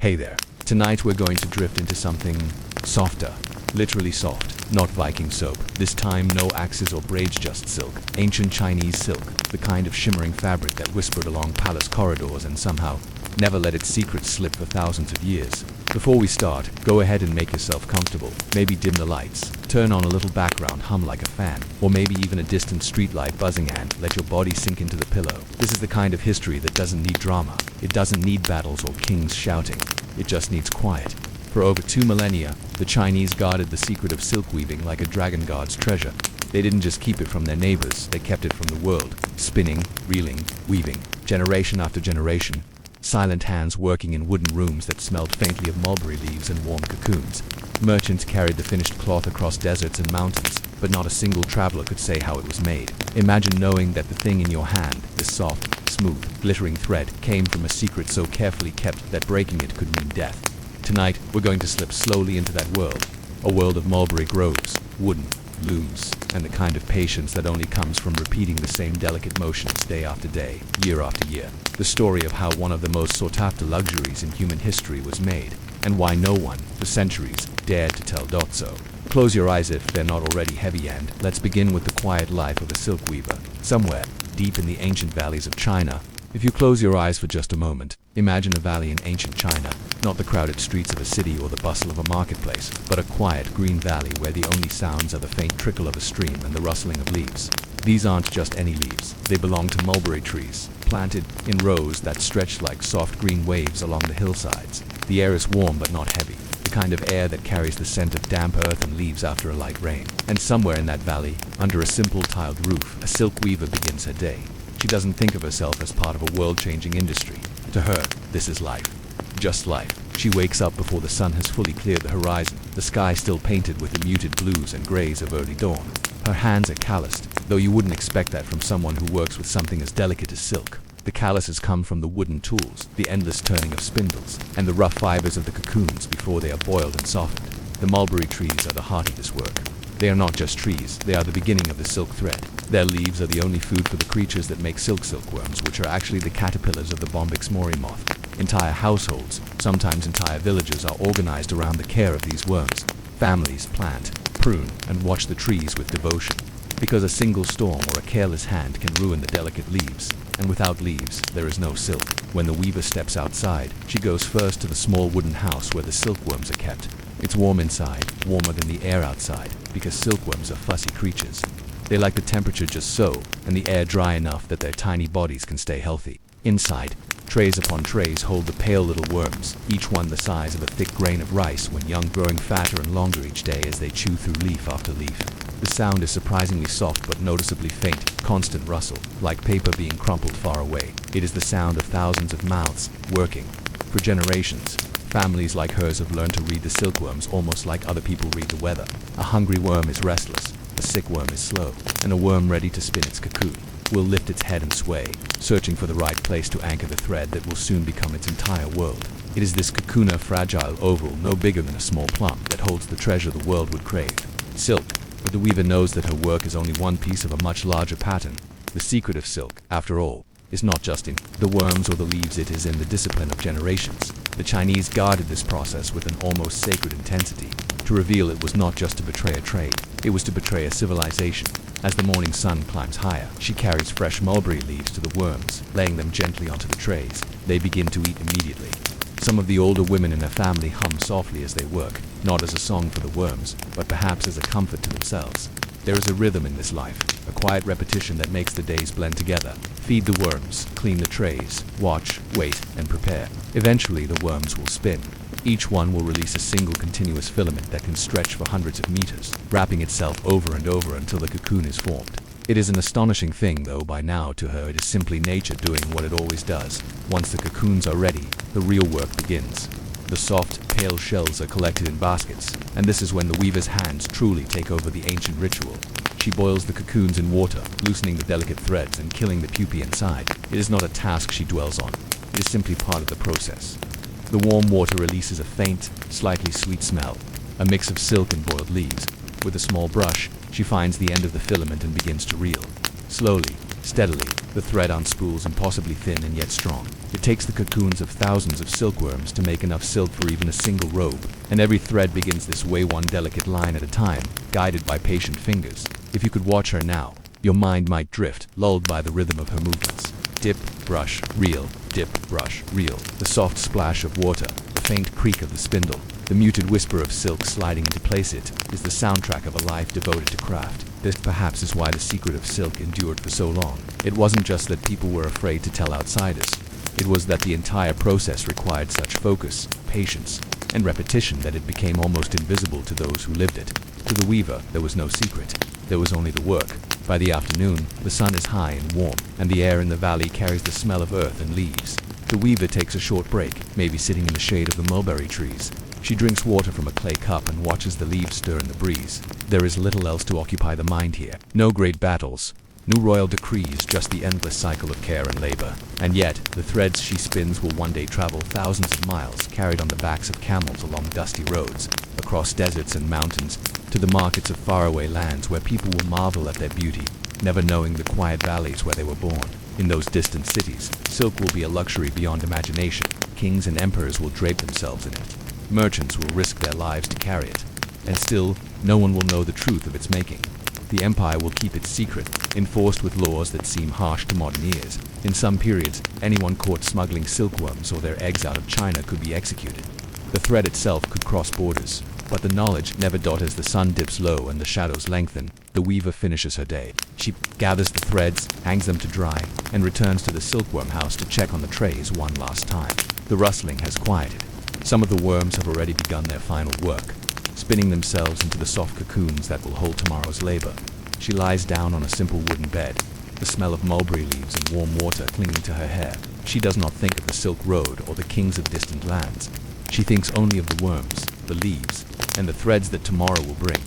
Hey there. Tonight we're going to drift into something softer. Literally soft. Not Viking soap. This time no axes or braids, just silk. Ancient Chinese silk. The kind of shimmering fabric that whispered along palace corridors and somehow never let its secrets slip for thousands of years. Before we start, go ahead and make yourself comfortable. Maybe dim the lights. Turn on a little background hum like a fan. Or maybe even a distant streetlight buzzing, and let your body sink into the pillow. This is the kind of history that doesn't need drama. It doesn't need battles or kings shouting. It just needs quiet. For over 2 millennia, the Chinese guarded the secret of silk weaving like a dragon guards treasure. They didn't just keep it from their neighbors, they kept it from the world. Spinning, reeling, weaving, generation after generation. Silent hands working in wooden rooms that smelled faintly of mulberry leaves and warm cocoons. Merchants carried the finished cloth across deserts and mountains, but not a single traveler could say how it was made. Imagine knowing that the thing in your hand, this soft, smooth, glittering thread, came from a secret so carefully kept that breaking it could mean death. Tonight, we're going to slip slowly into that world. A world of mulberry groves, wooden, looms, and the kind of patience that only comes from repeating the same delicate motions day after day, year after year. The story of how one of the most sought-after luxuries in human history was made, and why no one, for centuries, dared to tell so. Close your eyes if they're not already heavy, and let's begin with the quiet life of a silk weaver, somewhere deep in the ancient valleys of China. If you close your eyes for just a moment, imagine a valley in ancient China, not the crowded streets of a city or the bustle of a marketplace, but a quiet green valley where the only sounds are the faint trickle of a stream and the rustling of leaves. These aren't just any leaves, they belong to mulberry trees, planted in rows that stretch like soft green waves along the hillsides. The air is warm but not heavy, the kind of air that carries the scent of damp earth and leaves after a light rain. And somewhere in that valley, under a simple tiled roof, a silk weaver begins her day. She doesn't think of herself as part of a world-changing industry. To her, this is life. Just life. She wakes up before the sun has fully cleared the horizon, the sky still painted with the muted blues and grays of early dawn. Her hands are calloused, though you wouldn't expect that from someone who works with something as delicate as silk. The calluses come from the wooden tools, the endless turning of spindles, and the rough fibers of the cocoons before they are boiled and softened. The mulberry trees are the heart of this work. They are not just trees, they are the beginning of the silk thread. Their leaves are the only food for the creatures that make silkworms, which are actually the caterpillars of the bombyx mori moth. Entire households, sometimes entire villages, are organized around the care of these worms. Families plant, prune, and watch the trees with devotion. Because a single storm or a careless hand can ruin the delicate leaves, and without leaves, there is no silk. When the weaver steps outside, she goes first to the small wooden house where the silkworms are kept. It's warm inside, warmer than the air outside, because silkworms are fussy creatures. They like the temperature just so, and the air dry enough that their tiny bodies can stay healthy. Inside, trays upon trays hold the pale little worms, each one the size of a thick grain of rice when young, growing fatter and longer each day as they chew through leaf after leaf. The sound is surprisingly soft but noticeably faint, constant rustle, like paper being crumpled far away. It is the sound of thousands of mouths, working. For generations, families like hers have learned to read the silkworms almost like other people read the weather. A hungry worm is restless, a sick worm is slow, and a worm ready to spin its cocoon will lift its head and sway, searching for the right place to anchor the thread that will soon become its entire world. It is this cocoon, a fragile oval no bigger than a small plum, that holds the treasure the world would crave. Silk. But the weaver knows that her work is only one piece of a much larger pattern. The secret of silk, after all, is not just in the worms or the leaves, it is in the discipline of generations. The Chinese guarded this process with an almost sacred intensity. To reveal it was not just to betray a trade, it was to betray a civilization. As the morning sun climbs higher, she carries fresh mulberry leaves to the worms, laying them gently onto the trays. They begin to eat immediately. Some of the older women in her family hum softly as they work, not as a song for the worms, but perhaps as a comfort to themselves. There is a rhythm in this life, a quiet repetition that makes the days blend together. Feed the worms, clean the trays, watch, wait, and prepare. Eventually the worms will spin. Each one will release a single continuous filament that can stretch for hundreds of meters, wrapping itself over and over until the cocoon is formed. It is an astonishing thing, though by now to her it is simply nature doing what it always does. Once the cocoons are ready, the real work begins. The soft, pale shells are collected in baskets, and this is when the weaver's hands truly take over the ancient ritual. She boils the cocoons in water, loosening the delicate threads and killing the pupae inside. It is not a task she dwells on. It is simply part of the process. The warm water releases a faint, slightly sweet smell, a mix of silk and boiled leaves. With a small brush, she finds the end of the filament and begins to reel. Slowly, steadily, the The thread unspools impossibly thin and yet strong. It takes the cocoons of thousands of silkworms to make enough silk for even a single robe, and every thread begins this way one delicate line at a time, guided by patient fingers. If you could watch her now, your mind might drift, lulled by the rhythm of her movements. Dip, brush, reel, dip, brush, reel. The soft splash of water, the faint creak of the spindle, the muted whisper of silk sliding into place is the soundtrack of a life devoted to craft. This perhaps is why the secret of silk endured for so long. It wasn't just that people were afraid to tell outsiders. It was that the entire process required such focus, patience, and repetition that it became almost invisible to those who lived it. To the weaver, there was no secret. There was only the work. By the afternoon, the sun is high and warm, and the air in the valley carries the smell of earth and leaves. The weaver takes a short break, maybe sitting in the shade of the mulberry trees. She drinks water from a clay cup and watches the leaves stir in the breeze. There is little else to occupy the mind here. No great battles, no royal decrees, just the endless cycle of care and labor. And yet, the threads she spins will one day travel thousands of miles, carried on the backs of camels along dusty roads, across deserts and mountains, to the markets of faraway lands where people will marvel at their beauty, never knowing the quiet valleys where they were born. In those distant cities, silk will be a luxury beyond imagination. Kings and emperors will drape themselves in it. Merchants will risk their lives to carry it. And still, no one will know the truth of its making. The empire will keep its secret, enforced with laws that seem harsh to modern ears. In some periods, anyone caught smuggling silkworms or their eggs out of China could be executed. The thread itself could cross borders, but the knowledge never died. As the sun dips low and the shadows lengthen, the weaver finishes her day. She gathers the threads, hangs them to dry, and returns to the silkworm house to check on the trays one last time. The rustling has quieted. Some of the worms have already begun their final work, spinning themselves into the soft cocoons that will hold tomorrow's labor. She lies down on a simple wooden bed, the smell of mulberry leaves and warm water clinging to her hair. She does not think of the Silk Road or the kings of distant lands. She thinks only of the worms, the leaves, and the threads that tomorrow will bring.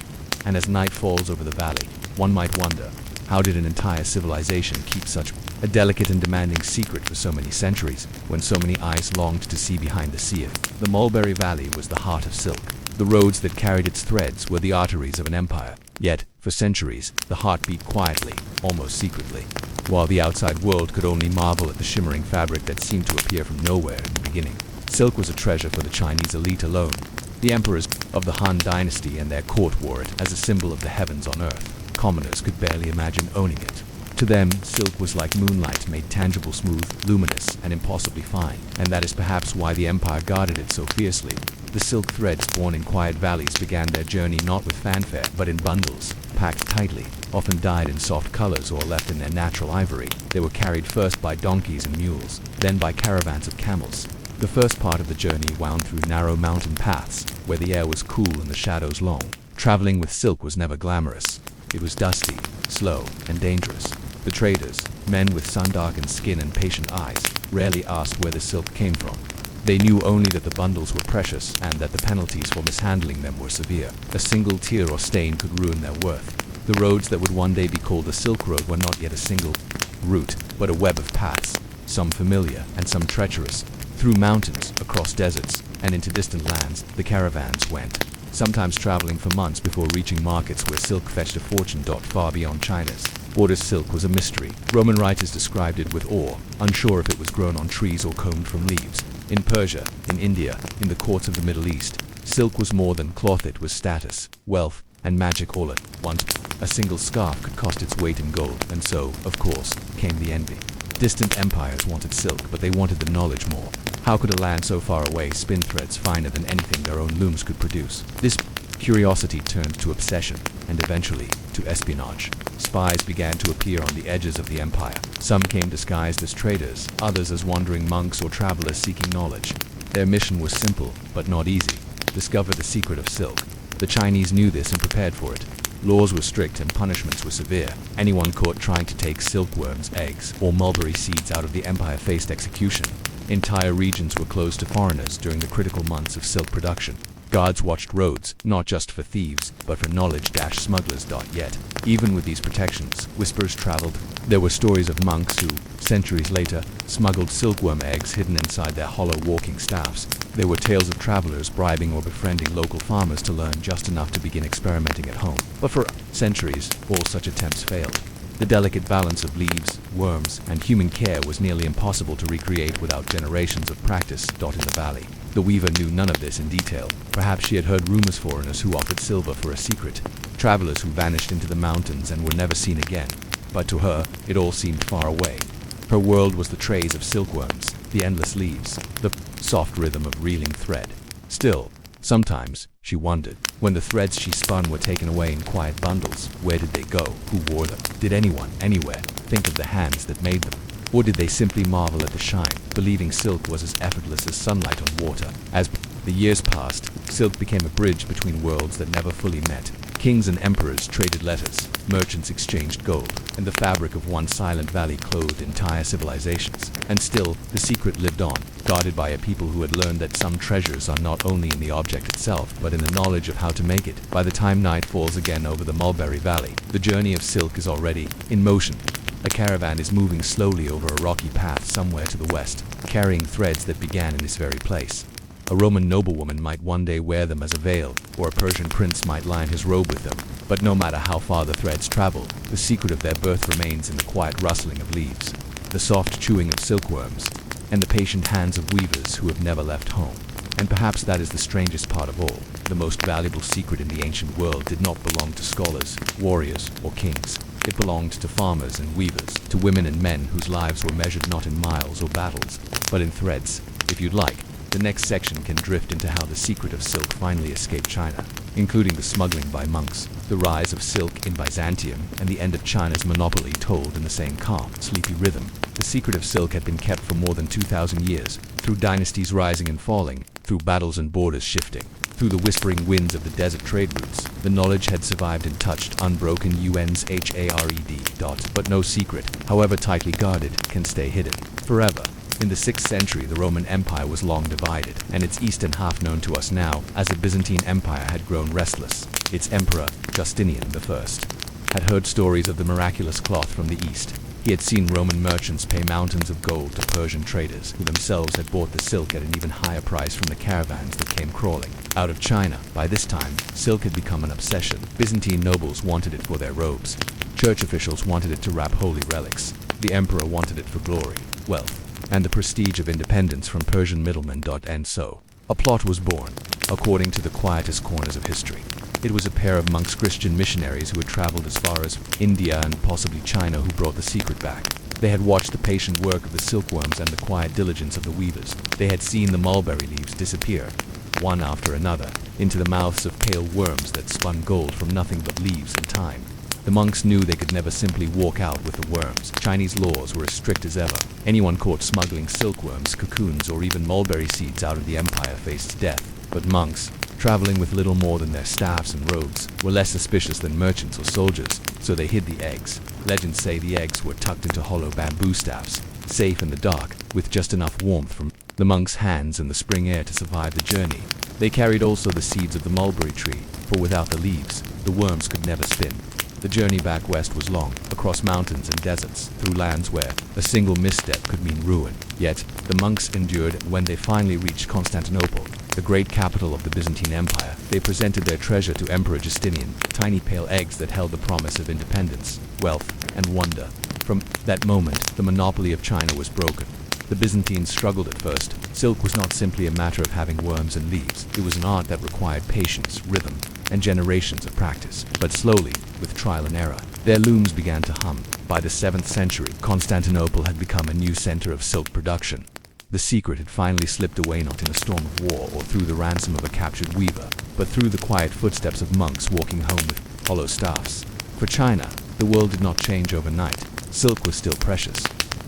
And as night falls over the valley, one might wonder, how did an entire civilization keep such a delicate and demanding secret for so many centuries, when so many eyes longed to see behind the seeth? The Mulberry Valley was the heart of silk. The roads that carried its threads were the arteries of an empire. Yet, for centuries, the heart beat quietly, almost secretly, while the outside world could only marvel at the shimmering fabric that seemed to appear from nowhere in the beginning. Silk was a treasure for the Chinese elite alone. The emperors of the Han Dynasty and their court wore it as a symbol of the heavens on earth. Commoners could barely imagine owning it. To them, silk was like moonlight, made tangible, smooth, luminous, and impossibly fine. And that is perhaps why the empire guarded it so fiercely. The silk threads born in quiet valleys began their journey not with fanfare, but in bundles, packed tightly, often dyed in soft colors or left in their natural ivory. They were carried first by donkeys and mules, then by caravans of camels. The first part of the journey wound through narrow mountain paths, where the air was cool and the shadows long. Traveling with silk was never glamorous. It was dusty, slow, and dangerous. The traders, men with sun-darkened skin and patient eyes, rarely asked where the silk came from. They knew only that the bundles were precious and that the penalties for mishandling them were severe. A single tear or stain could ruin their worth. The roads that would one day be called the Silk Road were not yet a single route, but a web of paths, some familiar and some treacherous. Through mountains, across deserts, and into distant lands, the caravans went, sometimes traveling for months before reaching markets where silk fetched a fortune. Far beyond China's borders, silk was a mystery. Roman writers described it with awe, unsure if it was grown on trees or combed from leaves. In Persia, in India, in the courts of the Middle East, silk was more than cloth. It was status, wealth, and magic all at once. A single scarf could cost its weight in gold, and so, of course, came the envy. Distant empires wanted silk, but they wanted the knowledge more. How could a land so far away spin threads finer than anything their own looms could produce? This curiosity turned to obsession, and eventually to espionage. Spies began to appear on the edges of the empire. Some came disguised as traders, others as wandering monks or travelers seeking knowledge. Their mission was simple, but not easy: discover the secret of silk. The Chinese knew this and prepared for it. Laws were strict and punishments were severe. Anyone caught trying to take silkworms' eggs or mulberry seeds out of the empire faced execution. Entire regions were closed to foreigners during the critical months of silk production. Guards watched roads, not just for thieves, but for knowledge-smugglers. Yet, even with these protections, whispers traveled. There were stories of monks who, centuries later, smuggled silkworm eggs hidden inside their hollow walking staffs. There were tales of travelers bribing or befriending local farmers to learn just enough to begin experimenting at home. But for centuries, all such attempts failed. The delicate balance of leaves, worms, and human care was nearly impossible to recreate without generations of practice in the valley. The weaver knew none of this in detail. Perhaps she had heard rumors, foreigners who offered silver for a secret, travelers who vanished into the mountains and were never seen again. But to her, it all seemed far away. Her world was the trays of silkworms, the endless leaves, the soft rhythm of reeling thread. Still, sometimes, she wondered, when the threads she spun were taken away in quiet bundles, where did they go? Who wore them? Did anyone, anywhere, think of the hands that made them? Or did they simply marvel at the shine, believing silk was as effortless as sunlight on water? As the years passed, silk became a bridge between worlds that never fully met. Kings and emperors traded letters, merchants exchanged gold, and the fabric of one silent valley clothed entire civilizations. And still, the secret lived on, guarded by a people who had learned that some treasures are not only in the object itself, but in the knowledge of how to make it. By the time night falls again over the Mulberry Valley, the journey of silk is already in motion. A caravan is moving slowly over a rocky path somewhere to the west, carrying threads that began in this very place. A Roman noblewoman might one day wear them as a veil, or a Persian prince might line his robe with them. But no matter how far the threads travel, the secret of their birth remains in the quiet rustling of leaves, the soft chewing of silkworms, and the patient hands of weavers who have never left home. And perhaps that is the strangest part of all. The most valuable secret in the ancient world did not belong to scholars, warriors, or kings. It belonged to farmers and weavers, to women and men whose lives were measured not in miles or battles, but in threads. If you'd like, the next section can drift into how the secret of silk finally escaped China, including the smuggling by monks, the rise of silk in Byzantium, and the end of China's monopoly told in the same calm, sleepy rhythm. The secret of silk had been kept for more than 2,000 years, through dynasties rising and falling, through battles and borders shifting, through the whispering winds of the desert trade routes. The knowledge had survived and touched unbroken UN's HARED. But no secret, however tightly guarded, can stay hidden forever. In the 6th century, the Roman Empire was long divided, and its eastern half, known to us now as the Byzantine Empire, had grown restless. Its emperor, Justinian I, had heard stories of the miraculous cloth from the east. He had seen Roman merchants pay mountains of gold to Persian traders, who themselves had bought the silk at an even higher price from the caravans that came crawling out of China. By this time, silk had become an obsession. Byzantine nobles wanted it for their robes. Church officials wanted it to wrap holy relics. The emperor wanted it for glory, wealth, and the prestige of independence from Persian middlemen. And so, a plot was born, according to the quietest corners of history. It was a pair of monks, Christian missionaries who had traveled as far as India and possibly China, who brought the secret back. They had watched the patient work of the silkworms and the quiet diligence of the weavers. They had seen the mulberry leaves disappear, one after another, into the mouths of pale worms that spun gold from nothing but leaves and time. The monks knew they could never simply walk out with the worms. Chinese laws were as strict as ever. Anyone caught smuggling silkworms, cocoons, or even mulberry seeds out of the empire faced death. But monks, traveling with little more than their staffs and robes, were less suspicious than merchants or soldiers, so they hid the eggs. Legends say the eggs were tucked into hollow bamboo staffs, safe in the dark, with just enough warmth from the monks' hands and the spring air to survive the journey. They carried also the seeds of the mulberry tree, for without the leaves, the worms could never spin. The journey back west was long, across mountains and deserts, through lands where a single misstep could mean ruin. Yet, the monks endured. When they finally reached Constantinople, the great capital of the Byzantine Empire, they presented their treasure to Emperor Justinian, tiny pale eggs that held the promise of independence, wealth, and wonder. From that moment, the monopoly of China was broken. The Byzantines struggled at first. Silk was not simply a matter of having worms and leaves. It was an art that required patience, rhythm, and generations of practice. But slowly, with trial and error, their looms began to hum. By the 7th century, Constantinople had become a new center of silk production. The secret had finally slipped away, not in a storm of war or through the ransom of a captured weaver, but through the quiet footsteps of monks walking home with hollow staffs. For China, the world did not change overnight. Silk was still precious.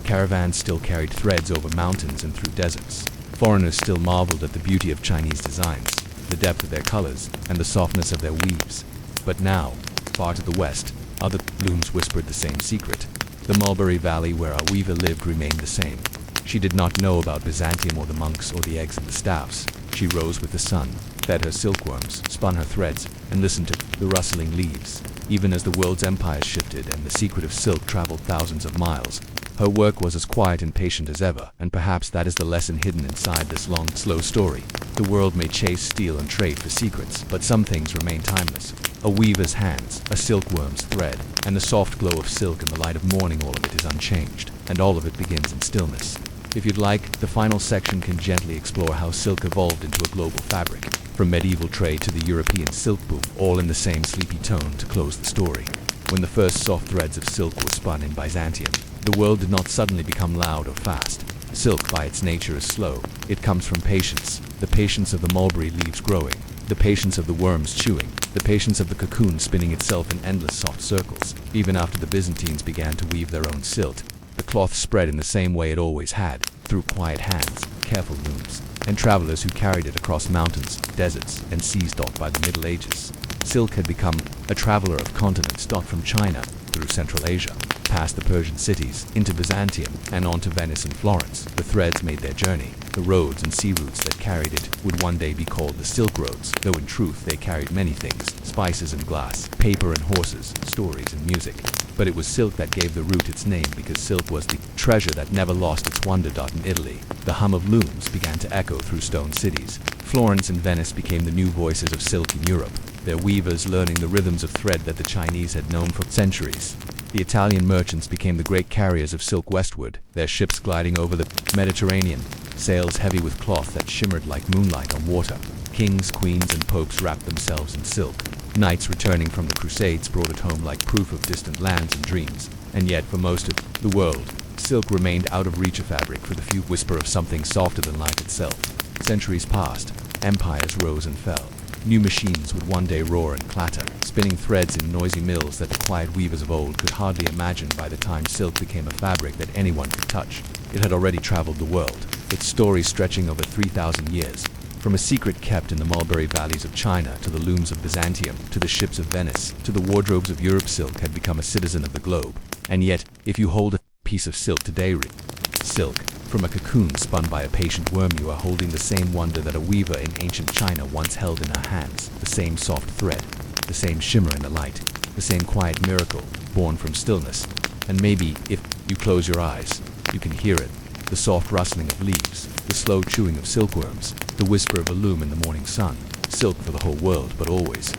Caravans still carried threads over mountains and through deserts. Foreigners still marveled at the beauty of Chinese designs, the depth of their colors, and the softness of their weaves. But now, far to the west, other looms whispered the same secret. The Mulberry Valley where our weaver lived remained the same. She did not know about Byzantium or the monks or the eggs and the staffs. She rose with the sun, fed her silkworms, spun her threads, and listened to the rustling leaves. Even as the world's empires shifted and the secret of silk traveled thousands of miles, her work was as quiet and patient as ever, and perhaps that is the lesson hidden inside this long, slow story. The world may chase, steal, and trade for secrets, but some things remain timeless. A weaver's hands, a silkworm's thread, and the soft glow of silk in the light of morning, all of it is unchanged, and all of it begins in stillness. If you'd like, the final section can gently explore how silk evolved into a global fabric, from medieval trade to the European silk boom, all in the same sleepy tone to close the story. When the first soft threads of silk were spun in Byzantium, the world did not suddenly become loud or fast. Silk by its nature is slow. It comes from patience, the patience of the mulberry leaves growing, the patience of the worms chewing, the patience of the cocoon spinning itself in endless soft circles. Even after the Byzantines began to weave their own silk, the cloth spread in the same way it always had, through quiet hands, careful looms, and travelers who carried it across mountains, deserts, and seas. By the Middle Ages, silk had become a traveler of continents. From China, through Central Asia, past the Persian cities, into Byzantium, and on to Venice and Florence. The threads made their journey. The roads and sea routes that carried it would one day be called the Silk Roads, though in truth they carried many things: spices and glass, paper and horses, stories and music. But it was silk that gave the route its name, because silk was the treasure that never lost its wonder. In Italy, the hum of looms began to echo through stone cities. Florence and Venice became the new voices of silk in Europe, their weavers learning the rhythms of thread that the Chinese had known for centuries. The Italian merchants became the great carriers of silk westward, their ships gliding over the Mediterranean, sails heavy with cloth that shimmered like moonlight on water. Kings, queens, and popes wrapped themselves in silk. Knights returning from the Crusades brought it home like proof of distant lands and dreams. And yet, for most of the world, silk remained out of reach, a fabric for the few, whisper of something softer than life itself. Centuries passed, empires rose and fell. New machines would one day roar and clatter, spinning threads in noisy mills that the quiet weavers of old could hardly imagine. By the time silk became a fabric that anyone could touch, it had already traveled the world, its story stretching over 3,000 years. From a secret kept in the Mulberry valleys of China, to the looms of Byzantium, to the ships of Venice, to the wardrobes of Europe, silk had become a citizen of the globe. And yet, if you hold a piece of silk today, silk, from a cocoon spun by a patient worm, you are holding the same wonder that a weaver in ancient China once held in her hands, the same soft thread, the same shimmer in the light, the same quiet miracle, born from stillness. And maybe, if you close your eyes, you can hear it, the soft rustling of leaves, the slow chewing of silkworms, the whisper of a loom in the morning sun. Silk for the whole world, but always,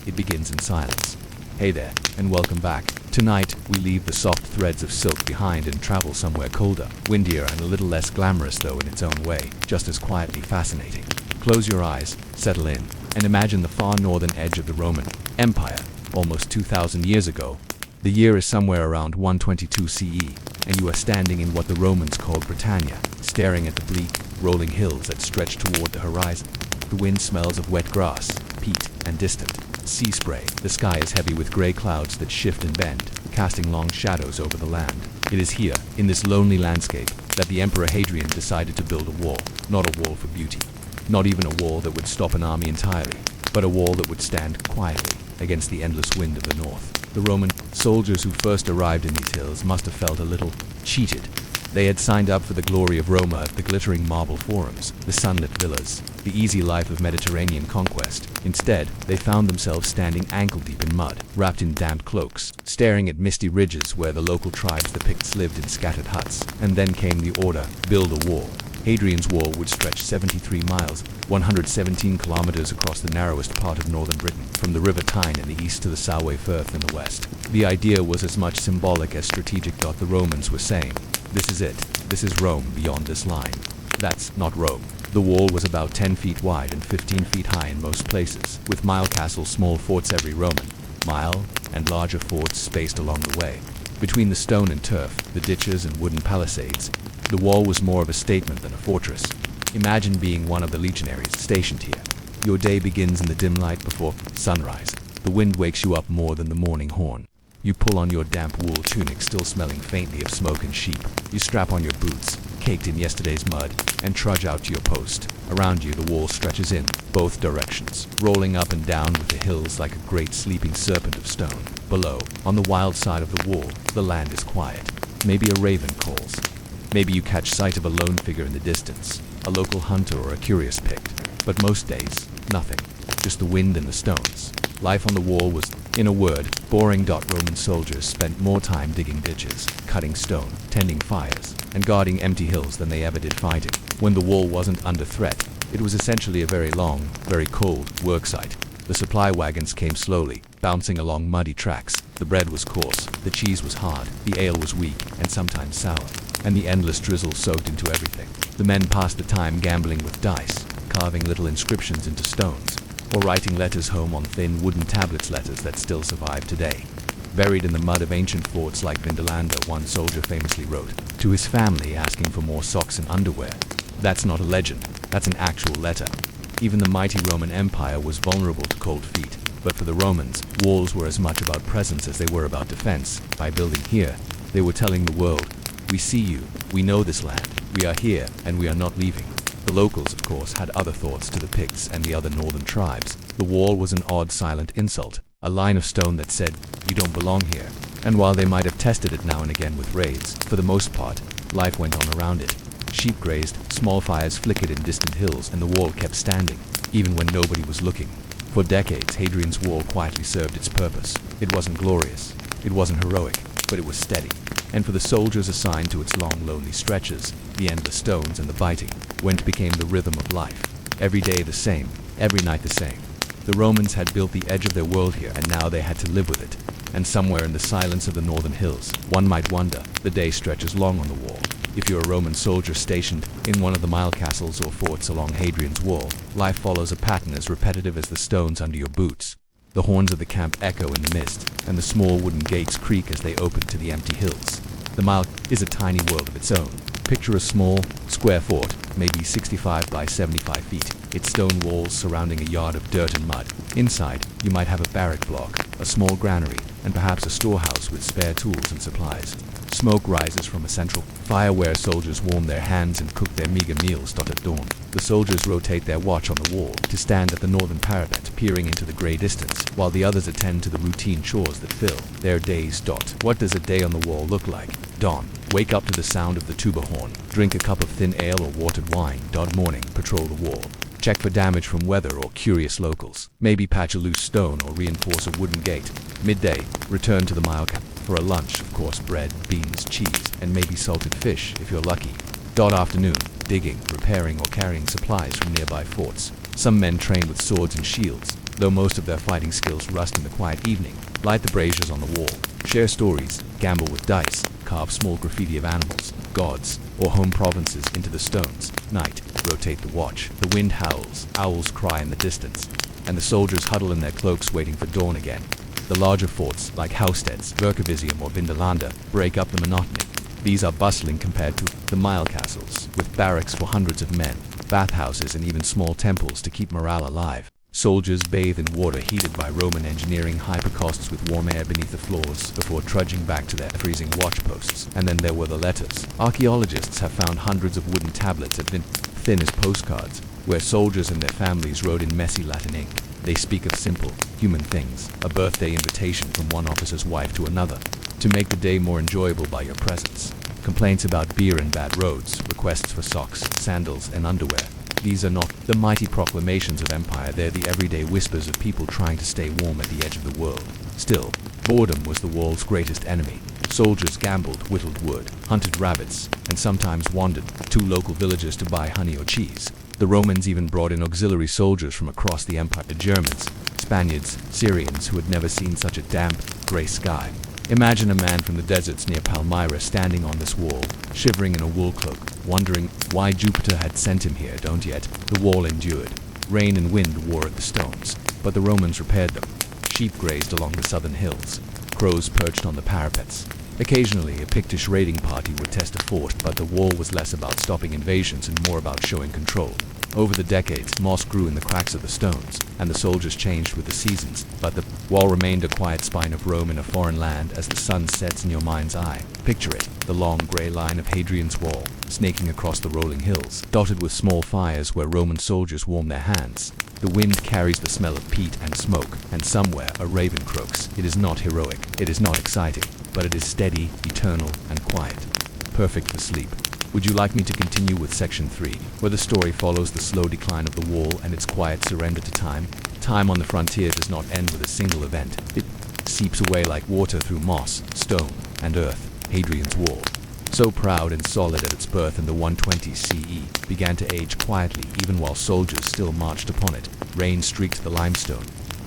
it begins in silence. Hey there, and welcome back. Tonight, we leave the soft threads of silk behind and travel somewhere colder, windier, and a little less glamorous, though in its own way, just as quietly fascinating. Close your eyes, settle in, and imagine the far northern edge of the Roman Empire, almost 2,000 years ago. The year is somewhere around 122 CE, and you are standing in what the Romans called Britannia, staring at the bleak, rolling hills that stretch toward the horizon. The wind smells of wet grass, peat, and distant sea spray. The sky is heavy with gray clouds that shift and bend, casting long shadows over the land. It is here, in this lonely landscape, that the Emperor Hadrian decided to build a wall. Not a wall for beauty, not even a wall that would stop an army entirely, but a wall that would stand quietly against the endless wind of the north. The Roman soldiers who first arrived in these hills must have felt a little cheated. They had signed up for the glory of Roma, the glittering marble forums, the sunlit villas, the easy life of Mediterranean conquest. Instead, they found themselves standing ankle-deep in mud, wrapped in damp cloaks, staring at misty ridges where the local tribes, the Picts, lived in scattered huts. And then came the order: build a wall. Hadrian's wall would stretch 73 miles, 117 kilometers across the narrowest part of northern Britain, from the River Tyne in the east to the Solway Firth in the west. The idea was as much symbolic as strategic. The Romans were saying, "This is it. This is Rome beyond this line." That's not Rome. The wall was about 10 feet wide and 15 feet high in most places, with mile castles, small forts every Roman mile, and larger forts spaced along the way. Between the stone and turf, the ditches and wooden palisades, the wall was more of a statement than a fortress. Imagine being one of the legionaries stationed here. Your day begins in the dim light before sunrise. The wind wakes you up more than the morning horn. You pull on your damp wool tunic, still smelling faintly of smoke and sheep. You strap on your boots, caked in yesterday's mud, and trudge out to your post. Around you, the wall stretches in both directions, rolling up and down with the hills like a great sleeping serpent of stone. Below, on the wild side of the wall, the land is quiet. Maybe a raven calls. Maybe you catch sight of a lone figure in the distance, a local hunter or a curious Pict. But most days, nothing. Just the wind and the stones. Life on the wall was, in a word, boring. Roman soldiers spent more time digging ditches, cutting stone, tending fires, and guarding empty hills than they ever did fighting. When the wall wasn't under threat, it was essentially a very long, very cold worksite. The supply wagons came slowly, bouncing along muddy tracks. The bread was coarse, the cheese was hard, the ale was weak and sometimes sour, and the endless drizzle soaked into everything. The men passed the time gambling with dice, carving little inscriptions into stones, or writing letters home on thin wooden tablets, letters that still survive today. Buried in the mud of ancient forts like Vindolanda, one soldier famously wrote to his family asking for more socks and underwear. That's not a legend, that's an actual letter. Even the mighty Roman Empire was vulnerable to cold feet, but for the Romans, walls were as much about presence as they were about defense. By building here, they were telling the world, we see you, we know this land, we are here, and we are not leaving. The locals, of course, had other thoughts to the Picts and the other northern tribes. The wall was an odd, silent insult, a line of stone that said, you don't belong here. And while they might have tested it now and again with raids, for the most part, life went on around it. Sheep grazed, small fires flickered in distant hills, and the wall kept standing, even when nobody was looking. For decades, Hadrian's Wall quietly served its purpose. It wasn't glorious, it wasn't heroic, but it was steady. And for the soldiers assigned to its long, lonely stretches, the endless stones and the biting, when it became the rhythm of life. Every day the same, every night the same. The Romans had built the edge of their world here, and now they had to live with it. And somewhere in the silence of the northern hills, one might wonder, the day stretches long on the wall. If you're a Roman soldier stationed in one of the mile castles or forts along Hadrian's Wall, life follows a pattern as repetitive as the stones under your boots. The horns of the camp echo in the mist, and the small wooden gates creak as they open to the empty hills. The mile is a tiny world of its own. Picture a small, square fort, maybe 65 by 75 feet, its stone walls surrounding a yard of dirt and mud. Inside, you might have a barrack block, a small granary, and perhaps a storehouse with spare tools and supplies. Smoke rises from a central fire where soldiers warm their hands and cook their meager meals at dawn. The soldiers rotate their watch on the wall to stand at the northern parapet, peering into the grey distance, while the others attend to the routine chores that fill their days. What does a day on the wall look like? Dawn. Wake up to the sound of the tuba horn. Drink a cup of thin ale or watered wine. Morning. Patrol the wall. Check for damage from weather or curious locals. Maybe patch a loose stone or reinforce a wooden gate. Midday. Return to the mile camp for a lunch, of course bread, beans, cheese, and maybe salted fish if you're lucky. Afternoon. Digging, repairing, or carrying supplies from nearby forts. Some men train with swords and shields, though most of their fighting skills rust in the quiet evening. Light the braziers on the wall. Share stories, gamble with dice, carve small graffiti of animals, gods, or home provinces into the stones. Night. Rotate the watch. The wind howls, owls cry in the distance, and the soldiers huddle in their cloaks waiting for dawn again. The larger forts, like Housesteads, Vercovisium, or Vindolanda, break up the monotony. These are bustling compared to the mile castles, with barracks for hundreds of men, bathhouses, and even small temples to keep morale alive. Soldiers bathe in water heated by Roman engineering hypercosts with warm air beneath the floors before trudging back to their freezing watchposts. And then there were the letters. Archaeologists have found hundreds of wooden tablets that have been thin as postcards, where soldiers and their families wrote in messy Latin ink. They speak of simple, human things, a birthday invitation from one officer's wife to another, to make the day more enjoyable by your presence. Complaints about beer and bad roads, requests for socks, sandals, and underwear. These are not the mighty proclamations of empire, they're the everyday whispers of people trying to stay warm at the edge of the world. Still, boredom was the wall's greatest enemy. Soldiers gambled, whittled wood, hunted rabbits, and sometimes wandered to local villages to buy honey or cheese. The Romans even brought in auxiliary soldiers from across the empire, the Germans, Spaniards, Syrians who had never seen such a damp, grey sky. Imagine a man from the deserts near Palmyra standing on this wall, shivering in a wool cloak, wondering why Jupiter had sent him here. Yet the wall endured. Rain and wind wore at the stones, but the Romans repaired them. Sheep grazed along the southern hills. Crows perched on the parapets. Occasionally, a Pictish raiding party would test a fort, but the wall was less about stopping invasions and more about showing control. Over the decades, moss grew in the cracks of the stones, and the soldiers changed with the seasons, but the wall remained a quiet spine of Rome in a foreign land as the sun sets in your mind's eye. Picture it, the long grey line of Hadrian's Wall, snaking across the rolling hills, dotted with small fires where Roman soldiers warm their hands. The wind carries the smell of peat and smoke, and somewhere a raven croaks. It is not heroic, it is not exciting, but it is steady, eternal, and quiet. Perfect for sleep. Would you like me to continue with section 3, where the story follows the slow decline of the wall and its quiet surrender to time? Time on the frontier does not end with a single event. It seeps away like water through moss, stone, and earth. Hadrian's Wall, so proud and solid at its birth in the 120s CE, began to age quietly even while soldiers still marched upon it. Rain streaked the limestone,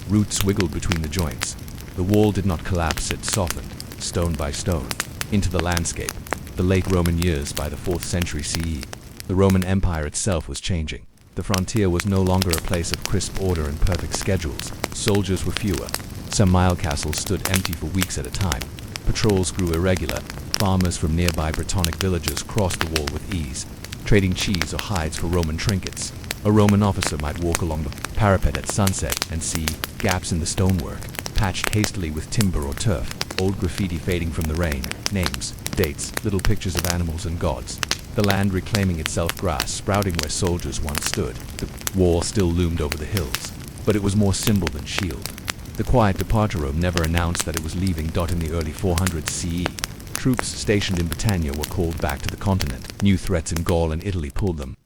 Roots wiggled between the joints. The wall did not collapse, it softened, stone by stone, into the landscape. The late Roman years by the 4th century CE. The Roman Empire itself was changing. The frontier was no longer a place of crisp order and perfect schedules. Soldiers were fewer. Some mile castles stood empty for weeks at a time. Patrols grew irregular. Farmers from nearby Brittonic villages crossed the wall with ease, trading cheese or hides for Roman trinkets. A Roman officer might walk along the parapet at sunset and see gaps in the stonework, patched hastily with timber or turf, old graffiti fading from the rain, names, dates, little pictures of animals and gods. The land reclaiming itself, grass sprouting where soldiers once stood. The wall still loomed over the hills, but it was more symbol than shield. The quiet departure room never announced that it was leaving. In the early 400s CE, troops stationed in Britannia were called back to the continent. New threats in Gaul and Italy pulled them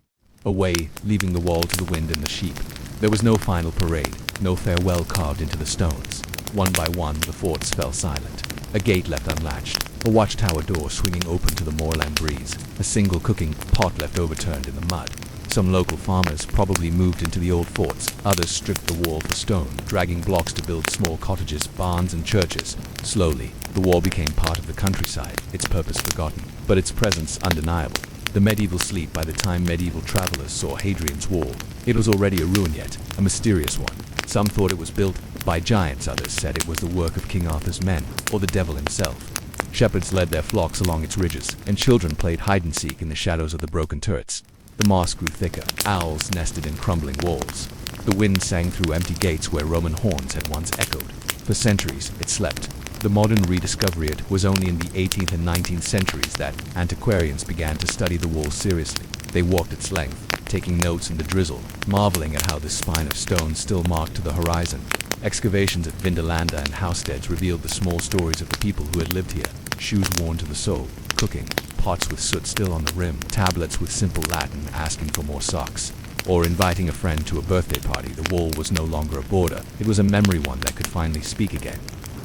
away, leaving the wall to the wind and the sheep. There was no final parade, no farewell carved into the stones. One by one, the forts fell silent. A gate left unlatched, a watchtower door swinging open to the moorland breeze, a single cooking pot left overturned in the mud. Some local farmers probably moved into the old forts, others stripped the wall for stone, dragging blocks to build small cottages, barns and churches. Slowly, the wall became part of the countryside, its purpose forgotten, but its presence undeniable. The medieval sleep by the time medieval travelers saw Hadrian's Wall. It was already a ruin yet, a mysterious one. Some thought it was built by giants, others said it was the work of King Arthur's men, or the devil himself. Shepherds led their flocks along its ridges, and children played hide-and-seek in the shadows of the broken turrets. The moss grew thicker, owls nested in crumbling walls. The wind sang through empty gates where Roman horns had once echoed. For centuries, it slept. The modern rediscovery it was only in the 18th and 19th centuries that antiquarians began to study the wall seriously. They walked its length, taking notes in the drizzle, marveling at how this spine of stone still marked to the horizon. Excavations at Vindolanda and Housesteads revealed the small stories of the people who had lived here. Shoes worn to the sole, cooking, pots with soot still on the rim, tablets with simple Latin asking for more socks, or inviting a friend to a birthday party. The wall was no longer a border, it was a memory, one that could finally speak again.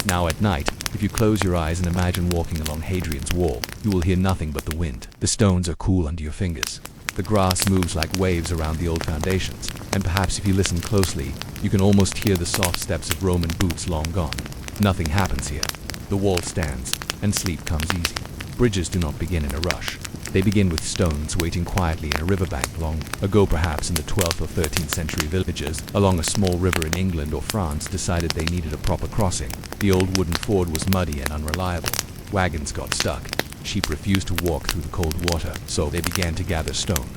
Now at night, if you close your eyes and imagine walking along Hadrian's Wall, you will hear nothing but the wind. The stones are cool under your fingers. The grass moves like waves around the old foundations, and perhaps if you listen closely, you can almost hear the soft steps of Roman boots long gone. Nothing happens here. The wall stands, and sleep comes easy. Bridges do not begin in a rush. They begin with stones waiting quietly in a riverbank. Long ago, perhaps in the 12th or 13th century, villagers along a small river in England or France decided they needed a proper crossing. The old wooden ford was muddy and unreliable. Wagons got stuck. Sheep refused to walk through the cold water, so they began to gather stone.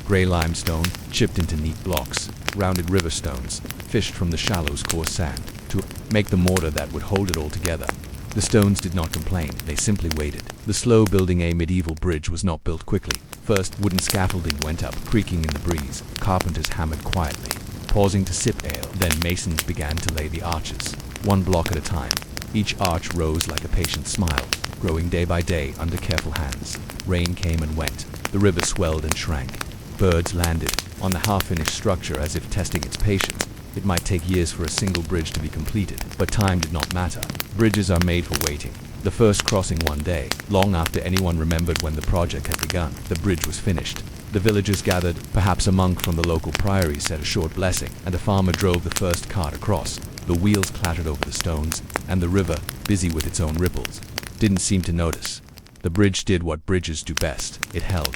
Gray limestone, chipped into neat blocks, rounded river stones, fished from the shallows, coarse sand, to make the mortar that would hold it all together. The stones did not complain, they simply waited. The slow building a medieval bridge was not built quickly. First, wooden scaffolding went up, creaking in the breeze. Carpenters hammered quietly, pausing to sip ale. Then masons began to lay the arches, one block at a time. Each arch rose like a patient smile, growing day by day under careful hands. Rain came and went. The river swelled and shrank. Birds landed on the half-finished structure as if testing its patience. It might take years for a single bridge to be completed, but time did not matter. Bridges are made for waiting. The first crossing one day, long after anyone remembered when the project had begun, the bridge was finished. The villagers gathered, perhaps a monk from the local priory said a short blessing, and a farmer drove the first cart across. The wheels clattered over the stones, and the river, busy with its own ripples, didn't seem to notice. The bridge did what bridges do best. It held.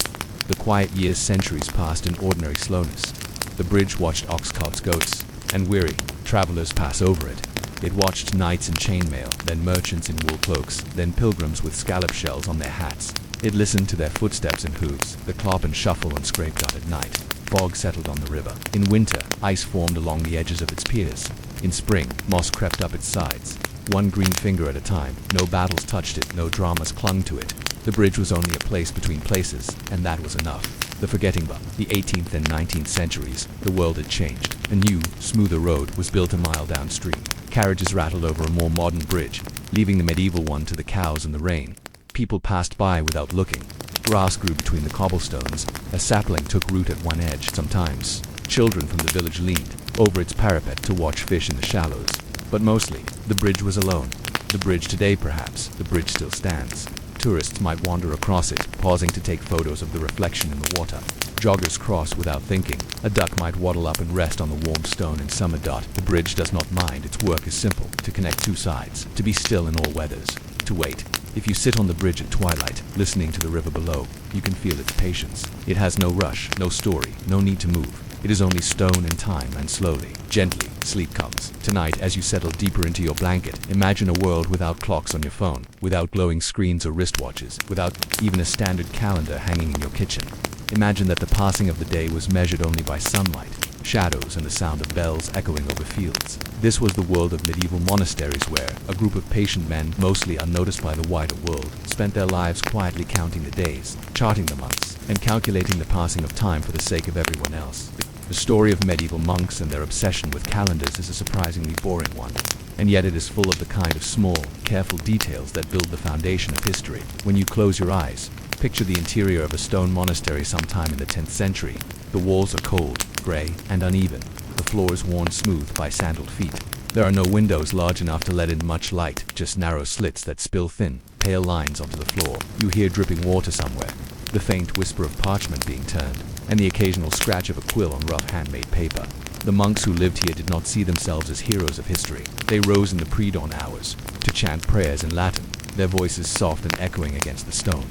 The quiet years, centuries passed in ordinary slowness. The bridge watched ox carts, goats, and weary travelers pass over it. It watched knights in chainmail, then merchants in wool cloaks, then pilgrims with scallop shells on their hats. It listened to their footsteps and hooves, the clop and shuffle and scrape dot at night. Fog settled on the river. In winter, ice formed along the edges of its piers. In spring, moss crept up its sides. One green finger at a time, no battles touched it, no dramas clung to it. The bridge was only a place between places, and that was enough. The forgetting but the 18th and 19th centuries, the world had changed. A new, smoother road was built a mile downstream. Carriages rattled over a more modern bridge, leaving the medieval one to the cows and the rain. People passed by without looking. Grass grew between the cobblestones. A sapling took root at one edge. Sometimes, children from the village leaned over its parapet to watch fish in the shallows. But mostly, the bridge was alone. The bridge today, perhaps, the bridge still stands. Tourists might wander across it, pausing to take photos of the reflection in the water. Joggers cross without thinking. A duck might waddle up and rest on the warm stone in summer. The bridge does not mind. Its work is simple: to connect two sides, to be still in all weathers, to wait. If you sit on the bridge at twilight, listening to the river below, you can feel its patience. It has no rush, no story, no need to move. It is only stone and time, and slowly, gently, sleep comes. Tonight, as you settle deeper into your blanket, imagine a world without clocks on your phone, without glowing screens or wristwatches, without even a standard calendar hanging in your kitchen. Imagine that the passing of the day was measured only by sunlight, shadows, and the sound of bells echoing over fields. This was the world of medieval monasteries, where a group of patient men, mostly unnoticed by the wider world, spent their lives quietly counting the days, charting the months, and calculating the passing of time for the sake of everyone else. The story of medieval monks and their obsession with calendars is a surprisingly boring one, and yet it is full of the kind of small, careful details that build the foundation of history. When you close your eyes, picture the interior of a stone monastery sometime in the 10th century. The walls are cold, gray, and uneven. The floor is worn smooth by sandaled feet. There are no windows large enough to let in much light, just narrow slits that spill thin, pale lines onto the floor. You hear dripping water somewhere, the faint whisper of parchment being turned, and the occasional scratch of a quill on rough handmade paper. The monks who lived here did not see themselves as heroes of history. They rose in the pre-dawn hours to chant prayers in Latin, their voices soft and echoing against the stone.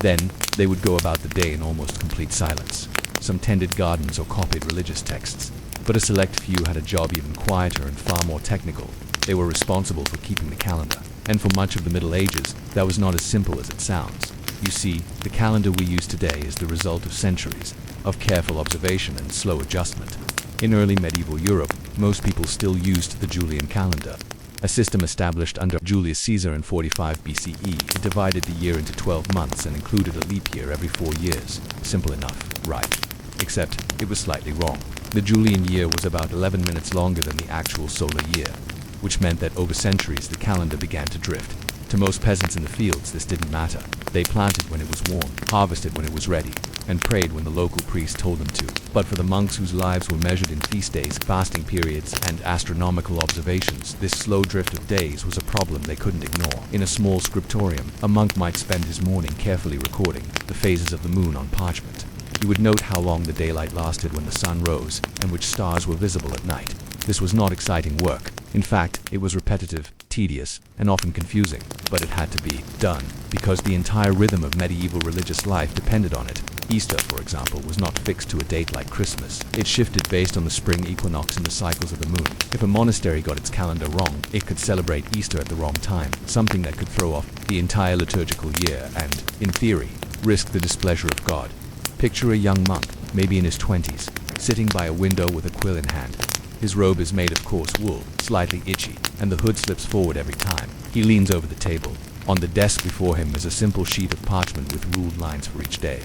Then, they would go about the day in almost complete silence. Some tended gardens or copied religious texts, but a select few had a job even quieter and far more technical. They were responsible for keeping the calendar, and for much of the Middle Ages, that was not as simple as it sounds. You see, the calendar we use today is the result of centuries of careful observation and slow adjustment. In early medieval Europe, most people still used the Julian calendar, a system established under Julius Caesar in 45 BCE. It divided the year into 12 months and included a leap year every 4 years. Simple enough, right? Except it was slightly wrong. The Julian year was about 11 minutes longer than the actual solar year, which meant that over centuries the calendar began to drift. To most peasants in the fields, this didn't matter. They planted when it was warm, harvested when it was ready, and prayed when the local priest told them to. But for the monks whose lives were measured in feast days, fasting periods, and astronomical observations, this slow drift of days was a problem they couldn't ignore. In a small scriptorium, a monk might spend his morning carefully recording the phases of the moon on parchment. He would note how long the daylight lasted when the sun rose, and which stars were visible at night. This was not exciting work. In fact, it was repetitive, tedious, and often confusing, but it had to be done, because the entire rhythm of medieval religious life depended on it. Easter, for example, was not fixed to a date like Christmas. It shifted based on the spring equinox and the cycles of the moon. If a monastery got its calendar wrong, it could celebrate Easter at the wrong time, something that could throw off the entire liturgical year and, in theory, risk the displeasure of God. Picture a young monk, maybe in his 20s, sitting by a window with a quill in hand. His robe is made of coarse wool, slightly itchy, and the hood slips forward every time. He leans over the table. On the desk before him is a simple sheet of parchment with ruled lines for each day.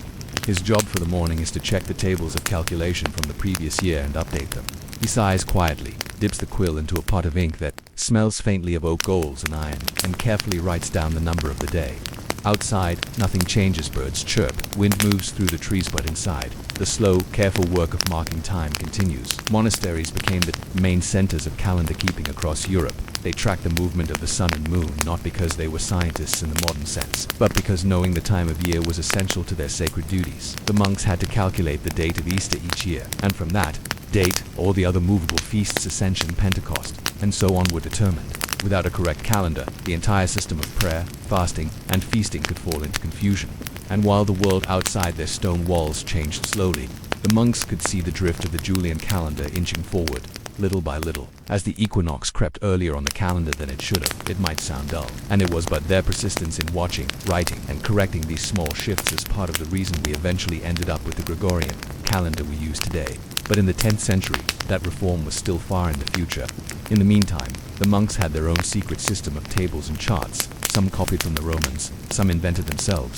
His job for the morning is to check the tables of calculation from the previous year and update them. He sighs quietly, dips the quill into a pot of ink that smells faintly of oak galls and iron, and carefully writes down the number of the day. Outside, nothing changes. Birds chirp, wind moves through the trees, but inside, the slow, careful work of marking time continues. Monasteries became the main centers of calendar keeping across Europe. They tracked the movement of the sun and moon, not because they were scientists in the modern sense, but because knowing the time of year was essential to their sacred duties. The monks had to calculate the date of Easter each year, and from that date, all the other movable feasts, Ascension, Pentecost, and so on, were determined. Without a correct calendar, the entire system of prayer, fasting, and feasting could fall into confusion. And while the world outside their stone walls changed slowly, the monks could see the drift of the Julian calendar inching forward, little by little. As the equinox crept earlier on the calendar than it should have, it might sound dull, and it was, but their persistence in watching, writing, and correcting these small shifts is part of the reason we eventually ended up with the Gregorian calendar we use today. But in the 10th century, that reform was still far in the future. In the meantime, the monks had their own secret system of tables and charts, some copied from the Romans, some invented themselves.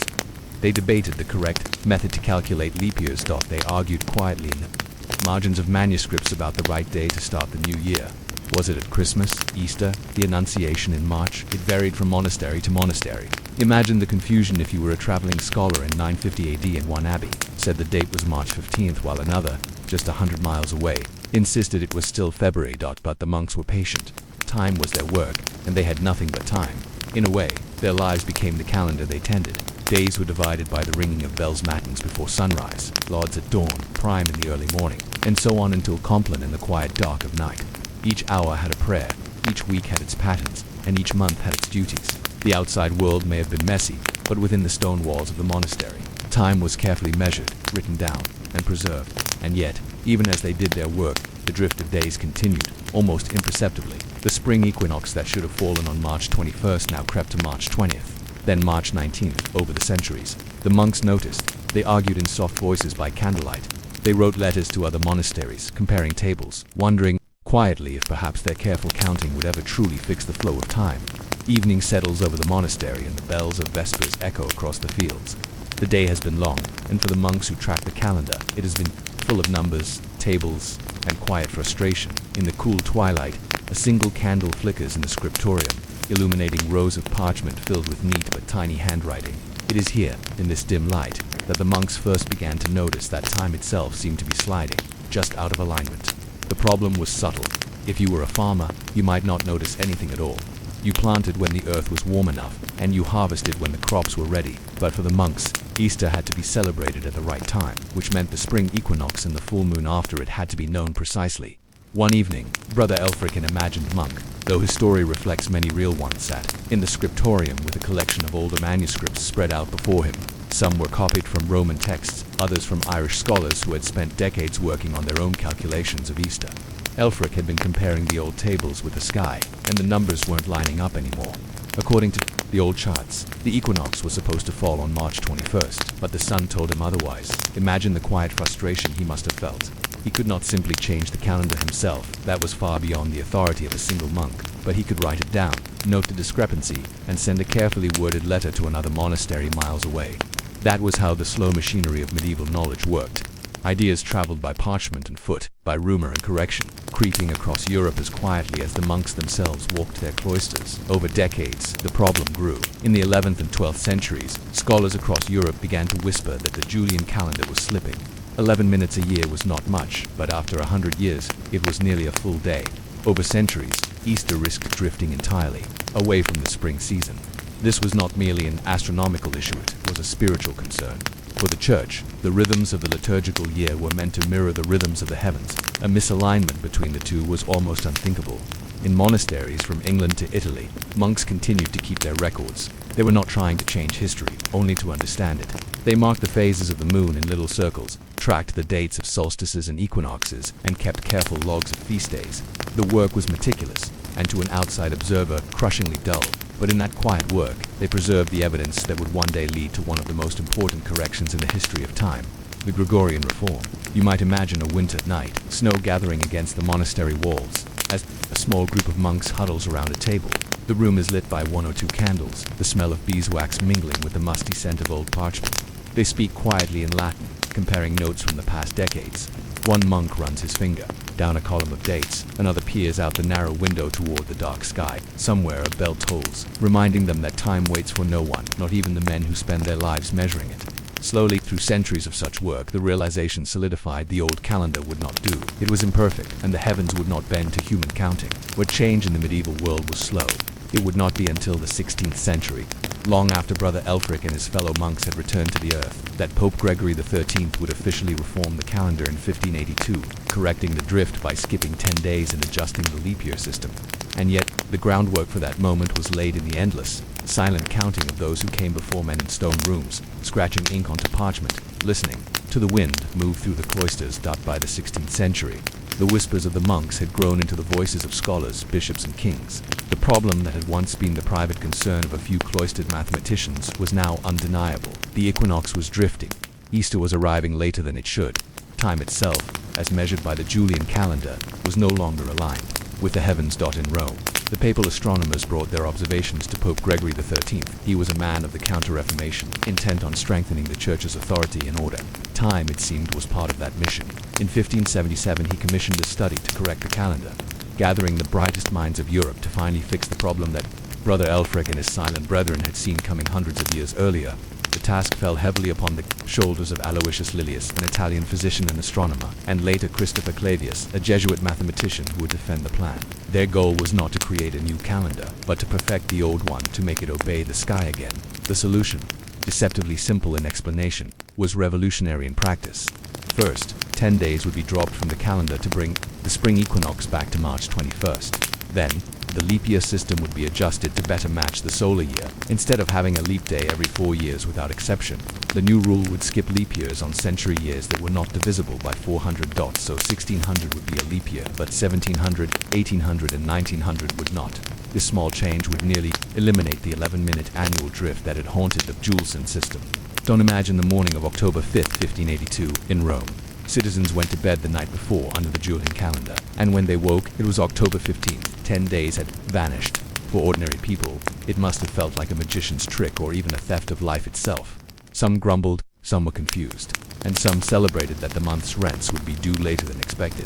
They debated the correct method to calculate leap years. They argued quietly in the margins of manuscripts about the right day to start the new year. Was it at Christmas, Easter, the Annunciation in March? It varied from monastery to monastery. Imagine the confusion if you were a traveling scholar in 950 AD and one abbey said the date was March 15th, while another, just 100 miles away, insisted it was still February. But the monks were patient. Time was their work, and they had nothing but time. In a way, their lives became the calendar they tended. Days were divided by the ringing of bells matins before sunrise, lauds at dawn, prime in the early morning, and so on until Compline in the quiet dark of night. Each hour had a prayer, each week had its patterns, and each month had its duties. The outside world may have been messy, but within the stone walls of the monastery, time was carefully measured, written down, and preserved. And yet, even as they did their work, the drift of days continued, almost imperceptibly. The spring equinox that should have fallen on March 21st now crept to March 20th. Then March 19th, over the centuries. The monks noticed. They argued in soft voices by candlelight. They wrote letters to other monasteries, comparing tables, wondering quietly if perhaps their careful counting would ever truly fix the flow of time. Evening settles over the monastery and the bells of Vespers echo across the fields. The day has been long, and for the monks who track the calendar, it has been full of numbers, tables, and quiet frustration. In the cool twilight, a single candle flickers in the scriptorium, illuminating rows of parchment filled with neat but tiny handwriting. It is here, in this dim light, that the monks first began to notice that time itself seemed to be sliding, just out of alignment. The problem was subtle. If you were a farmer, you might not notice anything at all. You planted when the earth was warm enough, and you harvested when the crops were ready. But for the monks, Easter had to be celebrated at the right time, which meant the spring equinox and the full moon after it had to be known precisely. One evening, Brother Elfric, an imagined monk, though his story reflects many real ones, sat in the scriptorium with a collection of older manuscripts spread out before him. Some were copied from Roman texts, others from Irish scholars who had spent decades working on their own calculations of Easter. Elfric had been comparing the old tables with the sky, and the numbers weren't lining up anymore. According to the old charts, the equinox was supposed to fall on March 21st, but the sun told him otherwise. Imagine the quiet frustration he must have felt. He could not simply change the calendar himself. That was far beyond the authority of a single monk. But he could write it down, note the discrepancy, and send a carefully worded letter to another monastery miles away. That was how the slow machinery of medieval knowledge worked. Ideas traveled by parchment and foot, by rumor and correction, creeping across Europe as quietly as the monks themselves walked their cloisters. Over decades, the problem grew. In the 11th and 12th centuries, scholars across Europe began to whisper that the Julian calendar was slipping. 11 minutes a year was not much, but after 100 years, it was nearly a full day. Over centuries, Easter risked drifting entirely, away from the spring season. This was not merely an astronomical issue, it was a spiritual concern. For the Church, the rhythms of the liturgical year were meant to mirror the rhythms of the heavens. A misalignment between the two was almost unthinkable. In monasteries from England to Italy, monks continued to keep their records. They were not trying to change history, only to understand it. They marked the phases of the moon in little circles, tracked the dates of solstices and equinoxes, and kept careful logs of feast days. The work was meticulous, and to an outside observer, crushingly dull. But in that quiet work, they preserved the evidence that would one day lead to one of the most important corrections in the history of time, the Gregorian reform. You might imagine a winter night, snow gathering against the monastery walls, as a small group of monks huddles around a table. The room is lit by 1 or 2 candles, the smell of beeswax mingling with the musty scent of old parchment. They speak quietly in Latin, comparing notes from the past decades. One monk runs his finger down a column of dates, another peers out the narrow window toward the dark sky. Somewhere a bell tolls, reminding them that time waits for no one, not even the men who spend their lives measuring it. Slowly, through centuries of such work, the realization solidified the old calendar would not do. It was imperfect, and the heavens would not bend to human counting. What change in the medieval world was slow. It would not be until the 16th century, long after Brother Elfric and his fellow monks had returned to the earth, that Pope Gregory XIII would officially reform the calendar in 1582, correcting the drift by skipping 10 days and adjusting the leap year system. And yet, the groundwork for that moment was laid in the endless, silent counting of those who came before men in stone rooms, scratching ink onto parchment, listening to the wind move through the cloisters. By the 16th century, the whispers of the monks had grown into the voices of scholars, bishops, and kings. The problem that had once been the private concern of a few cloistered mathematicians was now undeniable. The equinox was drifting. Easter was arriving later than it should. Time itself, as measured by the Julian calendar, was no longer aligned with the heavens. In Rome, the papal astronomers brought their observations to Pope Gregory XIII. He was a man of the Counter-Reformation, intent on strengthening the Church's authority and order. Time, it seemed, was part of that mission. In 1577, he commissioned a study to correct the calendar, gathering the brightest minds of Europe to finally fix the problem that Brother Elfric and his silent brethren had seen coming hundreds of years earlier. The task fell heavily upon the shoulders of Aloysius Lilius, an Italian physician and astronomer, and later Christopher Clavius, a Jesuit mathematician who would defend the plan. Their goal was not to create a new calendar, but to perfect the old one to make it obey the sky again. The solution? deceptively simple in explanation, was revolutionary in practice. First, 10 days would be dropped from the calendar to bring the spring equinox back to March 21st. Then, the leap year system would be adjusted to better match the solar year, instead of having a leap day every 4 years without exception. The new rule would skip leap years on century years that were not divisible by 400 dots, so 1600 would be a leap year, but 1700, 1800 and 1900 would not. This small change would nearly eliminate the 11-minute annual drift that had haunted the Julian system. Don't imagine the morning of October 5th, 1582, in Rome. Citizens went to bed the night before under the Julian calendar, and when they woke, it was October 15th. 10 days had vanished. For ordinary people, it must have felt like a magician's trick or even a theft of life itself. Some grumbled, some were confused, and some celebrated that the month's rents would be due later than expected.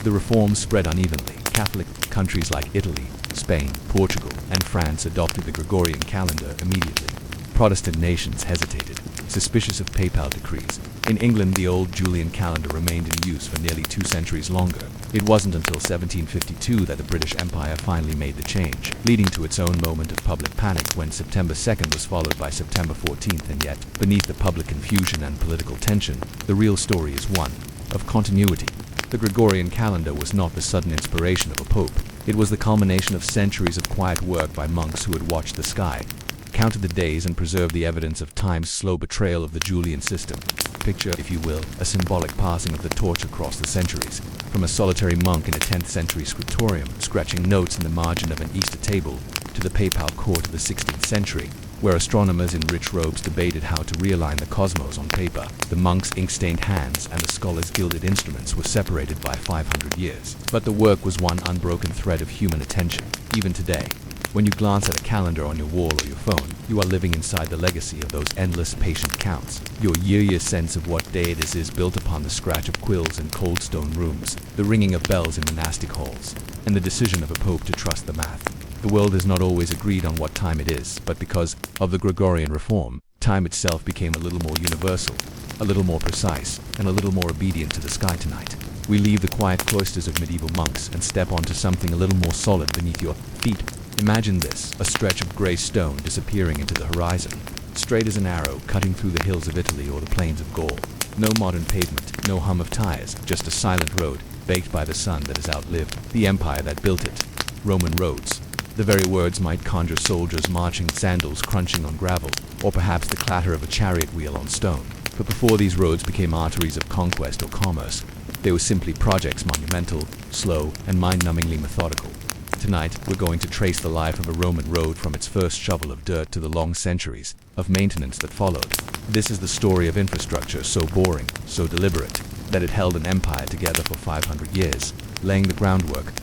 The reforms spread unevenly. Catholic countries like Italy, Spain, Portugal, and France adopted the Gregorian calendar immediately. Protestant nations hesitated, suspicious of papal decrees. In England, the old Julian calendar remained in use for nearly 2 centuries longer. It wasn't until 1752 that the British Empire finally made the change, leading to its own moment of public panic when September 2nd was followed by September 14th, and yet, beneath the public confusion and political tension, the real story is one of continuity. The Gregorian calendar was not the sudden inspiration of a pope. It was the culmination of centuries of quiet work by monks who had watched the sky, counted the days, and preserved the evidence of time's slow betrayal of the Julian system. Picture, if you will, a symbolic passing of the torch across the centuries, from a solitary monk in a 10th century scriptorium, scratching notes in the margin of an Easter table, to the papal court of the 16th century, where astronomers in rich robes debated how to realign the cosmos on paper. The monks' ink-stained hands and the scholars' gilded instruments were separated by 500 years. But the work was one unbroken thread of human attention. Even today, when you glance at a calendar on your wall or your phone, you are living inside the legacy of those endless patient counts. Your year sense of what day it is built upon the scratch of quills in cold stone rooms, the ringing of bells in monastic halls, and the decision of a pope to trust the math. The world has not always agreed on what time it is, but because of the Gregorian reform, time itself became a little more universal, a little more precise, and a little more obedient to the sky tonight. We leave the quiet cloisters of medieval monks and step onto something a little more solid beneath your feet. Imagine this, a stretch of grey stone disappearing into the horizon, straight as an arrow cutting through the hills of Italy or the plains of Gaul. No modern pavement, no hum of tires, just a silent road, baked by the sun that has outlived the empire that built it. Roman roads. The very words might conjure soldiers marching, sandals crunching on gravel, or perhaps the clatter of a chariot wheel on stone. But before these roads became arteries of conquest or commerce, they were simply projects, monumental, slow, and mind-numbingly methodical. Tonight, we're going to trace the life of a Roman road from its first shovel of dirt to the long centuries of maintenance that followed. This is the story of infrastructure so boring, so deliberate, that it held an empire together for 500 years, laying the groundwork.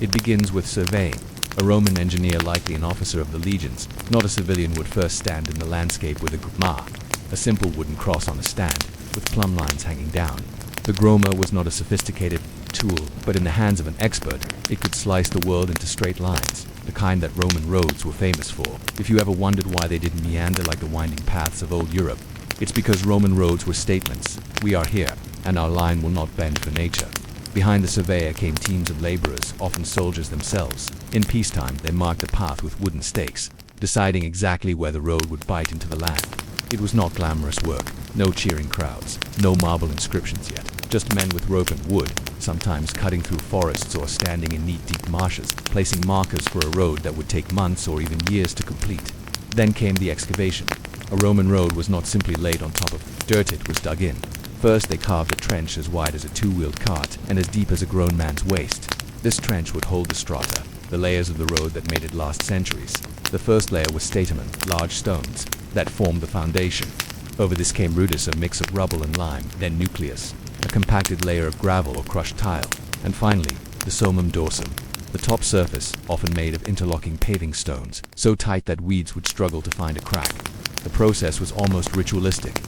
It begins with surveying. A Roman engineer, likely an officer of the legions, not a civilian, would first stand in the landscape with a groma, a simple wooden cross on a stand, with plumb lines hanging down. The groma was not a sophisticated tool, but in the hands of an expert, it could slice the world into straight lines, the kind that Roman roads were famous for. If you ever wondered why they didn't meander like the winding paths of old Europe, it's because Roman roads were statements. We are here, and our line will not bend for nature. Behind the surveyor came teams of laborers, often soldiers themselves. In peacetime, they marked the path with wooden stakes, deciding exactly where the road would bite into the land. It was not glamorous work, no cheering crowds, no marble inscriptions yet, just men with rope and wood, sometimes cutting through forests or standing in knee-deep marshes, placing markers for a road that would take months or even years to complete. Then came the excavation. A Roman road was not simply laid on top of dirt, it was dug in. First, they carved a trench as wide as a 2-wheeled cart and as deep as a grown man's waist. This trench would hold the strata, the layers of the road that made it last centuries. The first layer was stamen, large stones, that formed the foundation. Over this came rudis, a mix of rubble and lime, then nucleus, a compacted layer of gravel or crushed tile, and finally, the somum dorsum, the top surface, often made of interlocking paving stones, so tight that weeds would struggle to find a crack. The process was almost ritualistic.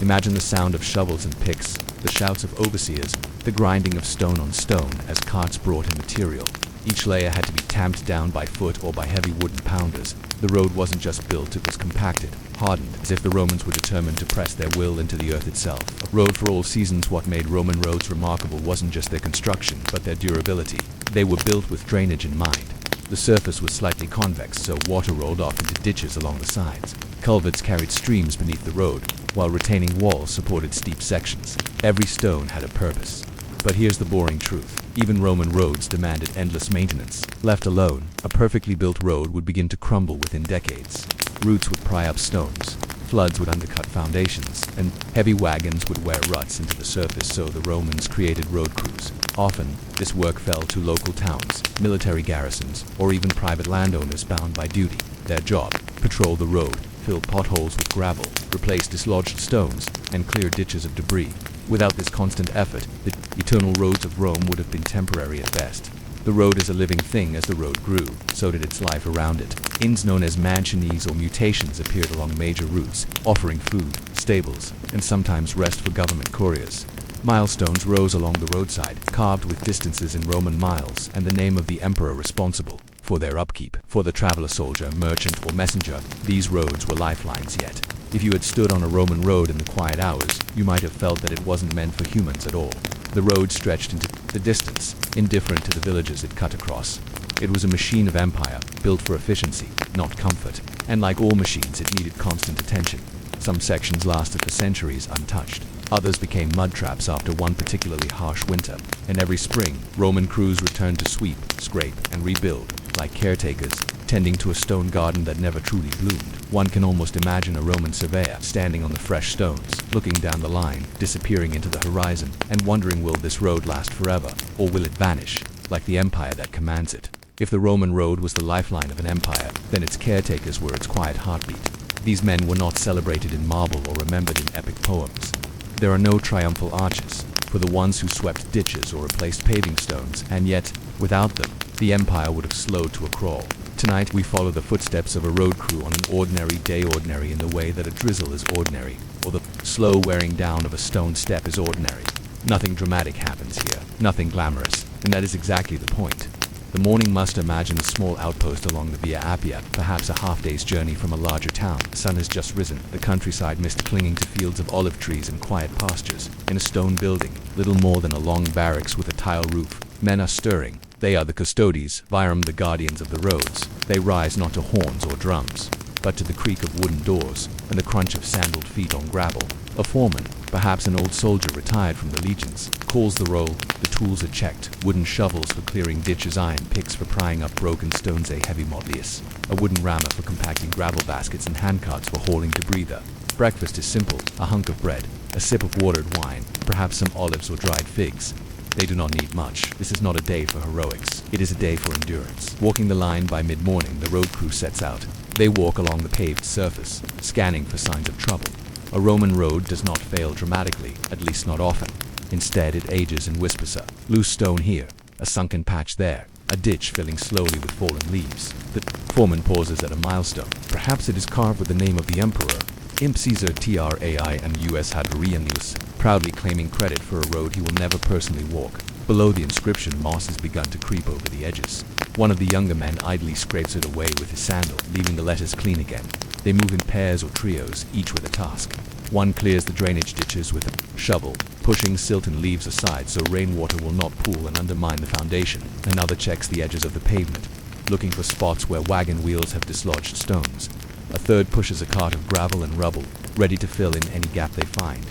Imagine the sound of shovels and picks, the shouts of overseers, the grinding of stone on stone as carts brought in material. Each layer had to be tamped down by foot or by heavy wooden pounders. The road wasn't just built, it was compacted, hardened, as if the Romans were determined to press their will into the earth itself. A road for all seasons. What made Roman roads remarkable wasn't just their construction, but their durability. They were built with drainage in mind. The surface was slightly convex, so water rolled off into ditches along the sides, Culverts carried streams beneath the road, while retaining walls supported steep sections. Every stone had a purpose. But here's the boring truth. Even Roman roads demanded endless maintenance. Left alone, a perfectly built road would begin to crumble within decades. Roots would pry up stones, floods would undercut foundations, and heavy wagons would wear ruts into the surface, so the Romans created road crews. Often, this work fell to local towns, military garrisons, or even private landowners bound by duty. Their job: patrol the road, fill potholes with gravel, replace dislodged stones, and clear ditches of debris. Without this constant effort, the eternal roads of Rome would have been temporary at best. The road is a living thing. As the road grew, so did its life around it. Inns known as mansionese or mutations appeared along major routes, offering food, stables, and sometimes rest for government couriers. Milestones rose along the roadside, carved with distances in Roman miles and the name of the emperor responsible for their upkeep. For the traveler, soldier, merchant, or messenger, these roads were lifelines. Yet, if you had stood on a Roman road in the quiet hours, you might have felt that it wasn't meant for humans at all. The road stretched into the distance, indifferent to the villages it cut across. It was a machine of empire, built for efficiency, not comfort. And like all machines, it needed constant attention. Some sections lasted for centuries untouched. Others became mud traps after one particularly harsh winter. And every spring, Roman crews returned to sweep, scrape, and rebuild, like caretakers, tending to a stone garden that never truly bloomed. One can almost imagine a Roman surveyor standing on the fresh stones, looking down the line, disappearing into the horizon, and wondering, will this road last forever, or will it vanish, like the empire that commands it? If the Roman road was the lifeline of an empire, then its caretakers were its quiet heartbeat. These men were not celebrated in marble or remembered in epic poems. There are no triumphal arches for the ones who swept ditches or replaced paving stones, and yet, without them, the empire would have slowed to a crawl. Tonight, we follow the footsteps of a road crew on an ordinary day, ordinary in the way that a drizzle is ordinary, or the slow wearing down of a stone step is ordinary. Nothing dramatic happens here, nothing glamorous, and that is exactly the point. The morning must imagine a small outpost along the Via Appia, perhaps a half-day's journey from a larger town. The sun has just risen, the countryside mist clinging to fields of olive trees and quiet pastures. In a stone building, little more than a long barracks with a tile roof, men are stirring. They are the custodes, virum, the guardians of the roads. They rise not to horns or drums, but to the creak of wooden doors and the crunch of sandaled feet on gravel. A foreman, perhaps an old soldier retired from the legions, calls the roll. The tools are checked: wooden shovels for clearing ditches, iron picks for prying up broken stones, a heavy monopolies, a wooden rammer for compacting gravel baskets, and handcarts for hauling debris. The breakfast is simple: a hunk of bread, a sip of watered wine, perhaps some olives or dried figs. They do not need much. This is not a day for heroics. It is a day for endurance. Walking the line by mid-morning, the road crew sets out. They walk along the paved surface, scanning for signs of trouble. A Roman road does not fail dramatically, at least not often. Instead, it ages and whispers: a loose stone here, a sunken patch there, a ditch filling slowly with fallen leaves. The foreman pauses at a milestone. Perhaps it is carved with the name of the emperor, Imp Caesar Trai and US Hadrianus, proudly claiming credit for a road he will never personally walk. Below the inscription, moss has begun to creep over the edges. One of the younger men idly scrapes it away with his sandal, leaving the letters clean again. They move in pairs or trios, each with a task. One clears the drainage ditches with a shovel, pushing silt and leaves aside so rainwater will not pool and undermine the foundation. Another checks the edges of the pavement, looking for spots where wagon wheels have dislodged stones. A third pushes a cart of gravel and rubble, ready to fill in any gap they find.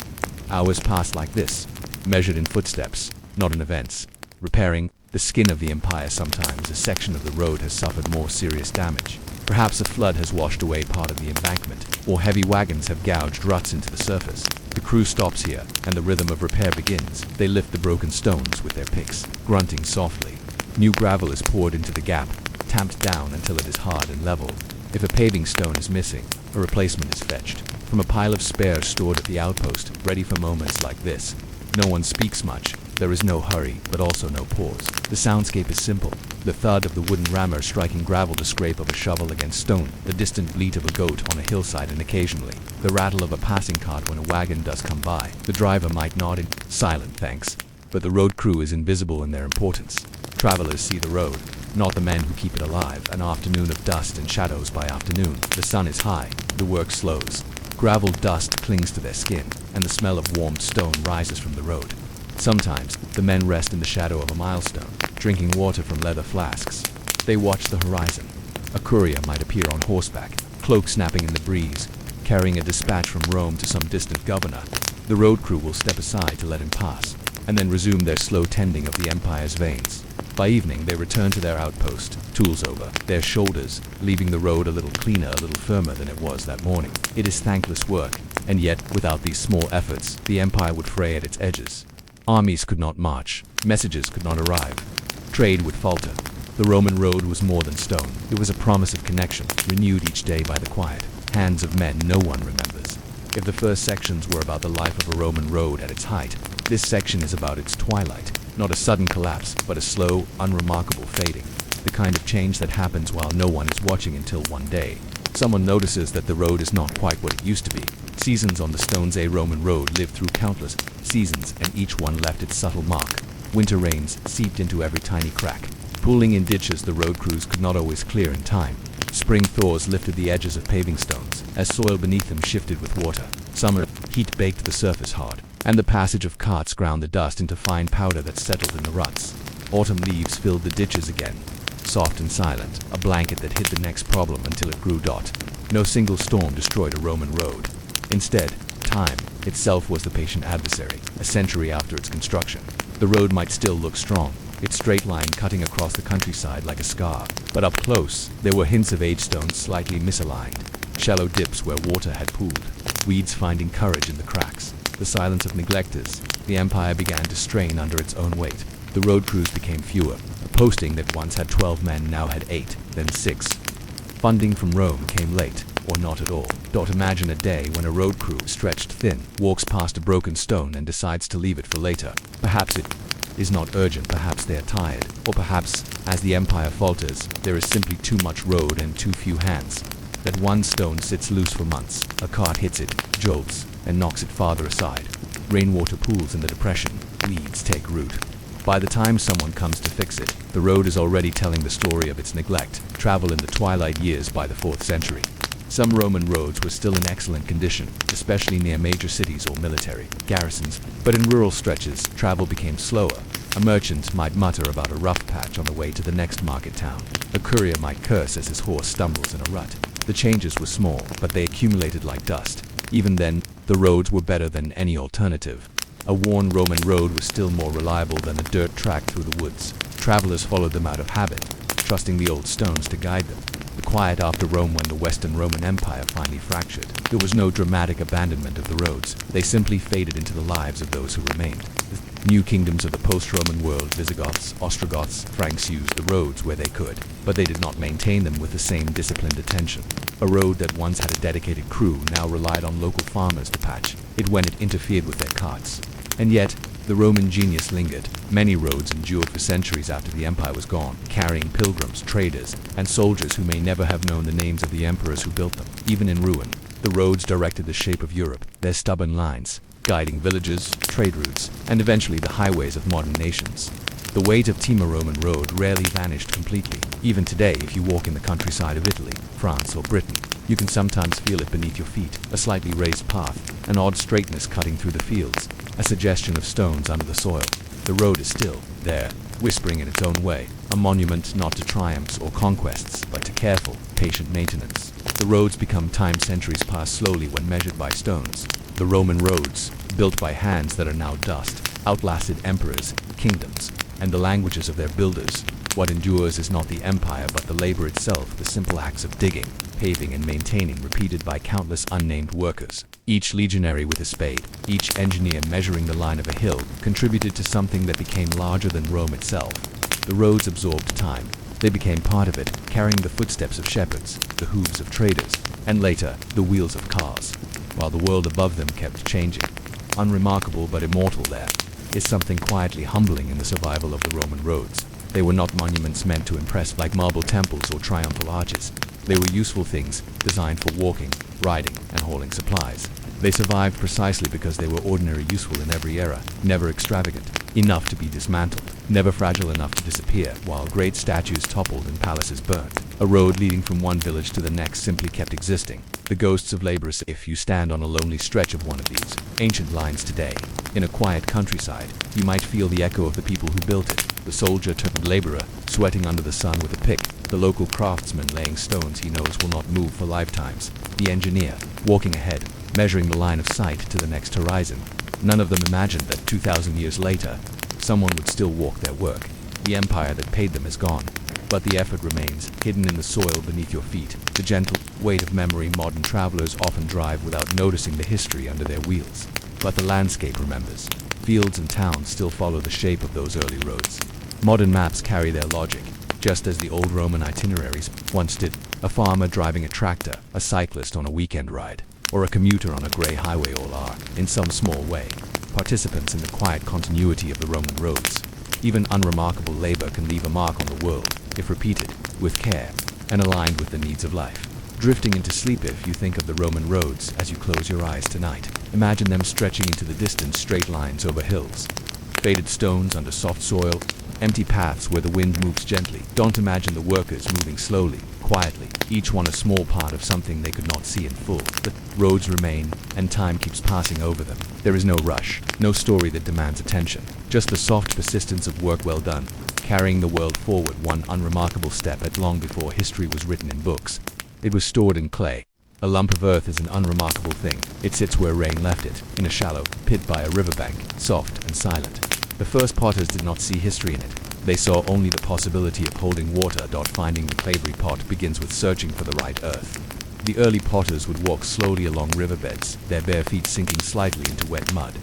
Hours pass like this, measured in footsteps, not in events. Repairing the skin of the empire, sometimes a section of the road has suffered more serious damage. Perhaps a flood has washed away part of the embankment, or heavy wagons have gouged ruts into the surface. The crew stops here, and the rhythm of repair begins. They lift the broken stones with their picks, grunting softly. New gravel is poured into the gap, tamped down until it is hard and level. If a paving stone is missing, a replacement is fetched from a pile of spares stored at the outpost, ready for moments like this. No one speaks much. There is no hurry, but also no pause. The soundscape is simple: the thud of the wooden rammer striking gravel, the scrape of a shovel against stone, the distant bleat of a goat on a hillside, and occasionally the rattle of a passing cart when a wagon does come by. The driver might nod in silent thanks, but the road crew is invisible in their importance. Travelers see the road, not the men who keep it alive. An afternoon of dust and shadows by afternoon. The sun is high, the work slows. Gravel dust clings to their skin, and the smell of warmed stone rises from the road. Sometimes, the men rest in the shadow of a milestone, drinking water from leather flasks. They watch the horizon. A courier might appear on horseback, cloak snapping in the breeze, carrying a dispatch from Rome to some distant governor. The road crew will step aside to let him pass, and then resume their slow tending of the empire's veins. By evening, they return to their outpost, tools over their shoulders, leaving the road a little cleaner, a little firmer than it was that morning. It is thankless work, and yet, without these small efforts, the empire would fray at its edges. Armies could not march, messages could not arrive, trade would falter. The Roman road was more than stone. It was a promise of connection, renewed each day by the quiet hands of men no one remembers. If the first sections were about the life of a Roman road at its height, this section is about its twilight. Not a sudden collapse, but a slow, unremarkable fading. The kind of change that happens while no one is watching until one day someone notices that the road is not quite what it used to be. Seasons on the stones a Roman road lived through countless seasons, and each one left its subtle mark. Winter rains seeped into every tiny crack. Pooling in ditches the road crews could not always clear in time. Spring thaws lifted the edges of paving stones, as soil beneath them shifted with water. Summer heat baked the surface hard, and the passage of carts ground the dust into fine powder that settled in the ruts. Autumn leaves filled the ditches again, soft and silent, a blanket that hid the next problem until it grew dot. No single storm destroyed a Roman road. Instead, time itself was the patient adversary. A century after its construction, the road might still look strong, its straight line cutting across the countryside like a scar. But up close, there were hints of age stones slightly misaligned, shallow dips where water had pooled, weeds finding courage in the cracks. The silence of neglectors, the empire began to strain under its own weight. The road crews became fewer. A posting that once had 12 men now had 8, then 6. Funding from Rome came late, or not at all. Don't imagine a day when a road crew, stretched thin, walks past a broken stone and decides to leave it for later. Perhaps it is not urgent, perhaps they are tired, or perhaps, as the empire falters, there is simply too much road and too few hands. That one stone sits loose for months. A cart hits it, jolts, and knocks it farther aside. Rainwater pools in the depression, weeds take root. By the time someone comes to fix it, the road is already telling the story of its neglect. Travel in the twilight years by the 4th century. Some Roman roads were still in excellent condition, especially near major cities or military garrisons, but in rural stretches, travel became slower. A merchant might mutter about a rough patch on the way to the next market town. A courier might curse as his horse stumbles in a rut. The changes were small, but they accumulated like dust. Even then, the roads were better than any alternative. A worn Roman road was still more reliable than a dirt track through the woods. Travelers followed them out of habit, trusting the old stones to guide them. The quiet after Rome when the Western Roman Empire finally fractured. There was no dramatic abandonment of the roads. They simply faded into the lives of those who remained. The new kingdoms of the post-Roman world, Visigoths, Ostrogoths, Franks used the roads where they could, but they did not maintain them with the same disciplined attention. A road that once had a dedicated crew now relied on local farmers to patch it when it interfered with their carts. And yet, the Roman genius lingered. Many roads endured for centuries after the empire was gone, carrying pilgrims, traders, and soldiers who may never have known the names of the emperors who built them. Even in ruin, the roads directed the shape of Europe, their stubborn lines, guiding villages, trade routes, and eventually the highways of modern nations. The weight of Team Roman road rarely vanished completely. Even today, if you walk in the countryside of Italy, France, or Britain, you can sometimes feel it beneath your feet, a slightly raised path, an odd straightness cutting through the fields, a suggestion of stones under the soil. The road is still there, whispering in its own way, a monument not to triumphs or conquests, but to careful, patient maintenance. The roads become time centuries pass slowly when measured by stones. The Roman roads, built by hands that are now dust, outlasted emperors, kingdoms, and the languages of their builders. What endures is not the empire but the labor itself, the simple acts of digging, paving and maintaining repeated by countless unnamed workers. Each legionary with a spade, each engineer measuring the line of a hill, contributed to something that became larger than Rome itself. The roads absorbed time. They became part of it, carrying the footsteps of shepherds, the hooves of traders, and later, the wheels of cars, while the world above them kept changing. Unremarkable but immortal there is something quietly humbling in the survival of the Roman roads. They were not monuments meant to impress like marble temples or triumphal arches. They were useful things, designed for walking, riding, and hauling supplies. They survived precisely because they were ordinary, useful in every era, never extravagant, enough to be dismantled, never fragile enough to disappear, while great statues toppled and palaces burned. A road leading from one village to the next simply kept existing. The ghosts of laborers, if you stand on a lonely stretch of one of these ancient lines today, in a quiet countryside, you might feel the echo of the people who built it. The soldier turned laborer, sweating under the sun with a pick, the local craftsman laying stones he knows will not move for lifetimes. the engineer, walking ahead, measuring the line of sight to the next horizon. None of them imagined that 2,000 years later, someone would still walk their work. The empire that paid them is gone, but the effort remains, hidden in the soil beneath your feet. The gentle weight of memory modern travelers often drive without noticing the history under their wheels. But the landscape remembers. Fields and towns still follow the shape of those early roads. Modern maps carry their logic, just as the old Roman itineraries once did. A farmer driving a tractor, a cyclist on a weekend ride, or a commuter on a grey highway all are, in some small way, participants in the quiet continuity of the Roman roads. Even unremarkable labor can leave a mark on the world, if repeated, with care, and aligned with the needs of life. Drifting into sleep if you think of the Roman roads as you close your eyes tonight. Imagine them stretching into the distance, straight lines over hills, faded stones under soft soil, empty paths where the wind moves gently. Don't imagine the workers moving slowly, quietly, each one a small part of something they could not see in full. The roads remain, and time keeps passing over them. There is no rush, no story that demands attention, just the soft persistence of work well done, carrying the world forward one unremarkable step at long before history was written in books. It was stored in clay. A lump of earth is an unremarkable thing. It sits where rain left it, in a shallow pit by a riverbank, soft and silent. The first potters did not see history in it. They saw only the possibility of holding water. Finding the clavery pot begins with searching for the right earth. The early potters would walk slowly along riverbeds, their bare feet sinking slightly into wet mud.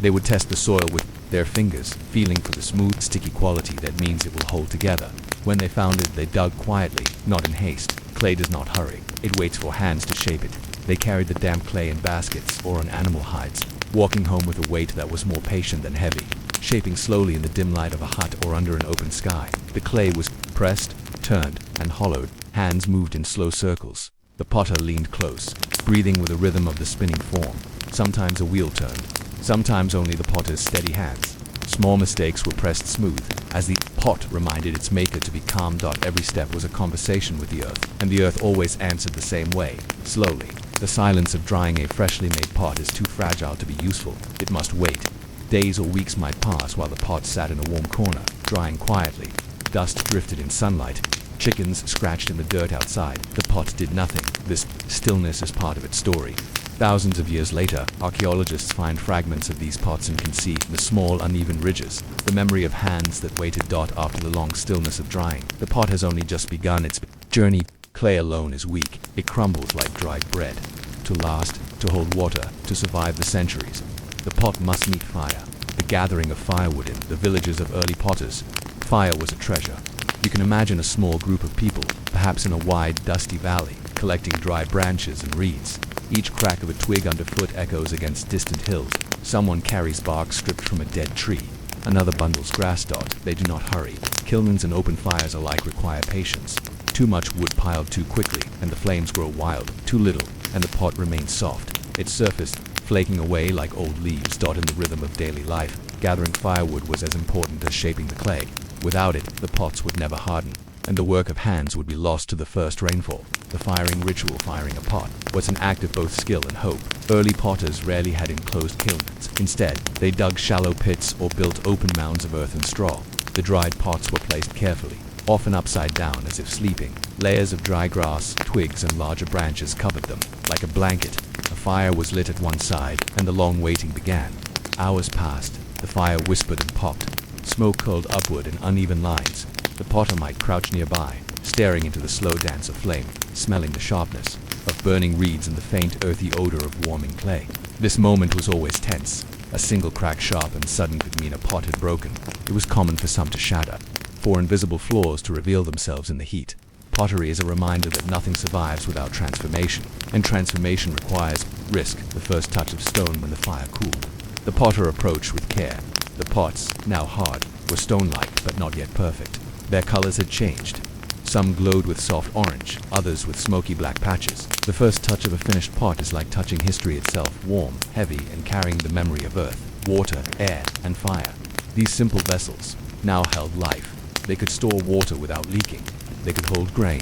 They would test the soil with their fingers, feeling for the smooth, sticky quality that means it will hold together. When they found it, they dug quietly, not in haste. Clay does not hurry. It waits for hands to shape it. They carried the damp clay in baskets or on animal hides, walking home with a weight that was more patient than heavy, shaping slowly in the dim light of a hut or under an open sky. The clay was pressed, turned, and hollowed. Hands moved in slow circles. The potter leaned close, breathing with the rhythm of the spinning form. Sometimes a wheel turned, sometimes only the potter's steady hands. Small mistakes were pressed smooth, as the pot reminded its maker to be calm. Every step was a conversation with the earth, and the earth always answered the same way, slowly. The silence of drying a freshly made pot is too fragile to be useful. It must wait. Days or weeks might pass while the pot sat in a warm corner, drying quietly. Dust drifted in sunlight. Chickens scratched in the dirt outside. The pot did nothing. This stillness is part of its story. Thousands of years later, archaeologists find fragments of these pots and can see the small, uneven ridges, the memory of hands that waited. After the long stillness of drying, the pot has only just begun its journey. Clay alone is weak. It crumbles like dried bread. To last, to hold water, to survive the centuries, the pot must meet fire. The gathering of firewood in the villages of early potters. Fire was a treasure. You can imagine a small group of people, perhaps in a wide, dusty valley, collecting dry branches and reeds. Each crack of a twig underfoot echoes against distant hills. Someone carries bark stripped from a dead tree. Another bundles grass. They do not hurry. Kilns and open fires alike require patience. Too much wood piled too quickly, and the flames grow wild. Too little, and the pot remains soft. Its surface flaking away like old leaves. In the rhythm of daily life, gathering firewood was as important as shaping the clay. Without it, the pots would never harden, and the work of hands would be lost to the first rainfall. The firing ritual, firing a pot, was an act of both skill and hope. Early potters rarely had enclosed kilns. Instead, they dug shallow pits or built open mounds of earth and straw. The dried pots were placed carefully, often upside down as if sleeping. Layers of dry grass, twigs, and larger branches covered them. Like a blanket, a fire was lit at one side, and the long waiting began. Hours passed. The fire whispered and popped. Smoke curled upward in uneven lines. The potter might crouch nearby, staring into the slow dance of flame, smelling the sharpness of burning reeds and the faint earthy odor of warming clay. This moment was always tense. A single crack, sharp and sudden, could mean a pot had broken. It was common for some to shatter, for invisible flaws to reveal themselves in the heat. Pottery is a reminder that nothing survives without transformation, and transformation requires risk. The first touch of stone when the fire cooled. The potter approached with care. The pots, now hard, were stone-like but not yet perfect. Their colors had changed. Some glowed with soft orange, others with smoky black patches. The first touch of a finished pot is like touching history itself, warm, heavy, and carrying the memory of earth, water, air, and fire. These simple vessels now held life. They could store water without leaking. They could hold grain.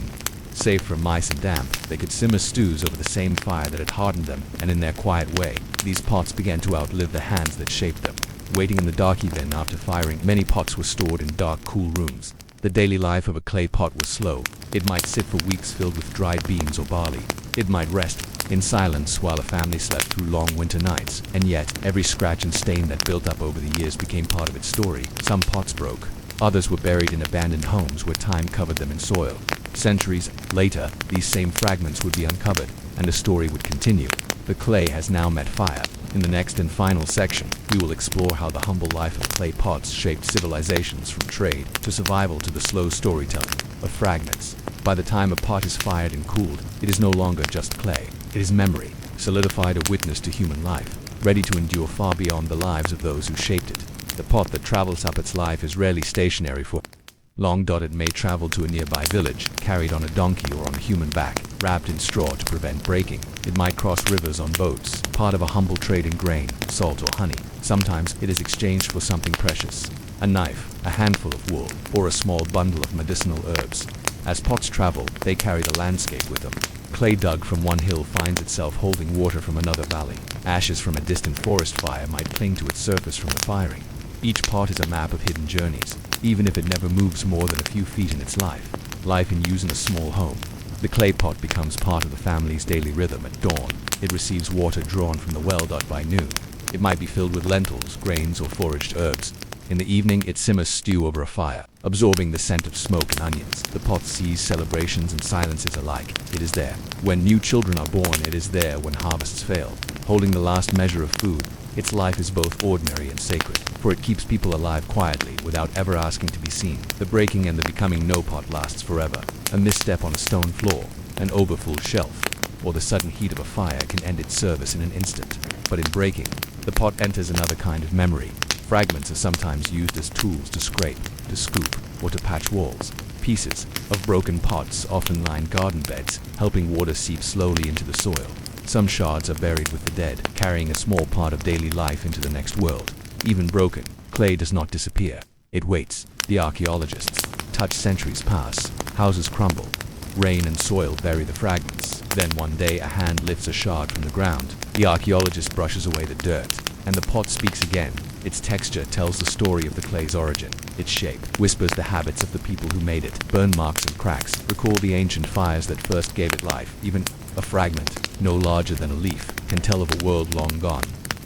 Safe from mice and damp, they could simmer stews over the same fire that had hardened them, and in their quiet way, these pots began to outlive the hands that shaped them. Waiting in the dark even after firing, many pots were stored in dark, cool rooms. The daily life of a clay pot was slow. It might sit for weeks filled with dried beans or barley. It might rest in silence while a family slept through long winter nights, and yet, every scratch and stain that built up over the years became part of its story. Some pots broke. Others were buried in abandoned homes where time covered them in soil. Centuries later, these same fragments would be uncovered, and the story would continue. The clay has now met fire. In the next and final section, we will explore how the humble life of clay pots shaped civilizations from trade to survival to the slow storytelling of fragments. By the time a pot is fired and cooled, it is no longer just clay. It is memory, solidified a witness to human life, ready to endure far beyond the lives of those who shaped it. The pot that travels up its life is rarely stationary for long. It may travel to a nearby village, carried on a donkey or on a human back, wrapped in straw to prevent breaking. It might cross rivers on boats, part of a humble trade in grain, salt or honey. Sometimes it is exchanged for something precious, a knife, a handful of wool, or a small bundle of medicinal herbs. As pots travel, they carry the landscape with them. Clay dug from one hill finds itself holding water from another valley. Ashes from a distant forest fire might cling to its surface from the firing. Each pot is a map of hidden journeys, even if it never moves more than a few feet in its life. Life in use in a small home. The clay pot becomes part of the family's daily rhythm at dawn. It receives water drawn from the well. By noon, it might be filled with lentils, grains, or foraged herbs. In the evening, it simmers stew over a fire, absorbing the scent of smoke and onions. The pot sees celebrations and silences alike. It is there. When new children are born, it is there when harvests fail. Holding the last measure of food, its life is both ordinary and sacred, for it keeps people alive quietly without ever asking to be seen. The breaking and the becoming no pot lasts forever. A misstep on a stone floor, an overfull shelf, or the sudden heat of a fire can end its service in an instant. But in breaking, the pot enters another kind of memory. Fragments are sometimes used as tools to scrape, to scoop, or to patch walls. Pieces of broken pots often line garden beds, helping water seep slowly into the soil. Some shards are buried with the dead, carrying a small part of daily life into the next world. Even broken, clay does not disappear. It waits. The archaeologists touch. Centuries pass. Houses crumble. Rain and soil bury the fragments. Then one day a hand lifts a shard from the ground. The archaeologist brushes away the dirt, and the pot speaks again. Its texture tells the story of the clay's origin. Its shape whispers the habits of the people who made it. Burn marks and cracks recall the ancient fires that first gave it life. Even a fragment, no larger than a leaf, can tell of a world long gone.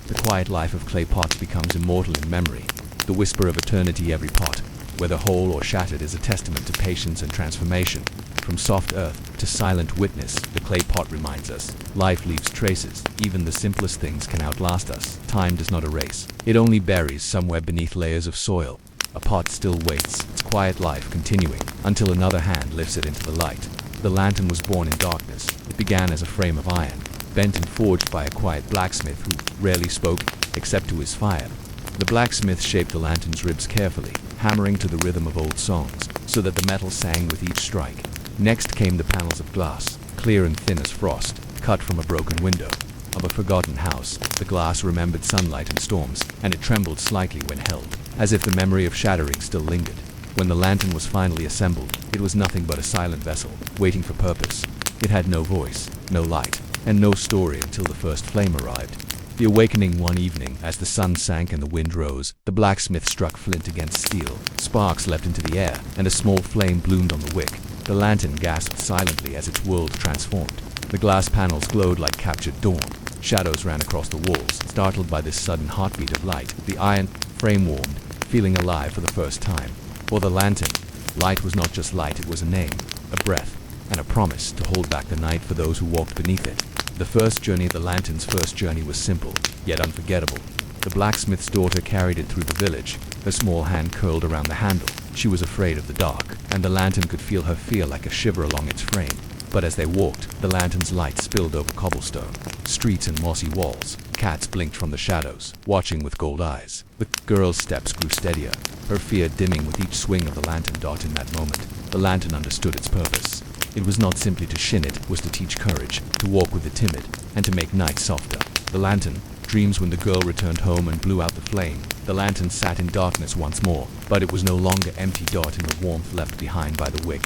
The quiet life of clay pots becomes immortal in memory. The whisper of eternity. Every pot, whether whole or shattered, is a testament to patience and transformation. From soft earth to silent witness, the clay pot reminds us. Life leaves traces. Even the simplest things can outlast us. Time does not erase. It only buries somewhere beneath layers of soil. A pot still waits, its quiet life continuing, until another hand lifts it into the light. The lantern was born in darkness. It began as a frame of iron, bent and forged by a quiet blacksmith who rarely spoke except to his fire. The blacksmith shaped the lantern's ribs carefully, hammering to the rhythm of old songs, so that the metal sang with each strike. Next came the panels of glass, clear and thin as frost, cut from a broken window of a forgotten house. The glass remembered sunlight and storms, and it trembled slightly when held, as if the memory of shattering still lingered. When the lantern was finally assembled, it was nothing but a silent vessel, waiting for purpose. It had no voice, no light, and no story until the first flame arrived. The awakening one evening, as the sun sank and the wind rose, the blacksmith struck flint against steel. Sparks leapt into the air, and a small flame bloomed on the wick. The lantern gasped silently as its world transformed. The glass panels glowed like captured dawn. Shadows ran across the walls. Startled by this sudden heartbeat of light, the iron frame warmed, feeling alive for the first time. For the lantern, light was not just light, it was a name, a breath, and a promise to hold back the night for those who walked beneath it. The lantern's first journey was simple, yet unforgettable. The blacksmith's daughter carried it through the village, her small hand curled around the handle. She was afraid of the dark, and the lantern could feel her fear like a shiver along its frame. But as they walked, the lantern's light spilled over cobblestone, streets and mossy walls. Cats blinked from the shadows, watching with gold eyes. The girl's steps grew steadier, her fear dimming with each swing of the lantern dot. In that moment, the lantern understood its purpose. It was not simply to shin, it was to teach courage, to walk with the timid, and to make night softer. The lantern dreams when the girl returned home and blew out the flame. The lantern sat in darkness once more, but it was no longer empty dot in the warmth left behind by the wick.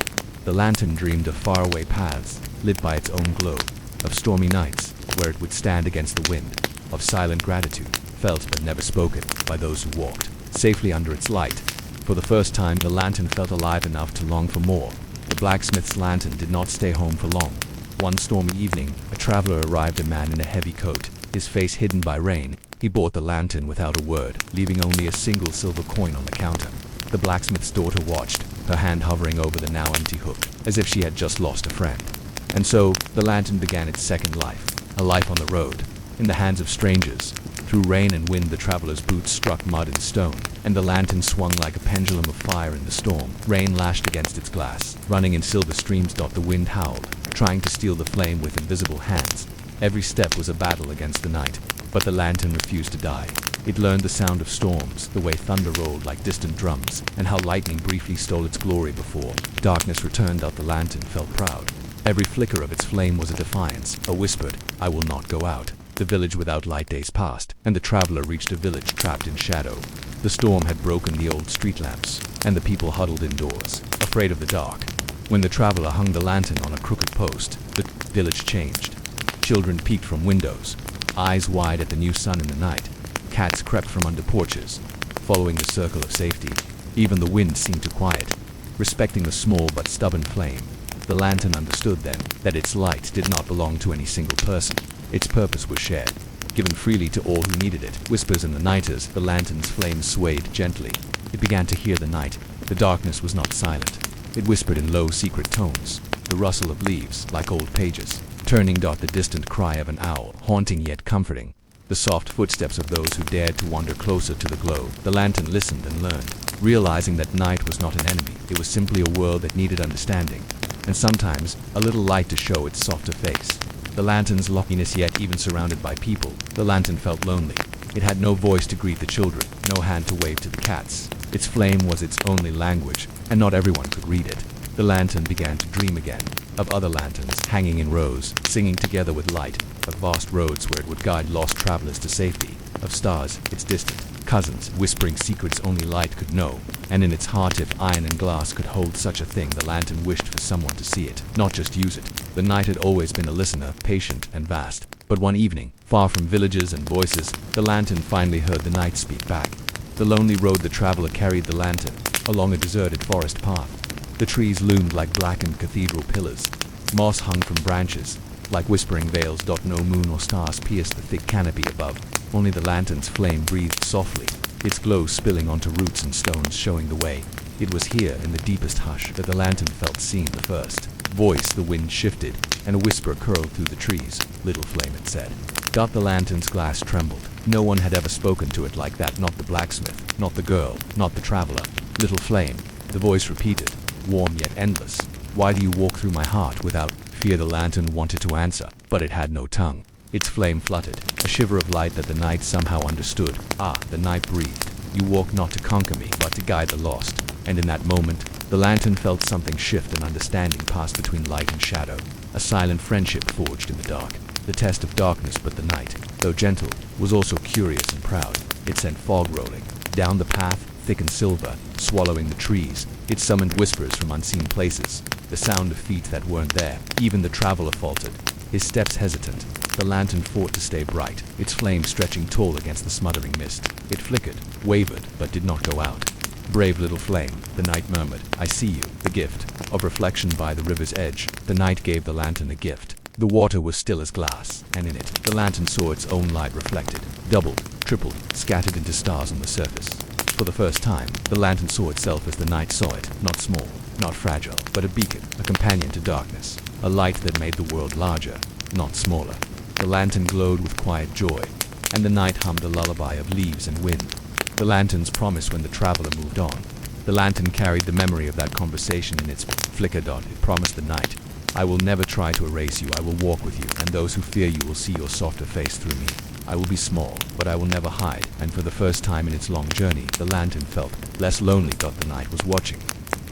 The lantern dreamed of faraway paths, lit by its own glow, of stormy nights, where it would stand against the wind, of silent gratitude, felt but never spoken, by those who walked safely under its light. For the first time, the lantern felt alive enough to long for more. The blacksmith's lantern did not stay home for long. One stormy evening, a traveler arrived, a man in a heavy coat, his face hidden by rain. He bought the lantern without a word, leaving only a single silver coin on the counter. The blacksmith's daughter watched, her hand hovering over the now empty hook, as if she had just lost a friend. And so, the lantern began its second life, a life on the road, in the hands of strangers. Through rain and wind the traveler's boots struck mud and stone, and the lantern swung like a pendulum of fire in the storm. Rain lashed against its glass, running in silver streams. The wind howled, trying to steal the flame with invisible hands. Every step was a battle against the night, but the lantern refused to die. It learned the sound of storms, the way thunder rolled like distant drums, and how lightning briefly stole its glory before darkness returned. The lantern felt proud. Every flicker of its flame was a defiance, a whispered, "I will not go out." The village without light. Days passed, and the traveler reached a village trapped in shadow. The storm had broken the old street lamps, and the people huddled indoors, afraid of the dark. When the traveler hung the lantern on a crooked post, the village changed. Children peeked from windows, eyes wide at the new sun in the night. Cats crept from under porches, following the circle of safety. Even the wind seemed to quiet, respecting the small but stubborn flame. The lantern understood then that its light did not belong to any single person. Its purpose was shared, given freely to all who needed it. Whispers in the night as the lantern's flame swayed gently. It began to hear the night. The darkness was not silent. It whispered in low, secret tones, the rustle of leaves, like old pages, turning. The distant cry of an owl, haunting yet comforting. The soft footsteps of those who dared to wander closer to the glow. The lantern listened and learned, realizing that night was not an enemy. It was simply a world that needed understanding, and sometimes a little light to show its softer face. The lantern's loftiness, yet even surrounded by people, the lantern felt lonely. It had no voice to greet the children, no hand to wave to the cats. Its flame was its only language, and not everyone could read it. The lantern began to dream again, of other lanterns hanging in rows, singing together with light, of vast roads where it would guide lost travelers to safety, of stars, its distant cousins, whispering secrets only light could know. And in its heart, if iron and glass could hold such a thing, the lantern wished for someone to see it, not just use it. The night had always been a listener, patient and vast. But one evening, far from villages and voices, the lantern finally heard the night speak back. The lonely road the traveler carried the lantern, along a deserted forest path. The trees loomed like blackened cathedral pillars. Moss hung from branches, like whispering veils. No moon or stars pierced the thick canopy above. Only the lantern's flame breathed softly, its glow spilling onto roots and stones, showing the way. It was here, in the deepest hush, that the lantern felt seen the first. Voice, the wind shifted, and a whisper curled through the trees. "Little flame," it said. The lantern's glass trembled. No one had ever spoken to it like that, not the blacksmith, not the girl, not the traveler. "Little flame," the voice repeated, warm yet endless. "Why do you walk through my heart without fear?" The lantern wanted to answer, but it had no tongue. Its flame fluttered, a shiver of light that the night somehow understood. The night breathed. "You walk not to conquer me, but to guide the lost." And in that moment, the lantern felt something shift, and understanding passed between light and shadow. A silent friendship forged in the dark. The test of darkness, but the night, though gentle, was also curious and proud. It sent fog rolling down the path, thick and silver, swallowing the trees. It summoned whispers from unseen places, the sound of feet that weren't there. Even the traveler faltered, his steps hesitant. The lantern fought to stay bright, its flame stretching tall against the smothering mist. It flickered, wavered, but did not go out. "Brave little flame," the night murmured, "I see you." The gift of reflection by the river's edge. The night gave the lantern a gift. The water was still as glass, and in it, the lantern saw its own light reflected, doubled, tripled, scattered into stars on the surface. For the first time, the lantern saw itself as the night saw it, not small, not fragile, but a beacon, a companion to darkness, a light that made the world larger, not smaller. The lantern glowed with quiet joy, and the night hummed a lullaby of leaves and wind. The lantern's promise when the traveler moved on. The lantern carried the memory of that conversation in its flicker. It promised the night, "I will never try to erase you. I will walk with you, and those who fear you will see your softer face through me. I will be small, but I will never hide." And for the first time in its long journey, the lantern felt less lonely. The night was watching,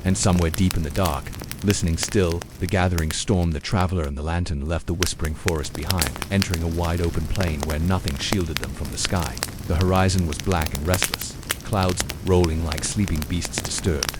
and somewhere deep in the dark, listening still, the gathering storm. The traveler and the lantern left the whispering forest behind, entering a wide open plain where nothing shielded them from the sky. The horizon was black and restless, clouds rolling like sleeping beasts disturbed.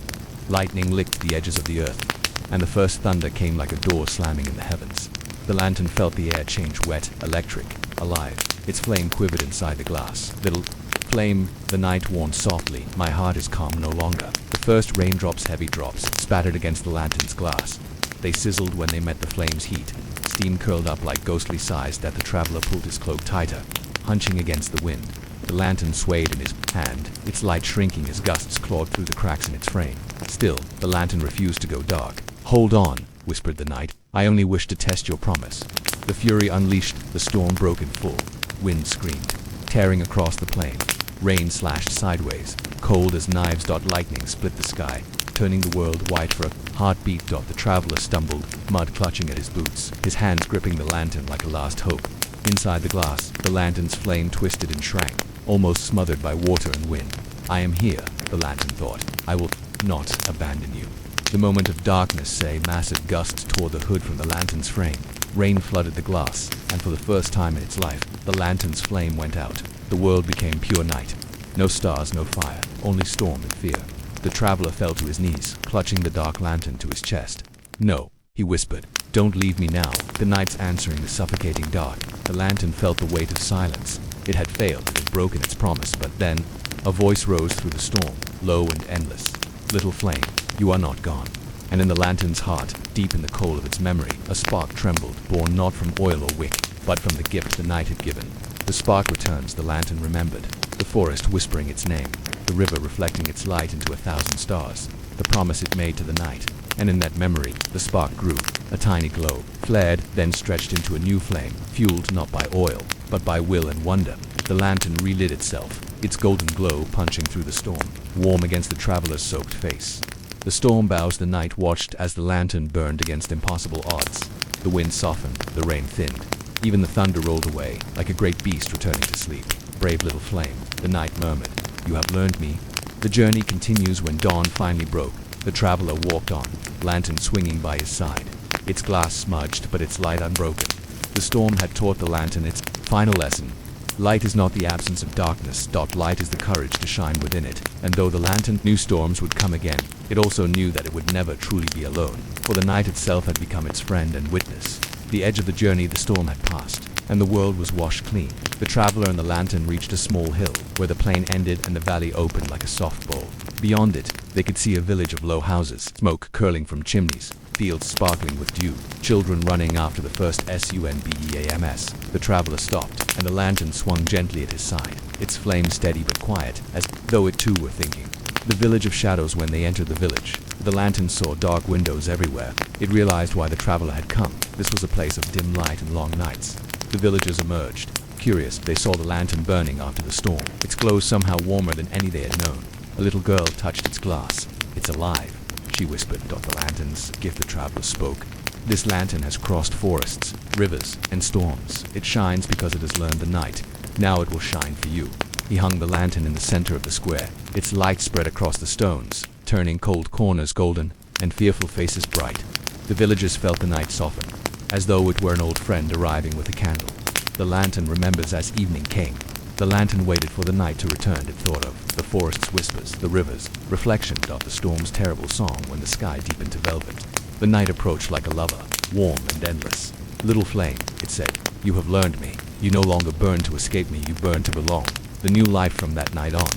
Lightning licked the edges of the earth, and the first thunder came like a door slamming in the heavens. The lantern felt the air change wet, electric, alive. Its flame quivered inside the glass. "Little flame," the night warned softly, "my heart is calm no longer." The first raindrops, heavy drops, spattered against the lantern's glass. They sizzled when they met the flame's heat, steam curled up like ghostly sighs that the traveler pulled his cloak tighter, hunching against the wind. The lantern swayed in his hand, its light shrinking as gusts clawed through the cracks in its frame. Still, the lantern refused to go dark. "Hold on," whispered the knight. "I only wish to test your promise." The fury unleashed, the storm broke in full. Wind screamed, tearing across the plain. Rain slashed sideways, cold as knives. Lightning split the sky, turning the world white for a heartbeat. The traveler stumbled, mud clutching at his boots, his hands gripping the lantern like a last hope. Inside the glass, the lantern's flame twisted and shrank, almost smothered by water and wind. "I am here," the lantern thought. "I will not abandon you." The moment of darkness, a massive gust tore the hood from the lantern's frame. Rain flooded the glass, and for the first time in its life, the lantern's flame went out. The world became pure night. No stars, no fire, only storm and fear. The traveler fell to his knees, clutching the dark lantern to his chest. "No," he whispered. "Don't leave me now." The night's answering the suffocating dark. The lantern felt the weight of silence. It had failed, it had broken its promise, but then a voice rose through the storm, low and endless. "Little flame, you are not gone." And in the lantern's heart, deep in the coal of its memory, a spark trembled, born not from oil or wick, but from the gift the night had given. The spark returns, the lantern remembered. The forest whispering its name, the river reflecting its light into 1,000 stars, the promise it made to the night. And in that memory, the spark grew, a tiny glow, flared, then stretched into a new flame, fueled not by oil, but by will and wonder. The lantern relit itself, its golden glow punching through the storm, warm against the traveler's soaked face. The storm bows, the night watched as the lantern burned against impossible odds. The wind softened, the rain thinned. Even the thunder rolled away, like a great beast returning to sleep. "Brave little flame," the night murmured, "you have learned me." The journey continues. When dawn finally broke, the traveler walked on, lantern swinging by his side. Its glass smudged, but its light unbroken. The storm had taught the lantern its final lesson. Light is not the absence of darkness. Light is the courage to shine within it. And though the lantern knew storms would come again, it also knew that it would never truly be alone, for the night itself had become its friend and witness. The edge of the journey, the storm had passed, and the world was washed clean. The traveler and the lantern reached a small hill, where the plain ended and the valley opened like a soft bowl. Beyond it, they could see a village of low houses, smoke curling from chimneys, fields sparkling with dew, children running after the first SUNBEAMS. The traveler stopped, and the lantern swung gently at his side, its flame steady but quiet, as though it too were thinking. The village of shadows. When they entered the village, the lantern saw dark windows everywhere. It realized why the traveler had come. This was a place of dim light and long nights. The villagers emerged. Curious, they saw the lantern burning after the storm, its glow somehow warmer than any they had known. A little girl touched its glass. "It's alive," she whispered. The lantern's gift, the traveler spoke. "This lantern has crossed forests, rivers, and storms. It shines because it has learned the night. Now it will shine for you." He hung the lantern in the center of the square. Its light spread across the stones, turning cold corners golden and fearful faces bright. The villagers felt the night soften, as though it were an old friend arriving with a candle. The lantern remembers as evening came. The lantern waited for the night to return. It thought of the forest's whispers, the rivers, reflection of the storm's terrible song when the sky deepened to velvet. The night approached like a lover, warm and endless. "Little flame," it said, "you have learned me. You no longer burn to escape me, you burn to belong." The new life from that night on.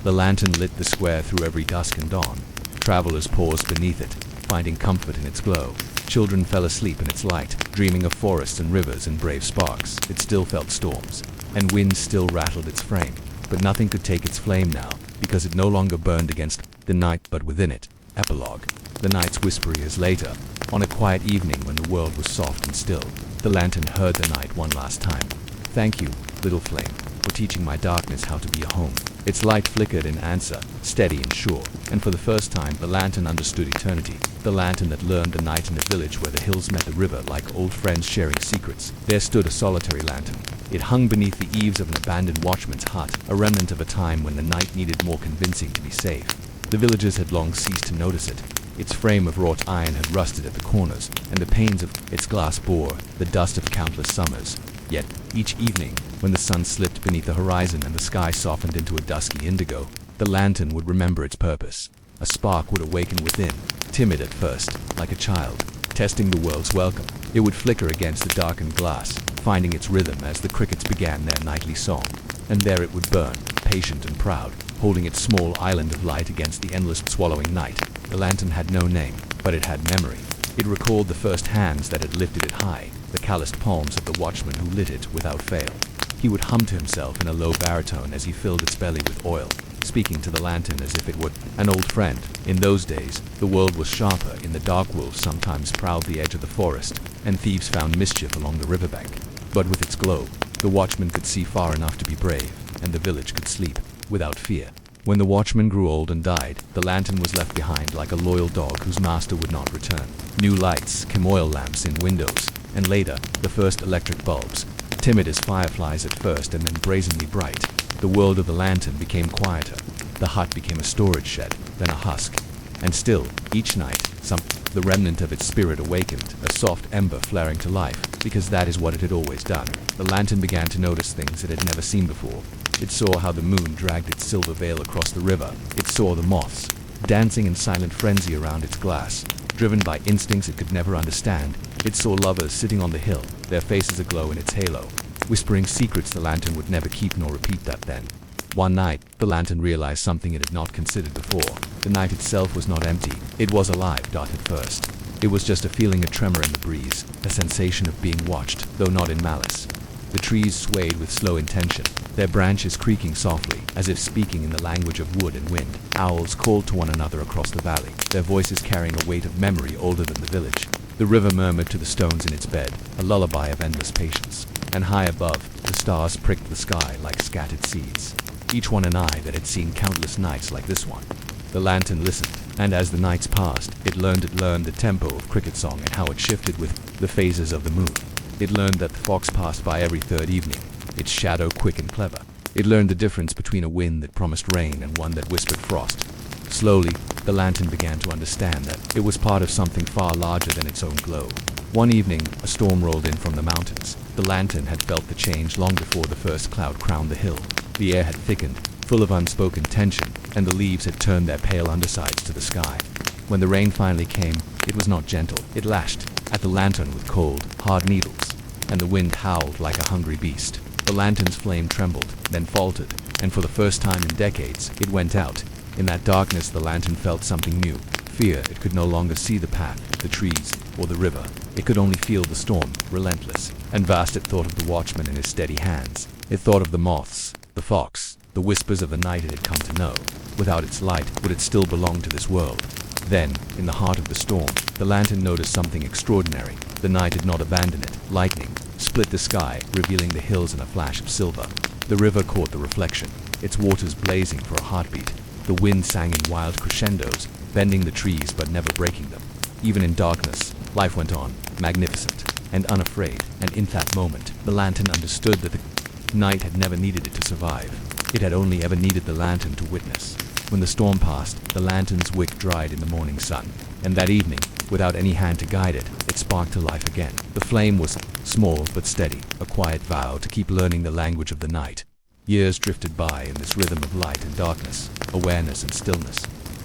The lantern lit the square through every dusk and dawn. Travelers paused beneath it, finding comfort in its glow. Children fell asleep in its light, dreaming of forests and rivers and brave sparks. It still felt storms, and winds still rattled its frame. But nothing could take its flame now, because it no longer burned against the night but within it. Epilogue. The night's whisper years later. On a quiet evening when the world was soft and still, the lantern heard the night one last time. "Thank you, little flame, for teaching my darkness how to be a home." Its light flickered in answer, steady and sure, and for the first time the lantern understood eternity. The lantern that learned the night in a village where the hills met the river like old friends sharing secrets. There stood a solitary lantern. It hung beneath the eaves of an abandoned watchman's hut, a remnant of a time when the night needed more convincing to be safe. The villagers had long ceased to notice it. Its frame of wrought iron had rusted at the corners, and the panes of its glass bore the dust of countless summers. Yet, each evening, when the sun slipped beneath the horizon and the sky softened into a dusky indigo, the lantern would remember its purpose. A spark would awaken within, timid at first, like a child, testing the world's welcome. It would flicker against the darkened glass, finding its rhythm as the crickets began their nightly song. And there it would burn, patient and proud, holding its small island of light against the endless swallowing night. The lantern had no name, but it had memory. It recalled the first hands that had lifted it high, the calloused palms of the watchman who lit it without fail. He would hum to himself in a low baritone as he filled its belly with oil, speaking to the lantern as if it were an old friend. In those days, the world was sharper. In the dark, wolves sometimes prowled the edge of the forest, and thieves found mischief along the riverbank. But with its glow, the watchman could see far enough to be brave, and the village could sleep without fear. When the watchman grew old and died, the lantern was left behind like a loyal dog whose master would not return. New lights came, oil lamps in windows, and later, the first electric bulbs, timid as fireflies at first and then brazenly bright. The world of the lantern became quieter. The hut became a storage shed, then a husk. And still, each night, the remnant of its spirit awakened, a soft ember flaring to life, because that is what it had always done. The lantern began to notice things it had never seen before. It saw how the moon dragged its silver veil across the river. It saw the moths, dancing in silent frenzy around its glass. Driven by instincts it could never understand, it saw lovers sitting on the hill, their faces aglow in its halo, whispering secrets the lantern would never keep nor repeat that then. One night, the lantern realized something it had not considered before. The night itself was not empty. It was alive. At first, it was just a feeling, a tremor in the breeze, a sensation of being watched, though not in malice. The trees swayed with slow intention, their branches creaking softly, as if speaking in the language of wood and wind. Owls called to one another across the valley, their voices carrying a weight of memory older than the village. The river murmured to the stones in its bed, a lullaby of endless patience. And high above, the stars pricked the sky like scattered seeds, each one an eye that had seen countless nights like this one. The lantern listened, and as the nights passed, it learned the tempo of cricket song and how it shifted with the phases of the moon. It learned that the fox passed by every third evening, its shadow quick and clever. It learned the difference between a wind that promised rain and one that whispered frost. Slowly, the lantern began to understand that it was part of something far larger than its own glow. One evening, a storm rolled in from the mountains. The lantern had felt the change long before the first cloud crowned the hill. The air had thickened, full of unspoken tension, and the leaves had turned their pale undersides to the sky. When the rain finally came, it was not gentle. It lashed at the lantern with cold, hard needles, and the wind howled like a hungry beast. The lantern's flame trembled, then faltered, and for the first time in decades, it went out. In that darkness, the lantern felt something new. Fear. It could no longer see the path, the trees, or the river. It could only feel the storm, relentless and vast. It thought of the watchman in his steady hands. It thought of the moths, the fox, the whispers of the night it had come to know. Without its light, would it still belong to this world? Then, in the heart of the storm, the lantern noticed something extraordinary. The night had not abandoned it. Lightning split the sky, revealing the hills in a flash of silver. The river caught the reflection, its waters blazing for a heartbeat. The wind sang in wild crescendos, bending the trees but never breaking them. Even in darkness, life went on, magnificent and unafraid, and in that moment, the lantern understood that the night had never needed it to survive. It had only ever needed the lantern to witness. When the storm passed, the lantern's wick dried in the morning sun, and that evening, without any hand to guide it, it sparked to life again. The flame was small but steady, a quiet vow to keep learning the language of the night. Years drifted by in this rhythm of light and darkness, awareness and stillness.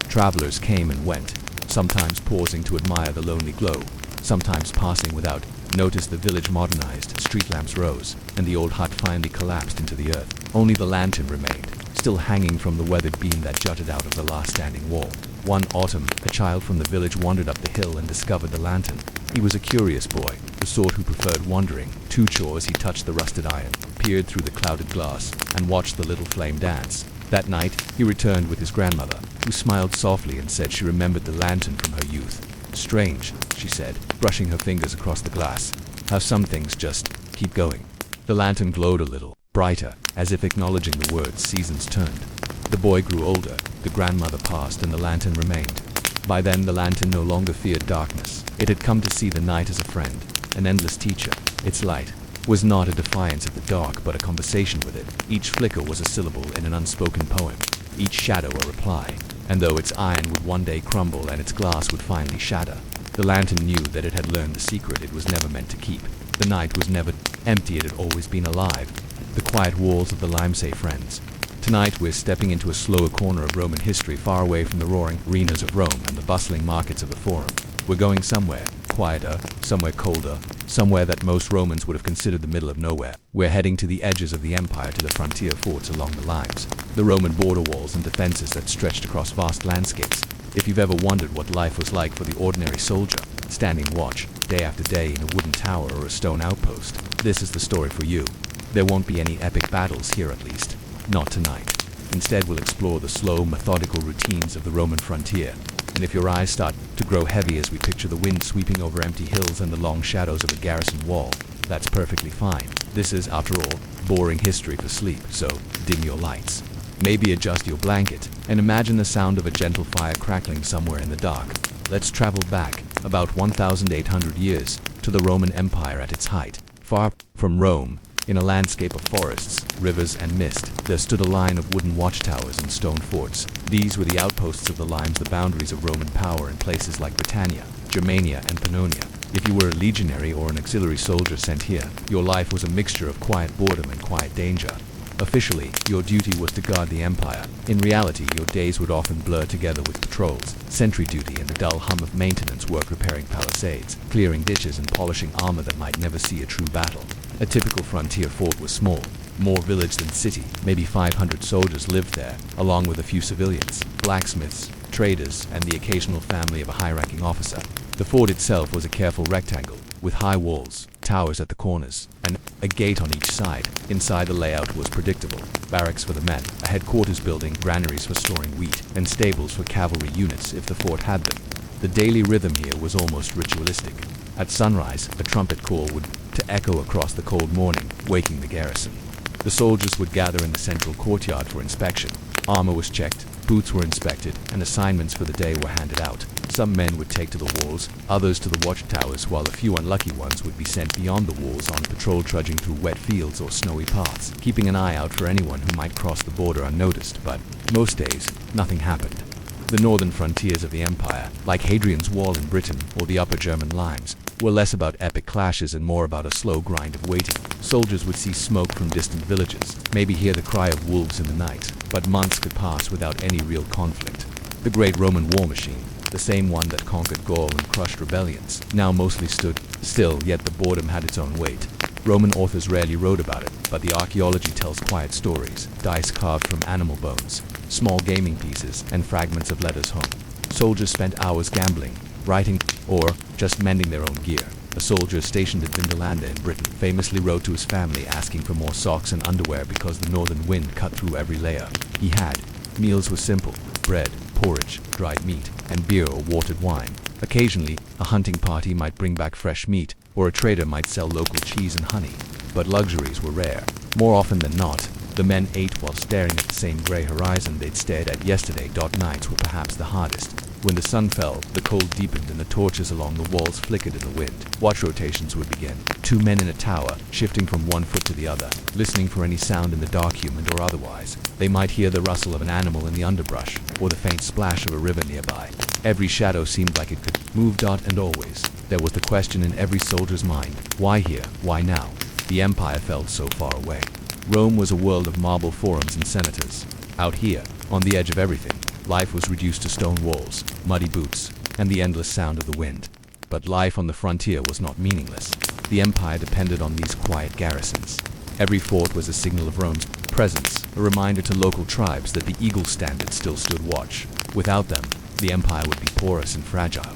Travelers came and went, sometimes pausing to admire the lonely glow, sometimes passing without notice. The village modernized, street lamps rose, and the old hut finally collapsed into the earth. Only the lantern remained, still hanging from the weathered beam that jutted out of the last standing wall. One autumn, a child from the village wandered up the hill and discovered the lantern. He was a curious boy, the sort who preferred wandering. Too sure as he touched the rusted iron, peered through the clouded glass, and watched the little flame dance. That night, he returned with his grandmother, who smiled softly and said she remembered the lantern from her youth. "Strange," she said, brushing her fingers across the glass, "how some things just keep going." The lantern glowed a little, brighter, as if acknowledging the words. Seasons turned. The boy grew older, the grandmother passed, and the lantern remained. By then, the lantern no longer feared darkness. It had come to see the night as a friend, an endless teacher. Its light was not a defiance of the dark, but a conversation with it. Each flicker was a syllable in an unspoken poem, each shadow a reply. And though its iron would one day crumble and its glass would finally shatter, the lantern knew that it had learned the secret it was never meant to keep. The night was never empty, it had always been alive. The quiet walls of the Lime say friends. Tonight we're stepping into a slower corner of Roman history, far away from the roaring arenas of Rome and the bustling markets of the Forum. We're going somewhere quieter, somewhere colder, somewhere that most Romans would have considered the middle of nowhere. We're heading to the edges of the empire, to the frontier forts along the Limes, the Roman border walls and defenses that stretched across vast landscapes. If you've ever wondered what life was like for the ordinary soldier, standing watch, day after day in a wooden tower or a stone outpost. This is the story for you. There won't be any epic battles here, at least. Not tonight. Instead, we'll explore the slow, methodical routines of the Roman frontier. And if your eyes start to grow heavy as we picture the wind sweeping over empty hills and the long shadows of a garrison wall, that's perfectly fine. This is, after all, boring history for sleep, so dim your lights. Maybe adjust your blanket, and imagine the sound of a gentle fire crackling somewhere in the dark. Let's travel back, about 1,800 years, to the Roman Empire at its height. Far from Rome, in a landscape of forests, rivers, and mist, there stood a line of wooden watchtowers and stone forts. These were the outposts of the limes, the boundaries of Roman power in places like Britannia, Germania, and Pannonia. If you were a legionary or an auxiliary soldier sent here, your life was a mixture of quiet boredom and quiet danger. Officially, your duty was to guard the empire. In reality, your days would often blur together with patrols, sentry duty, and the dull hum of maintenance work, repairing palisades, clearing ditches, and polishing armor that might never see a true battle. A typical frontier fort was small, more village than city. Maybe 500 soldiers lived there, along with a few civilians, blacksmiths, traders, and the occasional family of a high-ranking officer. The fort itself was a careful rectangle, with high walls, towers at the corners, and a gate on each side. Inside, the layout was predictable. Barracks for the men, a headquarters building, granaries for storing wheat, and stables for cavalry units if the fort had them. The daily rhythm here was almost ritualistic. At sunrise, a trumpet call would to echo across the cold morning, waking the garrison. The soldiers would gather in the central courtyard for inspection. Armor was checked, boots were inspected, and assignments for the day were handed out. Some men would take to the walls, others to the watchtowers, while a few unlucky ones would be sent beyond the walls on patrol, trudging through wet fields or snowy paths, keeping an eye out for anyone who might cross the border unnoticed. But most days, nothing happened. The northern frontiers of the empire, like Hadrian's Wall in Britain or the upper German limes, were less about epic clashes and more about a slow grind of waiting. Soldiers would see smoke from distant villages, maybe hear the cry of wolves in the night, but months could pass without any real conflict. The great Roman war machine, the same one that conquered Gaul and crushed rebellions, now mostly stood still, yet the boredom had its own weight. Roman authors rarely wrote about it, but the archaeology tells quiet stories, dice carved from animal bones, small gaming pieces, and fragments of letters home. Soldiers spent hours gambling, writing, or just mending their own gear. A soldier stationed at Vindolanda in Britain famously wrote to his family asking for more socks and underwear because the northern wind cut through every layer. He had. Meals were simple: bread, porridge, dried meat, and beer or watered wine. Occasionally, a hunting party might bring back fresh meat, or a trader might sell local cheese and honey. But luxuries were rare. More often than not, the men ate while staring at the same gray horizon they'd stared at yesterday. Nights were perhaps the hardest. When the sun fell, the cold deepened and the torches along the walls flickered in the wind. Watch rotations would begin. 2 men in a tower, shifting from one foot to the other, listening for any sound in the dark, human or otherwise. They might hear the rustle of an animal in the underbrush, or the faint splash of a river nearby. Every shadow seemed like it could move. And always, there was the question in every soldier's mind: why here? Why now? The empire felt so far away. Rome was a world of marble forums and senators. Out here, on the edge of everything, life was reduced to stone walls, muddy boots, and the endless sound of the wind. But life on the frontier was not meaningless. The empire depended on these quiet garrisons. Every fort was a signal of Rome's presence, a reminder to local tribes that the Eagle Standard still stood watch. Without them, the empire would be porous and fragile.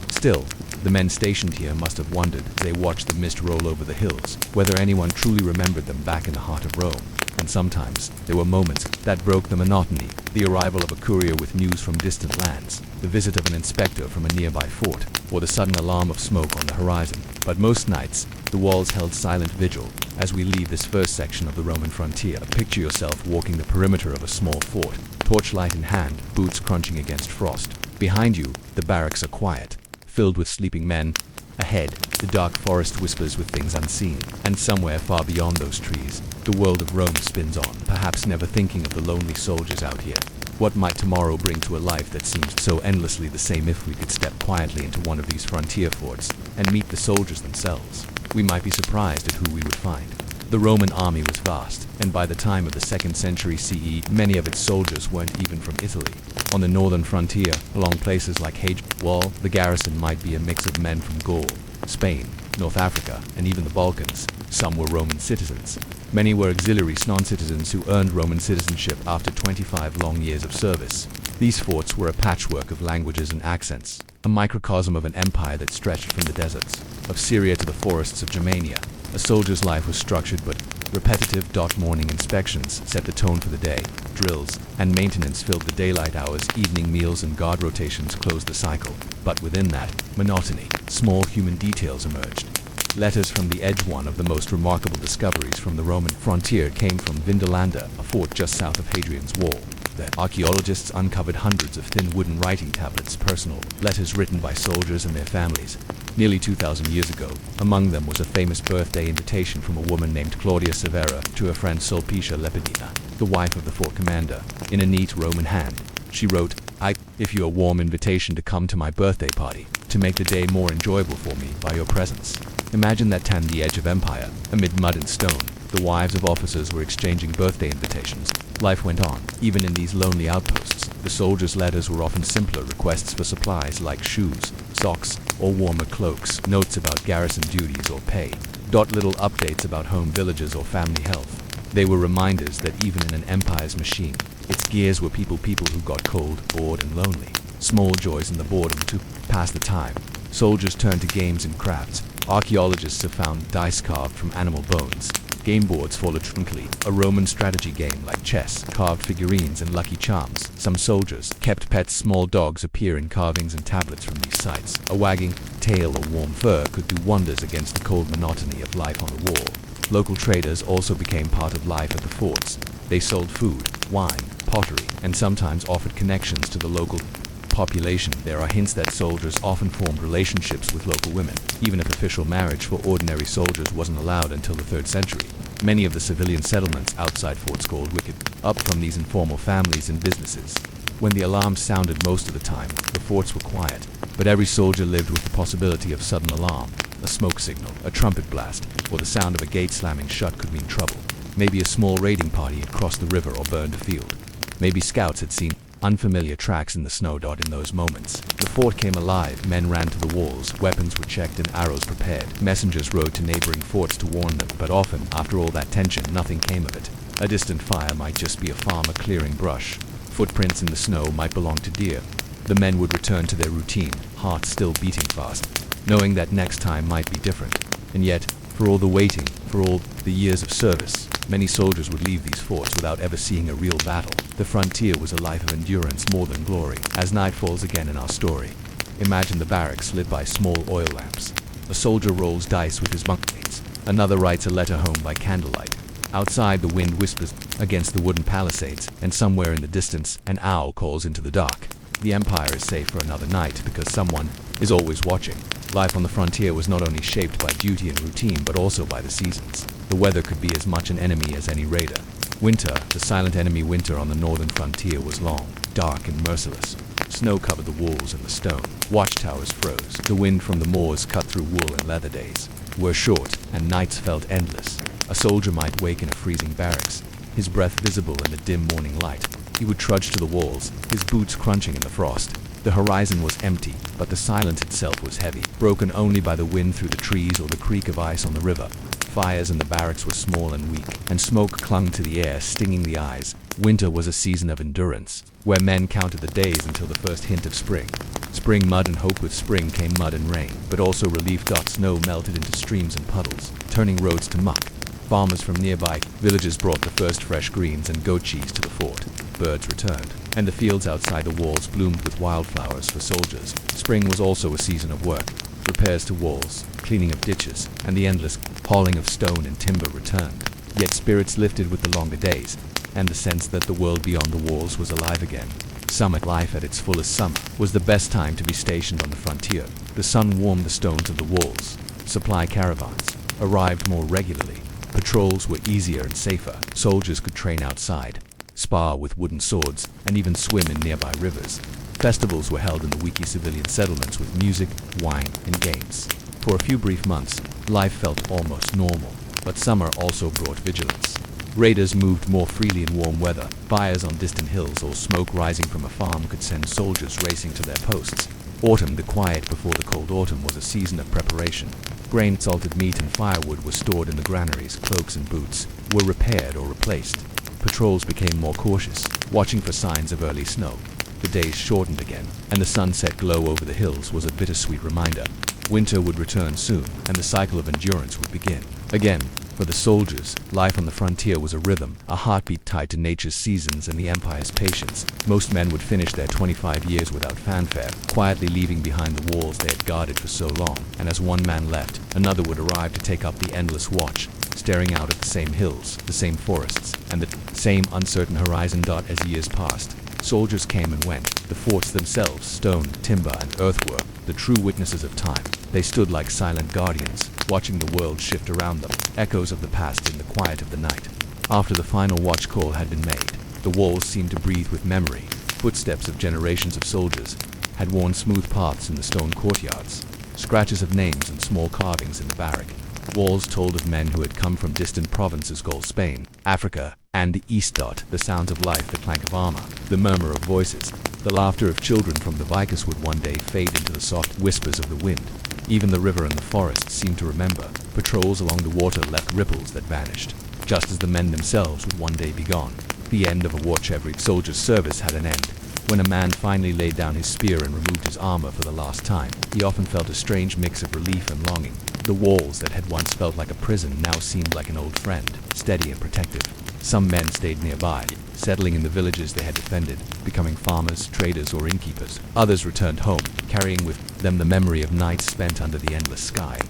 Still, the men stationed here must have wondered, as they watched the mist roll over the hills, whether anyone truly remembered them back in the heart of Rome. And sometimes, there were moments that broke the monotony: the arrival of a courier with news from distant lands, the visit of an inspector from a nearby fort, or the sudden alarm of smoke on the horizon. But most nights, the walls held silent vigil. As we leave this first section of the Roman frontier, picture yourself walking the perimeter of a small fort, torchlight in hand, boots crunching against frost. Behind you, the barracks are quiet, filled with sleeping men. Ahead, the dark forest whispers with things unseen, and somewhere far beyond those trees, the world of Rome spins on, perhaps never thinking of the lonely soldiers out here. What might tomorrow bring to a life that seems so endlessly the same? If we could step quietly into one of these frontier forts and meet the soldiers themselves, we might be surprised at who we would find. The Roman army was vast, and by the time of the 2nd century CE, many of its soldiers weren't even from Italy. On the northern frontier, along places like Hadrian's Wall, the garrison might be a mix of men from Gaul, Spain, North Africa, and even the Balkans. Some were Roman citizens. Many were auxiliaries, non-citizens who earned Roman citizenship after 25 long years of service. These forts were a patchwork of languages and accents. a microcosm of an empire that stretched from the deserts of Syria to the forests of Germania. A soldier's life was structured but repetitive. Morning inspections set the tone for the day. Drills and maintenance filled the daylight hours. Evening meals and guard rotations closed the cycle. But within that monotony, small human details emerged. Letters from the Edge. One of the most remarkable discoveries from the Roman frontier came from Vindolanda, a fort just south of Hadrian's Wall. The archaeologists uncovered hundreds of thin wooden writing tablets, personal letters written by soldiers and their families, nearly 2,000 years ago. Among them was a famous birthday invitation from a woman named Claudia Severa to her friend Sulpicia Lepidina, the wife of the fort commander. In a neat Roman hand, she wrote, "I give you a warm invitation to come to my birthday party, to make the day more enjoyable for me by your presence." Imagine that time, the edge of empire, amid mud and stone. The wives of officers were exchanging birthday invitations. Life went on, even in these lonely outposts. The soldiers' letters were often simpler requests for supplies like shoes, socks, or warmer cloaks, notes about garrison duties or pay, little updates about home, villages, or family health. They were reminders that even in an empire's machine, its gears were people who got cold, bored, and lonely. Small joys in the boredom to pass the time. Soldiers turned to games and crafts. Archaeologists have found dice carved from animal bones, game boards for Trinkley, a Roman strategy game like chess, carved figurines and lucky charms. Some soldiers kept pets. Small dogs appear in carvings and tablets from these sites. A wagging tail or warm fur could do wonders against the cold monotony of life on the wall. Local traders also became part of life at the forts. They sold food, wine, pottery, and sometimes offered connections to the local population. There are hints that soldiers often formed relationships with local women, even if official marriage for ordinary soldiers wasn't allowed until the 3rd century. Many of the civilian settlements outside forts called wicked up from these informal families and businesses. When the alarms sounded most of the time, the forts were quiet, but every soldier lived with the possibility of sudden alarm. A smoke signal, a trumpet blast, or the sound of a gate slamming shut could mean trouble. Maybe a small raiding party had crossed the river or burned a field. Maybe scouts had seen unfamiliar tracks in the snow. In those moments, the fort came alive. Men ran to the walls, weapons were checked and arrows prepared. Messengers rode to neighboring forts to warn them, but often, after all that tension, nothing came of it. A distant fire might just be a farmer clearing brush. Footprints in the snow might belong to deer. The men would return to their routine, hearts still beating fast, knowing that next time might be different. And yet, for all the waiting, for all the years of service, many soldiers would leave these forts without ever seeing a real battle. The frontier was a life of endurance more than glory. As night falls again in our story, imagine the barracks lit by small oil lamps. A soldier rolls dice with his bunkmates. Another writes a letter home by candlelight. Outside, the wind whispers against the wooden palisades, and somewhere in the distance, an owl calls into the dark. The empire is safe for another night because someone is always watching. Life on the frontier was not only shaped by duty and routine, but also by the seasons. The weather could be as much an enemy as any raider. Winter, the silent enemy. Winter on the northern frontier was long, dark, and merciless. Snow covered the walls and the stone. Watchtowers froze. The wind from the moors cut through wool, and leather days were short, and nights felt endless. A soldier might wake in a freezing barracks, his breath visible in the dim morning light. He would trudge to the walls, his boots crunching in the frost. The horizon was empty, but the silence itself was heavy, broken only by the wind through the trees or the creak of ice on the river. Fires in the barracks were small and weak, and smoke clung to the air, stinging the eyes. Winter was a season of endurance, where men counted the days until the first hint of spring. Spring mud and hope. With spring came mud and rain, but also relief. Snow melted into streams and puddles, turning roads to muck. Farmers from nearby villages brought the first fresh greens and goat cheese to the fort. Birds returned, and the fields outside the walls bloomed with wildflowers for soldiers. Spring was also a season of work. Repairs to walls, cleaning of ditches, and the endless hauling of stone and timber returned. Yet spirits lifted with the longer days, and the sense that the world beyond the walls was alive again. Summer life at its fullest. Summer was the best time to be stationed on the frontier. The sun warmed the stones of the walls. Supply caravans arrived more regularly. Patrols were easier and safer. Soldiers could train outside, spar with wooden swords, and even swim in nearby rivers. Festivals were held in the weaky civilian settlements with music, wine, and games. For a few brief months, life felt almost normal, but summer also brought vigilance. Raiders moved more freely in warm weather. Fires on distant hills or smoke rising from a farm could send soldiers racing to their posts. Autumn, the quiet before the cold autumn, was a season of preparation. Grain, salted meat, and firewood were stored in the granaries. Cloaks and boots were repaired or replaced. Patrols became more cautious, watching for signs of early snow. the days shortened again, and the sunset glow over the hills was a bittersweet reminder. Winter would return soon, and the cycle of endurance would begin. Again, for the soldiers, life on the frontier was a rhythm, a heartbeat tied to nature's seasons and the Empire's patience. Most men would finish their 25 years without fanfare, quietly leaving behind the walls they had guarded for so long, and as one man left, another would arrive to take up the endless watch, staring out at the same hills, the same forests, and the same uncertain horizon. As years passed, soldiers came and went, the forts themselves, stone, timber, and earthwork, the true witnesses of time. They stood like silent guardians, watching the world shift around them, echoes of the past in the quiet of the night. After the final watch call had been made, the walls seemed to breathe with memory. Footsteps of generations of soldiers had worn smooth paths in the stone courtyards, scratches of names and small carvings in the barrack. Walls told of men who had come from distant provinces called Spain, Africa, and the East. The sounds of life, the clank of armor, the murmur of voices, the laughter of children from the Vicus would one day fade into the soft whispers of the wind. Even the river and the forest seemed to remember. Patrols along the water left ripples that vanished, just as the men themselves would one day be gone. The end of a watch. Every soldier's service had an end. When a man finally laid down his spear and removed his armor for the last time, he often felt a strange mix of relief and longing. The walls that had once felt like a prison now seemed like an old friend, steady and protective. Some men stayed nearby, settling in the villages they had defended, becoming farmers, traders, or innkeepers. Others returned home, carrying with them the memory of nights spent under the endless sky,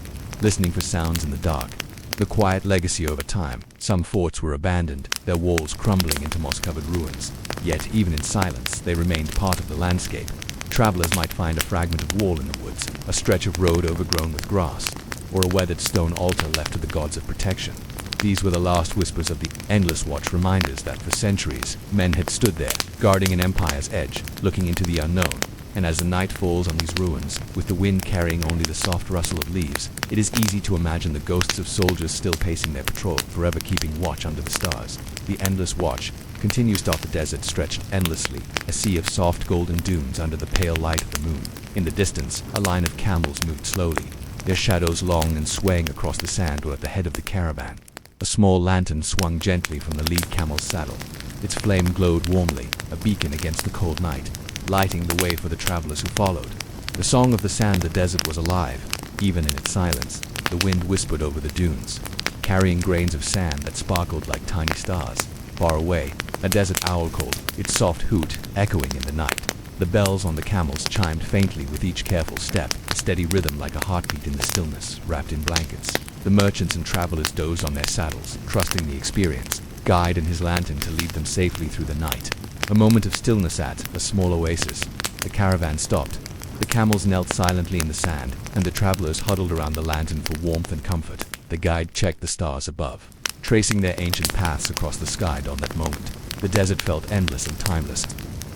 listening for sounds in the dark. The quiet legacy over time. Some forts were abandoned, their walls crumbling into moss-covered ruins. Yet, even in silence, they remained part of the landscape. Travelers might find a fragment of wall in the woods, a stretch of road overgrown with grass, or a weathered stone altar left to the gods of protection. These were the last whispers of the endless watch, reminders that for centuries, men had stood there, guarding an empire's edge, looking into the unknown. And as the night falls on these ruins, with the wind carrying only the soft rustle of leaves, it is easy to imagine the ghosts of soldiers still pacing their patrol, forever keeping watch under the stars. The endless watch continues. The desert stretched endlessly, a sea of soft golden dunes under the pale light of the moon. In the distance, a line of camels moved slowly, their shadows long and swaying across the sand or at the head of the caravan. A small lantern swung gently from the lead camel's saddle. Its flame glowed warmly, a beacon against the cold night, lighting the way for the travelers who followed. The song of the sand, the desert, was alive, even in its silence. The wind whispered over the dunes, carrying grains of sand that sparkled like tiny stars. Far away, a desert owl called, its soft hoot echoing in the night. The bells on the camels chimed faintly with each careful step, a steady rhythm like a heartbeat in the stillness, wrapped in blankets. The merchants and travelers dozed on their saddles, trusting the experienced guide and his lantern to lead them safely through the night. A moment of stillness at a small oasis. The caravan stopped. The camels knelt silently in the sand, and the travelers huddled around the lantern for warmth and comfort. The guide checked the stars above, tracing their ancient paths across the sky. On that moment, the desert felt endless and timeless,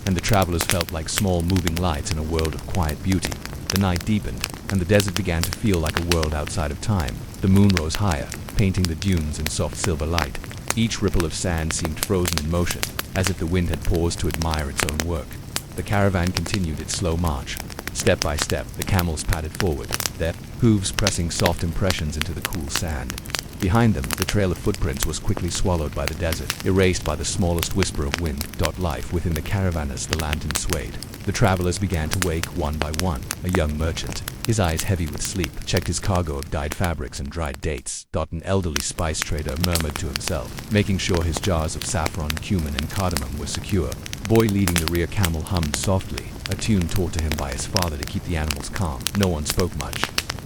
and the travelers felt like small moving lights in a world of quiet beauty. The night deepened, and the desert began to feel like a world outside of time. The moon rose higher, painting the dunes in soft silver light. Each ripple of sand seemed frozen in motion, as if the wind had paused to admire its own work. The caravan continued its slow march. Step by step, the camels padded forward, their hooves pressing soft impressions into the cool sand. Behind them, the trail of footprints was quickly swallowed by the desert, erased by the smallest whisper of wind. Life within the caravan as the lantern swayed. The travelers began to wake one by one. A young merchant, his eyes heavy with sleep, checked his cargo of dyed fabrics and dried dates. An elderly spice trader murmured to himself, making sure his jars of saffron, cumin, and cardamom were secure. Boy leading the rear camel hummed softly, a tune taught to him by his father to keep the animals calm. No one spoke much.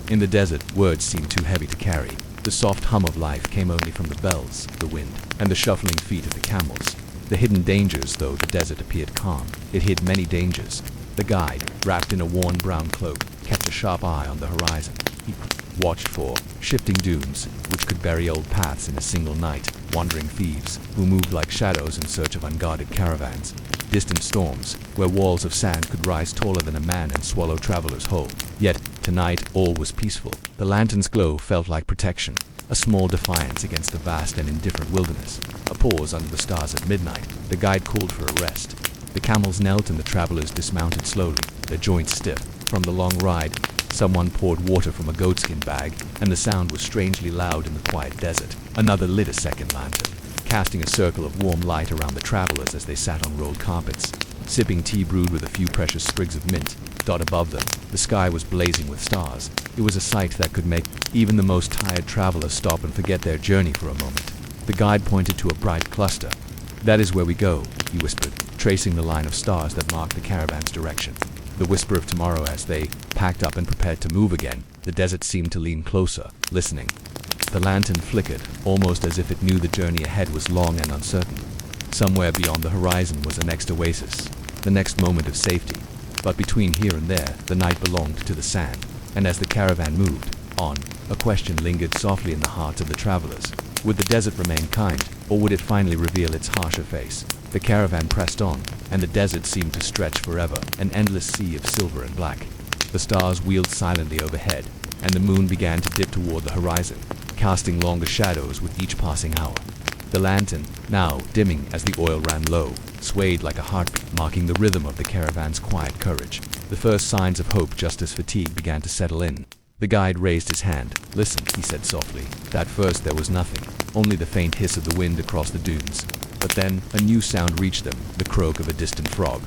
In the desert, words seemed too heavy to carry. The soft hum of life came only from the bells, the wind, and the shuffling feet of the camels. The hidden dangers, though the desert appeared calm, it hid many dangers. The guide, wrapped in a worn brown cloak, kept a sharp eye on the horizon. He watched for shifting dunes, which could bury old paths in a single night, wandering thieves, who moved like shadows in search of unguarded caravans, distant storms, where walls of sand could rise taller than a man and swallow travelers whole. Yet, tonight, all was peaceful. The lantern's glow felt like protection, a small defiance against the vast and indifferent wilderness. A pause under the stars at midnight. The guide called for a rest. The camels knelt and the travelers dismounted slowly, their joints stiff. From the long ride, someone poured water from a goatskin bag, and the sound was strangely loud in the quiet desert. Another lit a second lantern, casting a circle of warm light around the travelers as they sat on rolled carpets. sipping tea brewed with a few precious sprigs of mint. Above them, the sky was blazing with stars. It was a sight that could make even the most tired traveler stop and forget their journey for a moment. The guide pointed to a bright cluster. "That is where we go," he whispered, tracing the line of stars that marked the caravan's direction. The whisper of tomorrow. As they packed up and prepared to move again, the desert seemed to lean closer, listening. The lantern flickered, almost as if it knew the journey ahead was long and uncertain. Somewhere beyond the horizon was the next oasis, the next moment of safety. But between here and there, the night belonged to the sand. And as the caravan moved on, a question lingered softly in the hearts of the travelers. Would the desert remain kind, or would it finally reveal its harsher face? The caravan pressed on, and the desert seemed to stretch forever, an endless sea of silver and black. The stars wheeled silently overhead, and the moon began to dip toward the horizon, casting longer shadows with each passing hour. The lantern, now dimming as the oil ran low, swayed like a heartbeat, marking the rhythm of the caravan's quiet courage. The first signs of hope just as fatigue began to settle in. The guide raised his hand. "Listen," he said softly. At first there was nothing, only the faint hiss of the wind across the dunes. But then a new sound reached them, the croak of a distant frog.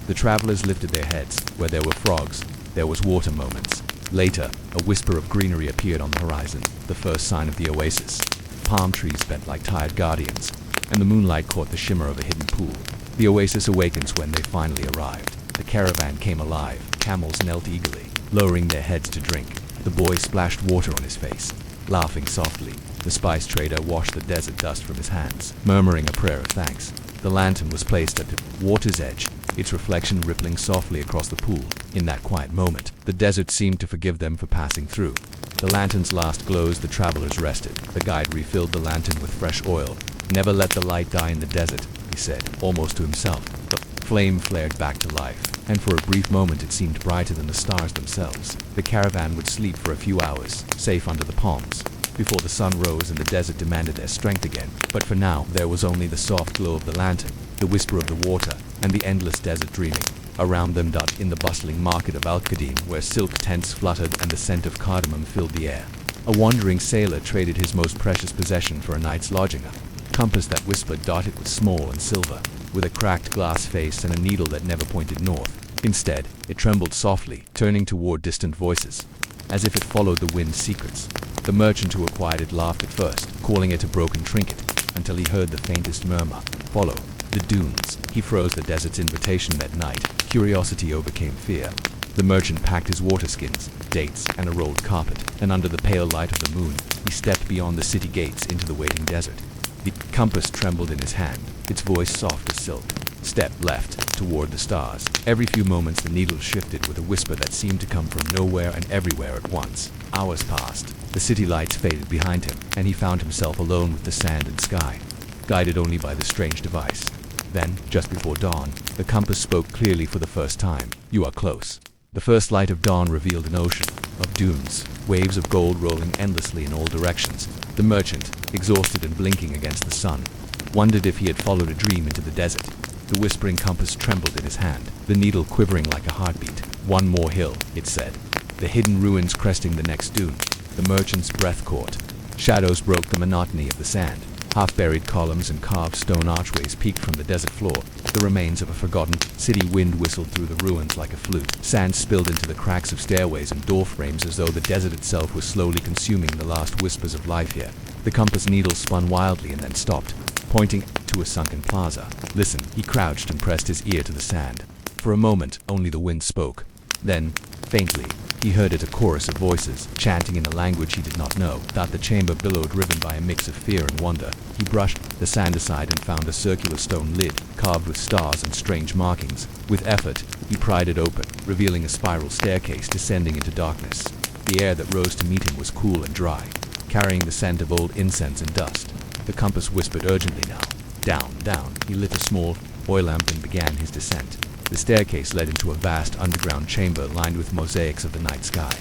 The travelers lifted their heads. Where there were frogs, there was water. Moments later, a whisper of greenery appeared on the horizon, the first sign of the oasis. Palm trees bent like tired guardians, and the moonlight caught the shimmer of a hidden pool. The oasis awakens when they finally arrived. The caravan came alive. Camels knelt eagerly, lowering their heads to drink. The boy splashed water on his face, laughing softly. The spice trader washed the desert dust from his hands, murmuring a prayer of thanks. The lantern was placed at the water's edge, its reflection rippling softly across the pool. In that quiet moment, the desert seemed to forgive them for passing through. The lantern's last glows, the travelers rested. The guide refilled the lantern with fresh oil. "Never let the light die in the desert," he said, almost to himself. The flame flared back to life, and for a brief moment it seemed brighter than the stars themselves. The caravan would sleep for a few hours, safe under the palms, before the sun rose and the desert demanded their strength again. But for now, there was only the soft glow of the lantern, the whisper of the water, and the endless desert dreaming. Around them, in the bustling market of Al-Qadim, where silk tents fluttered and the scent of cardamom filled the air, a wandering sailor traded his most precious possession for a night's lodging. A compass that whispered, dotted with small and silver, with a cracked glass face and a needle that never pointed north. Instead, it trembled softly, turning toward distant voices, as if it followed the wind's secrets. The merchant who acquired it laughed at first, calling it a broken trinket, until he heard the faintest murmur. "Follow the dunes." He froze the desert's invitation that night. Curiosity overcame fear. The merchant packed his water skins, dates, and a rolled carpet, and under the pale light of the moon, he stepped beyond the city gates into the waiting desert. The compass trembled in his hand, its voice soft as silk. Step left, toward the stars. Every few moments the needle shifted with a whisper that seemed to come from nowhere and everywhere at once. Hours passed. The city lights faded behind him, and he found himself alone with the sand and sky, guided only by the strange device. Then, just before dawn, the compass spoke clearly for the first time. "You are close." The first light of dawn revealed an ocean of dunes, waves of gold rolling endlessly in all directions. The merchant, exhausted and blinking against the sun, wondered if he had followed a dream into the desert. The whispering compass trembled in his hand, the needle quivering like a heartbeat. "One more hill," it said. The hidden ruins cresting the next dune. The merchant's breath caught. Shadows broke the monotony of the sand. Half-buried columns and carved stone archways peeked from the desert floor. The remains of a forgotten city. Wind whistled through the ruins like a flute. Sand spilled into the cracks of stairways and door frames as though the desert itself was slowly consuming the last whispers of life here. The compass needle spun wildly and then stopped, pointing to a sunken plaza. "Listen." He crouched and pressed his ear to the sand. For a moment, only the wind spoke. Then, faintly, he heard it, a chorus of voices, chanting in a language he did not know. The chamber billowed, driven by a mix of fear and wonder. He brushed the sand aside and found a circular stone lid, carved with stars and strange markings. With effort, he pried it open, revealing a spiral staircase descending into darkness. The air that rose to meet him was cool and dry, carrying the scent of old incense and dust. The compass whispered urgently now. Down, down. He lit a small oil lamp and began his descent. The staircase led into a vast underground chamber lined with mosaics of the night sky,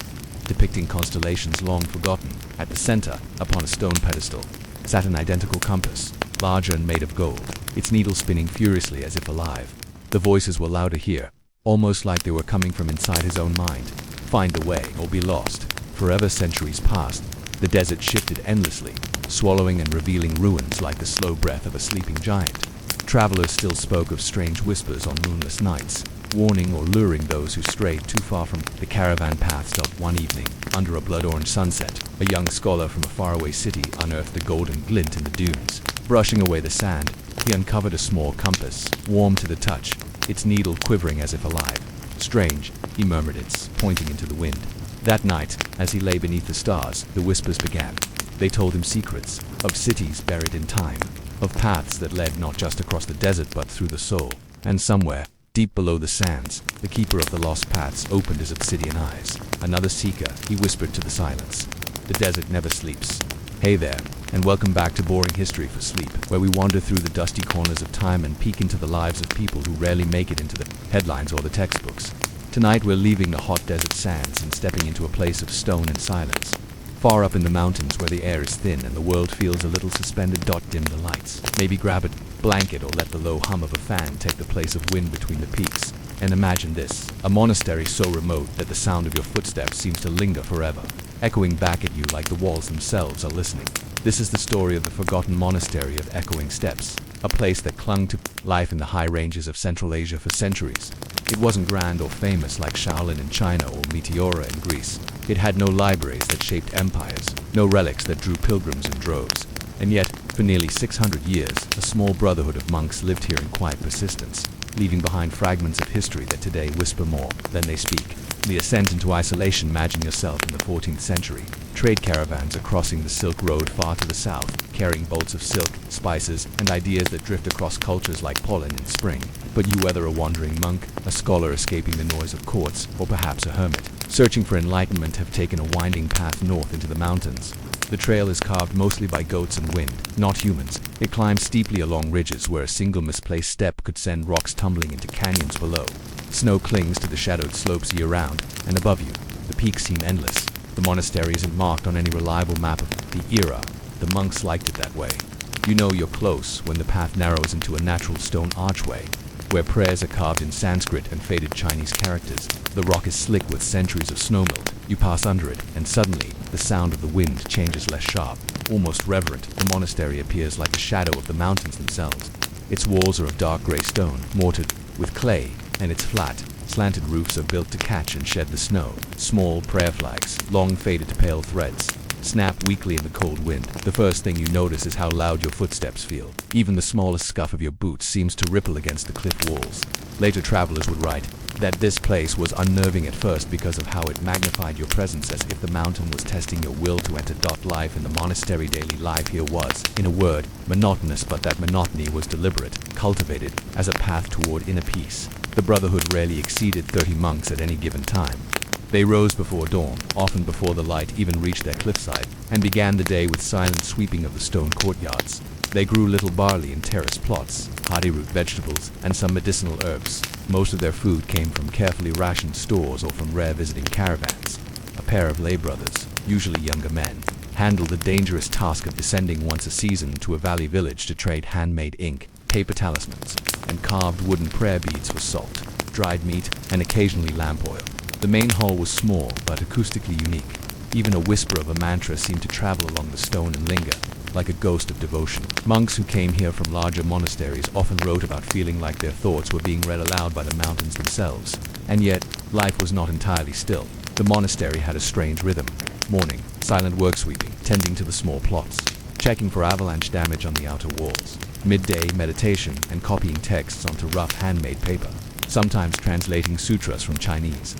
depicting constellations long forgotten. At the center, upon a stone pedestal, sat an identical compass, larger and made of gold, its needle spinning furiously as if alive. The voices were louder here, almost like they were coming from inside his own mind. Find the way, or be lost. Forever centuries passed. The desert shifted endlessly, swallowing and revealing ruins like the slow breath of a sleeping giant. Travelers still spoke of strange whispers on moonless nights, warning or luring those who strayed too far from the caravan path. Stopped one evening, under a blood-orange sunset, a young scholar from a faraway city unearthed a golden glint in the dunes. Brushing away the sand, he uncovered a small compass, warm to the touch, its needle quivering as if alive. "Strange," he murmured, its pointing into the wind. That night, as he lay beneath the stars, the whispers began. They told him secrets, of cities buried in time, of paths that led not just across the desert but through the soul. And somewhere, deep below the sands, the keeper of the lost paths opened his obsidian eyes. "Another seeker," he whispered to the silence. "The desert never sleeps." Hey there, and welcome back to Boring History for Sleep, where we wander through the dusty corners of time and peek into the lives of people who rarely make it into the headlines or the textbooks. Tonight we're leaving the hot desert sands and stepping into a place of stone and silence. Far up in the mountains where the air is thin and the world feels a little suspended. Dim the lights. Maybe grab a blanket or let the low hum of a fan take the place of wind between the peaks. And imagine this, a monastery so remote that the sound of your footsteps seems to linger forever, echoing back at you like the walls themselves are listening. This is the story of the forgotten monastery of Echoing Steps, a place that clung to life in the high ranges of Central Asia for centuries. It wasn't grand or famous like Shaolin in China or Meteora in Greece. It had no libraries that shaped empires, no relics that drew pilgrims in droves. And yet, for nearly 600 years, a small brotherhood of monks lived here in quiet persistence, leaving behind fragments of history that today whisper more than they speak. The ascent into isolation. Imagine yourself in the 14th century. Trade caravans are crossing the Silk Road far to the south, carrying bolts of silk, spices, and ideas that drift across cultures like pollen in spring. But you, whether a wandering monk, a scholar escaping the noise of courts, or perhaps a hermit, searching for enlightenment, have taken a winding path north into the mountains. The trail is carved mostly by goats and wind, not humans. It climbs steeply along ridges where a single misplaced step could send rocks tumbling into canyons below. Snow clings to the shadowed slopes year-round, and above you, the peaks seem endless. The monastery isn't marked on any reliable map of the era. The monks liked it that way. You know you're close when the path narrows into a natural stone archway, where prayers are carved in Sanskrit and faded Chinese characters. The rock is slick with centuries of snowmelt. You pass under it, and suddenly, the sound of the wind changes less sharp, almost reverent. The monastery appears like a shadow of the mountains themselves. Its walls are of dark gray stone, mortared with clay, and its flat, slanted roofs are built to catch and shed the snow. Small prayer flags, long faded to pale threads, snap weakly in the cold wind. The first thing you notice is how loud your footsteps feel. Even the smallest scuff of your boots seems to ripple against the cliff walls. Later travelers would write that this place was unnerving at first because of how it magnified your presence, as if the mountain was testing your will to enter. Life in the monastery. Daily life here was, in a word, monotonous, but that monotony was deliberate, cultivated as a path toward inner peace. The brotherhood rarely exceeded 30 monks at any given time. They rose before dawn, often before the light even reached their cliffside, and began the day with silent sweeping of the stone courtyards. They grew little barley in terrace plots, hardy root vegetables, and some medicinal herbs. Most of their food came from carefully rationed stores or from rare visiting caravans. A pair of lay brothers, usually younger men, handled the dangerous task of descending once a season to a valley village to trade handmade ink, paper talismans, and carved wooden prayer beads for salt, dried meat, and occasionally lamp oil. The main hall was small but acoustically unique. Even a whisper of a mantra seemed to travel along the stone and linger, like a ghost of devotion. Monks who came here from larger monasteries often wrote about feeling like their thoughts were being read aloud by the mountains themselves. And yet, life was not entirely still. The monastery had a strange rhythm. Morning, silent work sweeping, tending to the small plots, checking for avalanche damage on the outer walls. Midday, meditation and copying texts onto rough handmade paper, sometimes translating sutras from Chinese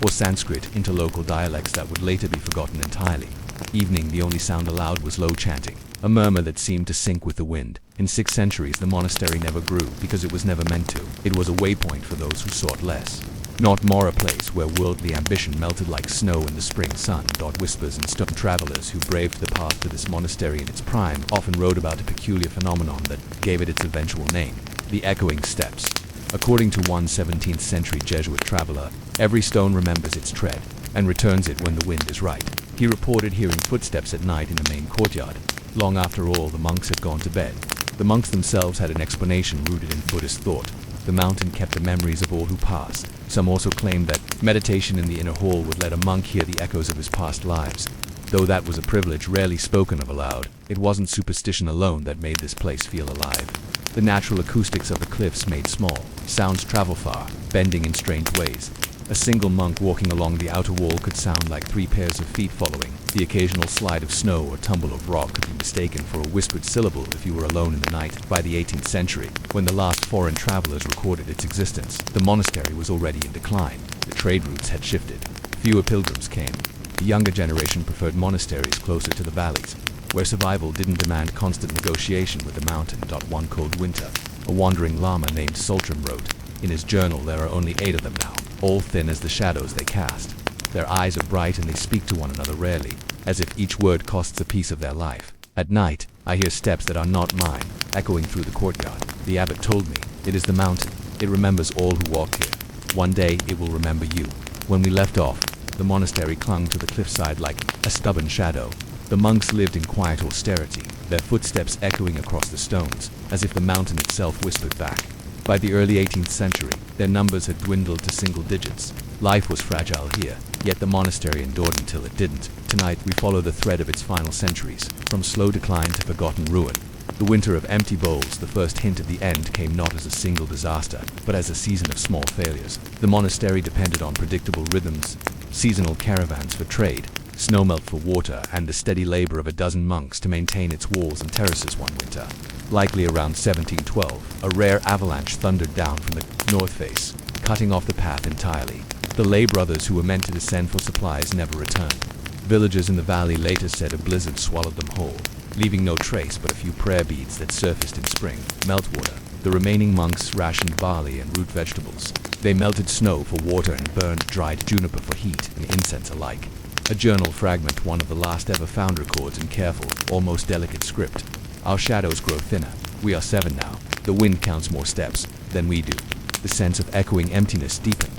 or Sanskrit into local dialects that would later be forgotten entirely. Evening, the only sound allowed was low chanting, a murmur that seemed to sink with the wind. In 6 centuries, the monastery never grew because it was never meant to. It was a waypoint for those who sought less, not more a place where worldly ambition melted like snow in the spring sun. Whispers and stone travelers who braved the path to this monastery in its prime often wrote about a peculiar phenomenon that gave it its eventual name, the Echoing Steps. According to one 17th century Jesuit traveler, every stone remembers its tread and returns it when the wind is right. He reported hearing footsteps at night in the main courtyard, long after all the monks had gone to bed. The monks themselves had an explanation rooted in Buddhist thought. The mountain kept the memories of all who passed. Some also claimed that meditation in the inner hall would let a monk hear the echoes of his past lives. Though that was a privilege rarely spoken of aloud, it wasn't superstition alone that made this place feel alive. The natural acoustics of the cliffs made small sounds travel far, bending in strange ways. A single monk walking along the outer wall could sound like 3 pairs of feet following. The occasional slide of snow or tumble of rock could be mistaken for a whispered syllable if you were alone in the night. By the 18th century, when the last foreign travelers recorded its existence, the monastery was already in decline. The trade routes had shifted. Fewer pilgrims came. The younger generation preferred monasteries closer to the valleys, where survival didn't demand constant negotiation with the mountain. One cold winter, a wandering lama named Sultram wrote in his journal, there are only 8 of them now, all thin as the shadows they cast. Their eyes are bright and they speak to one another rarely, as if each word costs a piece of their life. At night, I hear steps that are not mine, echoing through the courtyard. The abbot told me, it is the mountain. It remembers all who walk here. One day it will remember you. When we left off, the monastery clung to the cliffside like a stubborn shadow. The monks lived in quiet austerity, their footsteps echoing across the stones, as if the mountain itself whispered back. By the early 18th century, their numbers had dwindled to single digits. Life was fragile here, yet the monastery endured until it didn't. Tonight we follow the thread of its final centuries, from slow decline to forgotten ruin. The winter of empty bowls, the first hint of the end, came not as a single disaster, but as a season of small failures. The monastery depended on predictable rhythms, seasonal caravans for trade, snowmelt for water, and the steady labor of a dozen monks to maintain its walls and terraces one winter. Likely around 1712, a rare avalanche thundered down from the north face, cutting off the path entirely. The lay brothers who were meant to descend for supplies never returned. Villagers in the valley later said a blizzard swallowed them whole, leaving no trace but a few prayer beads that surfaced in spring. Meltwater. The remaining monks rationed barley and root vegetables. They melted snow for water and burned dried juniper for heat and incense alike. A journal fragment, one of the last ever found, records in careful, almost delicate script. Our shadows grow thinner. We are 7 now. The wind counts more steps than we do. The sense of echoing emptiness deepened.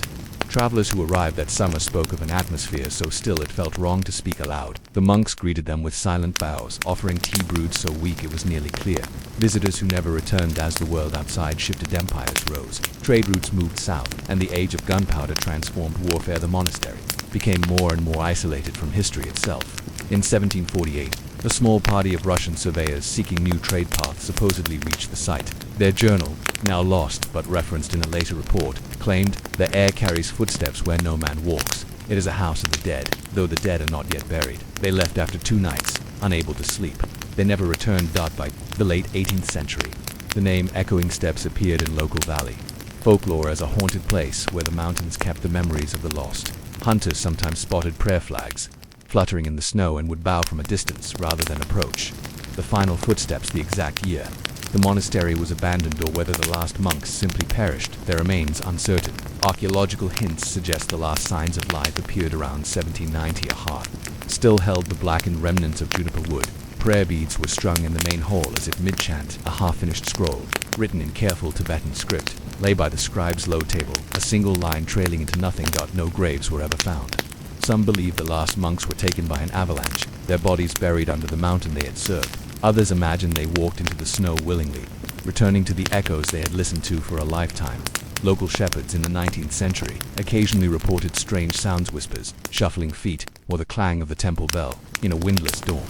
Travelers who arrived that summer spoke of an atmosphere so still it felt wrong to speak aloud. The monks greeted them with silent bows, offering tea brewed so weak it was nearly clear. Visitors who never returned as the world outside shifted, empires rose. Trade routes moved south, and the age of gunpowder transformed warfare. The monastery became more and more isolated from history itself. In 1748, a small party of Russian surveyors seeking new trade paths supposedly reached the site. Their journal, now lost but referenced in a later report, claimed, "The air carries footsteps where no man walks. It is a house of the dead, though the dead are not yet buried." They left after 2 nights, unable to sleep. They never returned. By the late 18th century, the name Echoing Steps appeared in local valley folklore as a haunted place where the mountains kept the memories of the lost. Hunters sometimes spotted prayer flags fluttering in the snow and would bow from a distance rather than approach. The final footsteps, the exact year the monastery was abandoned or whether the last monks simply perished, there remains uncertain. Archaeological hints suggest the last signs of life appeared around 1790. A hearth still held the blackened remnants of juniper wood. Prayer beads were strung in the main hall as if mid-chant. A half-finished scroll, written in careful Tibetan script, lay by the scribe's low table, a single line trailing into nothing. No graves were ever found. Some believe the last monks were taken by an avalanche, their bodies buried under the mountain they had served. Others imagine they walked into the snow willingly, returning to the echoes they had listened to for a lifetime. Local shepherds in the 19th century occasionally reported strange sounds, whispers, shuffling feet, or the clang of the temple bell in a windless dawn.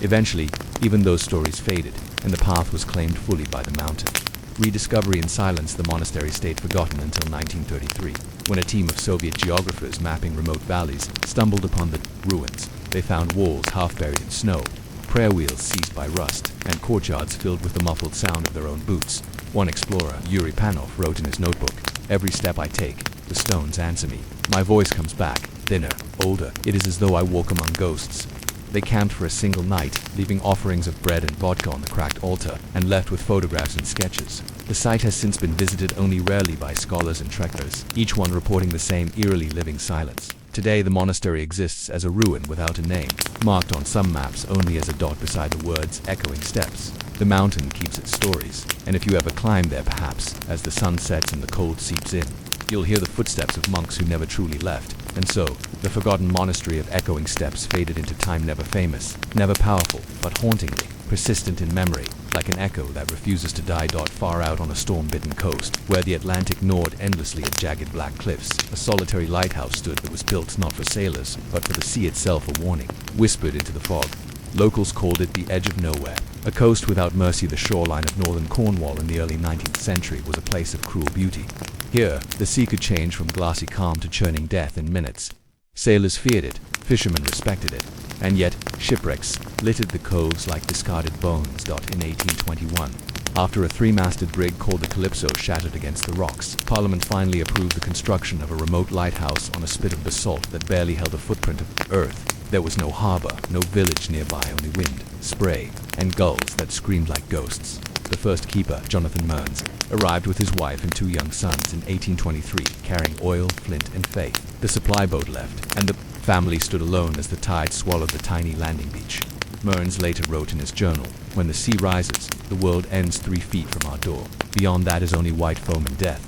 Eventually, even those stories faded, and the path was claimed fully by the mountain. Rediscovery in silence. The monastery stayed forgotten until 1933, when a team of Soviet geographers mapping remote valleys stumbled upon the ruins. They found walls half buried in snow, prayer wheels seized by rust, and courtyards filled with the muffled sound of their own boots. One explorer, Yuri Panov, wrote in his notebook, "Every step I take, the stones answer me. My voice comes back, thinner, older. It is as though I walk among ghosts." They camped for a single night, leaving offerings of bread and vodka on the cracked altar, and left with photographs and sketches. The site has since been visited only rarely by scholars and trekkers, each one reporting the same eerily living silence. Today the monastery exists as a ruin without a name, marked on some maps only as a dot beside the words Echoing Steps. The mountain keeps its stories, and if you ever climb there, perhaps, as the sun sets and the cold seeps in, you'll hear the footsteps of monks who never truly left. And so, the forgotten monastery of Echoing Steps faded into time, never famous, never powerful, but hauntingly persistent in memory, like an echo that refuses to die. Far out on a storm-bitten coast, where the Atlantic gnawed endlessly at jagged black cliffs, a solitary lighthouse stood that was built not for sailors, but for the sea itself. A warning, whispered into the fog. Locals called it the edge of nowhere. A coast without mercy. The shoreline of northern Cornwall in the early 19th century was a place of cruel beauty. Here, the sea could change from glassy calm to churning death in minutes. Sailors feared it, fishermen respected it, and yet shipwrecks littered the coves like discarded bones. In 1821, after a three-masted brig called the Calypso shattered against the rocks, Parliament finally approved the construction of a remote lighthouse on a spit of basalt that barely held a footprint of earth. There was no harbor, no village nearby, only wind, spray, and gulls that screamed like ghosts. The first keeper, Jonathan Mearns, arrived with his wife and two young sons in 1823, carrying oil, flint, and faith. The supply boat left, and the family stood alone as the tide swallowed the tiny landing beach. Mearns later wrote in his journal, "When the sea rises, the world ends 3 feet from our door. Beyond that is only white foam and death."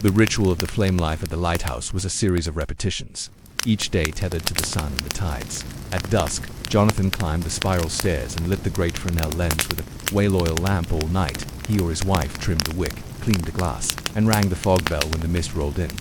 The ritual of the flame life at the lighthouse was a series of repetitions, each day tethered to the sun and the tides. At dusk, Jonathan climbed the spiral stairs and lit the great Fresnel lens with a whale oil lamp all night. He or his wife trimmed the wick, cleaned the glass, and rang the fog bell when the mist rolled in.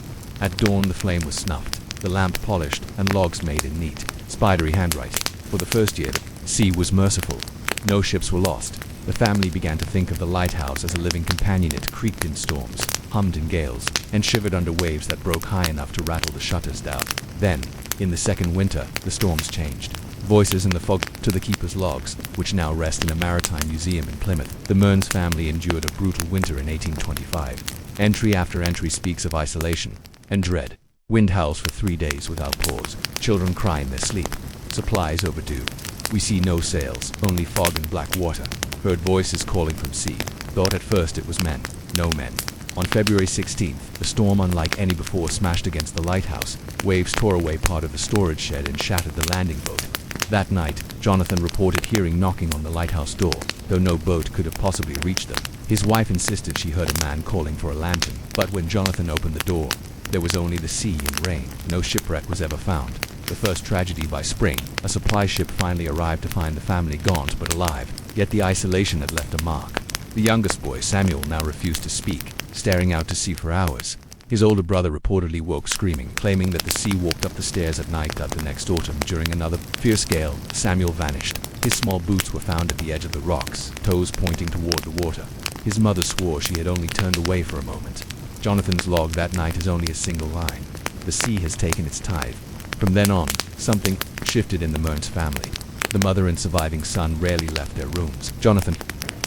At dawn, the flame was snuffed, the lamp polished, and logs made in neat, spidery handwriting. For the first year, the sea was merciful. No ships were lost. The family began to think of the lighthouse as a living companion. It creaked in storms, hummed in gales, and shivered under waves that broke high enough to rattle the shutters down. Then, in the second winter, the storms changed. Voices in the fog to the keeper's logs, which now rest in a maritime museum in Plymouth. The Mearns family endured a brutal winter in 1825. Entry after entry speaks of isolation and dread. Wind howls for 3 days without pause. Children cry in their sleep. Supplies overdue. We see no sails, only fog and black water. Heard voices calling from sea. Thought at first it was men. No men. On February 16th, a storm unlike any before smashed against the lighthouse. Waves tore away part of the storage shed and shattered the landing boat. That night, Jonathan reported hearing knocking on the lighthouse door, though no boat could have possibly reached them. His wife insisted she heard a man calling for a lantern, but when Jonathan opened the door, there was only the sea and rain. No shipwreck was ever found. The first tragedy by spring, a supply ship finally arrived to find the family gaunt but alive, yet the isolation had left a mark. The youngest boy, Samuel, now refused to speak, staring out to sea for hours. His older brother reportedly woke screaming, claiming that the sea walked up the stairs at night. The next autumn, during another fierce gale, Samuel vanished. His small boots were found at the edge of the rocks, toes pointing toward the water. His mother swore she had only turned away for a moment. Jonathan's log that night is only a single line. The sea has taken its tithe. From then on, something shifted in the Mearns family. The mother and surviving son rarely left their rooms. Jonathan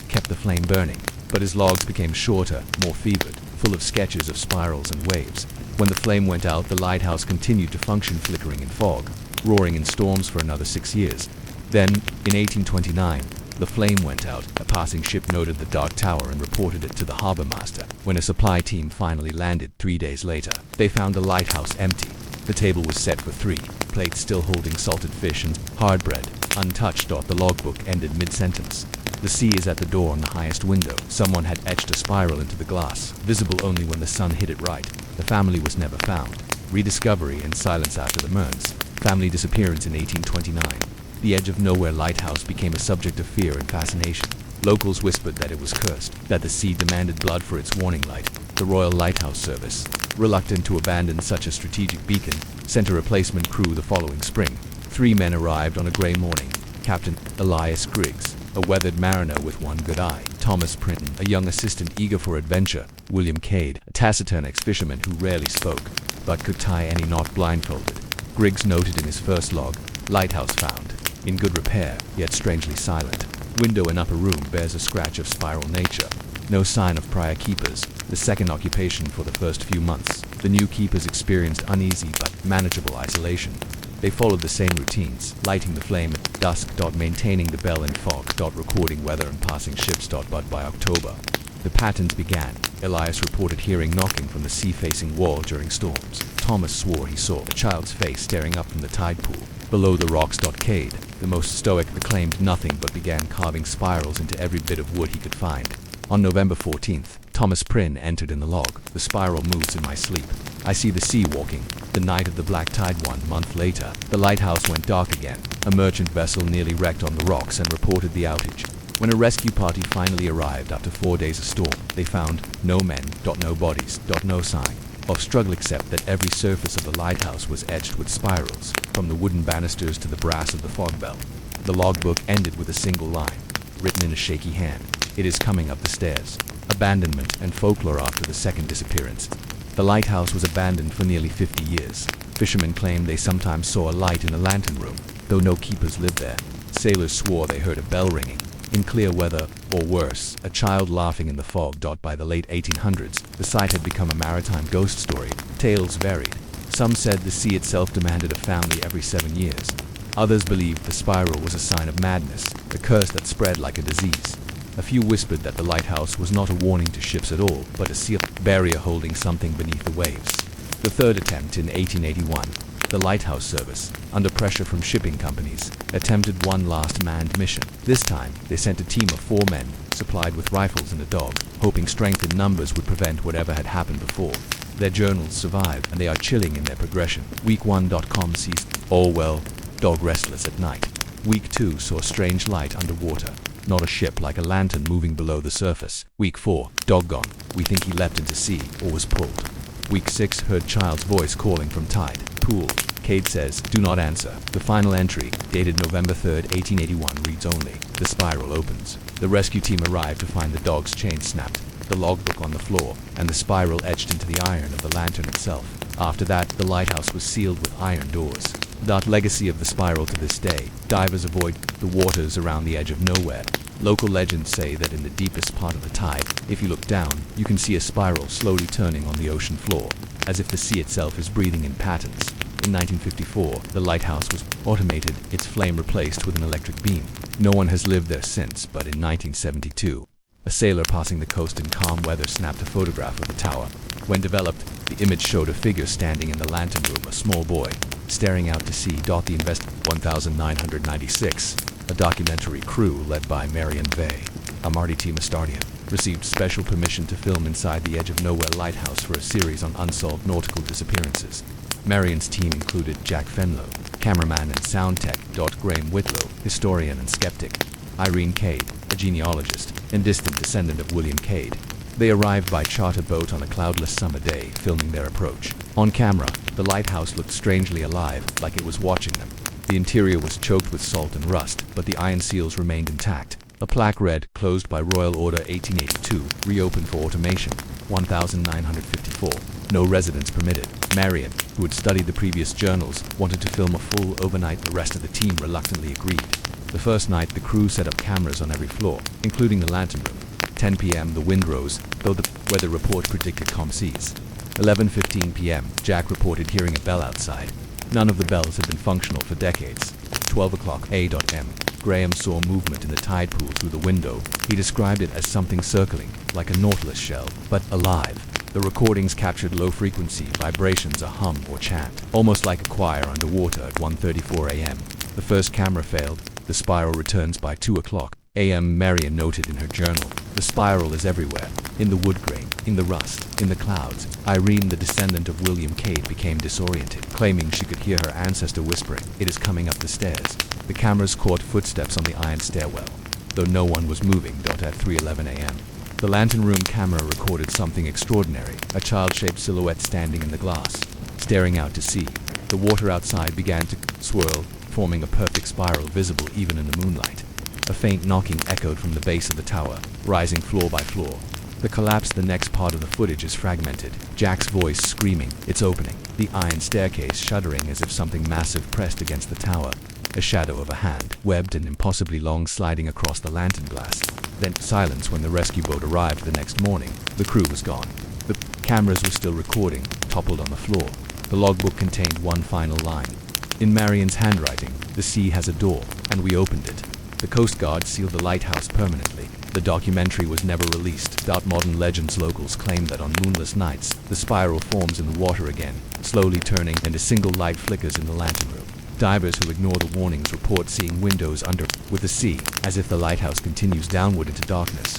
kept the flame burning, but his logs became shorter, more fevered, full of sketches of spirals and waves. When the flame went out, the lighthouse continued to function, flickering in fog, roaring in storms for another 6 years. Then, in 1829, the flame went out. A passing ship noted the dark tower and reported it to the harbor master. When a supply team finally landed 3 days later, they found the lighthouse empty. The table was set for 3, plates still holding salted fish and hard bread, untouched. The logbook ended mid-sentence. The sea is at the door on the highest window. Someone had etched a spiral into the glass, visible only when the sun hit it right. The family was never found. Rediscovery and silence after the Mearns family disappearance in 1829. The edge of nowhere lighthouse became a subject of fear and fascination. Locals whispered that it was cursed, that the sea demanded blood for its warning light. The Royal Lighthouse Service, reluctant to abandon such a strategic beacon, sent a replacement crew the following spring. 3 men arrived on a grey morning. Captain Elias Griggs, a weathered mariner with one good eye; Thomas Printon, a young assistant eager for adventure; William Cade, a taciturn ex-fisherman who rarely spoke, but could tie any knot blindfolded. Griggs noted in his first log, "Lighthouse found. In good repair, yet strangely silent. Window in upper room bears a scratch of spiral nature. No sign of prior keepers." The second occupation for the first few months, the new keepers experienced uneasy but manageable isolation. They followed the same routines, lighting the flame at dusk, maintaining the bell in fog, recording weather and passing ships, but by October, the patterns began. Elias reported hearing knocking from the sea-facing wall during storms. Thomas swore he saw a child's face staring up from the tide pool. Below the rocks, Cade, the most stoic, claimed nothing but began carving spirals into every bit of wood he could find. On November 14th, Thomas Prynne entered in the log. "The spiral moves in my sleep. I see the sea walking." The night of the black tide 1 month later, the lighthouse went dark again. A merchant vessel nearly wrecked on the rocks and reported the outage. When a rescue party finally arrived after 4 days of storm, they found no men, no bodies, no sign of struggle, except that every surface of the lighthouse was etched with spirals, from the wooden banisters to the brass of the fog bell. The logbook ended with a single line, written in a shaky hand. It is coming up the stairs. Abandonment and folklore after the second disappearance. The lighthouse was abandoned for nearly 50 years. Fishermen claimed they sometimes saw a light in the lantern room, though no keepers lived there. Sailors swore they heard a bell ringing. In clear weather, or worse, a child laughing in the fog. By the late 1800s, the site had become a maritime ghost story. Tales varied. Some said the sea itself demanded a family every 7 years. Others believed the spiral was a sign of madness, a curse that spread like a disease. A few whispered that the lighthouse was not a warning to ships at all, but a sealed barrier holding something beneath the waves. The third attempt in 1881, the lighthouse service, under pressure from shipping companies, attempted one last manned mission. This time, they sent a team of 4 men, supplied with rifles and a dog, hoping strength in numbers would prevent whatever had happened before. Their journals survive, and they are chilling in their progression. Week1.com sees all well, dog restless at night. Week 2 saw strange light underwater. Not a ship, like a lantern moving below the surface. Week 4, dog gone. We think he leapt into sea or was pulled. Week 6 heard child's voice calling from tide. Pool. Cade says, do not answer. The final entry, dated November 3rd, 1881, reads only, the spiral opens. The rescue team arrived to find the dog's chain snapped, the logbook on the floor, and the spiral etched into the iron of the lantern itself. After that, the lighthouse was sealed with iron doors. That legacy of the spiral to this day, divers avoid the waters around the edge of nowhere. Local legends say that in the deepest part of the tide, if you look down, you can see a spiral slowly turning on the ocean floor, as if the sea itself is breathing in patterns. In 1954, the lighthouse was automated, its flame replaced with an electric beam. No one has lived there since, but in 1972, a sailor passing the coast in calm weather snapped a photograph of the tower. When developed, the image showed a figure standing in the lantern room, a small boy, staring out to sea. The Invest 1996, a documentary crew led by Marion Vey, Amarty T. Mastardian, received special permission to film inside the Edge of Nowhere lighthouse for a series on unsolved nautical disappearances. Marion's team included Jack Fenlow, cameraman and sound tech, Graham Whitlow, historian and skeptic, Irene Cade, a genealogist and distant descendant of William Cade. They arrived by charter boat on a cloudless summer day, filming their approach. On camera, the lighthouse looked strangely alive, like it was watching them. The interior was choked with salt and rust, but the iron seals remained intact. A plaque read, closed by Royal Order 1882, reopened for automation, 1954. No residents permitted. Marion, who had studied the previous journals, wanted to film a full overnight. The rest of the team reluctantly agreed. The first night, the crew set up cameras on every floor, including the lantern room. 10 p.m. the wind rose, though the weather report predicted calm seas. 11:15 p.m. Jack reported hearing a bell outside. None of the bells had been functional for decades. 12 o'clock A.M. Graham saw movement in the tide pool through the window. He described it as something circling, like a nautilus shell, but alive. The recordings captured low-frequency vibrations, a hum or chant, almost like a choir underwater at 1:34 a.m. The first camera failed. The spiral returns by 2 o'clock a.m. Marion noted in her journal, the spiral is everywhere, in the wood grain, in the rust, in the clouds. Irene, the descendant of William Cade, became disoriented, claiming she could hear her ancestor whispering, it is coming up the stairs. The cameras caught footsteps on the iron stairwell, though no one was moving. At 3:11 a.m. The lantern room camera recorded something extraordinary, a child-shaped silhouette standing in the glass, staring out to sea. The water outside began to swirl, forming a perfect spiral visible even in the moonlight. A faint knocking echoed from the base of the tower, rising floor by floor. The collapse. The next part of the footage is fragmented. Jack's voice screaming, it's opening. The iron staircase shuddering as if something massive pressed against the tower. A shadow of a hand, webbed and impossibly long, sliding across the lantern glass. Then silence when the rescue boat arrived the next morning. The crew was gone. The cameras were still recording, toppled on the floor. The logbook contained one final line. In Marion's handwriting, the sea has a door, and we opened it. The Coast Guard sealed the lighthouse permanently. The documentary was never released. Modern legends. Locals claim that on moonless nights, the spiral forms in the water again, slowly turning, and a single light flickers in the lantern room. Divers who ignore the warnings report seeing windows under with the sea, as if the lighthouse continues downward into darkness.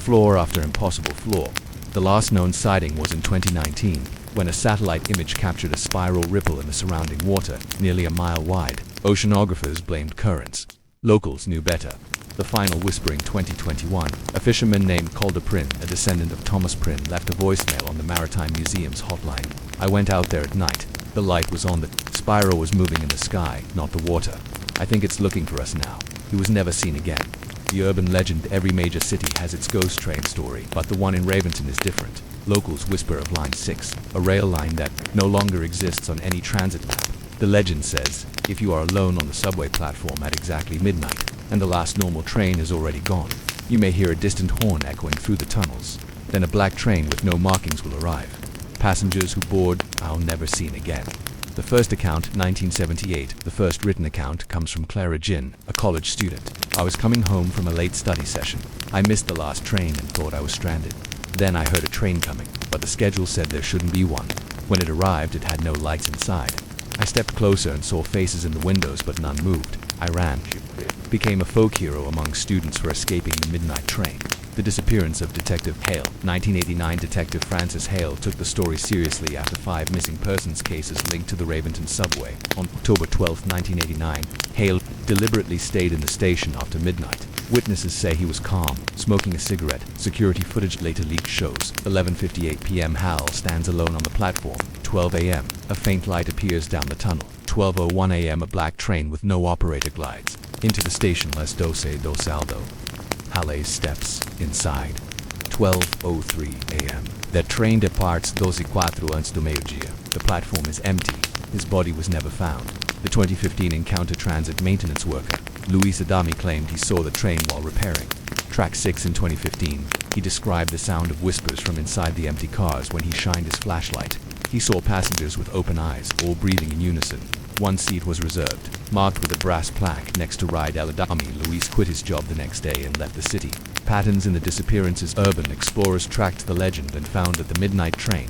Floor after impossible floor. The last known sighting was in 2019, when a satellite image captured a spiral ripple in the surrounding water, nearly a mile wide. Oceanographers blamed currents. Locals knew better. The final whispering. 2021, a fisherman named Calder Prynne, a descendant of Thomas Prynne, left a voicemail on the Maritime Museum's hotline. I went out there at night. The light was on. The spiral was moving in the sky, not the water. I think it's looking for us now. He was never seen again. The urban legend every major city has its ghost train story, but the one in Raventon is different. Locals whisper of Line 6, a rail line that no longer exists on any transit map. The legend says, if you are alone on the subway platform at exactly midnight, and the last normal train is already gone, you may hear a distant horn echoing through the tunnels. Then a black train with no markings will arrive. Passengers who board are never seen again. The first account, 1978, the first written account, comes from Clara Jin, a college student. I was coming home from a late study session. I missed the last train and thought I was stranded. Then I heard a train coming, but the schedule said there shouldn't be one. When it arrived, it had no lights inside. I stepped closer and saw faces in the windows, but none moved. I ran. Became a folk hero among students for escaping the midnight train. The disappearance of Detective Hale. 1989 Detective Francis Hale took the story seriously after 5 missing persons cases linked to the Raventon subway. On October 12, 1989, Hale deliberately stayed in the station after midnight. Witnesses say he was calm, smoking a cigarette. Security footage later leaked shows. 11:58 p.m. Hal stands alone on the platform. 12 a.m. A faint light appears down the tunnel. 12:01 a.m. A black train with no operator glides into the station. Les 12 do saldo. Hale's steps inside. 12:03 a.m. The train departs 12:04 antes do meio-dia. The platform is empty. His body was never found. The 2015 Encounter Transit maintenance worker, Luis Adami, claimed he saw the train while repairing. Track 6 in 2015, he described the sound of whispers from inside the empty cars when he shined his flashlight. He saw passengers with open eyes, all breathing in unison. One seat was reserved, marked with a brass plaque next to Ride El Adami. Luis quit his job the next day and left the city. Patterns in the disappearances. Urban explorers tracked the legend and found that the midnight train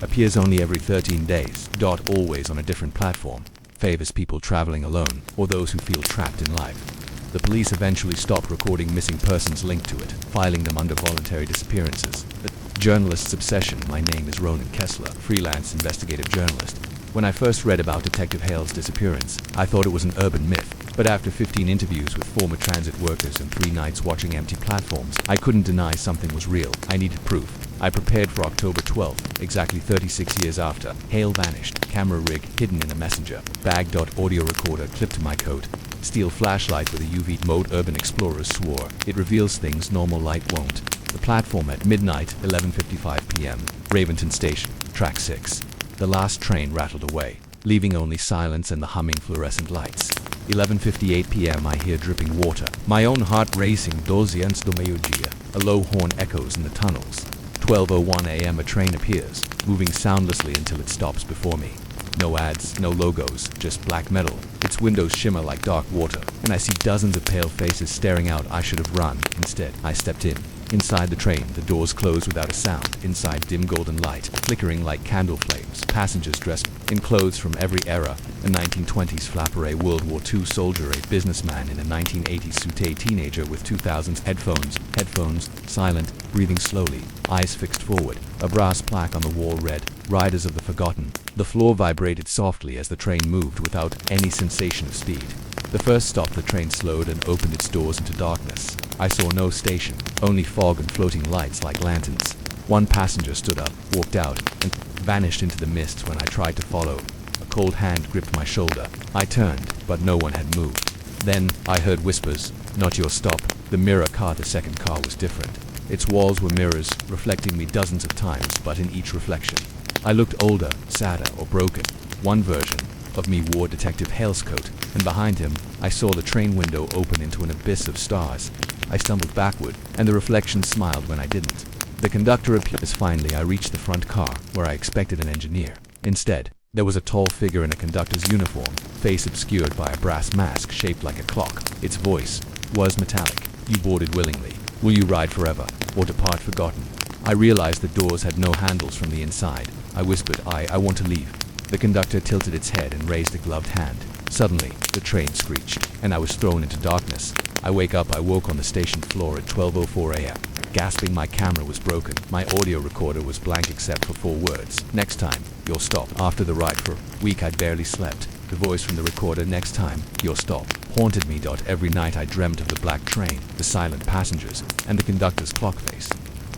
appears only every 13 days, always on a different platform, favors people traveling alone or those who feel trapped in life. The police eventually stopped recording missing persons linked to it, filing them under voluntary disappearances. A journalist's obsession. My name is Ronan Kessler, freelance investigative journalist. When I first read about Detective Hale's disappearance, I thought it was an urban myth. But after 15 interviews with former transit workers and 3 nights watching empty platforms, I couldn't deny something was real. I needed proof. I prepared for October 12th, exactly 36 years after. Hale vanished. Camera rig hidden in a messenger. Bag. Audio recorder clipped to my coat. Steel flashlight with a UV mode. Urban explorers swore it reveals things normal light won't. The platform at midnight, 11:55 p.m. Raventon Station, track 6. The last train rattled away, leaving only silence and the humming fluorescent lights. 11:58 p.m. I hear dripping water. My own heart racing. 12 antes do meio-dia. A low horn echoes in the tunnels. 12:01 a.m. A train appears, moving soundlessly until it stops before me. No ads, no logos, just black metal. Its windows shimmer like dark water, and I see dozens of pale faces staring out. I should have run. Instead, I stepped in. Inside the train, the doors closed without a sound. Inside, dim golden light, flickering like candle flames. Passengers dressed in clothes from every era. A 1920s flapper, a World War II soldier, a businessman in a 1980s suit, a teenager with 2000s headphones, silent, breathing slowly, eyes fixed forward. A brass plaque on the wall read, "Riders of the Forgotten." The floor vibrated softly as the train moved without any sensation of speed. The first stop, the train slowed and opened its doors into darkness. I saw no station, only fog and floating lights like lanterns. One passenger stood up, walked out, and vanished into the mists when I tried to follow. A cold hand gripped my shoulder. I turned, but no one had moved. Then, I heard whispers, "Not your stop." The mirror car, the second car, was different. Its walls were mirrors, reflecting me dozens of times, but in each reflection, I looked older, sadder, or broken. One version of me wore Detective Hale's coat, and behind him, I saw the train window open into an abyss of stars. I stumbled backward, and the reflection smiled when I didn't. The conductor appeared. Finally, I reached the front car, where I expected an engineer. Instead, there was a tall figure in a conductor's uniform, face obscured by a brass mask shaped like a clock. Its voice was metallic. "You boarded willingly. Will you ride forever, or depart forgotten?" I realized the doors had no handles from the inside. I whispered, I want to leave." The conductor tilted its head and raised a gloved hand. Suddenly, the train screeched, and I was thrown into darkness. I woke on the station floor at 12:04 a.m. Gasping, my camera was broken. My audio recorder was blank except for 4 words. "Next time, you'll stop." After the ride for a week, I'd barely slept. The voice from the recorder, "Next time, you'll stop," haunted me. Every night I dreamt of the black train, the silent passengers, and the conductor's clock face.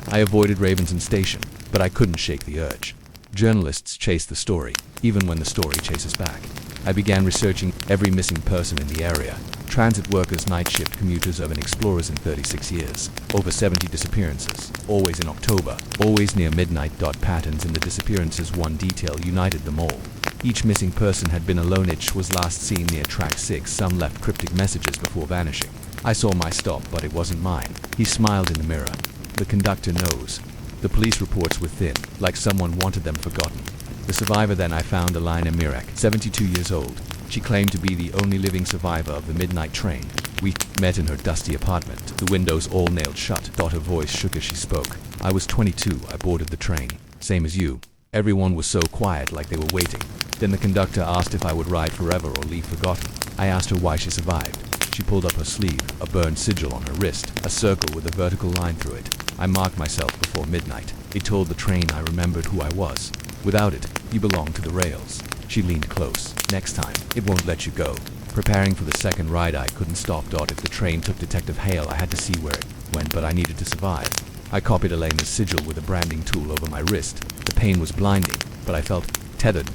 I avoided Raventon Station, but I couldn't shake the urge. Journalists chase the story, even when the story chases back. I began researching Every missing person in the area. Transit workers, night shift commuters, urban explorers in 36 years. Over 70 disappearances. Always in October. Always near midnight. Patterns in the disappearances. One detail united them all. Each missing person had been alone. Each was last seen near track 6. Some left cryptic messages before vanishing. I saw my stop, but it wasn't mine. He smiled in the mirror. The conductor knows. The police reports were thin, like someone wanted them forgotten. The survivor. Then I found Alina Mirek, 72 years old. She claimed to be the only living survivor of the midnight train. We met in her dusty apartment, the windows all nailed shut. Her voice shook as she spoke. I was 22. I boarded the train. Same as you. Everyone was so quiet, like they were waiting. Then the conductor asked if I would ride forever or leave forgotten. I asked her why she survived. She pulled up her sleeve, a burned sigil on her wrist, a circle with a vertical line through it. I marked myself before midnight. It told the train I remembered who I was. Without it, you belong to the rails. She leaned close. Next time, it won't let you go. Preparing for the second ride, I couldn't stop. If the train took Detective Hale, I had to see where it went, but I needed to survive. I copied Elena's sigil with a branding tool over my wrist. The pain was blinding, but I felt tethered.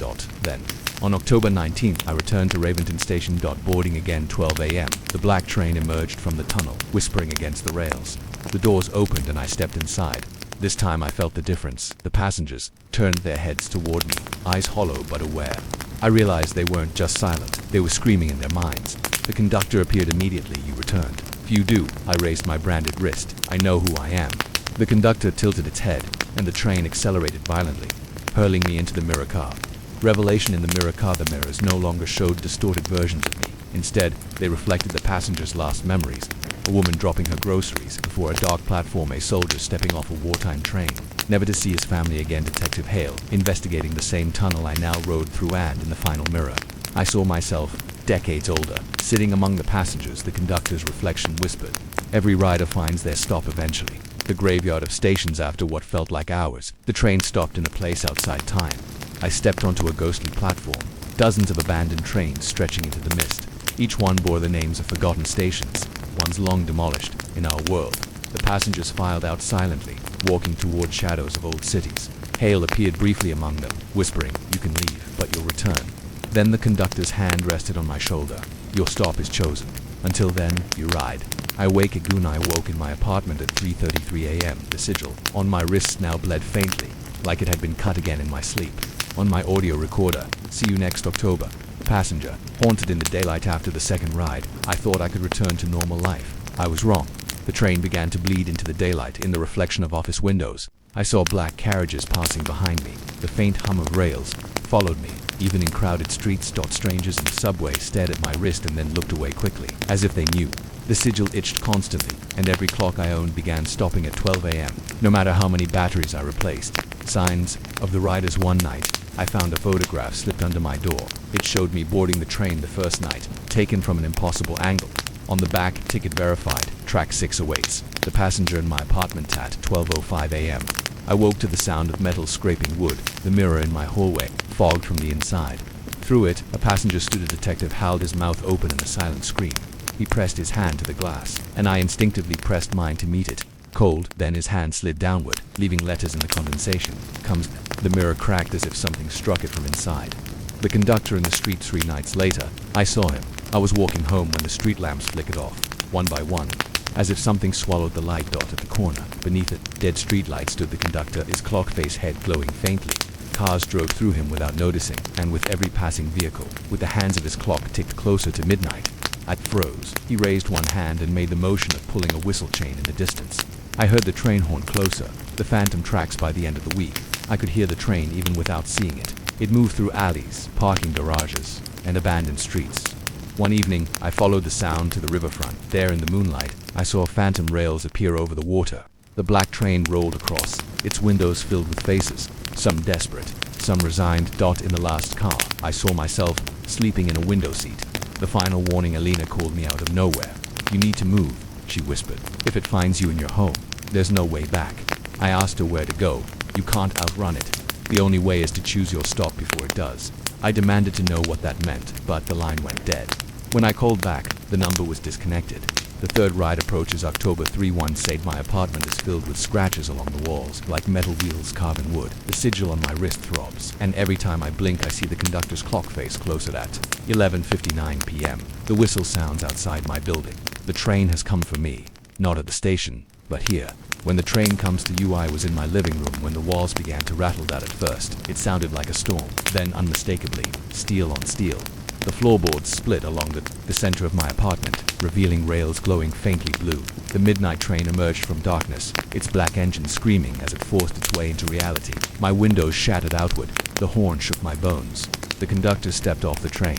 Then, on October 19th, I returned to Raventon Station. Boarding again, 12 a.m. The black train emerged from the tunnel, whispering against the rails. The doors opened and I stepped inside. This time I felt the difference. The passengers turned their heads toward me, eyes hollow but aware. I realized they weren't just silent, they were screaming in their minds. The conductor appeared immediately. You returned. Few do. I raised my branded wrist. I know who I am. The conductor tilted its head, and the train accelerated violently, hurling me into the mirror car. Revelation in the mirror car. The mirrors no longer showed distorted versions of me. Instead, they reflected the passengers' last memories. A woman dropping her groceries before a dark platform, a soldier stepping off a wartime train, never to see his family again. Detective Hale, investigating the same tunnel I now rode through, and in the final mirror, I saw myself, decades older, sitting among the passengers. The conductor's reflection whispered, every rider finds their stop eventually. The graveyard of stations. After what felt like hours, the train stopped in a place outside time. I stepped onto a ghostly platform, dozens of abandoned trains stretching into the mist. Each one bore the names of forgotten stations, ones long demolished. In our world, the passengers filed out silently, walking toward shadows of old cities. Hale appeared briefly among them, whispering, you can leave, but you'll return. Then the conductor's hand rested on my shoulder. Your stop is chosen. Until then, you ride. I wake again. I woke in my apartment at 3:33 a.m. The sigil on my wrist now bled faintly, like it had been cut again in my sleep. On my audio recorder, see you next October. Passenger, haunted in the daylight after the second ride. I thought I could return to normal life. I was wrong. The train began to bleed into the daylight. In the reflection of office windows, I saw black carriages passing behind me. The faint hum of rails followed me, even in crowded streets. Strangers in the subway stared at my wrist and then looked away quickly, as if they knew. The sigil itched constantly, and every clock I owned began stopping at 12 a.m., no matter how many batteries I replaced. Signs of the riders. One night, I found a photograph slipped under my door. It showed me boarding the train the first night, taken from an impossible angle. On the back, ticket verified, track 6 awaits. The passenger in my apartment at 12:05 a.m. I woke to the sound of metal scraping wood. The mirror in my hallway fogged from the inside. Through it, a passenger stood. A detective held his mouth open in a silent scream. He pressed his hand to the glass, and I instinctively pressed mine to meet it. Cold, then his hand slid downward, leaving letters in the condensation. The mirror cracked as if something struck it from inside. The conductor in the street. 3 nights later, I saw him. I was walking home when the street lamps flickered off, one by one, as if something swallowed the light. At the corner, beneath it, dead street light, stood the conductor, his clock face head glowing faintly. Cars drove through him without noticing, and with every passing vehicle, with the hands of his clock ticked closer to midnight. I froze. He raised one hand and made the motion of pulling a whistle chain in the distance. I heard the train horn closer, the phantom tracks. By the end of the week, I could hear the train even without seeing it. It moved through alleys, parking garages, and abandoned streets. One evening, I followed the sound to the riverfront. There in the moonlight, I saw phantom rails appear over the water. The black train rolled across, its windows filled with faces, some desperate, some resigned. In the last car, I saw myself sleeping in a window seat. The final warning. Alina called me out of nowhere. You need to move, she whispered. If it finds you in your home, there's no way back. I asked her where to go. You can't outrun it. The only way is to choose your stop before it does. I demanded to know what that meant, but the line went dead. When I called back, the number was disconnected. The third ride approaches October 3-1 said my apartment is filled with scratches along the walls, like metal wheels carving wood. The sigil on my wrist throbs, and every time I blink I see the conductor's clock face closer at 11:59 p.m. The whistle sounds outside my building. The train has come for me, not at the station, but here. When the train comes to you, I was in my living room when the walls began to rattle. That at first, it sounded like a storm, then unmistakably, steel on steel. The floorboards split along the center of my apartment, revealing rails glowing faintly blue. The midnight train emerged from darkness, its black engine screaming as it forced its way into reality. My windows shattered outward, the horn shook my bones. The conductor stepped off the train.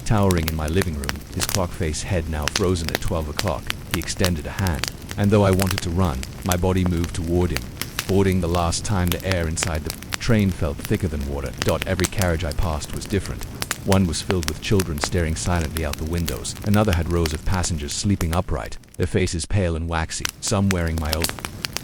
Towering in my living room, his clock face head now frozen at 12 o'clock, he extended a hand. And though I wanted to run, my body moved toward him. Boarding the last time, the air inside the train felt thicker than water. Every carriage I passed was different. One was filled with children staring silently out the windows. Another had rows of passengers sleeping upright, their faces pale and waxy, some wearing my old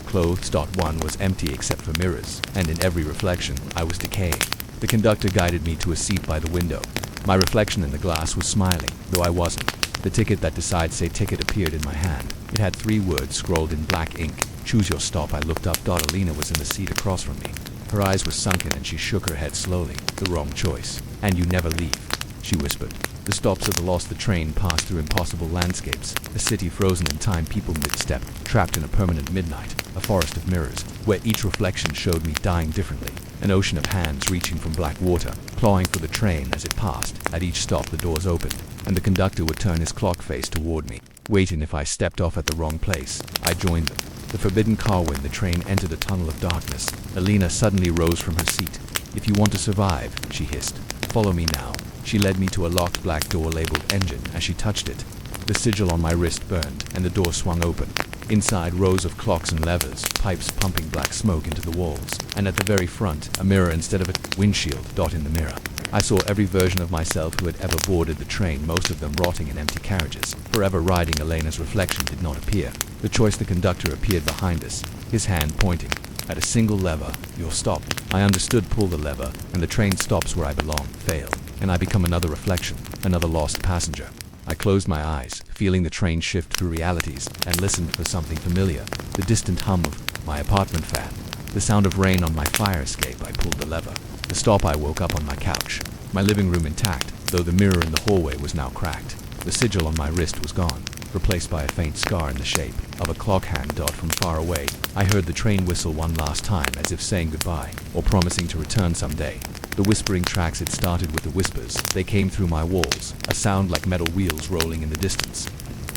clothes. One was empty except for mirrors, and in every reflection, I was decaying. The conductor guided me to a seat by the window. My reflection in the glass was smiling, though I wasn't. The ticket that decides say ticket appeared in my hand. It had 3 words scrawled in black ink. Choose your stop. I looked up. Alina was in the seat across from me. Her eyes were sunken and she shook her head slowly. The wrong choice. And you never leave, she whispered. The stops of the lost. The train passed through impossible landscapes. A city frozen in time, people mid-step, trapped in a permanent midnight. A forest of mirrors, where each reflection showed me dying differently. An ocean of hands reaching from black water, clawing for the train as it passed. At each stop the doors opened, and the conductor would turn his clock face toward me, waiting. If I stepped off at the wrong place, I joined them. The forbidden car. When the train entered a tunnel of darkness, Alina suddenly rose from her seat. If you want to survive, she hissed, follow me now. She led me to a locked black door labeled engine. As she touched it, the sigil on my wrist burned, and the door swung open. Inside, rows of clocks and levers, pipes pumping black smoke into the walls, and at the very front, a mirror instead of a windshield. In the mirror, I saw every version of myself who had ever boarded the train, most of them rotting in empty carriages, forever riding. Elena's reflection did not appear. The choice. The conductor appeared behind us, his hand pointing. At a single lever, you'll stop. I understood. Pull the lever, and the train stops where I belong. Fail, and I become another reflection, another lost passenger. I closed my eyes, feeling the train shift through realities, and listened for something familiar. The distant hum of my apartment fan, the sound of rain on my fire escape. I pulled the lever. The stop. I woke up on my couch, my living room intact, though the mirror in the hallway was now cracked. The sigil on my wrist was gone, replaced by a faint scar in the shape of a clock hand. From far away, I heard the train whistle one last time, as if saying goodbye, or promising to return someday. The whispering tracks. It started with the whispers. They came through my walls, a sound like metal wheels rolling in the distance.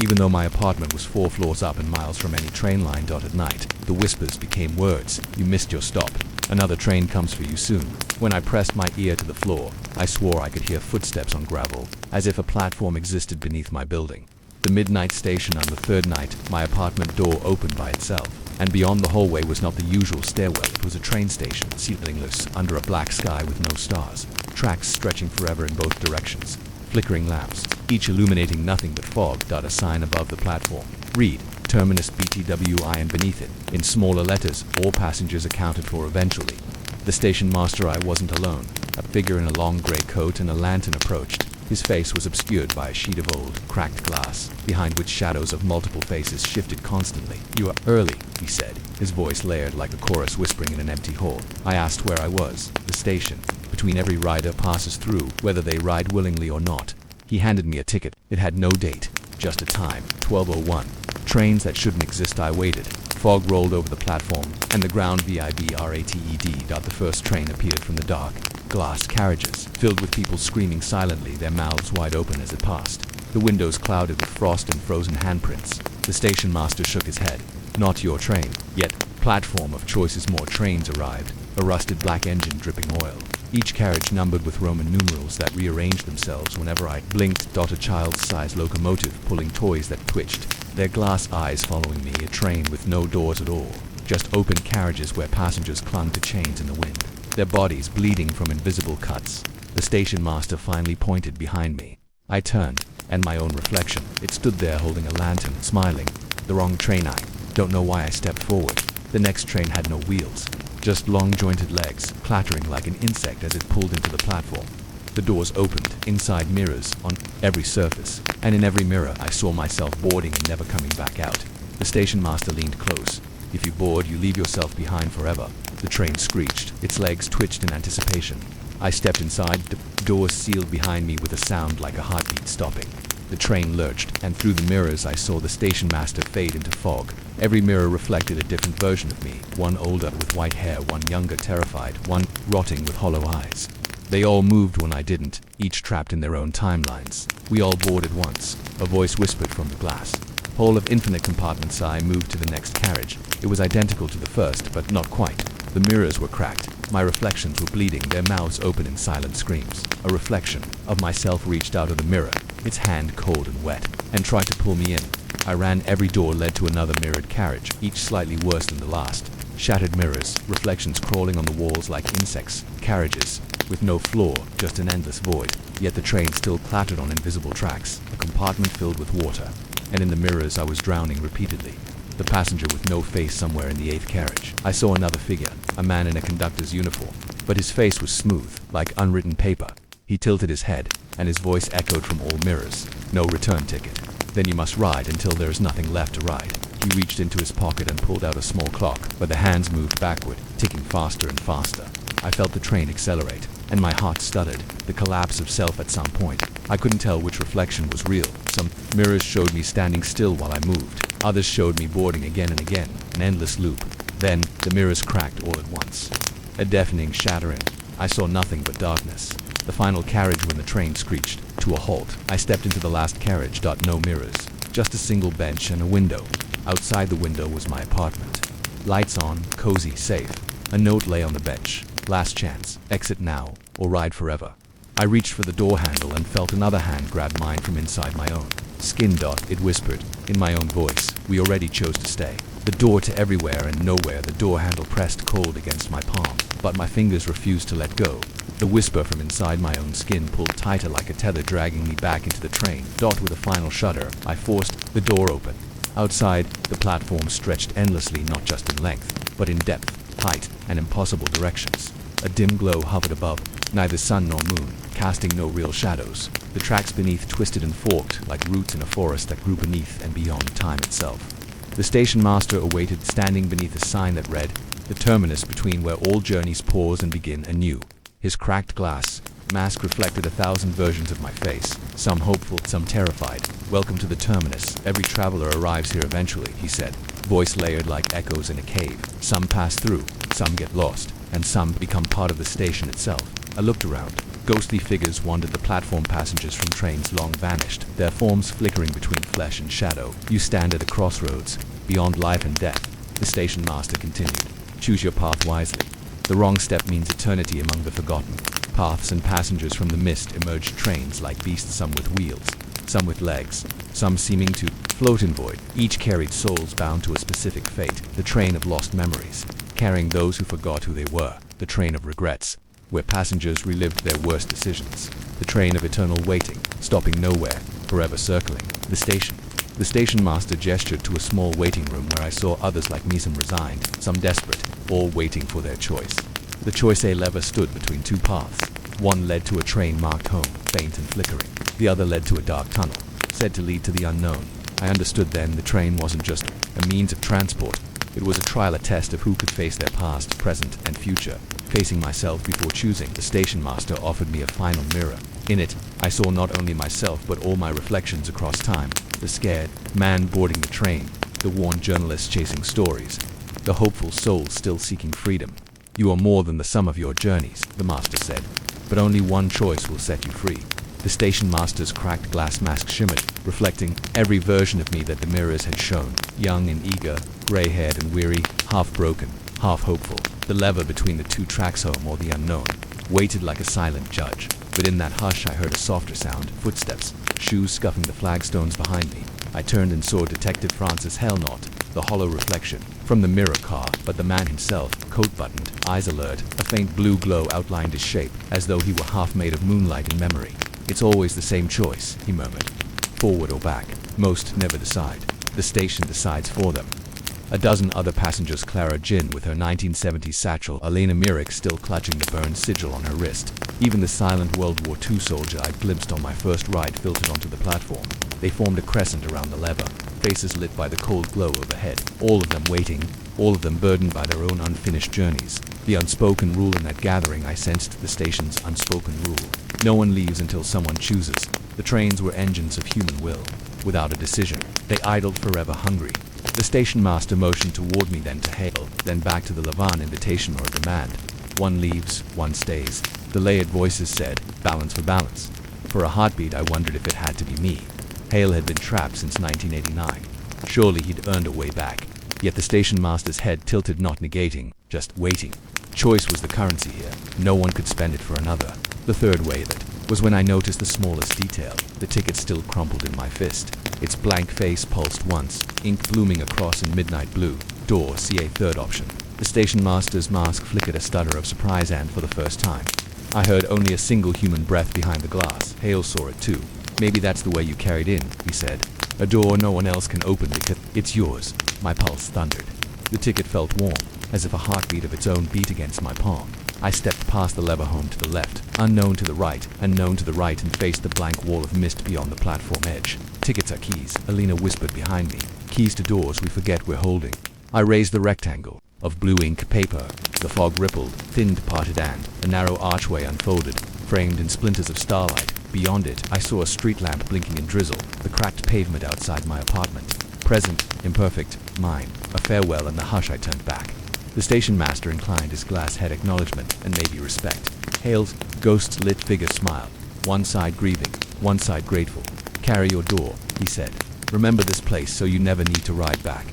Even though my apartment was 4 floors up and miles from any train line. At night, the whispers became words. You missed your stop. Another train comes for you soon. When I pressed my ear to the floor, I swore I could hear footsteps on gravel, as if a platform existed beneath my building. The midnight station. On the third night, my apartment door opened by itself, and beyond the hallway was not the usual stairwell. It was a train station, ceilingless, under a black sky with no stars. Tracks stretching forever in both directions. Flickering lamps, each illuminating nothing but fog. A sign above the platform. Read, Terminus BTWI, and beneath it, in smaller letters, all passengers accounted for eventually. The station master. I wasn't alone. A figure in a long gray coat and a lantern approached. His face was obscured by a sheet of old, cracked glass, behind which shadows of multiple faces shifted constantly. You are early, he said, his voice layered like a chorus whispering in an empty hall. I asked where I was. The station. Between every rider passes through, whether they ride willingly or not. He handed me a ticket. It had no date, just a time, 12:01. Trains that shouldn't exist. I waited. Fog rolled over the platform, and the ground. VIBRATED. The first train appeared from the dark. Glass carriages, filled with people screaming silently, their mouths wide open as it passed. The windows clouded with frost and frozen handprints. The station master shook his head. Not your train. Yet, platform of choices. More trains arrived. A rusted black engine dripping oil. Each carriage numbered with Roman numerals that rearranged themselves whenever I blinked. A child-sized locomotive pulling toys that twitched, their glass eyes following me. A train with no doors at all, just open carriages where passengers clung to chains in the wind, their bodies bleeding from invisible cuts. The station master finally pointed behind me. I turned, and my own reflection. It stood there holding a lantern, smiling. The wrong train. I don't know why I stepped forward. The next train had no wheels, just long jointed legs, clattering like an insect as it pulled into the platform. The doors opened, inside mirrors on every surface, and in every mirror I saw myself boarding and never coming back out. The station master leaned close. If you board, you leave yourself behind forever. The train screeched. Its legs twitched in anticipation. I stepped inside. The doors sealed behind me with a sound like a heartbeat stopping. The train lurched, and through the mirrors I saw the station master fade into fog. Every mirror reflected a different version of me. One older with white hair, one younger terrified, one rotting with hollow eyes. They all moved when I didn't, each trapped in their own timelines. We all boarded once. A voice whispered from the glass. Whole of infinite compartments. I moved to the next carriage. It was identical to the first, but not quite. The mirrors were cracked. My reflections were bleeding, their mouths open in silent screams. A reflection of myself reached out of the mirror, its hand cold and wet, and tried to pull me in. I ran. Every door led to another mirrored carriage, each slightly worse than the last. Shattered mirrors, reflections crawling on the walls like insects, carriages with no floor, just an endless void. Yet the train still clattered on invisible tracks, a compartment filled with water, and in the mirrors I was drowning repeatedly. The passenger with no face somewhere in the 8th carriage. I saw another figure, a man in a conductor's uniform, but his face was smooth, like unwritten paper. He tilted his head, and his voice echoed from all mirrors. No return ticket. Then you must ride until there is nothing left to ride. He reached into his pocket and pulled out a small clock, but the hands moved backward, ticking faster and faster. I felt the train accelerate, and my heart stuttered, the collapse of self at some point. I couldn't tell which reflection was real. Some mirrors showed me standing still while I moved. Others showed me boarding again and again, an endless loop. Then, the mirrors cracked all at once. A deafening shattering. I saw nothing but darkness. The final carriage when the train screeched to a halt. I stepped into the last carriage. No mirrors. Just a single bench and a window. Outside the window was my apartment. Lights on, cozy, safe. A note lay on the bench. Last chance. Exit now, or ride forever. I reached for the door handle and felt another hand grab mine from inside my own. Skin. It whispered, in my own voice. We already chose to stay. The door to everywhere and nowhere. The door handle pressed cold against my palm, but my fingers refused to let go. The whisper from inside my own skin pulled tighter like a tether, dragging me back into the train. With a final shudder, I forced the door open. Outside, the platform stretched endlessly, not just in length, but in depth, height, and impossible directions. A dim glow hovered above, neither sun nor moon, casting no real shadows. The tracks beneath twisted and forked like roots in a forest that grew beneath and beyond time itself. The station master awaited, standing beneath a sign that read, "The terminus between where all journeys pause and begin anew." His cracked glass mask reflected 1,000 versions of my face, some hopeful, some terrified. "Welcome to the terminus. Every traveler arrives here eventually," he said, voice layered like echoes in a cave. "Some pass through, some get lost, and some become part of the station itself." I looked around. Ghostly figures wandered the platform, passengers from trains long vanished, their forms flickering between flesh and shadow. "You stand at a crossroads, beyond life and death," the station master continued. "Choose your path wisely. The wrong step means eternity among the forgotten." Paths and passengers from the mist emerged, trains like beasts, some with wheels, some with legs, some seeming to float in void. Each carried souls bound to a specific fate, the train of lost memories, carrying those who forgot who they were, the train of regrets, where passengers relived their worst decisions, the train of eternal waiting, stopping nowhere, forever circling. The station master gestured to a small waiting room where I saw others like me, some resigned, some desperate, all waiting for their choice. The choice a lever stood between two paths. One led to a train marked home, faint and flickering. The other led to a dark tunnel, said to lead to the unknown. I understood then the train wasn't just a means of transport. It was a trial, a test of who could face their past, present, and future. Facing myself before choosing, the station master offered me a final mirror. In it, I saw not only myself but all my reflections across time. The scared man boarding the train, the worn journalist chasing stories, the hopeful soul still seeking freedom. "You are more than the sum of your journeys," the master said, "but only one choice will set you free." The station master's cracked glass mask shimmered, reflecting every version of me that the mirrors had shown. Young and eager, gray-haired and weary, half broken, half hopeful. The lever between the two tracks, home or the unknown, waited like a silent judge. But in that hush I heard a softer sound, footsteps, shoes scuffing the flagstones behind me. I turned and saw Detective Francis Hellnot, the hollow reflection from the mirror car, but the man himself, coat buttoned, eyes alert, a faint blue glow outlined his shape, as though he were half made of moonlight and memory. "It's always the same choice," he murmured. "Forward or back. Most never decide. The station decides for them." A dozen other passengers, Clara Jin with her 1970s satchel, Elena Myrick still clutching the burned sigil on her wrist. Even the silent World War II soldier I glimpsed on my first ride filtered onto the platform. They formed a crescent around the lever, faces lit by the cold glow overhead, all of them waiting, all of them burdened by their own unfinished journeys. The unspoken rule in that gathering, I sensed the station's unspoken rule. No one leaves until someone chooses. The trains were engines of human will. Without a decision, they idled forever hungry. The station master motioned toward me, then to hail, then back to the Levan invitation or demand. One leaves, one stays. The layered voices said, balance for balance. For a heartbeat I wondered if it had to be me. Hale had been trapped since 1989. Surely he'd earned a way back. Yet the station master's head tilted, not negating, just waiting. Choice was the currency here. No one could spend it for another. The third way of it was when I noticed the smallest detail. The ticket still crumpled in my fist. Its blank face pulsed once, ink blooming across in midnight blue. Door, CA, third option. The station master's mask flickered a stutter of surprise, and for the first time, I heard only a single human breath behind the glass. Hale saw it too. Maybe that's the way you carried in, he said. A door no one else can open because it's yours. My pulse thundered. The ticket felt warm, as if a heartbeat of its own beat against my palm. I stepped past the lever home to the left, unknown to the right, unknown to the right, and faced the blank wall of mist beyond the platform edge. Tickets are keys, Alina whispered behind me. Keys to doors we forget we're holding. I raised the rectangle of blue ink paper. The fog rippled, thinned, parted, and a narrow archway unfolded, framed in splinters of starlight. Beyond it, I saw a street lamp blinking in drizzle, the cracked pavement outside my apartment. Present, imperfect, mine. A farewell, and the hush I turned back. The station master inclined his glass head acknowledgement and maybe respect. Hale's ghost-lit figure smiled, one side grieving, one side grateful. Carry your door, he said. Remember this place so you never need to ride back.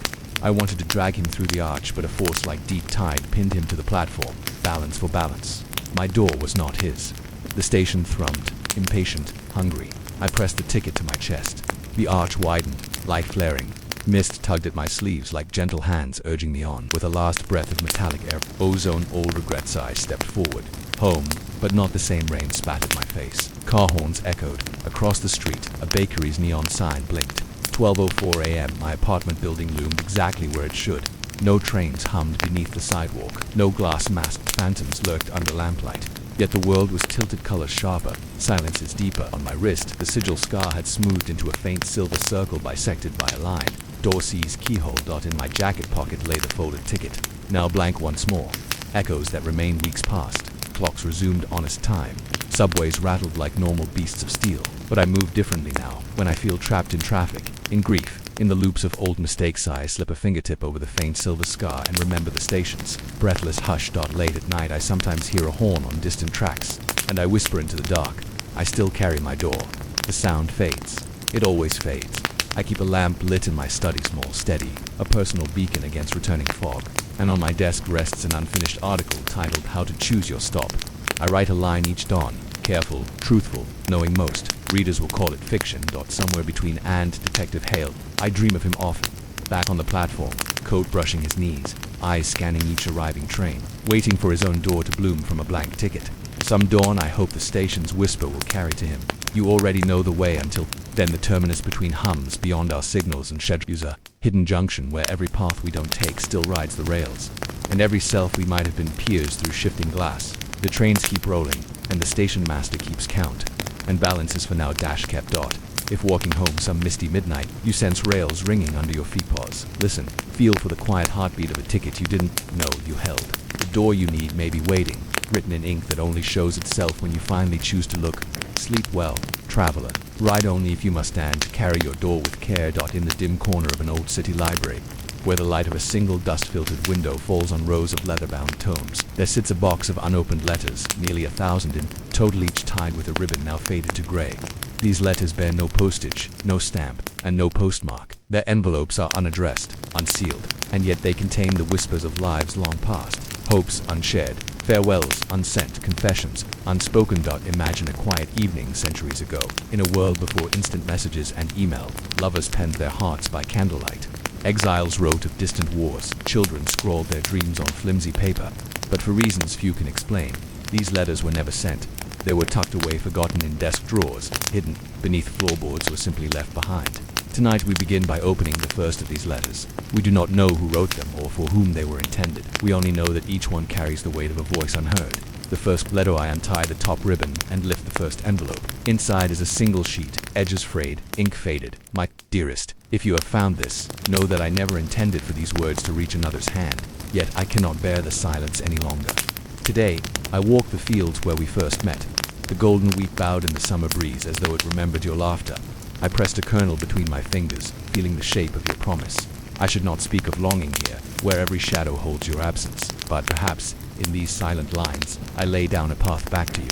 I wanted to drag him through the arch, but a force like deep tide pinned him to the platform. Balance for balance. My door was not his. The station thrummed, impatient, hungry. I pressed the ticket to my chest. The arch widened, light flaring. Mist tugged at my sleeves like gentle hands urging me on. With a last breath of metallic air, ozone, old regrets, I stepped forward. Home, but not the same rain spat at my face. Car horns echoed. Across the street, a bakery's neon sign blinked. 12:04 a.m. My apartment building loomed exactly where it should. No trains hummed beneath the sidewalk. No glass-masked phantoms lurked under lamplight. Yet the world was tilted colors sharper, silences deeper. On my wrist, the sigil scar had smoothed into a faint silver circle bisected by a line. Dorsey's keyhole. In my jacket pocket lay the folded ticket, now blank once more. Echoes that remained weeks past. Clocks resumed honest time. Subways rattled like normal beasts of steel. But I move differently now. When I feel trapped in traffic, in grief, in the loops of old mistakes, I slip a fingertip over the faint silver scar and remember the stations. Breathless hush. Late at night I sometimes hear a horn on distant tracks, and I whisper into the dark. I still carry my door. The sound fades. It always fades. I keep a lamp lit in my study, small, steady, a personal beacon against returning fog. And on my desk rests an unfinished article titled How to Choose Your Stop. I write a line each dawn, careful, truthful, knowing most readers will call it fiction. Somewhere between and Detective Hale, I dream of him often, back on the platform, coat brushing his knees, eyes scanning each arriving train, waiting for his own door to bloom from a blank ticket. Some dawn I hope the station's whisper will carry to him. You already know the way. Until then, the terminus between hums beyond our signals and schedules, a hidden junction where every path we don't take still rides the rails, and every self we might have been peers through shifting glass. The trains keep rolling, and the station master keeps count, and balance is for now dash kept. If walking home some misty midnight, you sense rails ringing under your feet, pause. Listen, feel for the quiet heartbeat of a ticket you didn't know you held. The door you need may be waiting, written in ink that only shows itself when you finally choose to look. Sleep well, traveler. Ride only if you must stand. Carry your door with care. In the dim corner of an old city library, where the light of a single dust-filtered window falls on rows of leather-bound tomes, there sits a box of unopened letters, nearly 1,000 in total, each tied with a ribbon now faded to gray. These letters bear no postage, no stamp, and no postmark. Their envelopes are unaddressed, unsealed, and yet they contain the whispers of lives long past, hopes unshared, farewells unsent, confessions unspoken. Imagine a quiet evening centuries ago, in a world before instant messages and email. Lovers penned their hearts by candlelight. Exiles wrote of distant wars. Children scrawled their dreams on flimsy paper. But for reasons few can explain, these letters were never sent. They were tucked away, forgotten in desk drawers, hidden beneath floorboards, or simply left behind. Tonight we begin by opening the first of these letters. We do not know who wrote them or for whom they were intended. We only know that each one carries the weight of a voice unheard. The first letter, I untie the top ribbon and lift the first envelope. Inside is a single sheet, edges frayed, ink faded. My dearest, if you have found this, know that I never intended for these words to reach another's hand, yet I cannot bear the silence any longer. Today, I walk the fields where we first met. The golden wheat bowed in the summer breeze as though it remembered your laughter. I pressed a kernel between my fingers, feeling the shape of your promise. I should not speak of longing here, where every shadow holds your absence, but perhaps, in these silent lines, I lay down a path back to you.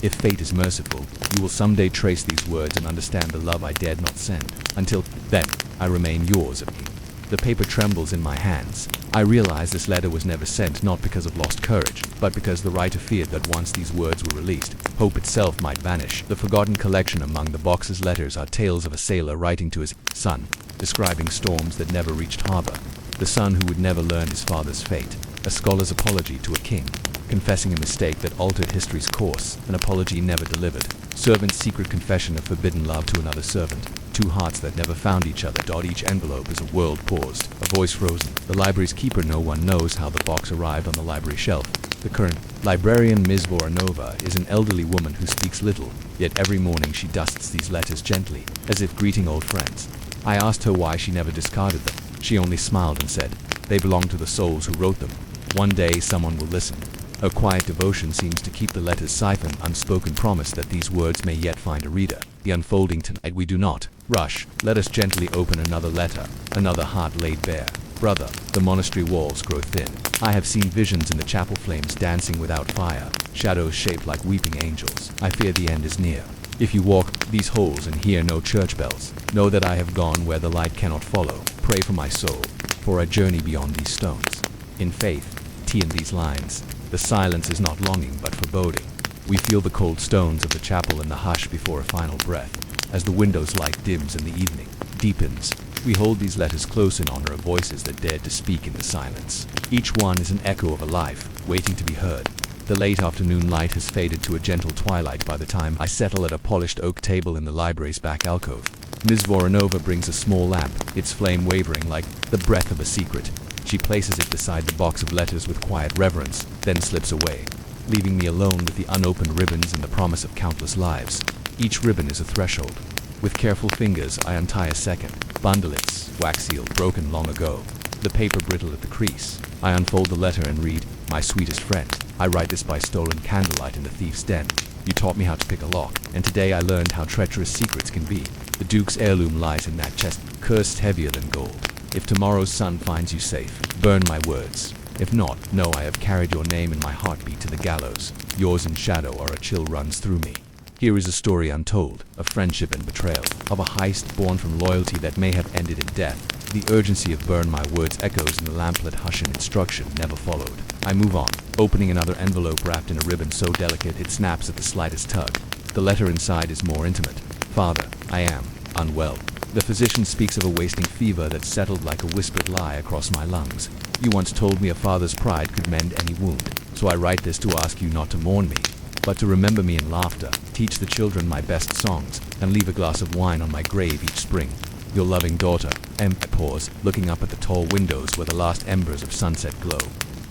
If fate is merciful, you will someday trace these words and understand the love I dared not send. Until then, I remain yours of me. The paper trembles in my hands. I realize this letter was never sent, not because of lost courage, but because the writer feared that once these words were released, hope itself might vanish. The forgotten collection among the box's letters are tales of a sailor writing to his son, describing storms that never reached harbor, the son who would never learn his father's fate, a scholar's apology to a king, confessing a mistake that altered history's course, an apology never delivered, servant's secret confession of forbidden love to another servant, two hearts that never found each other. Each envelope is a world paused, a voice frozen. The library's keeper, no one knows how the box arrived on the library shelf. The current librarian, Ms. Voronova, is an elderly woman who speaks little, yet every morning she dusts these letters gently, as if greeting old friends. I asked her why she never discarded them. She only smiled and said, "They belong to the souls who wrote them. One day someone will listen." Her quiet devotion seems to keep the letters siphoned, unspoken promise that these words may yet find a reader. The unfolding tonight we do not rush. Let us gently open another letter, another heart laid bare. Brother, the monastery walls grow thin. I have seen visions in the chapel, flames dancing without fire, shadows shaped like weeping angels. I fear the end is near. If you walk these halls and hear no church bells, know that I have gone where the light cannot follow. Pray for my soul, for a journey beyond these stones. In faith, in these lines, the silence is not longing but foreboding. We feel the cold stones of the chapel in the hush before a final breath. As the window's light dims and the evening deepens, we hold these letters close in honor of voices that dared to speak in the silence. Each one is an echo of a life, waiting to be heard. The late afternoon light has faded to a gentle twilight by the time I settle at a polished oak table in the library's back alcove. Ms. Voronova brings a small lamp, its flame wavering like the breath of a secret. She places it beside the box of letters with quiet reverence, then slips away, leaving me alone with the unopened ribbons and the promise of countless lives. Each ribbon is a threshold. With careful fingers, I untie a second. Bundle its wax seal, broken long ago. The paper brittle at the crease. I unfold the letter and read, "My sweetest friend, I write this by stolen candlelight in the thief's den. You taught me how to pick a lock, and today I learned how treacherous secrets can be. The Duke's heirloom lies in that chest, cursed heavier than gold. If tomorrow's sun finds you safe, burn my words. If not, know I have carried your name in my heartbeat to the gallows. Yours in shadow or a chill runs through me." Here is a story untold, of friendship and betrayal, of a heist born from loyalty that may have ended in death. The urgency of "burn my words" echoes in the lamplit hush, and instruction never followed. I move on, opening another envelope wrapped in a ribbon so delicate it snaps at the slightest tug. The letter inside is more intimate. "Father, I am unwell. The physician speaks of a wasting fever that settled like a whispered lie across my lungs. You once told me a father's pride could mend any wound, so I write this to ask you not to mourn me, but to remember me in laughter, teach the children my best songs, and leave a glass of wine on my grave each spring. Your loving daughter, M. Pause, looking up at the tall windows where the last embers of sunset glow.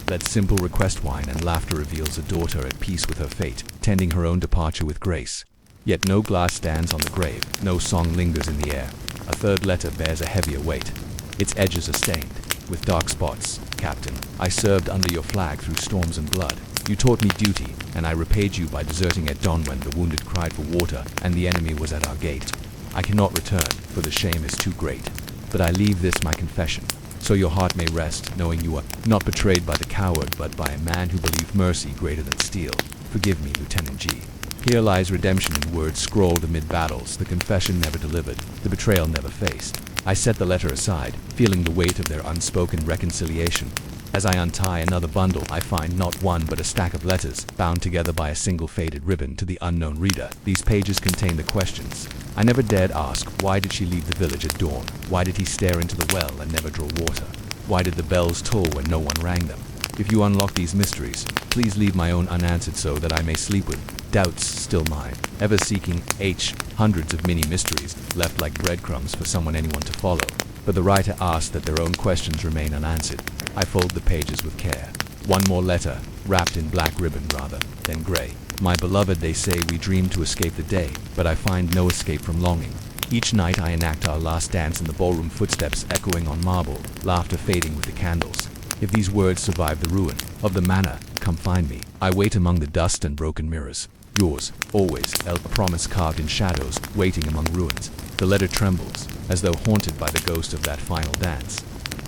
That simple request wine and laughter reveals a daughter at peace with her fate, tending her own departure with grace. Yet no glass stands on the grave, no song lingers in the air. A third letter bears a heavier weight. Its edges are stained with dark spots. Captain, I served under your flag through storms and blood. You taught me duty, and I repaid you by deserting at dawn when the wounded cried for water and the enemy was at our gate. I cannot return, for the shame is too great. But I leave this my confession, so your heart may rest, knowing you are not betrayed by the coward, but by a man who believed mercy greater than steel. Forgive me, Lieutenant G. Here lies redemption in words scrawled amid battles, the confession never delivered, the betrayal never faced. I set the letter aside, feeling the weight of their unspoken reconciliation. As I untie another bundle, I find not one but a stack of letters, bound together by a single faded ribbon, to the unknown reader. These pages contain the questions I never dared ask. Why did she leave the village at dawn? Why did he stare into the well and never draw water? Why did the bells toll when no one rang them? If you unlock these mysteries, please leave my own unanswered so that I may sleep with Doubts still mine, ever seeking hundreds of mini mysteries left like breadcrumbs for anyone to follow. But the writer asks that their own questions remain unanswered. I fold the pages with care. One more letter, wrapped in black ribbon rather than gray. My beloved, they say we dream to escape the day, but I find no escape from longing. Each night I enact our last dance in the ballroom, footsteps echoing on marble, laughter fading with the candles. If these words survive the ruin of the manor, come find me. I wait among the dust and broken mirrors. Yours, always, a promise carved in shadows, waiting among ruins. The letter trembles, as though haunted by the ghost of that final dance.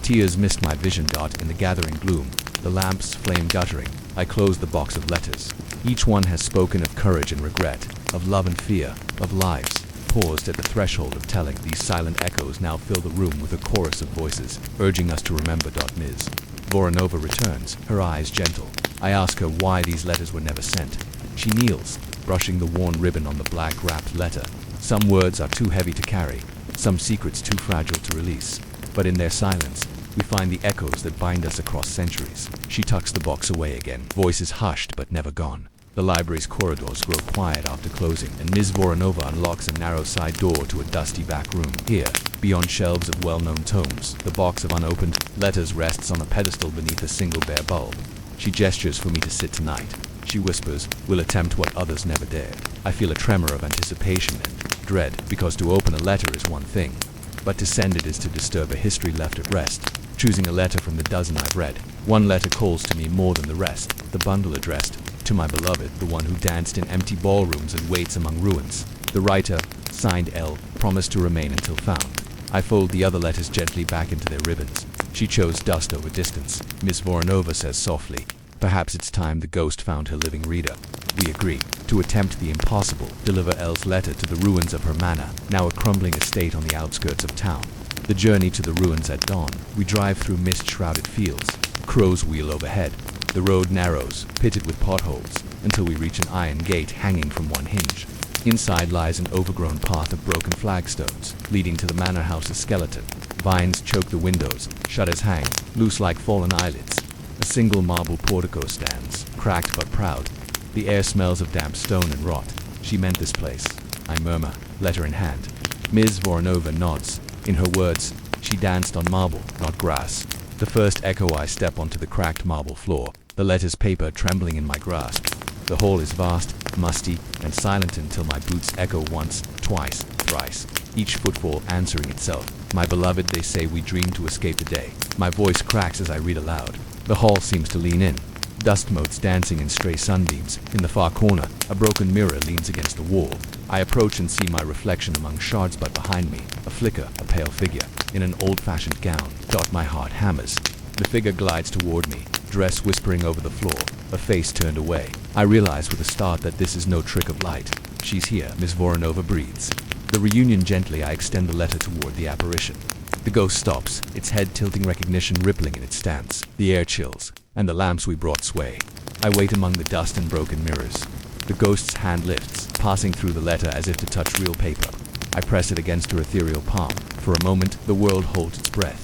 Tears mist my vision in the gathering gloom. The lamps flame guttering. I close the box of letters. Each one has spoken of courage and regret, of love and fear, of lives. Paused at the threshold of telling, these silent echoes now fill the room with a chorus of voices, urging us to remember. Ms. Voronova returns, her eyes gentle. I ask her why these letters were never sent. She kneels, brushing the worn ribbon on the black wrapped letter. Some words are too heavy to carry, some secrets too fragile to release. But in their silence, we find the echoes that bind us across centuries. She tucks the box away again, voices hushed but never gone. The library's corridors grow quiet after closing, and Ms. Voronova unlocks a narrow side door to a dusty back room. Here, beyond shelves of well-known tomes, the box of unopened letters rests on a pedestal beneath a single bare bulb. She gestures for me to sit tonight. She whispers, "We'll attempt what others never dared." I feel a tremor of anticipation and dread, because to open a letter is one thing, but to send it is to disturb a history left at rest. Choosing a letter from the dozen I've read, one letter calls to me more than the rest. The bundle addressed to my beloved, the one who danced in empty ballrooms and waits among ruins. The writer, signed L, promised to remain until found. I fold the other letters gently back into their ribbons. She chose dust over distance. Miss Voronova says softly, "Perhaps it's time the ghost found her living reader." We agree to attempt the impossible, deliver L's letter to the ruins of her manor, now a crumbling estate on the outskirts of town. The journey to the ruins at dawn. We drive through mist-shrouded fields. Crows wheel overhead. The road narrows, pitted with potholes, until we reach an iron gate hanging from one hinge. Inside lies an overgrown path of broken flagstones, leading to the manor house's skeleton. Vines choke the windows, shutters hang, loose like fallen eyelids. A single marble portico stands, cracked but proud. The air smells of damp stone and rot. She meant this place, I murmur, letter in hand. Ms. Voronova nods. In her words, she danced on marble, not grass. The first echo, I step onto the cracked marble floor, the letter's paper trembling in my grasp. The hall is vast, musty, and silent until my boots echo once, twice, thrice, each footfall answering itself. My beloved, they say we dream to escape the day. My voice cracks as I read aloud. The hall seems to lean in. Dust motes dancing in stray sunbeams. In the far corner, a broken mirror leans against the wall. I approach and see my reflection among shards, but behind me, a flicker, a pale figure, in an old-fashioned gown. My heart hammers. The figure glides toward me, dress whispering over the floor, a face turned away. I realize with a start that this is no trick of light. She's here, Miss Voronova breathes. The reunion gently, I extend the letter toward the apparition. The ghost stops, its head tilting, recognition rippling in its stance. The air chills, and the lamps we brought sway. I wait among the dust and broken mirrors. The ghost's hand lifts, passing through the letter as if to touch real paper. I press it against her ethereal palm. For a moment, the world holds its breath.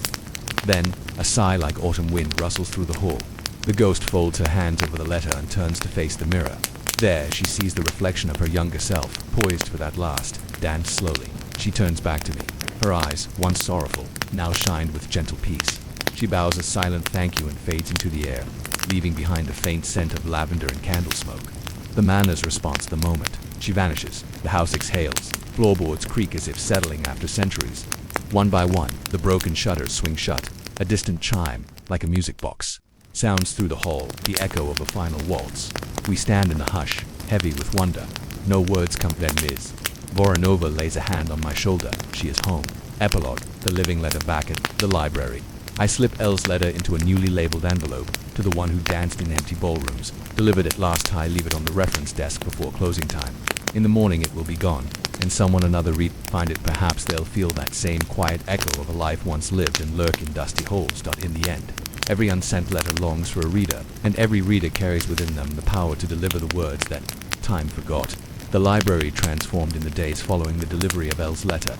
Then, a sigh like autumn wind rustles through the hall. The ghost folds her hands over the letter and turns to face the mirror. There, she sees the reflection of her younger self, poised for that last dance. Slowly, she turns back to me. Her eyes, once sorrowful, now shined with gentle peace. She bows a silent thank you and fades into the air, leaving behind a faint scent of lavender and candle smoke. The manor's response the moment. She vanishes. The house exhales. Floorboards creak as if settling after centuries. One by one, the broken shutters swing shut. A distant chime, like a music box, sounds through the hall, the echo of a final waltz. We stand in the hush, heavy with wonder. No words come. Then Ms. Voronova lays a hand on my shoulder. She is home. Epilogue, the living letter back at the library. I slip L's letter into a newly labeled envelope, to the one who danced in empty ballrooms. Delivered at last, I leave it on the reference desk before closing time. In the morning it will be gone, and someone another find it. Perhaps they'll feel that same quiet echo of a life once lived and lurk in dusty holes. In the end, every unsent letter longs for a reader, and every reader carries within them the power to deliver the words that time forgot. The library transformed in the days following the delivery of L's letter.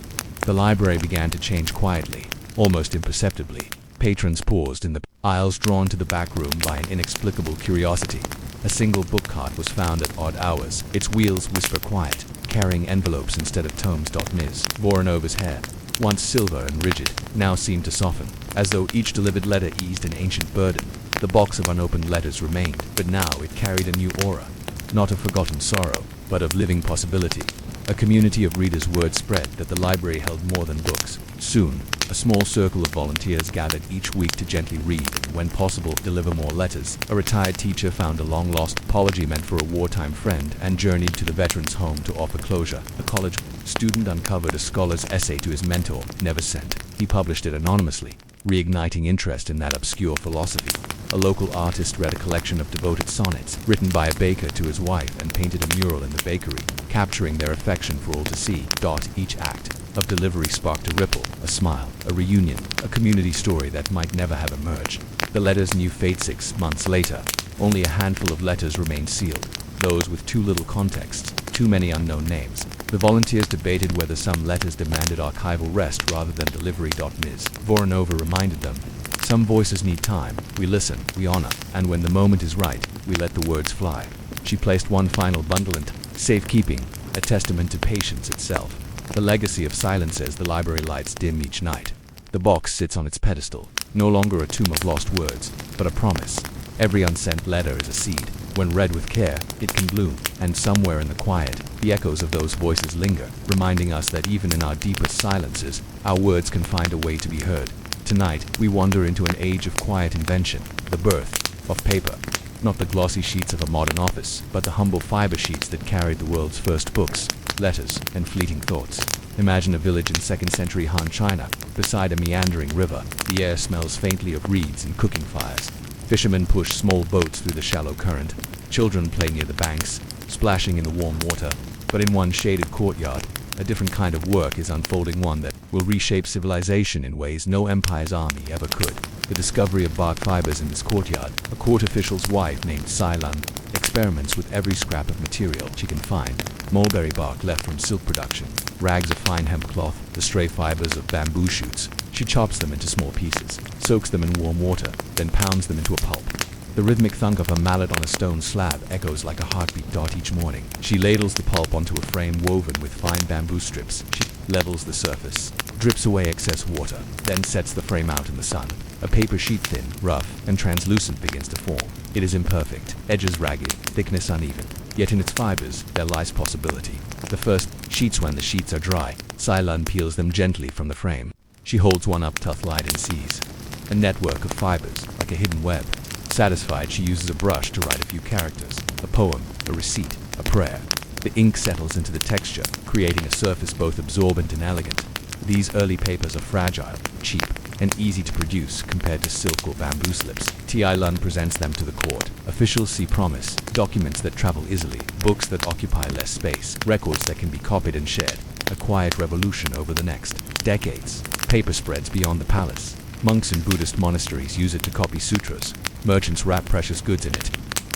The library began to change quietly, almost imperceptibly. Patrons paused in the aisles, drawn to the back room by an inexplicable curiosity. A single book cart was found at odd hours, its wheels whisper quiet, carrying envelopes instead of tomes. Ms. Voronova's hair, once silver and rigid, now seemed to soften, as though each delivered letter eased an ancient burden. The box of unopened letters remained, but now it carried a new aura, not of forgotten sorrow, but of living possibility. A community of readers' word spread that the library held more than books. Soon, a small circle of volunteers gathered each week to gently read, and when possible, deliver more letters. A retired teacher found a long-lost apology meant for a wartime friend and journeyed to the veteran's home to offer closure. A college student uncovered a scholar's essay to his mentor, never sent. He published it anonymously, reigniting interest in that obscure philosophy. A local artist read a collection of devoted sonnets written by a baker to his wife and painted a mural in the bakery, capturing their affection for all to see. Each act of delivery sparked a ripple, a smile, a reunion, a community story that might never have emerged. The letters knew fate 6 months later. Only a handful of letters remained sealed, those with too little context, too many unknown names. The volunteers debated whether some letters demanded archival rest rather than delivery. Ms. Voronova reminded them, some voices need time, we listen, we honor, and when the moment is right, we let the words fly. She placed one final bundle in safekeeping, a testament to patience itself. The legacy of silence as the library lights dim each night. The box sits on its pedestal, no longer a tomb of lost words, but a promise. Every unsent letter is a seed. When read with care, it can bloom, and somewhere in the quiet, the echoes of those voices linger, reminding us that even in our deepest silences, our words can find a way to be heard. Tonight, we wander into an age of quiet invention, the birth of paper. Not the glossy sheets of a modern office, but the humble fiber sheets that carried the world's first books, letters, and fleeting thoughts. Imagine a village in 2nd century Han China, beside a meandering river. The air smells faintly of reeds and cooking fires. Fishermen push small boats through the shallow current. Children play near the banks, splashing in the warm water. But in one shaded courtyard, a different kind of work is unfolding, one that will reshape civilization in ways no empire's army ever could. The discovery of bark fibers in this courtyard. A court official's wife named Silken experiments with every scrap of material she can find. Mulberry bark left from silk production, rags of fine hemp cloth, the stray fibers of bamboo shoots. She chops them into small pieces, soaks them in warm water, then pounds them into a pulp. The rhythmic thunk of a mallet on a stone slab echoes like a heartbeat. Each morning, she ladles the pulp onto a frame woven with fine bamboo strips. She levels the surface, drips away excess water, then sets the frame out in the sun. A paper sheet, thin, rough, and translucent, begins to form. It is imperfect, edges ragged, thickness uneven. Yet in its fibers, there lies possibility. The first sheets, when the sheets are dry, Silken peels them gently from the frame. She holds one up, tough light, and sees a network of fibers, like a hidden web. Satisfied, she uses a brush to write a few characters, a poem, a receipt, a prayer. The ink settles into the texture, creating a surface both absorbent and elegant. These early papers are fragile, cheap, and easy to produce compared to silk or bamboo slips. Silken presents them to the court. Officials see promise, documents that travel easily, books that occupy less space, records that can be copied and shared. A quiet revolution over the next decades. Paper spreads beyond the palace. Monks in Buddhist monasteries use it to copy sutras. Merchants wrap precious goods in it.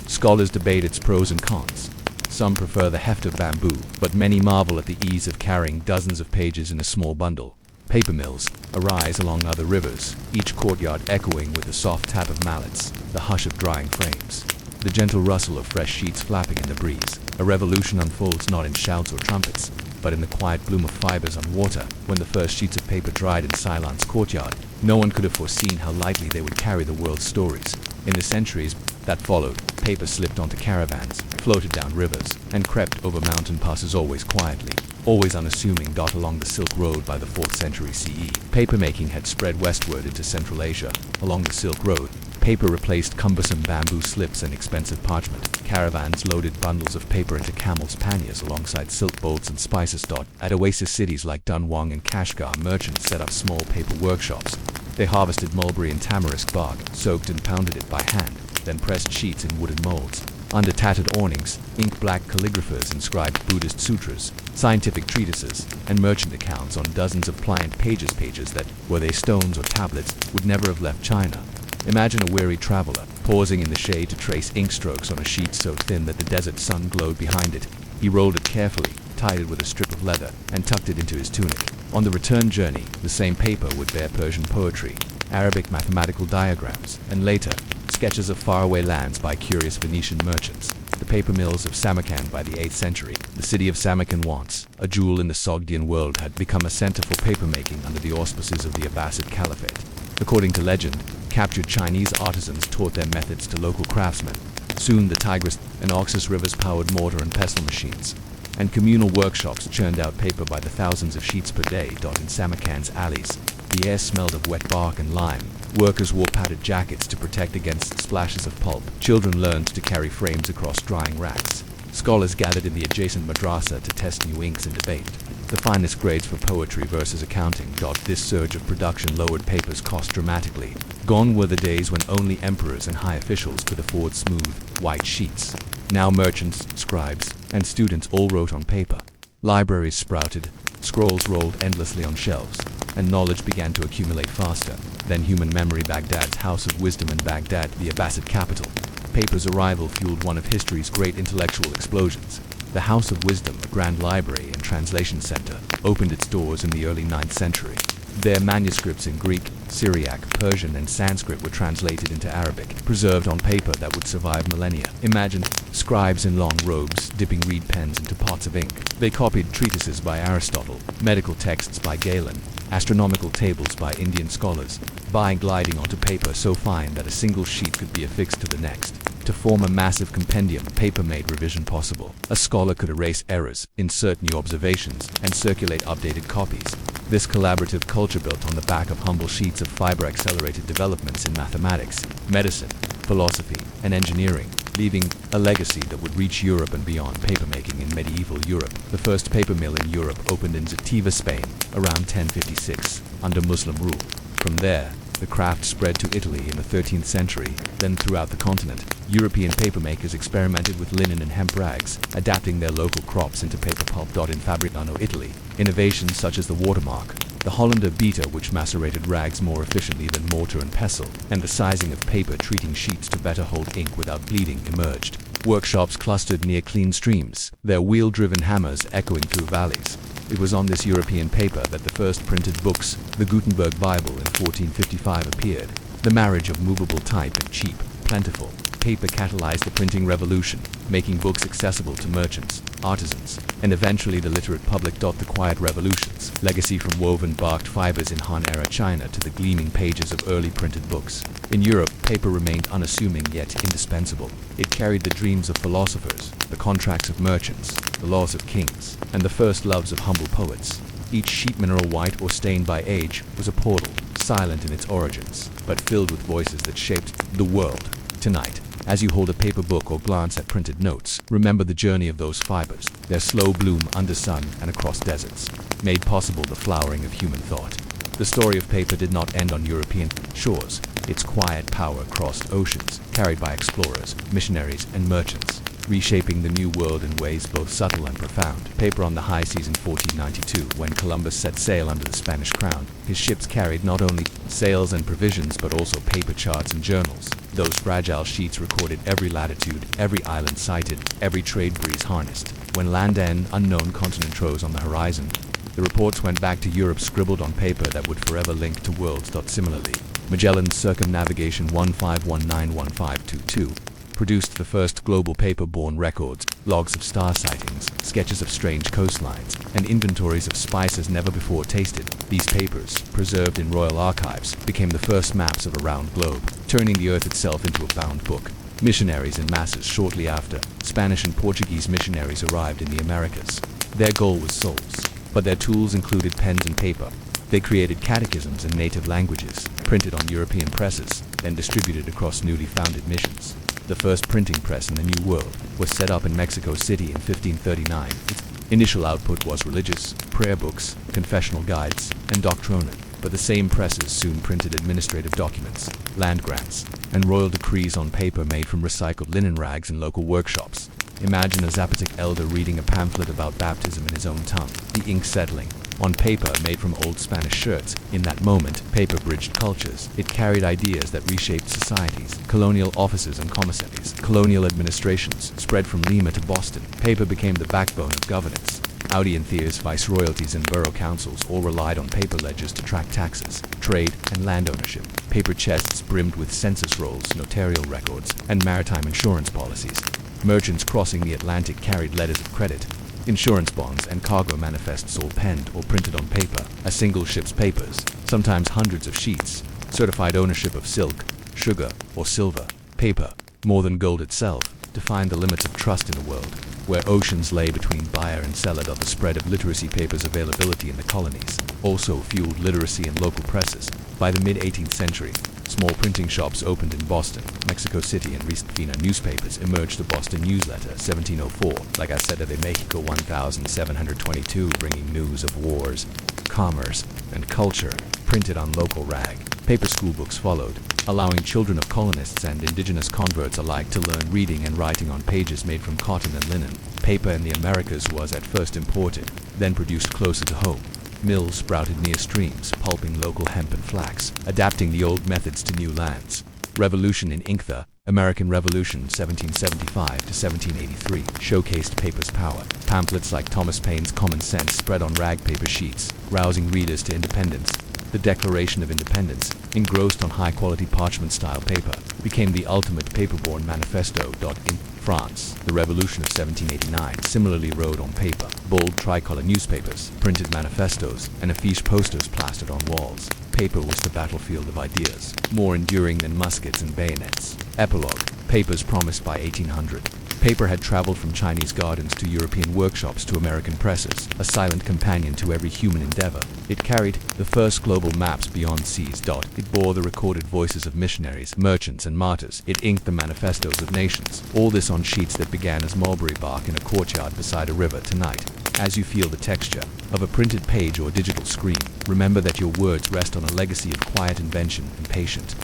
Scholars debate its pros and cons. Some prefer the heft of bamboo, but many marvel at the ease of carrying dozens of pages in a small bundle. Paper mills arise along other rivers, each courtyard echoing with the soft tap of mallets, the hush of drying frames, the gentle rustle of fresh sheets flapping in the breeze. A revolution unfolds not in shouts or trumpets, but in the quiet bloom of fibers on water. When the first sheets of paper dried in Silken's courtyard, no one could have foreseen how lightly they would carry the world's stories. In the centuries that followed, paper slipped onto caravans, floated down rivers, and crept over mountain passes, always quietly, always unassuming. Along the Silk Road by the 4th century CE, papermaking had spread westward into Central Asia. Along the Silk Road, paper replaced cumbersome bamboo slips and expensive parchment. Caravans loaded bundles of paper into camels' panniers alongside silk bolts and spices. At oasis cities like Dunhuang and Kashgar, merchants set up small paper workshops. They harvested mulberry and tamarisk bark, soaked and pounded it by hand, then pressed sheets in wooden molds. Under tattered awnings, ink-black calligraphers inscribed Buddhist sutras, scientific treatises, and merchant accounts on dozens of pliant pages that, were they stones or tablets, would never have left China. Imagine a weary traveler, pausing in the shade to trace ink strokes on a sheet so thin that the desert sun glowed behind it. He rolled it carefully, tied it with a strip of leather, and tucked it into his tunic. On the return journey, the same paper would bear Persian poetry, Arabic mathematical diagrams, and later, sketches of faraway lands by curious Venetian merchants, the paper mills of Samarkand by the 8th century. The city of Samarkand, once a jewel in the Sogdian world, had become a center for papermaking under the auspices of the Abbasid Caliphate. According to legend, captured Chinese artisans taught their methods to local craftsmen. Soon the Tigris and Oxus rivers powered mortar and pestle machines, and communal workshops churned out paper by the thousands of sheets per day. In Samarkand's alleys, the air smelled of wet bark and lime. Workers wore padded jackets to protect against splashes of pulp. Children learned to carry frames across drying racks. Scholars gathered in the adjacent madrasa to test new inks and debate the finest grades for poetry versus accounting. This surge of production lowered paper's cost dramatically. Gone were the days when only emperors and high officials could afford smooth, white sheets. Now merchants, scribes, and students all wrote on paper. Libraries sprouted, scrolls rolled endlessly on shelves, and knowledge began to accumulate faster than human memory. Baghdad's House of Wisdom in Baghdad, the Abbasid capital. Paper's arrival fueled one of history's great intellectual explosions. The House of Wisdom, a grand library and translation center, opened its doors in the early 9th century. Their manuscripts in Greek, Syriac, Persian, and Sanskrit were translated into Arabic, preserved on paper that would survive millennia. Imagine scribes in long robes dipping reed pens into pots of ink. They copied treatises by Aristotle, medical texts by Galen, astronomical tables by Indian scholars, by gliding onto paper so fine that a single sheet could be affixed to the next. To form a massive compendium, paper made revision possible. A scholar could erase errors, insert new observations, and circulate updated copies. This collaborative culture built on the back of humble sheets of fiber accelerated developments in mathematics, medicine, philosophy, and engineering, leaving a legacy that would reach Europe and beyond. Papermaking in medieval Europe. The first paper mill in Europe opened in Zativa, Spain, around 1056, under Muslim rule. From there, the craft spread to Italy in the 13th century, then throughout the continent. European papermakers experimented with linen and hemp rags, adapting their local crops into paper pulp. In Fabricano, Italy, innovations such as the watermark, the Hollander beater which macerated rags more efficiently than mortar and pestle, and the sizing of paper treating sheets to better hold ink without bleeding emerged. Workshops clustered near clean streams, their wheel-driven hammers echoing through valleys. It was on this European paper that the first printed books, the Gutenberg Bible in 1455, appeared. The marriage of movable type and cheap, plentiful paper catalyzed the printing revolution, making books accessible to merchants, artisans, and eventually the literate public. The Quiet Revolution's legacy, from woven barked fibers in Han-era China to the gleaming pages of early printed books. In Europe, paper remained unassuming yet indispensable. It carried the dreams of philosophers, the contracts of merchants, the laws of kings, and the first loves of humble poets. Each sheet, mineral white or stained by age, was a portal, silent in its origins, but filled with voices that shaped the world. Tonight, as you hold a paper book or glance at printed notes, remember the journey of those fibers, their slow bloom under sun and across deserts, made possible the flowering of human thought. The story of paper did not end on European shores. Its quiet power crossed oceans, carried by explorers, missionaries, and merchants, reshaping the New World in ways both subtle and profound. Paper on the high seas in 1492, when Columbus set sail under the Spanish crown, his ships carried not only sails and provisions but also paper charts and journals. Those fragile sheets recorded every latitude, every island sighted, every trade breeze harnessed. When land and unknown continent rose on the horizon, the reports went back to Europe, scribbled on paper that would forever link to worlds. Similarly, Magellan's circumnavigation 15191522 produced the first global paper-borne records, logs of star sightings, sketches of strange coastlines, and inventories of spices never before tasted. These papers, preserved in royal archives, became the first maps of a round globe, turning the earth itself into a bound book. Missionaries in masses shortly after, Spanish and Portuguese missionaries arrived in the Americas. Their goal was souls, but their tools included pens and paper. They created catechisms in native languages, printed on European presses, then distributed across newly founded missions. The first printing press in the New World was set up in Mexico City in 1539. Its initial output was religious, prayer books, confessional guides, and doctrina, but the same presses soon printed administrative documents, land grants, and royal decrees on paper made from recycled linen rags in local workshops. Imagine a Zapotec elder reading a pamphlet about baptism in his own tongue, the ink settling on paper made from old Spanish shirts. In that moment, paper bridged cultures. It carried ideas that reshaped societies. Colonial offices and commissaries, colonial administrations spread from Lima to Boston. Paper became the backbone of governance. Audiences, viceroyalties, and borough councils all relied on paper ledgers to track taxes, trade, and land ownership. Paper chests brimmed with census rolls, notarial records, and maritime insurance policies. Merchants crossing the Atlantic carried letters of credit, insurance bonds, and cargo manifests, all penned or printed on paper. A single ship's papers, sometimes hundreds of sheets, certified ownership of silk, sugar, or silver. Paper, more than gold itself, defined the limits of trust in a world where oceans lay between buyer and seller. The spread of literacy papers' availability in the colonies also fueled literacy in local presses. By the mid-18th century, small printing shops opened in Boston, Mexico City, and Recife. Newspapers emerged. The Boston Newsletter, 1704, La Gaceta de Mexico, 1722, bringing news of wars, commerce, and culture, printed on local rag. Paper schoolbooks followed, allowing children of colonists and indigenous converts alike to learn reading and writing on pages made from cotton and linen. Paper in the Americas was at first imported, then produced closer to home. Mills sprouted near streams, pulping local hemp and flax, adapting the old methods to new lands. Revolution in ink. The American Revolution, 1775 to 1783, showcased paper's power. Pamphlets like Thomas Paine's Common Sense spread on rag paper sheets, rousing readers to independence. The Declaration of Independence, engrossed on high-quality parchment-style paper, became the ultimate paperborne manifesto. In France, the Revolution of 1789 similarly rode on paper. Bold tricolor newspapers, printed manifestos, and affiche posters plastered on walls. Paper was the battlefield of ideas, more enduring than muskets and bayonets. Epilogue, papers promised by 1800. Paper had traveled from Chinese gardens to European workshops to American presses, a silent companion to every human endeavor. It carried the first global maps beyond seas. It bore the recorded voices of missionaries, merchants, and martyrs. It inked the manifestos of nations. All this on sheets that began as mulberry bark in a courtyard beside a river. Tonight, as you feel the texture of a printed page or digital screen, remember that your words rest on a legacy of quiet invention and patient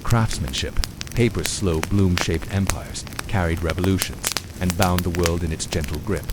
craftsmanship. Paper's slow, bloom-shaped empires carried revolutions and bound the world in its gentle grip.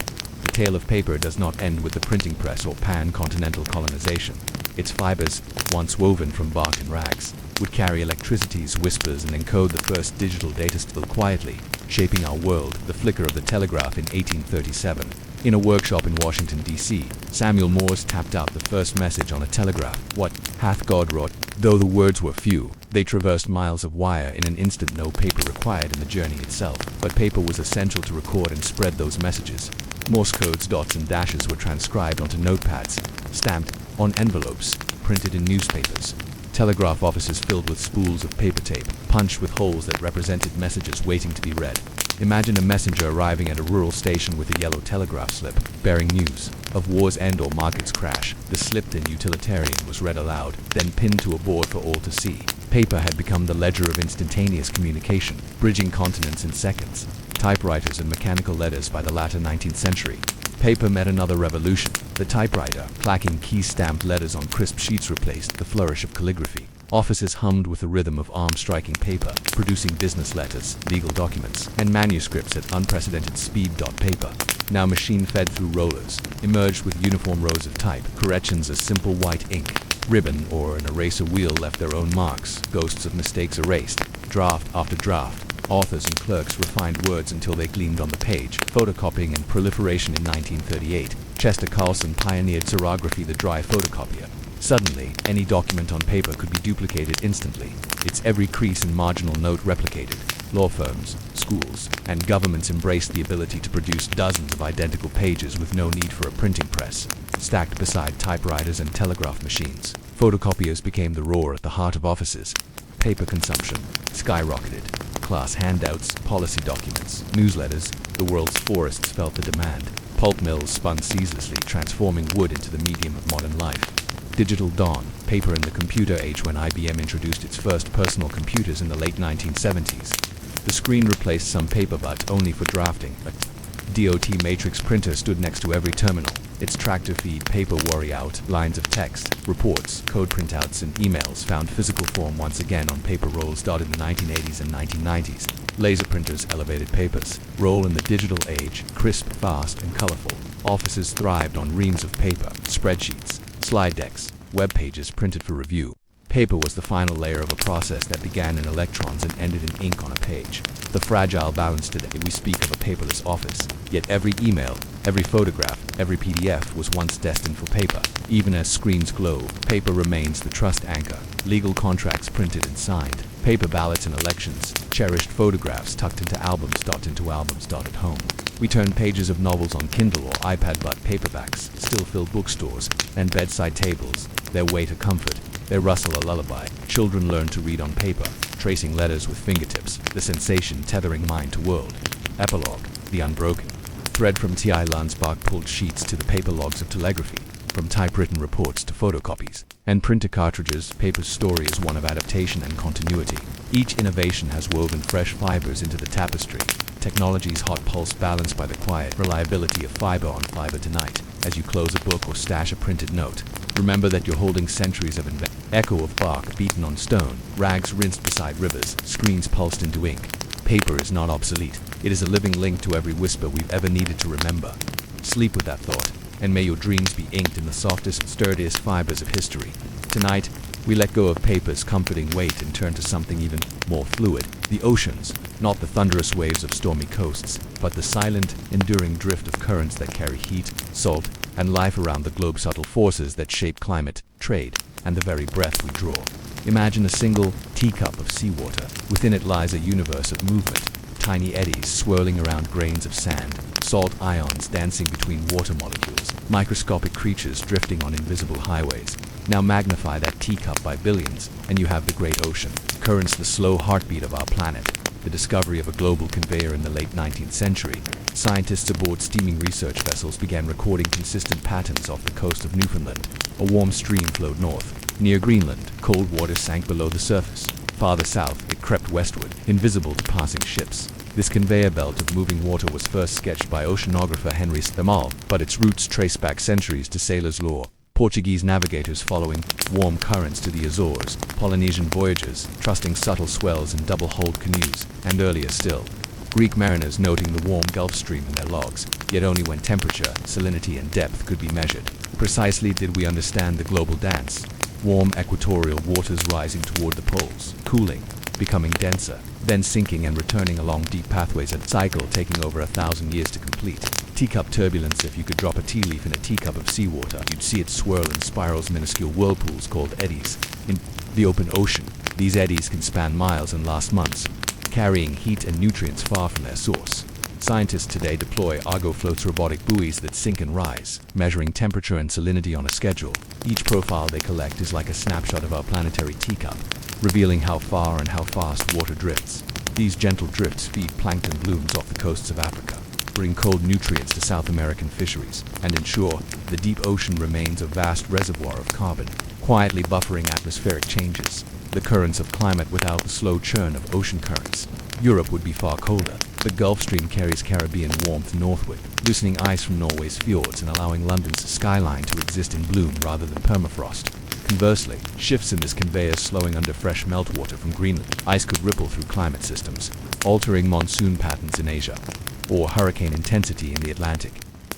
The tale of paper does not end with the printing press or pan-continental colonization. Its fibers, once woven from bark and rags, would carry electricity's whispers and encode the first digital data still quietly, shaping our world. The flicker of the telegraph in 1837. In a workshop in Washington, D.C., Samuel Morse tapped out the first message on a telegraph. What hath God wrought? Though the words were few, they traversed miles of wire in an instant. No paper required in the journey itself, but paper was essential to record and spread those messages. Morse code's dots and dashes were transcribed onto notepads, stamped on envelopes, printed in newspapers. Telegraph offices filled with spools of paper tape, punched with holes that represented messages waiting to be read. Imagine a messenger arriving at a rural station with a yellow telegraph slip, bearing news of war's end or market's crash. The slipped-in utilitarian was read aloud, then pinned to a board for all to see. Paper had become the ledger of instantaneous communication, bridging continents in seconds. Typewriters and mechanical letters. By the latter 19th century, paper met another revolution. The typewriter, clacking key-stamped letters on crisp sheets, replaced the flourish of calligraphy. Offices hummed with the rhythm of arm-striking paper, producing business letters, legal documents, and manuscripts at unprecedented speed. Paper, now machine-fed through rollers, emerged with uniform rows of type. Corrections as simple white ink, ribbon, or an eraser wheel left their own marks, ghosts of mistakes erased. Draft after draft, authors and clerks refined words until they gleamed on the page. Photocopying and proliferation in 1938. Chester Carlson pioneered xerography, the dry photocopier. Suddenly, any document on paper could be duplicated instantly, its every crease and marginal note replicated. Law firms, schools, and governments embraced the ability to produce dozens of identical pages with no need for a printing press. Stacked beside typewriters and telegraph machines, photocopiers became the roar at the heart of offices. Paper consumption skyrocketed. Class handouts, policy documents, newsletters, the world's forests felt the demand. Pulp mills spun ceaselessly, transforming wood into the medium of modern life. Digital dawn, paper in the computer age. When IBM introduced its first personal computers in the late 1970s, the screen replaced some paper, but only for drafting. A DOT matrix printer stood next to every terminal, its tractor-feed paper worry out. Lines of text, reports, code printouts, and emails found physical form once again on paper rolls. In the 1980s and 1990s, laser printers elevated paper's role in the digital age, crisp, fast, and colorful. Offices thrived on reams of paper, spreadsheets, slide decks, web pages printed for review. Paper was the final layer of a process that began in electrons and ended in ink on a page. The fragile balance today. We speak of a paperless office, yet every email, every photograph, every PDF was once destined for paper. Even as screens glow, paper remains the trust anchor. Legal contracts printed and signed, paper ballots in elections, cherished photographs tucked into albums. At home, we turn pages of novels on Kindle or iPad, but paperbacks still fill bookstores and bedside tables. Their weight a comfort, their rustle a lullaby. Children learn to read on paper, tracing letters with fingertips, the sensation tethering mind to world. Epilogue, the unbroken thread from T.I. Lun's bark-pulled sheets to the paper logs of telegraphy, from typewritten reports to photocopies and printer cartridges. Paper's story is one of adaptation and continuity. Each innovation has woven fresh fibers into the tapestry. Technology's hot pulse balanced by the quiet reliability of fiber on fiber. Tonight, as you close a book or stash a printed note, remember that you're holding centuries of echo of bark beaten on stone, rags rinsed beside rivers, screens pulsed into ink. Paper is not obsolete. It is a living link to every whisper we've ever needed to remember. Sleep with that thought, and may your dreams be inked in the softest, sturdiest fibers of history. Tonight, we let go of paper's comforting weight and turn to something even more fluid. The oceans, not the thunderous waves of stormy coasts, but the silent, enduring drift of currents that carry heat, salt, and life around the globe. Subtle forces that shape climate, trade, and the very breath we draw. Imagine a single teacup of seawater. Within it lies a universe of movement. Tiny eddies swirling around grains of sand, salt ions dancing between water molecules, microscopic creatures drifting on invisible highways. Now magnify that teacup by billions, and you have the great ocean. Currents, the slow heartbeat of our planet. The discovery of a global conveyor in the late 19th century. Scientists aboard steaming research vessels began recording consistent patterns off the coast of Newfoundland. A warm stream flowed north. Near Greenland, cold water sank below the surface. Farther south, it crept westward, invisible to passing ships. This conveyor belt of moving water was first sketched by oceanographer Henry Stamal, but its roots trace back centuries to sailors' lore. Portuguese navigators following warm currents to the Azores, Polynesian voyagers trusting subtle swells in double-hulled canoes, and earlier still, Greek mariners noting the warm Gulf Stream in their logs, yet only when temperature, salinity, and depth could be measured. Precisely did we understand the global dance. Warm equatorial waters rising toward the poles, cooling, becoming denser, then sinking and returning along deep pathways, a cycle taking over 1,000 years to complete. Teacup turbulence. If you could drop a tea leaf in a teacup of seawater, you'd see it swirl in spirals, minuscule whirlpools called eddies. In the open ocean, these eddies can span miles and last months, carrying heat and nutrients far from their source. Scientists today deploy Argo floats, robotic buoys that sink and rise, measuring temperature and salinity on a schedule. Each profile they collect is like a snapshot of our planetary teacup, revealing how far and how fast water drifts. These gentle drifts feed plankton blooms off the coasts of Africa, bring cold nutrients to South American fisheries, and ensure the deep ocean remains a vast reservoir of carbon, quietly buffering atmospheric changes. The currents of climate. Without the slow churn of ocean currents, Europe would be far colder. The Gulf Stream carries Caribbean warmth northward, loosening ice from Norway's fjords and allowing London's skyline to exist in bloom rather than permafrost. Conversely, shifts in this conveyor slowing under fresh meltwater from Greenland. Ice could ripple through climate systems, altering monsoon patterns in Asia, or hurricane intensity in the Atlantic.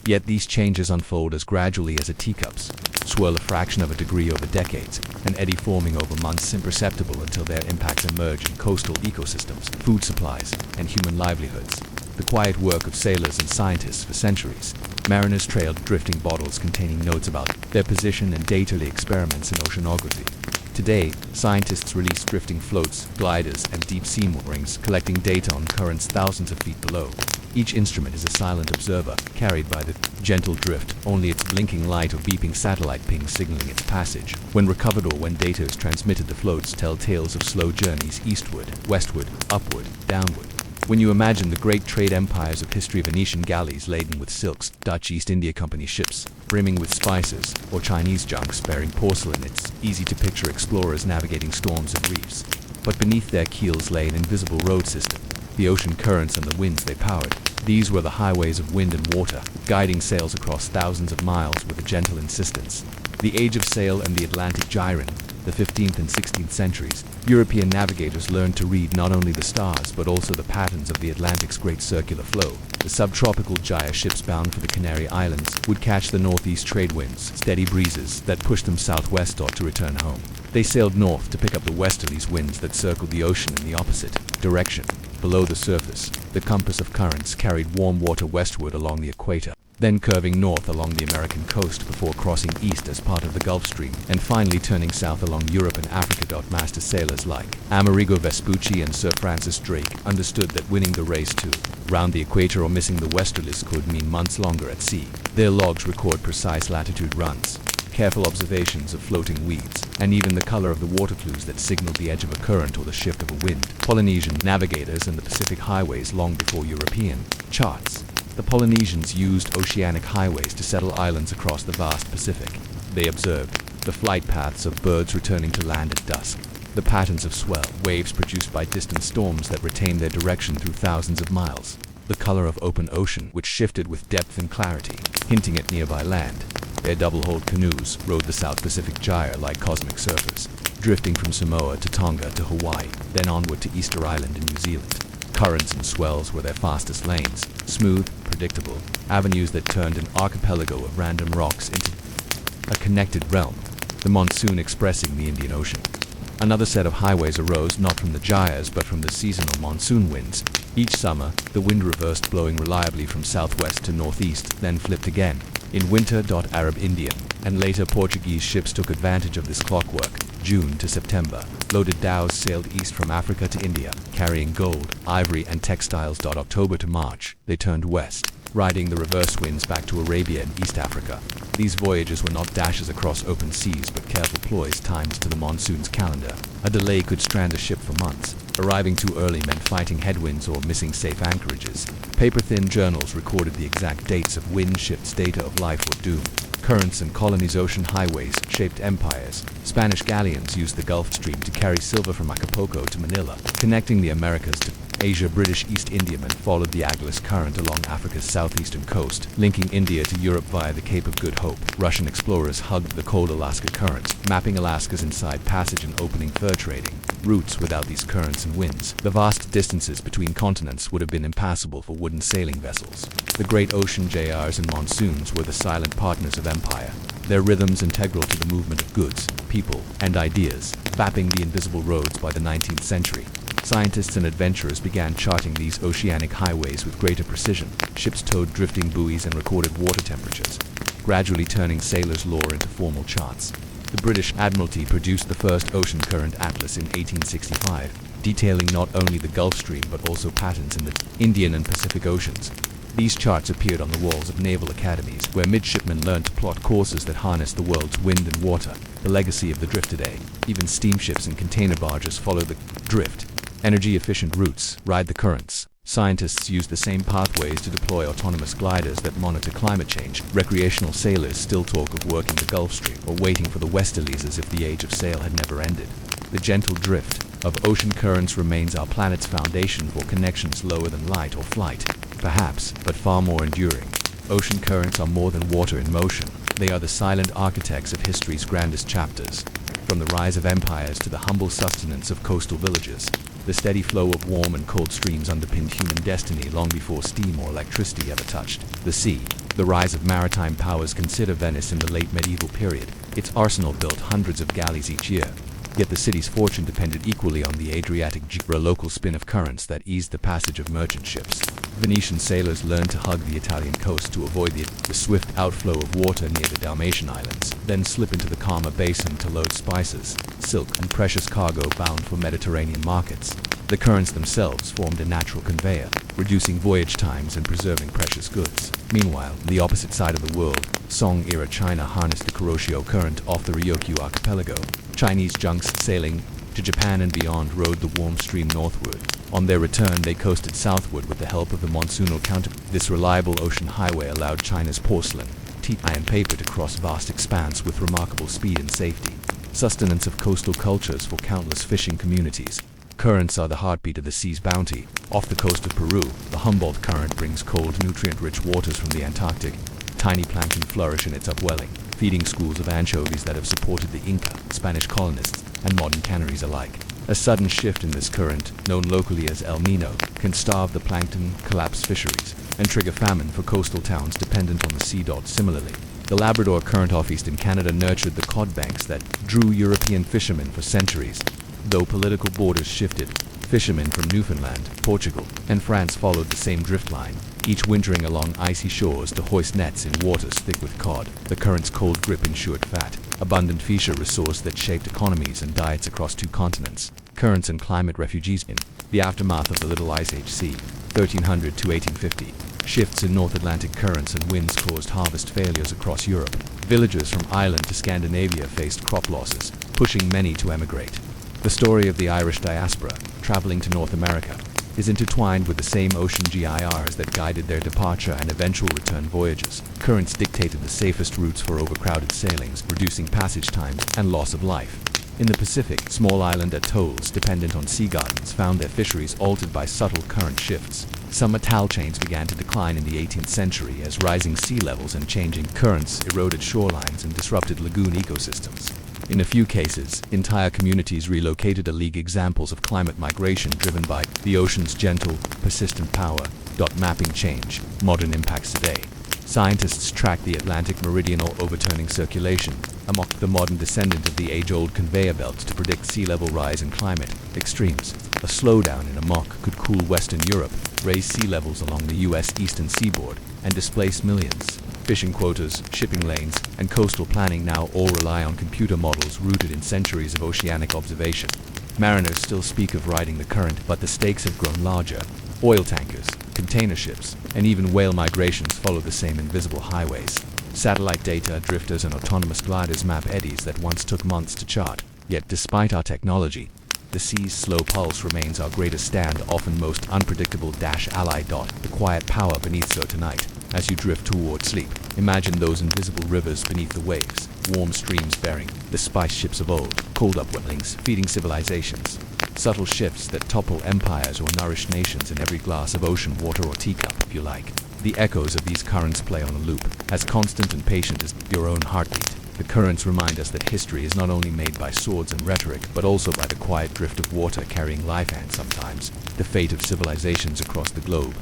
Yet these changes unfold as gradually as a teacup's swirl, a fraction of a degree over decades, an eddy forming over months, imperceptible until their impacts emerge in coastal ecosystems, food supplies, and human livelihoods. The quiet work of sailors and scientists for centuries. Mariners trailed drifting bottles containing notes about their position and daily experiments in oceanography. Today, scientists release drifting floats, gliders, and deep-sea moorings, collecting data on currents thousands of feet below. Each instrument is a silent observer, carried by the gentle drift, only its blinking light or beeping satellite ping signaling its passage. When recovered or when data is transmitted, the floats tell tales of slow journeys eastward, westward, upward, downward. When you imagine the great trade empires of history, Venetian galleys laden with silks, Dutch East India Company ships brimming with spices, or Chinese junks bearing porcelain, it's easy to picture explorers navigating storms and reefs. But beneath their keels lay an invisible road system, the ocean currents and the winds they powered. These were the highways of wind and water, guiding sails across thousands of miles with a gentle insistence. The age of sail and the Atlantic gyron, the 15th and 16th centuries, European navigators learned to read not only the stars but also the patterns of the Atlantic's great circular flow. The subtropical gyre ships bound for the Canary Islands would catch the northeast trade winds, steady breezes that pushed them southwest or to return home. They sailed north to pick up the westerlies winds that circled the ocean in the opposite direction. Below the surface, the compass of currents carried warm water westward along the equator, then curving north along the American coast before crossing east as part of the Gulf Stream, and finally turning south along Europe and Africa. Master sailors like Amerigo Vespucci and Sir Francis Drake understood that winning the race to round the equator or missing the westerlies could mean months longer at sea. Their logs record precise latitude runs, careful observations of floating weeds, and even the color of the water clues that signaled the edge of a current or the shift of a wind. Polynesian navigators and the Pacific highways long before European charts. The Polynesians used oceanic highways to settle islands across the vast Pacific. They observed the flight paths of birds returning to land at dusk, the patterns of swell, waves produced by distant storms that retained their direction through thousands of miles, the color of open ocean which shifted with depth and clarity, hinting at nearby land. Their double-hulled canoes rode the South Pacific gyre like cosmic surfers, drifting from Samoa to Tonga to Hawaii, then onward to Easter Island in New Zealand. Currents and swells were their fastest lanes, smooth, predictable, avenues that turned an archipelago of random rocks into a connected realm, the monsoon expressing the Indian Ocean. Another set of highways arose not from the gyres but from the seasonal monsoon winds. Each summer, the wind reversed, blowing reliably from southwest to northeast, then flipped again. In winter, Arab, Indian, and later Portuguese ships took advantage of this clockwork. June to September, loaded dhows sailed east from Africa to India, carrying gold, ivory, and textiles. October to March, they turned west, riding the reverse winds back to Arabia and East Africa. These voyages were not dashes across open seas but careful ploys timed to the monsoon's calendar. A delay could strand a ship for months. Arriving too early meant fighting headwinds or missing safe anchorages. Paper-thin journals recorded the exact dates of wind shifts, data of life or doom. Currents and colonies' ocean highways shaped empires. Spanish galleons used the Gulf Stream to carry silver from Acapulco to Manila, connecting the Americas to Asia. British East Indiamen followed the Agulhas Current along Africa's southeastern coast, linking India to Europe via the Cape of Good Hope. Russian explorers hugged the cold Alaska Current, mapping Alaska's inside passage and opening fur trading routes. Without these currents and winds, the vast distances between continents would have been impassable for wooden sailing vessels. The great ocean gyres and monsoons were the silent partners of empire, their rhythms integral to the movement of goods, people, and ideas. Mapping the invisible roads. By the 19th century, scientists and adventurers began charting these oceanic highways with greater precision. Ships towed drifting buoys and recorded water temperatures, gradually turning sailors' lore into formal charts. The British Admiralty produced the first ocean current atlas in 1865, detailing not only the Gulf Stream but also patterns in the Indian and Pacific Oceans. These charts appeared on the walls of naval academies, where midshipmen learned to plot courses that harnessed the world's wind and water, the legacy of the drift today. Even steamships and container barges follow the drift. Energy-efficient routes ride the currents. Scientists use the same pathways to deploy autonomous gliders that monitor climate change. Recreational sailors still talk of working the Gulf Stream or waiting for the westerlies as if the age of sail had never ended. The gentle drift of ocean currents remains our planet's foundation for connections lower than light or flight, perhaps, but far more enduring. Ocean currents are more than water in motion. They are the silent architects of history's grandest chapters. From the rise of empires to the humble sustenance of coastal villages, the steady flow of warm and cold streams underpinned human destiny long before steam or electricity ever touched the sea. The rise of maritime powers. Consider Venice in the late medieval period. Its arsenal built hundreds of galleys each year. Yet the city's fortune depended equally on the Adriatic gyre, a local spin of currents that eased the passage of merchant ships. Venetian sailors learned to hug the Italian coast to avoid the swift outflow of water near the Dalmatian islands, then slip into the calmer basin to load spices, silk, and precious cargo bound for Mediterranean markets. The currents themselves formed a natural conveyor, reducing voyage times and preserving precious goods. Meanwhile, on the opposite side of the world, Song-era China harnessed the Kuroshio Current off the Ryukyu archipelago. Chinese junks sailing to Japan and beyond rode the warm stream northward. On their return, they coasted southward with the help of the monsoonal counter. This reliable ocean highway allowed China's porcelain, tea, and paper to cross vast expanse with remarkable speed and safety. Sustenance of coastal cultures for countless fishing communities. Currents are the heartbeat of the sea's bounty. Off the coast of Peru, the Humboldt Current brings cold, nutrient-rich waters from the Antarctic. Tiny plankton flourish in its upwelling, feeding schools of anchovies that have supported the Inca, Spanish colonists, and modern canneries alike. A sudden shift in this current, known locally as El Nino, can starve the plankton, collapse fisheries, and trigger famine for coastal towns dependent on the sea. Similarly, The Labrador Current off eastern Canada nurtured the cod banks that drew European fishermen for centuries. Though political borders shifted, fishermen from Newfoundland, Portugal, and France followed the same drift line, each wintering along icy shores to hoist nets in waters thick with cod. The current's cold grip ensured fat, abundant fisher resource that shaped economies and diets across 2 continents. Currents and climate refugees. In the aftermath of the Little Ice Age c. 1300 to 1850, shifts in North Atlantic currents and winds caused harvest failures across Europe. Villagers from Ireland to Scandinavia faced crop losses, pushing many to emigrate. The story of the Irish diaspora, traveling to North America, is intertwined with the same ocean GIRs that guided their departure and eventual return voyages. Currents dictated the safest routes for overcrowded sailings, reducing passage times and loss of life. In the Pacific, small island atolls dependent on sea gardens found their fisheries altered by subtle current shifts. Some atoll chains began to decline in the 18th century as rising sea levels and changing currents eroded shorelines and disrupted lagoon ecosystems. In a few cases, entire communities relocated. Examples of climate migration driven by the ocean's gentle, persistent power. Mapping change. Modern impacts today. Scientists track the Atlantic meridional overturning circulation, the modern descendant of the age-old conveyor belt, to predict sea level rise and climate extremes. A slowdown in Amok could cool Western Europe, raise sea levels along the U.S. eastern seaboard, and displace millions. Fishing quotas, shipping lanes, and coastal planning now all rely on computer models rooted in centuries of oceanic observation. Mariners still speak of riding the current, but the stakes have grown larger. Oil tankers, container ships, and even whale migrations follow the same invisible highways. Satellite data, drifters, and autonomous gliders map eddies that once took months to chart. Yet despite our technology, the sea's slow pulse remains our greatest stand, often most unpredictable ally. The quiet power beneath. So tonight, as you drift toward sleep, imagine those invisible rivers beneath the waves, warm streams bearing the spice ships of old, cold up wetlands feeding civilizations, subtle shifts that topple empires or nourish nations in every glass of ocean water or teacup, if you like. The echoes of these currents play on a loop, as constant and patient as your own heartbeat. The currents remind us that history is not only made by swords and rhetoric, but also by the quiet drift of water carrying life and sometimes the fate of civilizations across the globe.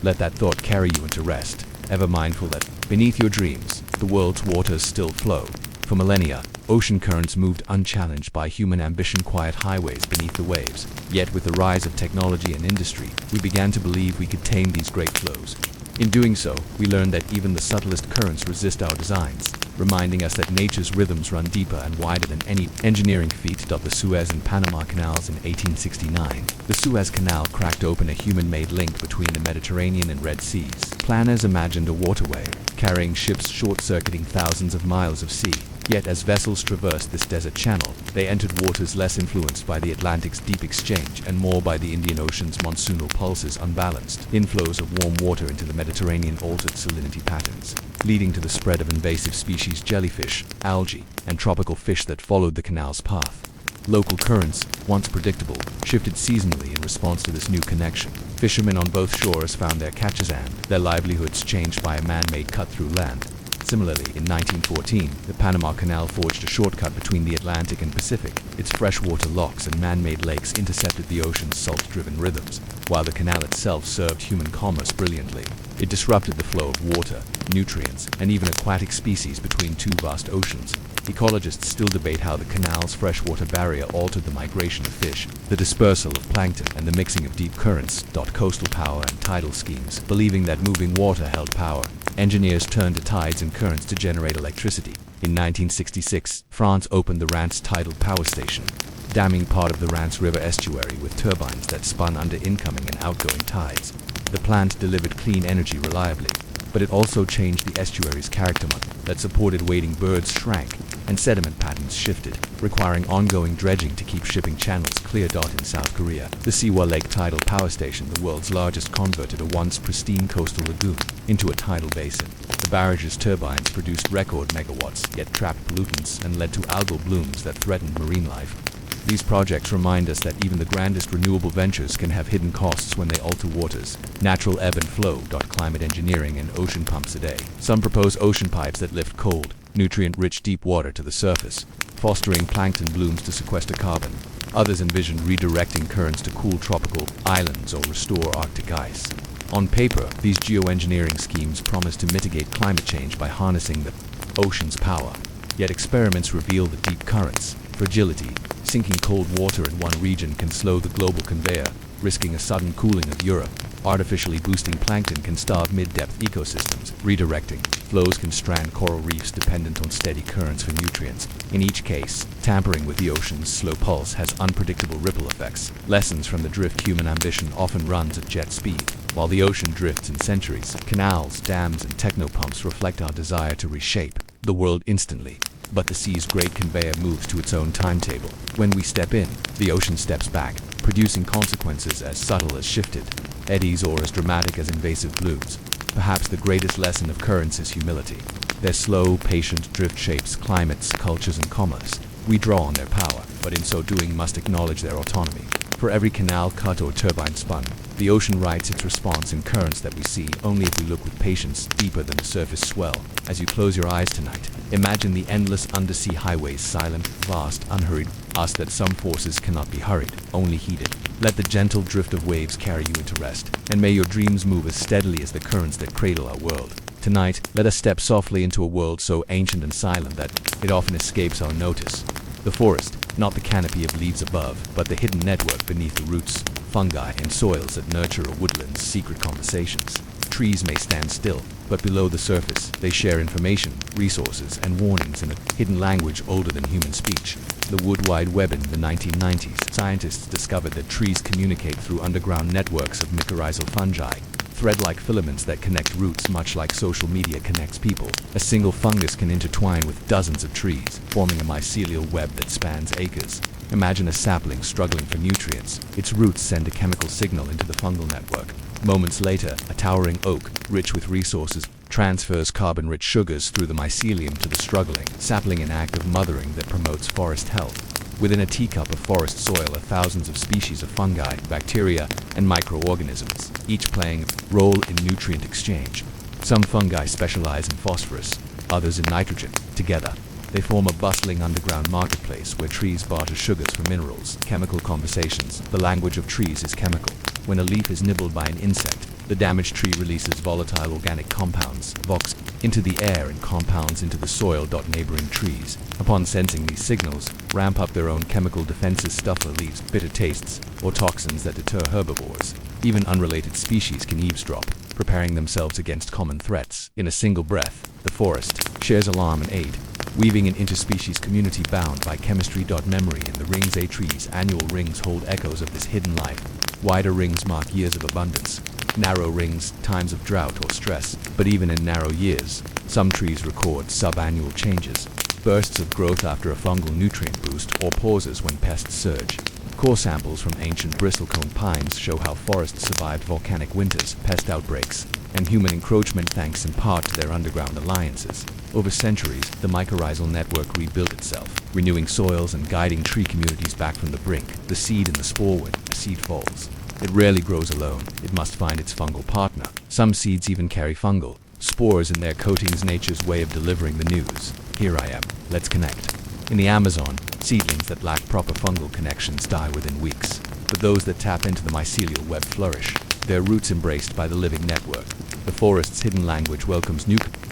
Let that thought carry you into rest, ever mindful that beneath your dreams, the world's waters still flow. For millennia, ocean currents moved unchallenged by human ambition, quiet highways beneath the waves. Yet with the rise of technology and industry, we began to believe we could tame these great flows. In doing so, we learned that even the subtlest currents resist our designs, reminding us that nature's rhythms run deeper and wider than any engineering feat. The Suez and Panama Canals in 1869. The Suez Canal cracked open a human-made link between the Mediterranean and Red Seas. Planners imagined a waterway, carrying ships short-circuiting thousands of miles of sea. Yet as vessels traversed this desert channel, they entered waters less influenced by the Atlantic's deep exchange and more by the Indian Ocean's monsoonal pulses. Unbalanced inflows of warm water into the Mediterranean altered salinity patterns, leading to the spread of invasive species jellyfish, algae, and tropical fish that followed the canal's path. Local currents, once predictable, shifted seasonally in response to this new connection. Fishermen on both shores found their catches and their livelihoods changed by a man-made cut through land. Similarly, in 1914, the Panama Canal forged a shortcut between the Atlantic and Pacific. Its freshwater locks and man-made lakes intercepted the ocean's salt-driven rhythms, while the canal itself served human commerce brilliantly. It disrupted the flow of water, nutrients, and even aquatic species between 2 vast oceans. Ecologists still debate how the canal's freshwater barrier altered the migration of fish, the dispersal of plankton, and the mixing of deep currents. Coastal power and tidal schemes. Believing that moving water held power, engineers turned to tides and currents to generate electricity. In 1966, France opened the Rance tidal power station, damming part of the Rance River estuary with turbines that spun under incoming and outgoing tides. The plant delivered clean energy reliably, but it also changed the estuary's character. Mud that supported wading birds shrank, and sediment patterns shifted, requiring ongoing dredging to keep shipping channels clear. In South Korea, the Siwa Lake Tidal Power Station, the world's largest, converted a once pristine coastal lagoon into a tidal basin. The barrage's turbines produced record megawatts, yet trapped pollutants and led to algal blooms that threatened marine life. These projects remind us that even the grandest renewable ventures can have hidden costs when they alter waters. Natural ebb and flow. Climate engineering and ocean pumps a day. Some propose ocean pipes that lift cold, nutrient-rich deep water to the surface, fostering plankton blooms to sequester carbon. Others envision redirecting currents to cool tropical islands or restore Arctic ice. On paper, these geoengineering schemes promise to mitigate climate change by harnessing the ocean's power. Yet experiments reveal the deep currents, fragility. Sinking cold water in one region can slow the global conveyor, risking a sudden cooling of Europe. Artificially boosting plankton can starve mid-depth ecosystems. Redirecting flows can strand coral reefs dependent on steady currents for nutrients. In each case, tampering with the ocean's slow pulse has unpredictable ripple effects. Lessons from the drift: human ambition often runs at jet speed, while the ocean drifts in centuries. Canals, dams, and technopumps reflect our desire to reshape the world instantly. But the sea's great conveyor moves to its own timetable. When we step in, the ocean steps back, producing consequences as subtle as shifted eddies or as dramatic as invasive blooms. Perhaps the greatest lesson of currents is humility. Their slow, patient drift shapes climates, cultures, and commerce. We draw on their power, but in so doing must acknowledge their autonomy. For every canal cut or turbine spun, the ocean writes its response in currents that we see only if we look with patience deeper than the surface swell. As you close your eyes tonight, imagine the endless undersea highways, silent, vast, unhurried. Ask that some forces cannot be hurried, only heeded. Let the gentle drift of waves carry you into rest, and may your dreams move as steadily as the currents that cradle our world. Tonight, let us step softly into a world so ancient and silent that it often escapes our notice. The forest, not the canopy of leaves above, but the hidden network beneath the roots, fungi, and soils that nurture a woodland's secret conversations. Trees may stand still, but below the surface, they share information, resources, and warnings in a hidden language older than human speech. The Wood Wide Web. In the 1990s, scientists discovered that trees communicate through underground networks of mycorrhizal fungi, thread-like filaments that connect roots much like social media connects people. A single fungus can intertwine with dozens of trees, forming a mycelial web that spans acres. Imagine a sapling struggling for nutrients. Its roots send a chemical signal into the fungal network. Moments later, a towering oak, rich with resources, transfers carbon-rich sugars through the mycelium to the struggling sapling, an act of mothering that promotes forest health. Within a teacup of forest soil are thousands of species of fungi, bacteria, and microorganisms, each playing a role in nutrient exchange. Some fungi specialize in phosphorus, others in nitrogen. Together, they form a bustling underground marketplace where trees barter sugars for minerals. Chemical conversations. The language of trees is chemical. When a leaf is nibbled by an insect, the damaged tree releases volatile organic compounds, VOX, into the air and compounds into the soil. Neighboring trees, upon sensing these signals, ramp up their own chemical defenses. Stuffer leaves, bitter tastes, or toxins that deter herbivores. Even unrelated species can eavesdrop, preparing themselves against common threats. In a single breath, the forest shares alarm and aid, weaving an interspecies community bound by chemistry. Memory in the rings. A tree's annual rings hold echoes of this hidden life. Wider rings mark years of abundance. Narrow rings, times of drought or stress. But even in narrow years, some trees record subannual changes, bursts of growth after a fungal nutrient boost, or pauses when pests surge. Core samples from ancient bristlecone pines show how forests survived volcanic winters, pest outbreaks, and human encroachment thanks in part to their underground alliances. Over centuries, the mycorrhizal network rebuilt itself, renewing soils and guiding tree communities back from the brink. The seed in the spore. When a seed falls, it rarely grows alone. It must find its fungal partner. Some seeds even carry fungal spores in their coatings, nature's way of delivering the news. Here I am, let's connect. In the Amazon, seedlings that lack proper fungal connections die within weeks, but those that tap into the mycelial web flourish, their roots embraced by the living network. The forest's hidden language welcomes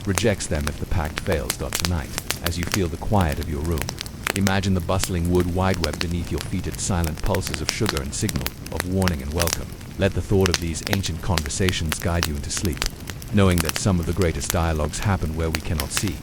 rejects them if the pact fails. Tonight, as you feel the quiet of your room, imagine the bustling wood wide web beneath your feet, its silent pulses of sugar and signal of warning and welcome. Let the thought of these ancient conversations guide you into sleep, knowing that some of the greatest dialogues happen where we cannot see.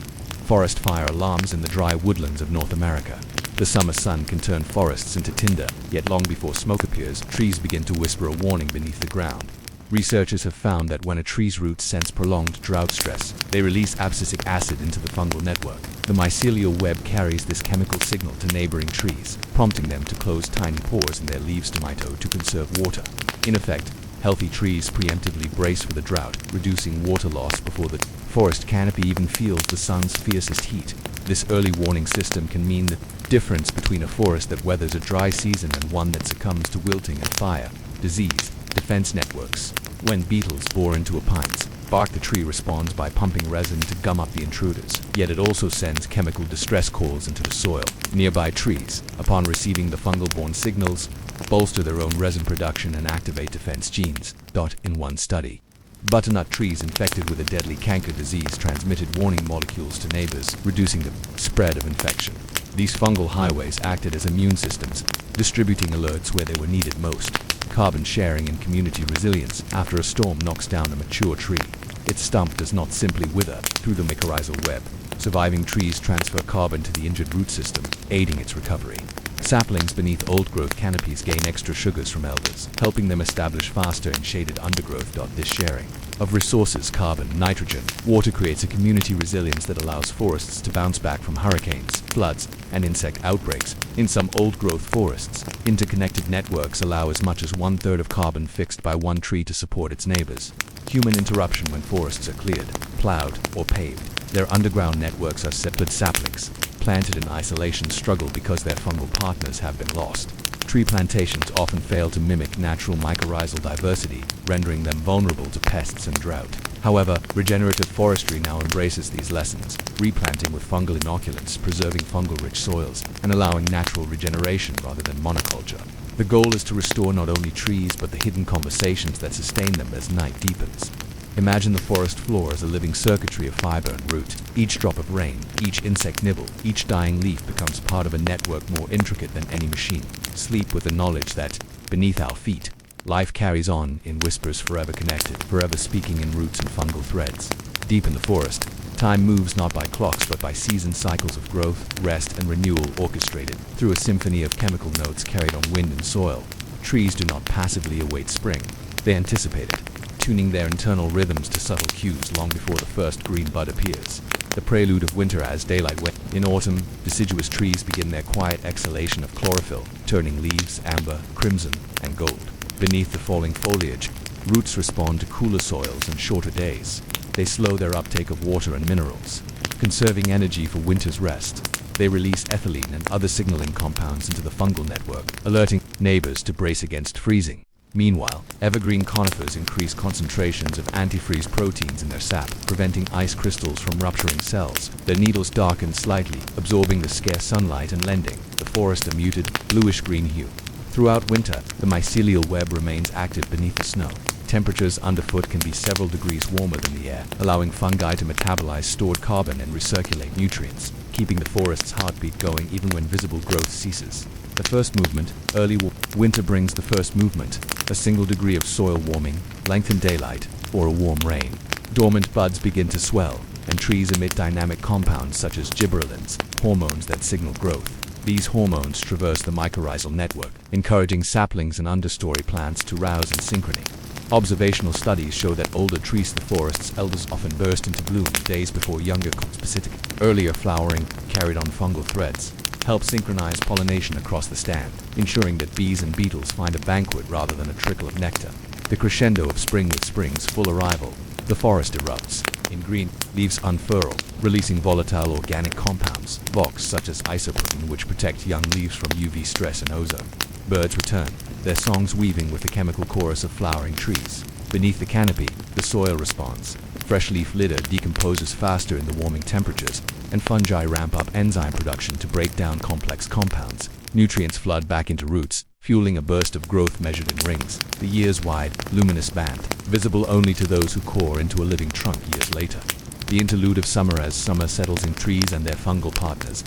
Forest fire alarms in the dry woodlands of North America. The summer sun can turn forests into tinder, yet long before smoke appears, trees begin to whisper a warning beneath the ground. Researchers have found that when a tree's roots sense prolonged drought stress, they release abscisic acid into the fungal network. The mycelial web carries this chemical signal to neighboring trees, prompting them to close tiny pores in their leaves to conserve water. In effect, healthy trees preemptively brace for the drought, reducing water loss before the forest canopy even feels the sun's fiercest heat. This early warning system can mean the difference between a forest that weathers a dry season and one that succumbs to wilting and fire, disease. Defense networks. When beetles bore into a pine's bark, the tree responds by pumping resin to gum up the intruders, yet it also sends chemical distress calls into the soil. Nearby trees, upon receiving the fungal-borne signals, bolster their own resin production and activate defense genes. In one study, Butternut trees infected with a deadly canker disease transmitted warning molecules to neighbors, reducing the spread of infection. These fungal highways acted as immune systems, distributing alerts where they were needed most. Carbon sharing and community resilience. After a storm knocks down a mature tree, its stump does not simply wither through the mycorrhizal web. Surviving trees transfer carbon to the injured root system, aiding its recovery. Saplings beneath old-growth canopies gain extra sugars from elders, helping them establish faster in shaded undergrowth. This sharing of resources, carbon, nitrogen, water creates a community resilience that allows forests to bounce back from hurricanes, floods, and insect outbreaks. In some old-growth forests, interconnected networks allow as much as 1/3 of carbon fixed by one tree to support its neighbors. Human interruption. When forests are cleared, plowed, or paved, their underground networks are separate. Saplings planted in isolation struggle because their fungal partners have been lost. Tree plantations often fail to mimic natural mycorrhizal diversity, rendering them vulnerable to pests and drought. However, regenerative forestry now embraces these lessons, replanting with fungal inoculants, preserving fungal-rich soils, and allowing natural regeneration rather than monoculture. The goal is to restore not only trees but the hidden conversations that sustain them as night deepens. Imagine the forest floor as a living circuitry of fiber and root. Each drop of rain, each insect nibble, each dying leaf becomes part of a network more intricate than any machine. Sleep with the knowledge that, beneath our feet, life carries on in whispers, forever connected, forever speaking in roots and fungal threads. Deep in the forest, time moves not by clocks but by season cycles of growth, rest, and renewal orchestrated through a symphony of chemical notes carried on wind and soil. Trees do not passively await spring, they anticipate it, tuning their internal rhythms to subtle cues long before the first green bud appears. The prelude of winter as daylight wanes. In autumn, deciduous trees begin their quiet exhalation of chlorophyll, turning leaves amber, crimson, and gold. Beneath the falling foliage, roots respond to cooler soils and shorter days. They slow their uptake of water and minerals, conserving energy for winter's rest. They release ethylene and other signaling compounds into the fungal network, alerting neighbors to brace against freezing. Meanwhile, evergreen conifers increase concentrations of antifreeze proteins in their sap, preventing ice crystals from rupturing cells. Their needles darken slightly, absorbing the scarce sunlight and lending the forest a muted, bluish-green hue. Throughout winter, the mycelial web remains active beneath the snow. Temperatures underfoot can be several degrees warmer than the air, allowing fungi to metabolize stored carbon and recirculate nutrients, keeping the forest's heartbeat going even when visible growth ceases. The first movement, early winter, brings the first movement, a single degree of soil warming, lengthened daylight, or a warm rain. Dormant buds begin to swell, and trees emit dynamic compounds such as gibberellins, hormones that signal growth. These hormones traverse the mycorrhizal network, encouraging saplings and understory plants to rouse in synchrony. Observational studies show that older trees, the forest's elders, often burst into bloom days before younger specific. Earlier flowering, carried on fungal threads, help synchronize pollination across the stand, ensuring that bees and beetles find a banquet rather than a trickle of nectar. The crescendo of spring. With spring's full arrival, the forest erupts. In green, leaves unfurl, releasing volatile organic compounds, VOCs such as isoprene, which protect young leaves from UV stress and ozone. Birds return, their songs weaving with the chemical chorus of flowering trees. Beneath the canopy, the soil responds. Fresh leaf litter decomposes faster in the warming temperatures, and fungi ramp up enzyme production to break down complex compounds. Nutrients flood back into roots, fueling a burst of growth measured in rings, the years-wide, luminous band, visible only to those who core into a living trunk years later. The interlude of summer as summer settles in trees and their fungal partners.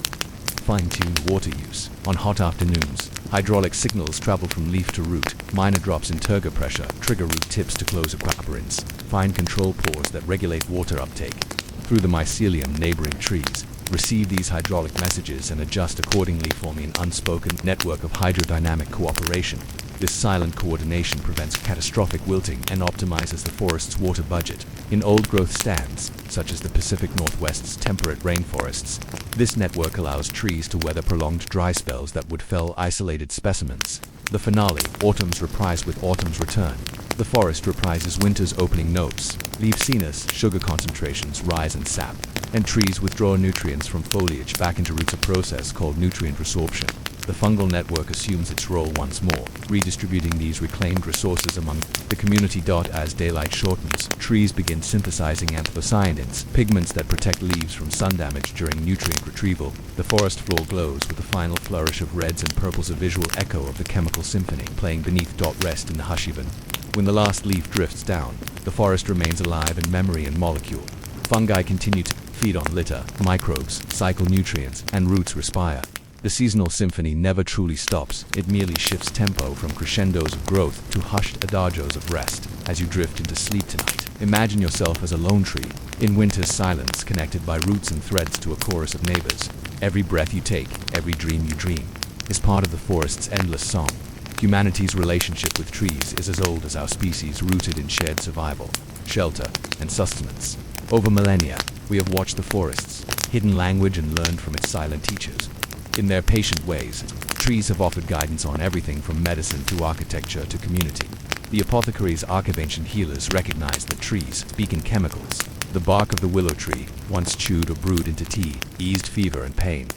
Fine-tuned water use. On hot afternoons, hydraulic signals travel from leaf to root. Minor drops in turgor pressure trigger root tips to close aquaporins. Fine control pores that regulate water uptake through the mycelium. Neighboring trees receive these hydraulic messages and adjust accordingly, forming an unspoken network of hydrodynamic cooperation. This silent coordination prevents catastrophic wilting and optimizes the forest's water budget. In old-growth stands, such as the Pacific Northwest's temperate rainforests, this network allows trees to weather prolonged dry spells that would fell isolated specimens. The finale, autumn's reprise. With autumn's return, the forest reprises winter's opening notes. Leafiness, sugar concentrations rise in sap, and trees withdraw nutrients from foliage back into roots, a process called nutrient resorption. The fungal network assumes its role once more, redistributing these reclaimed resources among the community. As daylight shortens, trees begin synthesizing anthocyanins, pigments that protect leaves from sun damage during nutrient retrieval. The forest floor glows with the final flourish of reds and purples, a visual echo of the chemical symphony playing beneath. Rest in the hush. Even When the last leaf drifts down, the forest remains alive in memory and molecule. Fungi continue to feed on litter, microbes, cycle nutrients, and roots respire. The seasonal symphony never truly stops, it merely shifts tempo from crescendos of growth to hushed adagios of rest as you drift into sleep tonight. Imagine yourself as a lone tree, in winter's silence, connected by roots and threads to a chorus of neighbors. Every breath you take, every dream you dream, is part of the forest's endless song. Humanity's relationship with trees is as old as our species, rooted in shared survival, shelter, and sustenance. Over millennia, we have watched the forest's hidden language and learned from its silent teachers. In their patient ways, trees have offered guidance on everything from medicine to architecture to community. The apothecary's arc of ancient healers recognized that trees speak in chemicals. The bark of the willow tree, once chewed or brewed into tea, eased fever and pain.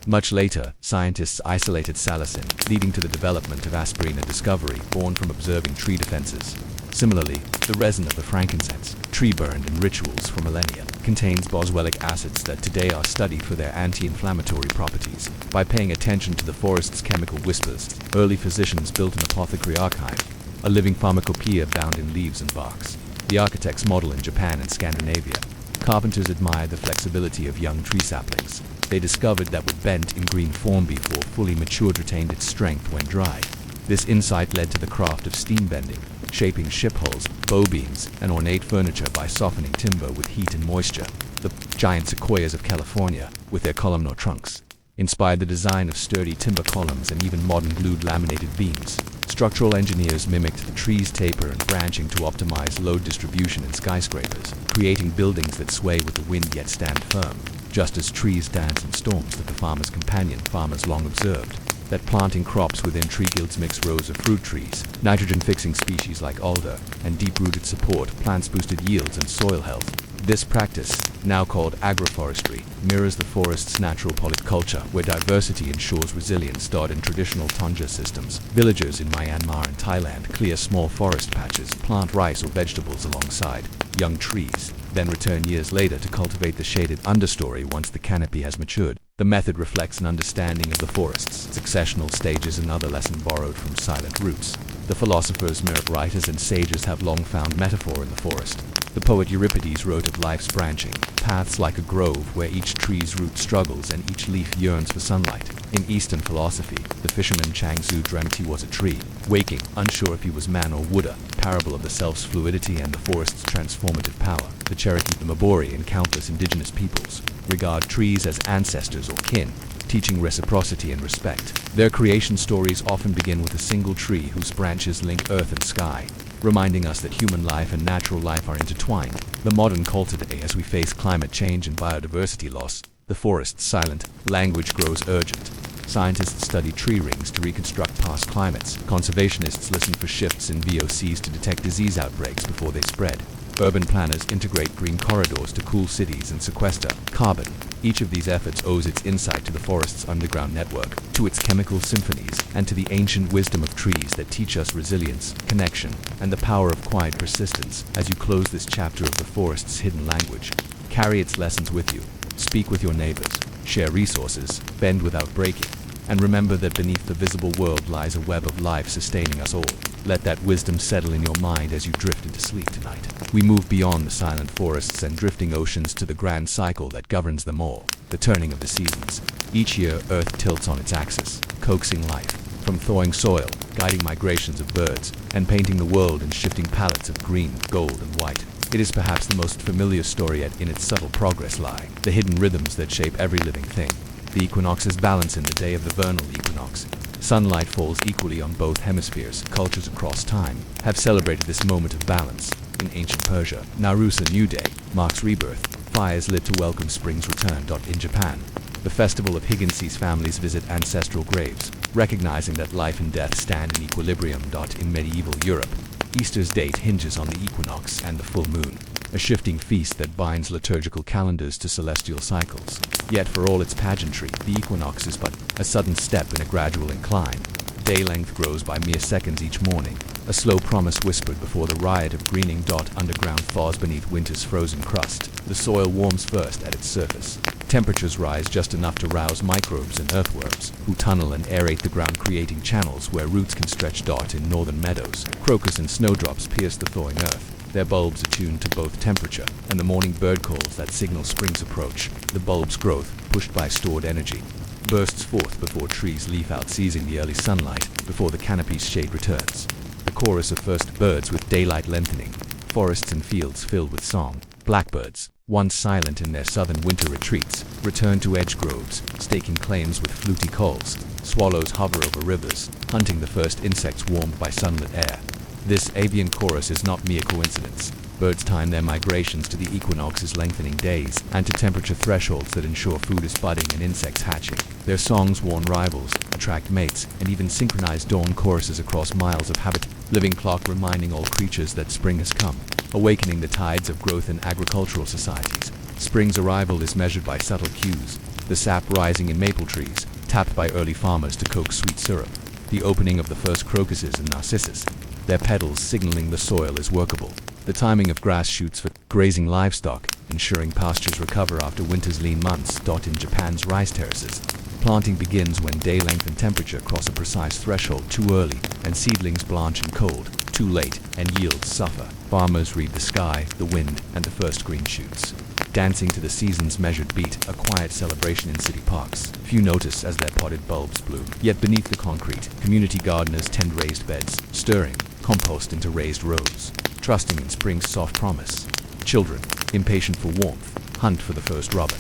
Much later, scientists isolated salicin, leading to the development of aspirin, a discovery born from observing tree defenses. Similarly, the resin of the frankincense, tree burned in rituals for millennia, contains boswellic acids that today are studied for their anti-inflammatory properties. By paying attention to the forest's chemical whispers, early physicians built an apothecary archive, a living pharmacopoeia bound in leaves and barks. The architect's model in Japan and Scandinavia. Carpenters admired the flexibility of young tree saplings. They discovered that what bent in green form before fully matured retained its strength when dry. This insight led to the craft of steam bending, shaping ship hulls, bow beams, and ornate furniture by softening timber with heat and moisture. The giant sequoias of California, with their columnar trunks, inspired the design of sturdy timber columns and even modern glued laminated beams. Structural engineers mimicked the tree's taper and branching to optimize load distribution in skyscrapers, creating buildings that sway with the wind yet stand firm. Just as trees dance in storms that the farmer's companion, farmers long observed that planting crops within tree guilds mix rows of fruit trees, nitrogen-fixing species like alder, and deep-rooted support plants boosted yields and soil health. This practice, now called agroforestry, mirrors the forest's natural polyculture, where diversity ensures resilience. In traditional tundra systems, villagers in Myanmar and Thailand clear small forest patches, plant rice or vegetables alongside young trees, then return years later to cultivate the shaded understory once the canopy has matured. The method reflects an understanding of the forest's successional stages, another lesson borrowed from silent roots. The philosophers, writers, and sages have long found metaphor in the forest. The poet Euripides wrote of life's branching paths like a grove where each tree's root struggles and each leaf yearns for sunlight. In Eastern philosophy, the fisherman Shang dreamt he was a tree, waking, unsure if he was man or wood, a parable of the self's fluidity and the forest's transformative power. The Cherokee, the Mulberry, and countless indigenous peoples regard trees as ancestors or kin, teaching reciprocity and respect. Their creation stories often begin with a single tree whose branches link earth and sky, reminding us that human life and natural life are intertwined. The modern culture today, as we face climate change and biodiversity loss, the forest's silent language grows urgent. Scientists study tree rings to reconstruct past climates. Conservationists listen for shifts in VOCs to detect disease outbreaks before they spread. Urban planners integrate green corridors to cool cities and sequester carbon. Each of these efforts owes its insight to the forest's underground network, to its chemical symphonies, and to the ancient wisdom of trees that teach us resilience, connection, and the power of quiet persistence. As you close this chapter of the forest's hidden language, carry its lessons with you. Speak with your neighbors, share resources, bend without breaking, and remember that beneath the visible world lies a web of life sustaining us all. Let that wisdom settle in your mind as you drift into sleep tonight. We move beyond the silent forests and drifting oceans to the grand cycle that governs them all, the turning of the seasons. Each year, Earth tilts on its axis, coaxing life from thawing soil, guiding migrations of birds, and painting the world in shifting palettes of green, gold, and white. It is perhaps the most familiar story, yet in its subtle progress lie the hidden rhythms that shape every living thing. The equinoxes balance in the day of the vernal equinox. Sunlight falls equally on both hemispheres. Cultures across time have celebrated this moment of balance. In ancient Persia, Nowruz, a new day, marks rebirth. Fires lit to welcome spring's return. In Japan, the festival of Higginsee's families visit ancestral graves, recognizing that life and death stand in equilibrium. In medieval Europe, Easter's date hinges on the equinox and the full moon, a shifting feast that binds liturgical calendars to celestial cycles. Yet for all its pageantry, the equinox is but a sudden step in a gradual incline. Day length grows by mere seconds each morning, a slow promise whispered before the riot of greening. Underground thaws beneath winter's frozen crust. The soil warms first at its surface, Temperatures rise just enough to rouse microbes and earthworms, who tunnel and aerate the ground, creating channels where roots can stretch. In northern meadows, crocus and snowdrops pierce the thawing earth, their bulbs attuned to both temperature and the morning bird calls that signal spring's approach. The bulb's growth, pushed by stored energy, bursts forth before trees leaf out, seizing the early sunlight before the canopy's shade returns. The chorus of first birds with daylight lengthening, forests and fields filled with song. Blackbirds, once silent in their southern winter retreats, return to edge groves, staking claims with fluty calls. Swallows hover over rivers, hunting the first insects warmed by sunlit air. This avian chorus is not mere coincidence. Birds time their migrations to the equinox's lengthening days and to temperature thresholds that ensure food is budding and insects hatching. Their songs warn rivals, attract mates, and even synchronize dawn choruses across miles of habitat. Living clock reminding all creatures that spring has come, awakening the tides of growth in agricultural societies. Spring's arrival is measured by subtle cues, the sap rising in maple trees, tapped by early farmers to coax sweet syrup, the opening of the first crocuses and narcissus, their petals signaling the soil is workable, the timing of grass shoots for grazing livestock, ensuring pastures recover after winter's lean months. In Japan's rice terraces, planting begins when day length and temperature cross a precise threshold. Too early, and seedlings blanch in cold. Too late, and yields suffer. Farmers read the sky, the wind, and the first green shoots. Dancing to the season's measured beat, a quiet celebration in city parks. Few notice as their potted bulbs bloom. Yet beneath the concrete, community gardeners tend raised beds, stirring compost into raised rows, trusting in spring's soft promise. Children, impatient for warmth, hunt for the first robin,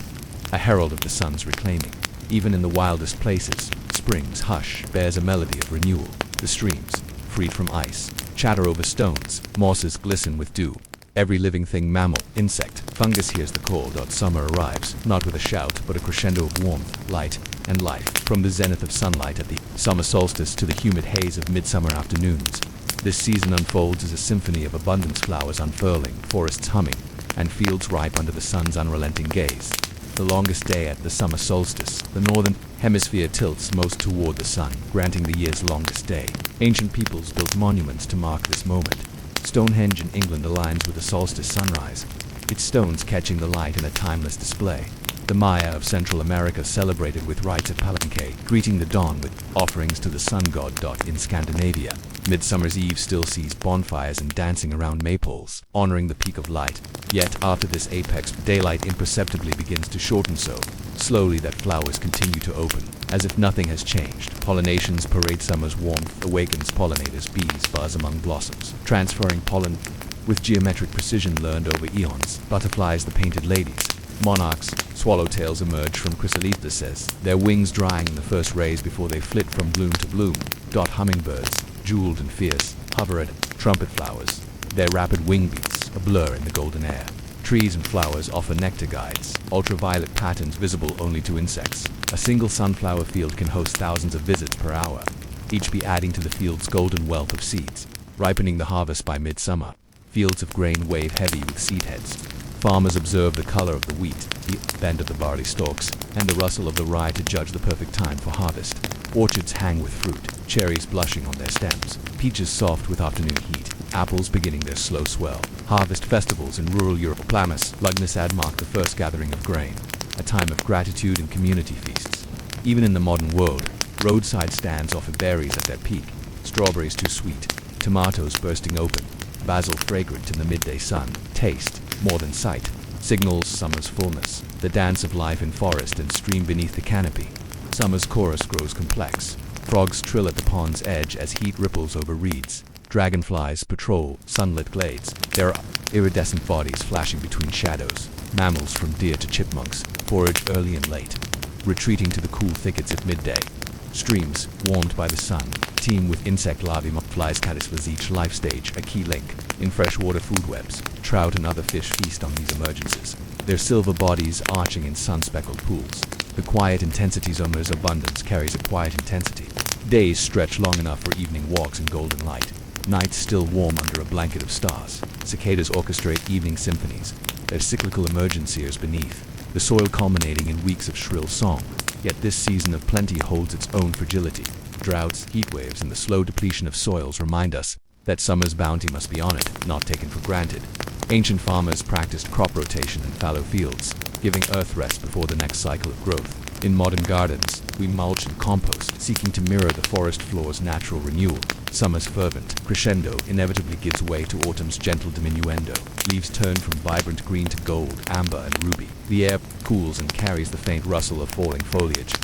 a herald of the sun's reclaiming. Even in the wildest places, spring's hush bears a melody of renewal. The streams, freed from ice, chatter over stones, mosses glisten with dew. Every living thing, mammal, insect, fungus hears the call. Summer arrives, not with a shout, but a crescendo of warmth, light, and life. From the zenith of sunlight at the summer solstice to the humid haze of midsummer afternoons, this season unfolds as a symphony of abundance, flowers unfurling, forests humming, and fields ripe under the sun's unrelenting gaze. The longest day at the summer solstice, the northern hemisphere tilts most toward the sun, granting the year's longest day. Ancient peoples built monuments to mark this moment. Stonehenge in England aligns with the solstice sunrise, its stones catching the light in a timeless display. The Maya of Central America celebrated with rites at Palenque, greeting the dawn with offerings to the sun god. In Scandinavia, Midsummer's Eve still sees bonfires and dancing around maypoles, honoring the peak of light. Yet after this apex, daylight imperceptibly begins to shorten so slowly that flowers continue to open, as if nothing has changed. Pollinations parade summer's warmth, awakens pollinators, bees buzz among blossoms, transferring pollen with geometric precision learned over eons. Butterflies, the painted ladies, monarchs, swallowtails emerge from chrysalises, their wings drying in the first rays before they flit from bloom to bloom. Hummingbirds, jeweled and fierce, hover at trumpet flowers, their rapid wing beats a blur in the golden air. Trees and flowers offer nectar guides, ultraviolet patterns visible only to insects. A single sunflower field can host thousands of visits per hour, each bee adding to the field's golden wealth of seeds. Ripening the harvest by midsummer, fields of grain wave heavy with seed heads. Farmers observe the color of the wheat, the bend of the barley stalks, and the rustle of the rye to judge the perfect time for harvest. Orchards hang with fruit, cherries blushing on their stems, peaches soft with afternoon heat, apples beginning their slow swell. Harvest festivals in rural Europe, Plamus, Lugnisad mark the first gathering of grain, a time of gratitude and community feasts. Even in the modern world, roadside stands offer berries at their peak, strawberries too sweet, tomatoes bursting open, basil fragrant in the midday sun. Taste, more than sight, signals summer's fullness, the dance of life in forest and stream beneath the canopy. Summer's chorus grows complex. Frogs trill at the pond's edge as heat ripples over reeds. Dragonflies patrol sunlit glades, their iridescent bodies flashing between shadows. Mammals from deer to chipmunks forage early and late, retreating to the cool thickets at midday. Streams, warmed by the sun, teem with insect larvae. Flies, caddisflies, each life stage a key link in freshwater food webs. Trout and other fish feast on these emergences, their silver bodies arching in sun-speckled pools. The quiet intensity summer's abundance carries a quiet intensity. Days stretch long enough for evening walks in golden light. Nights still warm under a blanket of stars. Cicadas orchestrate evening symphonies, their cyclical emergencies beneath, the soil culminating in weeks of shrill song. Yet this season of plenty holds its own fragility. Droughts, heat waves, and the slow depletion of soils remind us that summer's bounty must be honored, not taken for granted. Ancient farmers practiced crop rotation in fallow fields, giving earth rest before the next cycle of growth. In modern gardens, we mulch and compost, seeking to mirror the forest floor's natural renewal. Summer's fervent crescendo inevitably gives way to autumn's gentle diminuendo. Leaves turn from vibrant green to gold, amber, and ruby. The air cools and carries the faint rustle of falling foliage.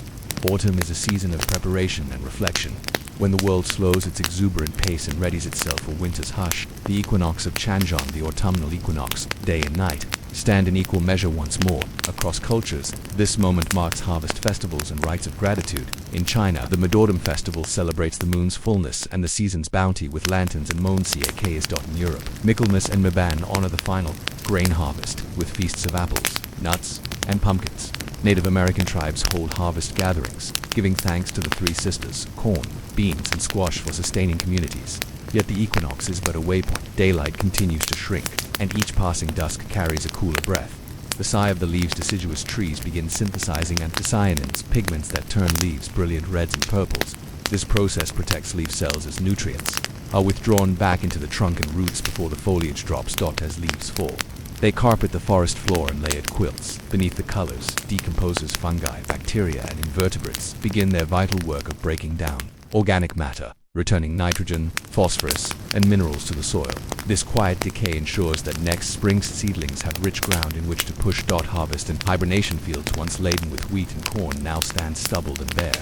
Autumn is a season of preparation and reflection. When the world slows its exuberant pace and readies itself for winter's hush, the equinox of Chang'an, the autumnal equinox, day and night, stand in equal measure once more. Across cultures, this moment marks harvest festivals and rites of gratitude. In China, the Mid-Autumn Festival celebrates the moon's fullness and the season's bounty with lanterns and monsiakas. In Europe, Michaelmas and Mabon honor the final grain harvest with feasts of apples, nuts, and pumpkins. Native American tribes hold harvest gatherings, giving thanks to the three sisters, corn, beans, and squash for sustaining communities. Yet the equinox is but a waypoint. Daylight continues to shrink, and each passing dusk carries a cooler breath. The sigh of the leaves' deciduous trees begins synthesizing anthocyanins, pigments that turn leaves brilliant reds and purples. This process protects leaf cells as nutrients are withdrawn back into the trunk and roots before the foliage drops as leaves fall. They carpet the forest floor in layered quilts. Beneath the colors, decomposers, fungi, bacteria, and invertebrates begin their vital work of breaking down organic matter, returning nitrogen, phosphorus, and minerals to the soil. This quiet decay ensures that next spring's seedlings have rich ground in which to push. Harvest and hibernation fields once laden with wheat and corn now stand stubbled and bare.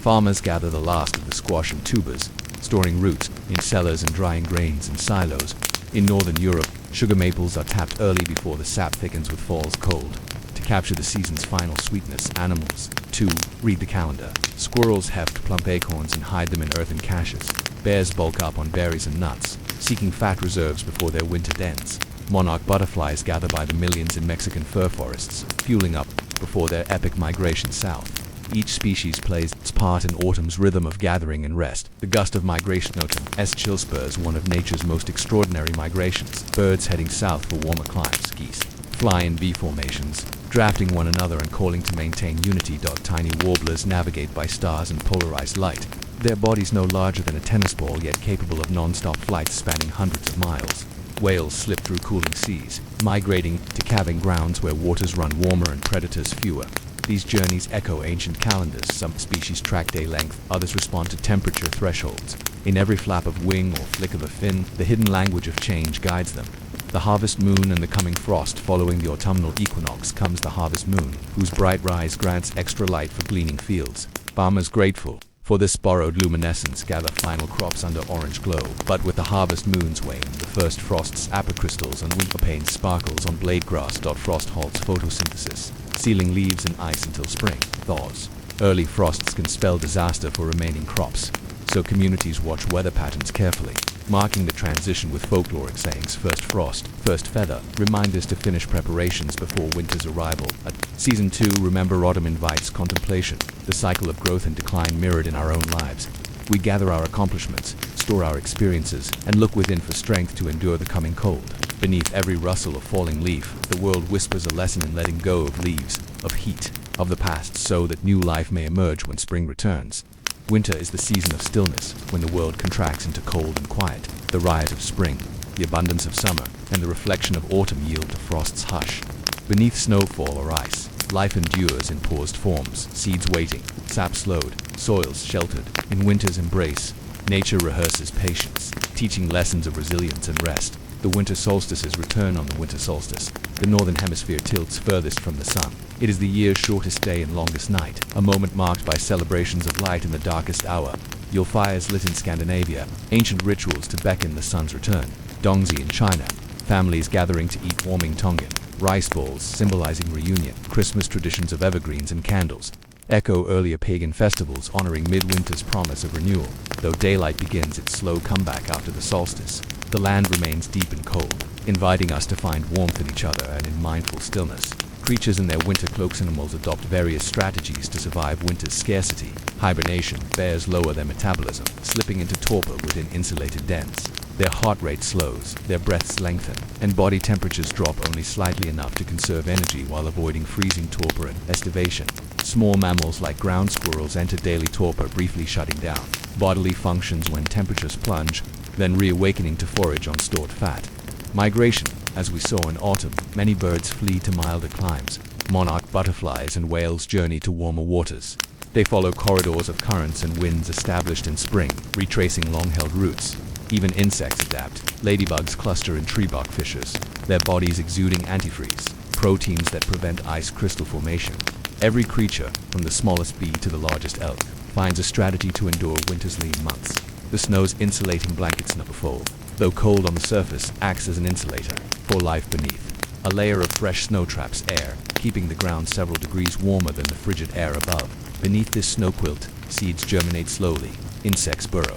Farmers gather the last of the squash and tubers, storing roots in cellars and drying grains in silos. In northern Europe, sugar maples are tapped early before the sap thickens with fall's cold. To capture the season's final sweetness, animals, too, read the calendar. Squirrels heft plump acorns and hide them in earthen caches. Bears bulk up on berries and nuts, seeking fat reserves before their winter dens. Monarch butterflies gather by the millions in Mexican fir forests, fueling up before their epic migration south. Each species plays its part in autumn's rhythm of gathering and rest. The gust of migration. Autumn's chill spurs one of nature's most extraordinary migrations. Birds heading south for warmer climes. Geese fly in V formations, drafting one another and calling to maintain unity. Tiny warblers navigate by stars and polarized light, their bodies no larger than a tennis ball yet capable of non-stop flights spanning hundreds of miles. Whales slip through cooling seas, migrating to calving grounds where waters run warmer and predators fewer. These journeys echo ancient calendars. Some species track day length, others respond to temperature thresholds. In every flap of wing or flick of a fin, the hidden language of change guides them. The harvest moon and the coming frost. Following the autumnal equinox comes the harvest moon, whose bright rise grants extra light for gleaning fields. Farmers grateful for this borrowed luminescence gather final crops under orange glow. But with the harvest moon's wane, the first frost's apocrystals and winter pane sparkles on blade grass. Frost halts photosynthesis, sealing leaves in ice until spring thaws. Early frosts can spell disaster for remaining crops, so communities watch weather patterns carefully, marking the transition with folkloric sayings. First frost, first feather, reminders to finish preparations before winter's arrival. At Season 2, remember autumn invites contemplation, the cycle of growth and decline mirrored in our own lives. We gather our accomplishments, store our experiences, and look within for strength to endure the coming cold. Beneath every rustle of falling leaf, the world whispers a lesson in letting go of leaves, of heat, of the past, so that new life may emerge when spring returns. Winter is the season of stillness, when the world contracts into cold and quiet. The riot of spring, the abundance of summer, and the reflection of autumn yield to frost's hush. Beneath snowfall or ice, life endures in paused forms, seeds waiting, sap slowed, soils sheltered. In winter's embrace, nature rehearses patience, teaching lessons of resilience and rest. The winter solstices return on the winter solstice. The northern hemisphere tilts furthest from the sun. It is the year's shortest day and longest night, a moment marked by celebrations of light in the darkest hour. Yule fires lit in Scandinavia, ancient rituals to beckon the sun's return. Dongzi in China, families gathering to eat warming tongan. Rice balls symbolizing reunion. Christmas traditions of evergreens and candles echo earlier pagan festivals honoring midwinter's promise of renewal. Though daylight begins its slow comeback after the solstice, the land remains deep and cold, inviting us to find warmth in each other and in mindful stillness. Creatures in their winter cloaks. Animals adopt various strategies to survive winter's scarcity. Hibernation, bears lower their metabolism, slipping into torpor within insulated dens. Their heart rate slows, their breaths lengthen, and body temperatures drop only slightly enough to conserve energy while avoiding freezing torpor and estivation. Small mammals like ground squirrels enter daily torpor, briefly shutting down bodily functions when temperatures plunge, then reawakening to forage on stored fat. Migration. As we saw in autumn, many birds flee to milder climes, monarch butterflies and whales journey to warmer waters. They follow corridors of currents and winds established in spring, retracing long-held routes. Even insects adapt. Ladybugs cluster in tree bark fissures, their bodies exuding antifreeze, proteins that prevent ice crystal formation. Every creature, from the smallest bee to the largest elk, finds a strategy to endure winter's lean months. The snow's insulating blankets never fold, though cold on the surface acts as an insulator for life beneath. A layer of fresh snow traps air, keeping the ground several degrees warmer than the frigid air above. Beneath this snow quilt, seeds germinate slowly, insects burrow,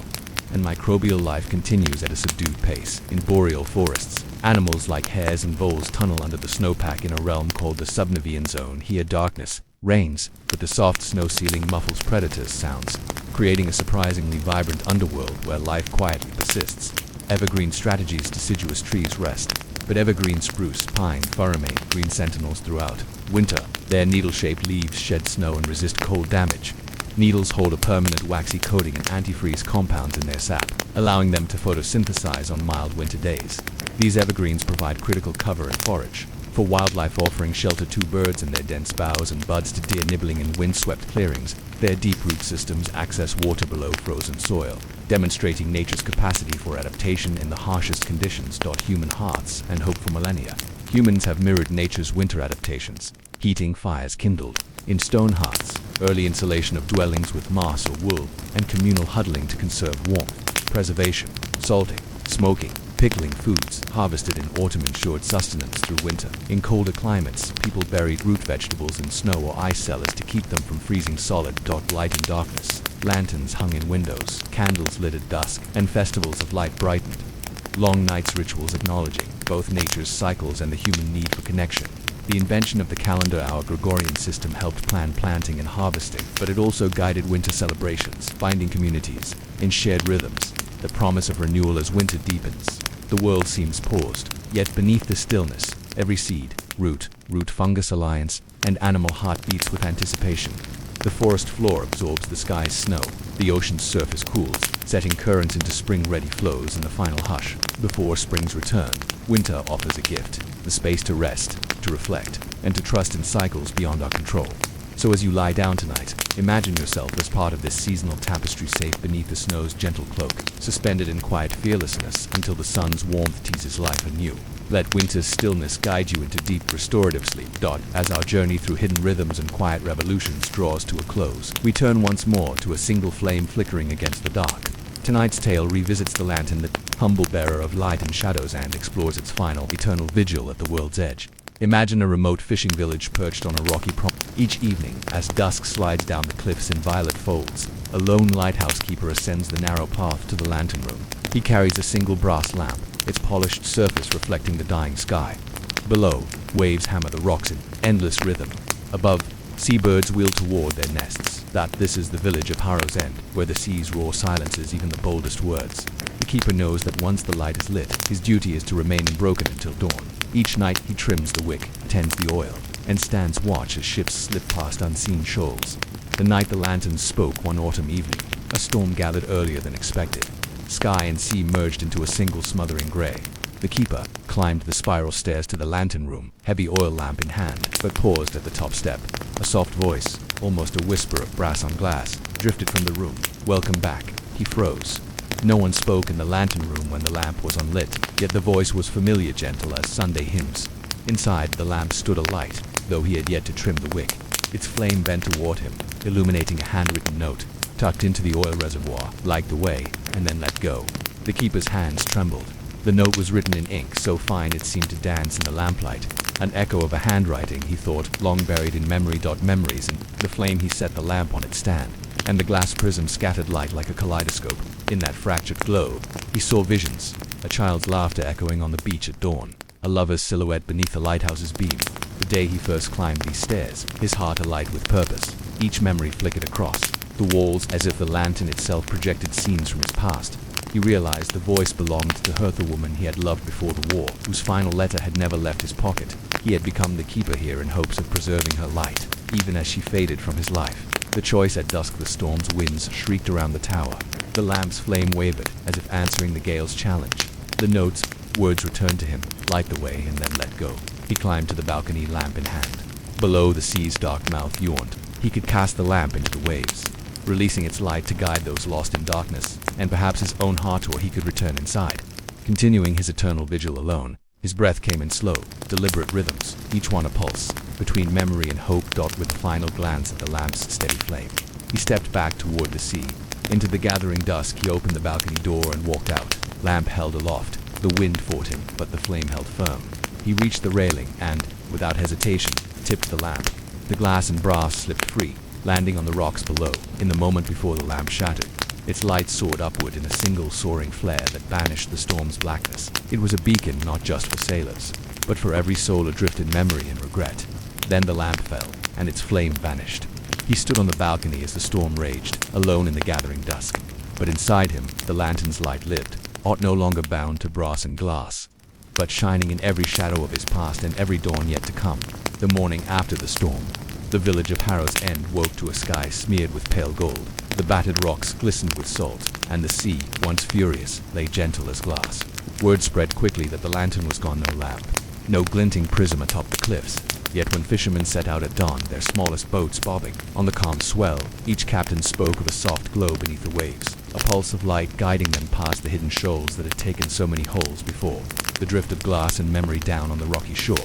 and microbial life continues at a subdued pace. In boreal forests, animals like hares and voles tunnel under the snowpack in a realm called the subnivean zone. Here darkness reigns, but the soft snow ceiling muffles predators' sounds, creating a surprisingly vibrant underworld where life quietly persists. Evergreen strategies deciduous trees rest, but evergreen spruce, pine, fir remain green sentinels throughout. Winter, their needle-shaped leaves shed snow and resist cold damage. Needles hold a permanent waxy coating and antifreeze compounds in their sap, allowing them to photosynthesize on mild winter days. These evergreens provide critical cover and forage for wildlife, offering shelter to birds in their dense boughs and buds to deer nibbling in wind-swept clearings. Their deep root systems access water below frozen soil, demonstrating nature's capacity for adaptation in the harshest conditions. Human hearths and hope for millennia. Humans have mirrored nature's winter adaptations, heating fires kindled in stone hearths, early insulation of dwellings with moss or wool, and communal huddling to conserve warmth. Preservation, salting, smoking, pickling foods harvested in autumn ensured sustenance through winter. In colder climates, people buried root vegetables in snow or ice cellars to keep them from freezing solid. Light and darkness. Lanterns hung in windows, candles lit at dusk, and festivals of light brightened. Long nights, rituals acknowledging both nature's cycles and the human need for connection. The invention of the calendar, our Gregorian system, helped plan planting and harvesting, but it also guided winter celebrations, binding communities in shared rhythms. The promise of renewal as winter deepens. The world seems paused, yet beneath the stillness, every seed, root fungus alliance, and animal heart beats with anticipation. The forest floor absorbs the sky's snow. The ocean's surface cools, setting currents into spring-ready flows in the final hush. Before spring's return, winter offers a gift, the space to rest, to reflect, and to trust in cycles beyond our control. So as you lie down tonight, imagine yourself as part of this seasonal tapestry, safe beneath the snow's gentle cloak, suspended in quiet fearlessness until the sun's warmth teases life anew. Let winter's stillness guide you into deep restorative sleep. As our journey through hidden rhythms and quiet revolutions draws to a close, we turn once more to a single flame flickering against the dark. Tonight's tale revisits the lantern, the humble bearer of light and shadows, and explores its final, eternal vigil at the world's edge. Imagine a remote fishing village perched on a rocky promontory. Each evening, as dusk slides down the cliffs in violet folds, a lone lighthouse keeper ascends the narrow path to the lantern room. He carries a single brass lamp, its polished surface reflecting the dying sky. Below, waves hammer the rocks in endless rhythm. Above, seabirds wheel toward their nests. This is the village of Harrow's End, where the sea's roar silences even the boldest words. The keeper knows that once the light is lit, his duty is to remain unbroken until dawn. Each night he trims the wick, tends the oil, and stands watch as ships slip past unseen shoals. The night the lanterns spoke one autumn evening, a storm gathered earlier than expected. Sky and sea merged into a single smothering gray. The keeper climbed the spiral stairs to the lantern room, heavy oil lamp in hand, but paused at the top step. A soft voice, almost a whisper of brass on glass, drifted from the room. "Welcome back." He froze. No one spoke in the lantern room when the lamp was unlit, yet the voice was familiar, gentle as Sunday hymns. Inside, the lamp stood alight, though he had yet to trim the wick. Its flame bent toward him, illuminating a handwritten note, tucked into the oil reservoir. "Light the way, and then let go." The keeper's hands trembled. The note was written in ink so fine it seemed to dance in the lamplight. An echo of a handwriting, he thought, long buried in memory. Memories, and the flame he set the lamp on its stand, and the glass prism scattered light like a kaleidoscope. In that fractured glow, he saw visions, a child's laughter echoing on the beach at dawn, a lover's silhouette beneath the lighthouse's beam. The day he first climbed these stairs, his heart alight with purpose. Each memory flickered across the walls as if the lantern itself projected scenes from his past. He realized the voice belonged to her, the woman he had loved before the war, whose final letter had never left his pocket. He had become the keeper here in hopes of preserving her light, even as she faded from his life. The choice at dusk, the storm's winds shrieked around the tower. The lamp's flame wavered, as if answering the gale's challenge. The words returned to him, light the way and then let go. He climbed to the balcony, lamp in hand. Below, the sea's dark mouth yawned. He could cast the lamp into the waves, releasing its light to guide those lost in darkness, and perhaps his own heart, or he could return inside. Continuing his eternal vigil alone, his breath came in slow, deliberate rhythms, each one a pulse, between memory and hope. With a final glance at the lamp's steady flame, he stepped back toward the sea. Into the gathering dusk, he opened the balcony door and walked out. Lamp held aloft. The wind fought him, but the flame held firm. He reached the railing and, without hesitation, tipped the lamp. The glass and brass slipped free, landing on the rocks below. In the moment before the lamp shattered, its light soared upward in a single soaring flare that banished the storm's blackness. It was a beacon not just for sailors, but for every soul adrift in memory and regret. Then the lamp fell, and its flame vanished. He stood on the balcony as the storm raged, alone in the gathering dusk. But inside him, the lantern's light lived, aught no longer bound to brass and glass, but shining in every shadow of his past and every dawn yet to come. The morning after the storm, the village of Harrow's End woke to a sky smeared with pale gold. The battered rocks glistened with salt, and the sea, once furious, lay gentle as glass. Word spread quickly that the lantern was gone. No lamp, no glinting prism atop the cliffs. Yet when fishermen set out at dawn, their smallest boats bobbing on the calm swell, each captain spoke of a soft glow beneath the waves, a pulse of light guiding them past the hidden shoals that had taken so many holes before. The drift of glass and memory down on the rocky shore.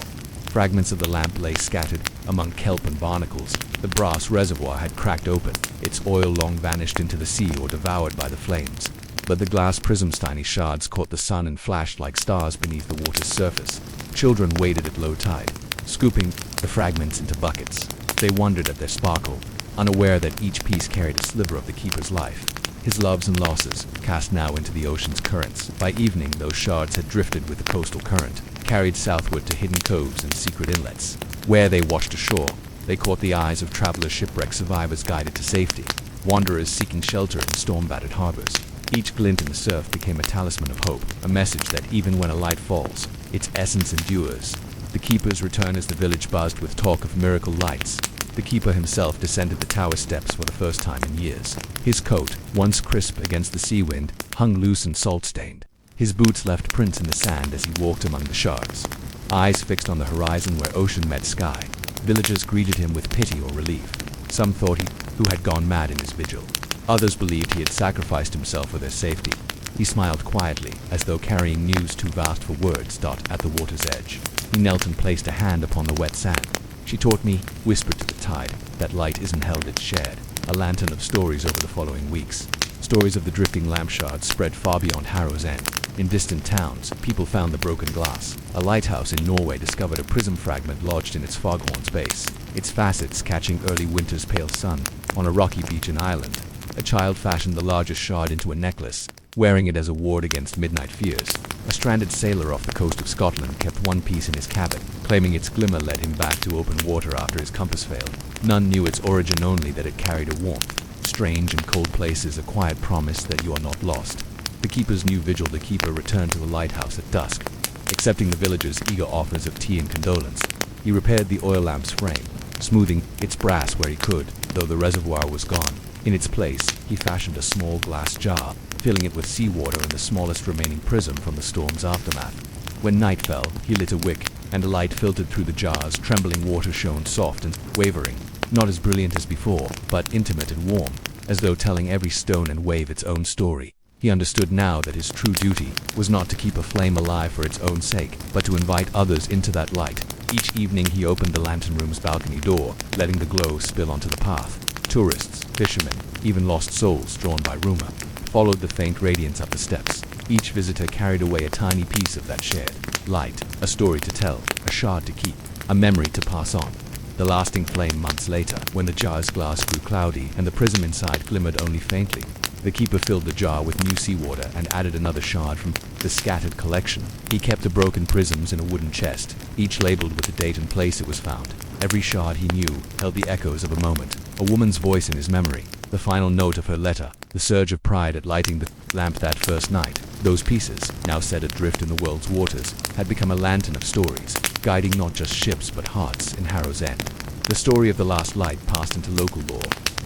Fragments of the lamp lay scattered among kelp and barnacles. The brass reservoir had cracked open, its oil long vanished into the sea or devoured by the flames. But the glass prism's tiny shards caught the sun and flashed like stars beneath the water's surface. Children waded at low tide, scooping the fragments into buckets. They wondered at their sparkle, unaware that each piece carried a sliver of the keeper's life. His loves and losses, cast now into the ocean's currents. By evening, those shards had drifted with the coastal current, carried southward to hidden coves and secret inlets. Where they washed ashore, they caught the eyes of travelers, shipwreck survivors guided to safety, wanderers seeking shelter in storm-battered harbors. Each glint in the surf became a talisman of hope, a message that even when a light falls, its essence endures. The keeper's return as the village buzzed with talk of miracle lights. The keeper himself descended the tower steps for the first time in years. His coat, once crisp against the sea wind, hung loose and salt-stained. His boots left prints in the sand as he walked among the shards. Eyes fixed on the horizon where ocean met sky, villagers greeted him with pity or relief. Some thought he had gone mad in his vigil. Others believed he had sacrificed himself for their safety. He smiled quietly, as though carrying news too vast for words. At the water's edge, he knelt and placed a hand upon the wet sand. She taught me, whispered to the tide, that light isn't held, it's shared. A lantern of stories over the following weeks. Stories of the drifting lamp shards spread far beyond Harrow's End. In distant towns, people found the broken glass. A lighthouse in Norway discovered a prism fragment lodged in its foghorn's base, its facets catching early winter's pale sun. On a rocky beach in Ireland, a child fashioned the largest shard into a necklace, wearing it as a ward against midnight fears. A stranded sailor off the coast of Scotland kept one piece in his cabin, claiming its glimmer led him back to open water after his compass failed. None knew its origin, only that it carried a warmth. Strange and cold places, a quiet promise that you are not lost. The keeper's new vigil. The keeper returned to the lighthouse at dusk, accepting the villagers' eager offers of tea and condolence. He repaired the oil lamp's frame, smoothing its brass where he could, though the reservoir was gone. In its place, he fashioned a small glass jar, filling it with seawater and the smallest remaining prism from the storm's aftermath. When night fell, he lit a wick, and a light filtered through the jar's trembling water shone soft and wavering, not as brilliant as before, but intimate and warm, as though telling every stone and wave its own story. He understood now that his true duty was not to keep a flame alive for its own sake, but to invite others into that light. Each evening he opened the lantern room's balcony door, letting the glow spill onto the path. Tourists, fishermen, even lost souls drawn by rumor, followed the faint radiance up the steps. Each visitor carried away a tiny piece of that shared light, a story to tell, a shard to keep, a memory to pass on. The lasting flame months later, when the jar's glass grew cloudy and the prism inside glimmered only faintly, the keeper filled the jar with new seawater and added another shard from the scattered collection. He kept the broken prisms in a wooden chest, each labeled with the date and place it was found. Every shard he knew held the echoes of a moment, a woman's voice in his memory, the final note of her letter, the surge of pride at lighting the lamp that first night. Those pieces, now set adrift in the world's waters, had become a lantern of stories, guiding not just ships but hearts in Harrow's End. The story of the last light passed into local lore.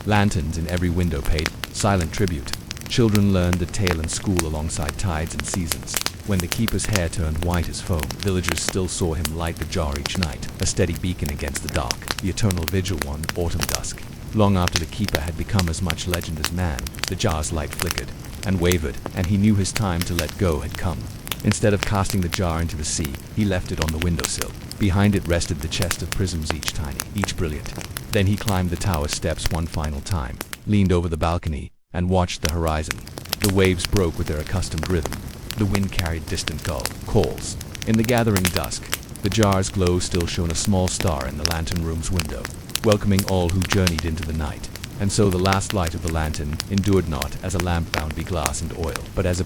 Lanterns in every window paid silent tribute. Children learned the tale in school alongside tides and seasons. When the keeper's hair turned white as foam, villagers still saw him light the jar each night, a steady beacon against the dark, the eternal vigil one autumn dusk. Long after the keeper had become as much legend as man, the jar's light flickered and wavered, and he knew his time to let go had come. Instead of casting the jar into the sea, he left it on the windowsill. Behind it rested the chest of prisms, each tiny, each brilliant. Then he climbed the tower steps one final time, leaned over the balcony, and watched the horizon. The waves broke with their accustomed rhythm. The wind carried distant gull calls. In the gathering dusk, the jar's glow still shone a small star in the lantern room's window, welcoming all who journeyed into the night. And so the last light of the lantern endured not as a lamp bound by glass and oil, but as a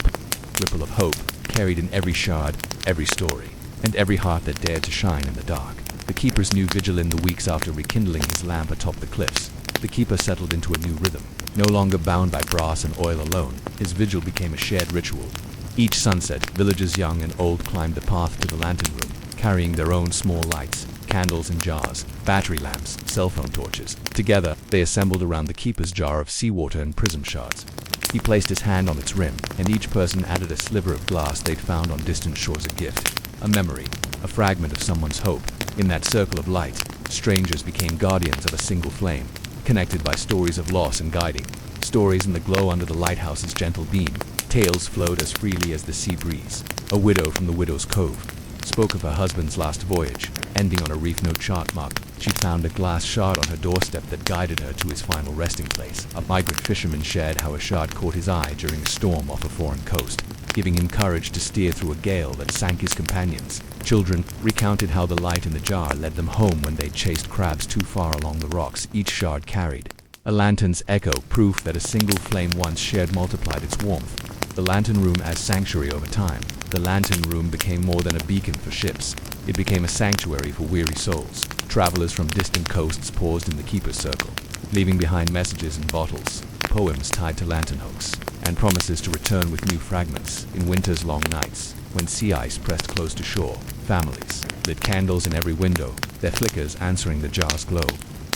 ripple of hope, carried in every shard, every story, and every heart that dared to shine in the dark. The keeper's new vigil in the weeks after rekindling his lamp atop the cliffs. The keeper settled into a new rhythm. No longer bound by brass and oil alone, his vigil became a shared ritual. Each sunset, villagers young and old climbed the path to the lantern room, carrying their own small lights, candles in jars, battery lamps, cell phone torches. Together, they assembled around the keeper's jar of seawater and prism shards. He placed his hand on its rim, and each person added a sliver of glass they'd found on distant shores, a gift, a memory, a fragment of someone's hope. In that circle of light, strangers became guardians of a single flame, connected by stories of loss and guiding. Stories in the glow under the lighthouse's gentle beam. Tales flowed as freely as the sea breeze. A widow from the Widow's Cove spoke of her husband's last voyage, ending on a reef note chart mark. She'd found a glass shard on her doorstep that guided her to his final resting place. A migrant fisherman shared how a shard caught his eye during a storm off a foreign coast, giving him courage to steer through a gale that sank his companions. Children recounted how the light in the jar led them home when they'd chased crabs too far along the rocks each shard carried. A lantern's echo, proof that a single flame once shared multiplied its warmth. The lantern room as sanctuary over time. The lantern room became more than a beacon for ships. It became a sanctuary for weary souls. Travelers from distant coasts paused in the keeper's circle, leaving behind messages in bottles, poems tied to lantern hooks, and promises to return with new fragments. In winter's long nights, when sea ice pressed close to shore, families lit candles in every window, their flickers answering the jar's glow.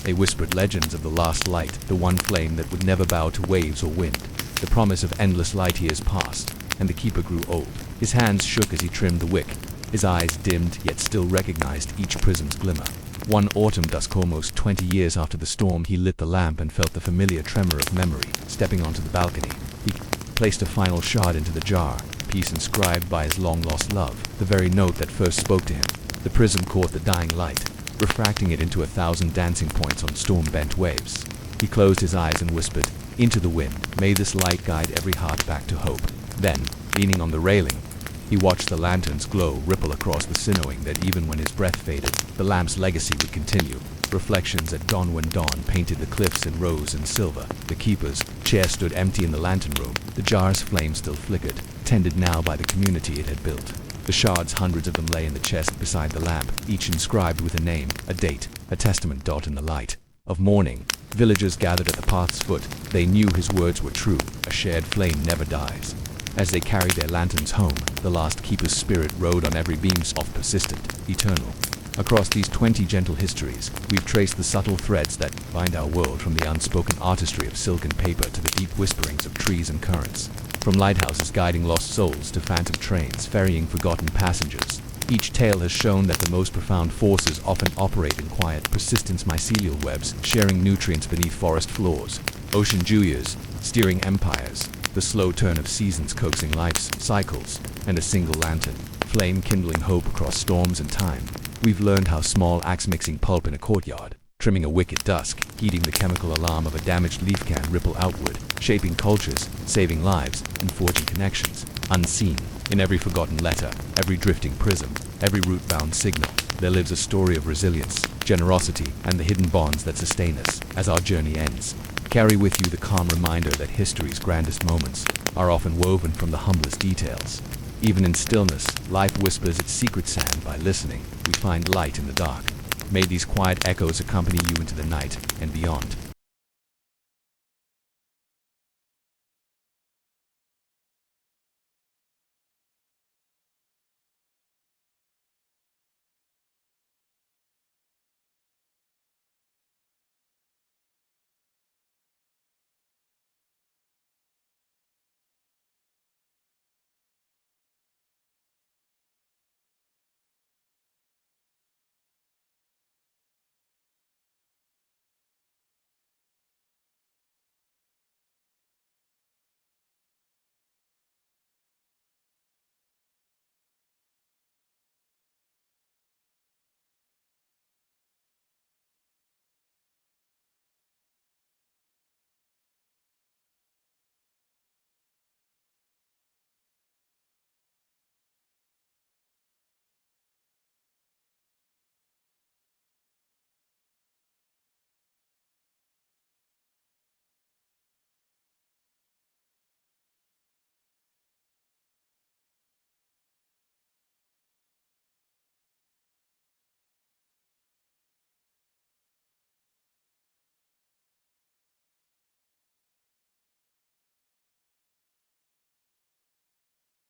They whispered legends of the last light, the one flame that would never bow to waves or wind. The promise of endless light years passed, and the keeper grew old. His hands shook as he trimmed the wick. His eyes dimmed, yet still recognized each prism's glimmer. One autumn dusk, almost 20 years after the storm, he lit the lamp and felt the familiar tremor of memory. Stepping onto the balcony, he placed a final shard into the jar, piece inscribed by his long-lost love, the very note that first spoke to him. The prism caught the dying light, refracting it into 1,000 dancing points on storm-bent waves. He closed his eyes and whispered, "Into the wind, may this light guide every heart back to hope." Then, leaning on the railing, he watched the lantern's glow ripple across the sea, knowing that even when his breath faded, the lamp's legacy would continue. Reflections at dawn, when dawn painted the cliffs in rose and silver. The keeper's chair stood empty in the lantern room. The jar's flame still flickered, tended now by the community it had built. The shards, hundreds of them, lay in the chest beside the lamp, each inscribed with a name, a date, a testament. In the light of morning, villagers gathered at the path's foot. They knew his words were true. A shared flame never dies. As they carried their lanterns home, the last keeper's spirit rode on every beam, soft, persistent, eternal. Across these 20 gentle histories, we've traced the subtle threads that bind our world, from the unspoken artistry of silken paper to the deep whisperings of trees and currents. From lighthouses guiding lost souls to phantom trains ferrying forgotten passengers. Each tale has shown that the most profound forces often operate in quiet, persistent mycelial webs, sharing nutrients beneath forest floors. Ocean Julias, steering empires, the slow turn of seasons coaxing life's cycles, and a single lantern, flame kindling hope across storms and time. We've learned how small axe mixing pulp in a courtyard, trimming a wick at dusk, heeding the chemical alarm of a damaged leaf can ripple outward, shaping cultures, saving lives, and forging connections. Unseen, in every forgotten letter, every drifting prism, every root-bound signal, there lives a story of resilience, generosity, and the hidden bonds that sustain us. As our journey ends, carry with you the calm reminder that history's grandest moments are often woven from the humblest details. Even in stillness, life whispers its secret sound. By listening, we find light in the dark. May these quiet echoes accompany you into the night and beyond.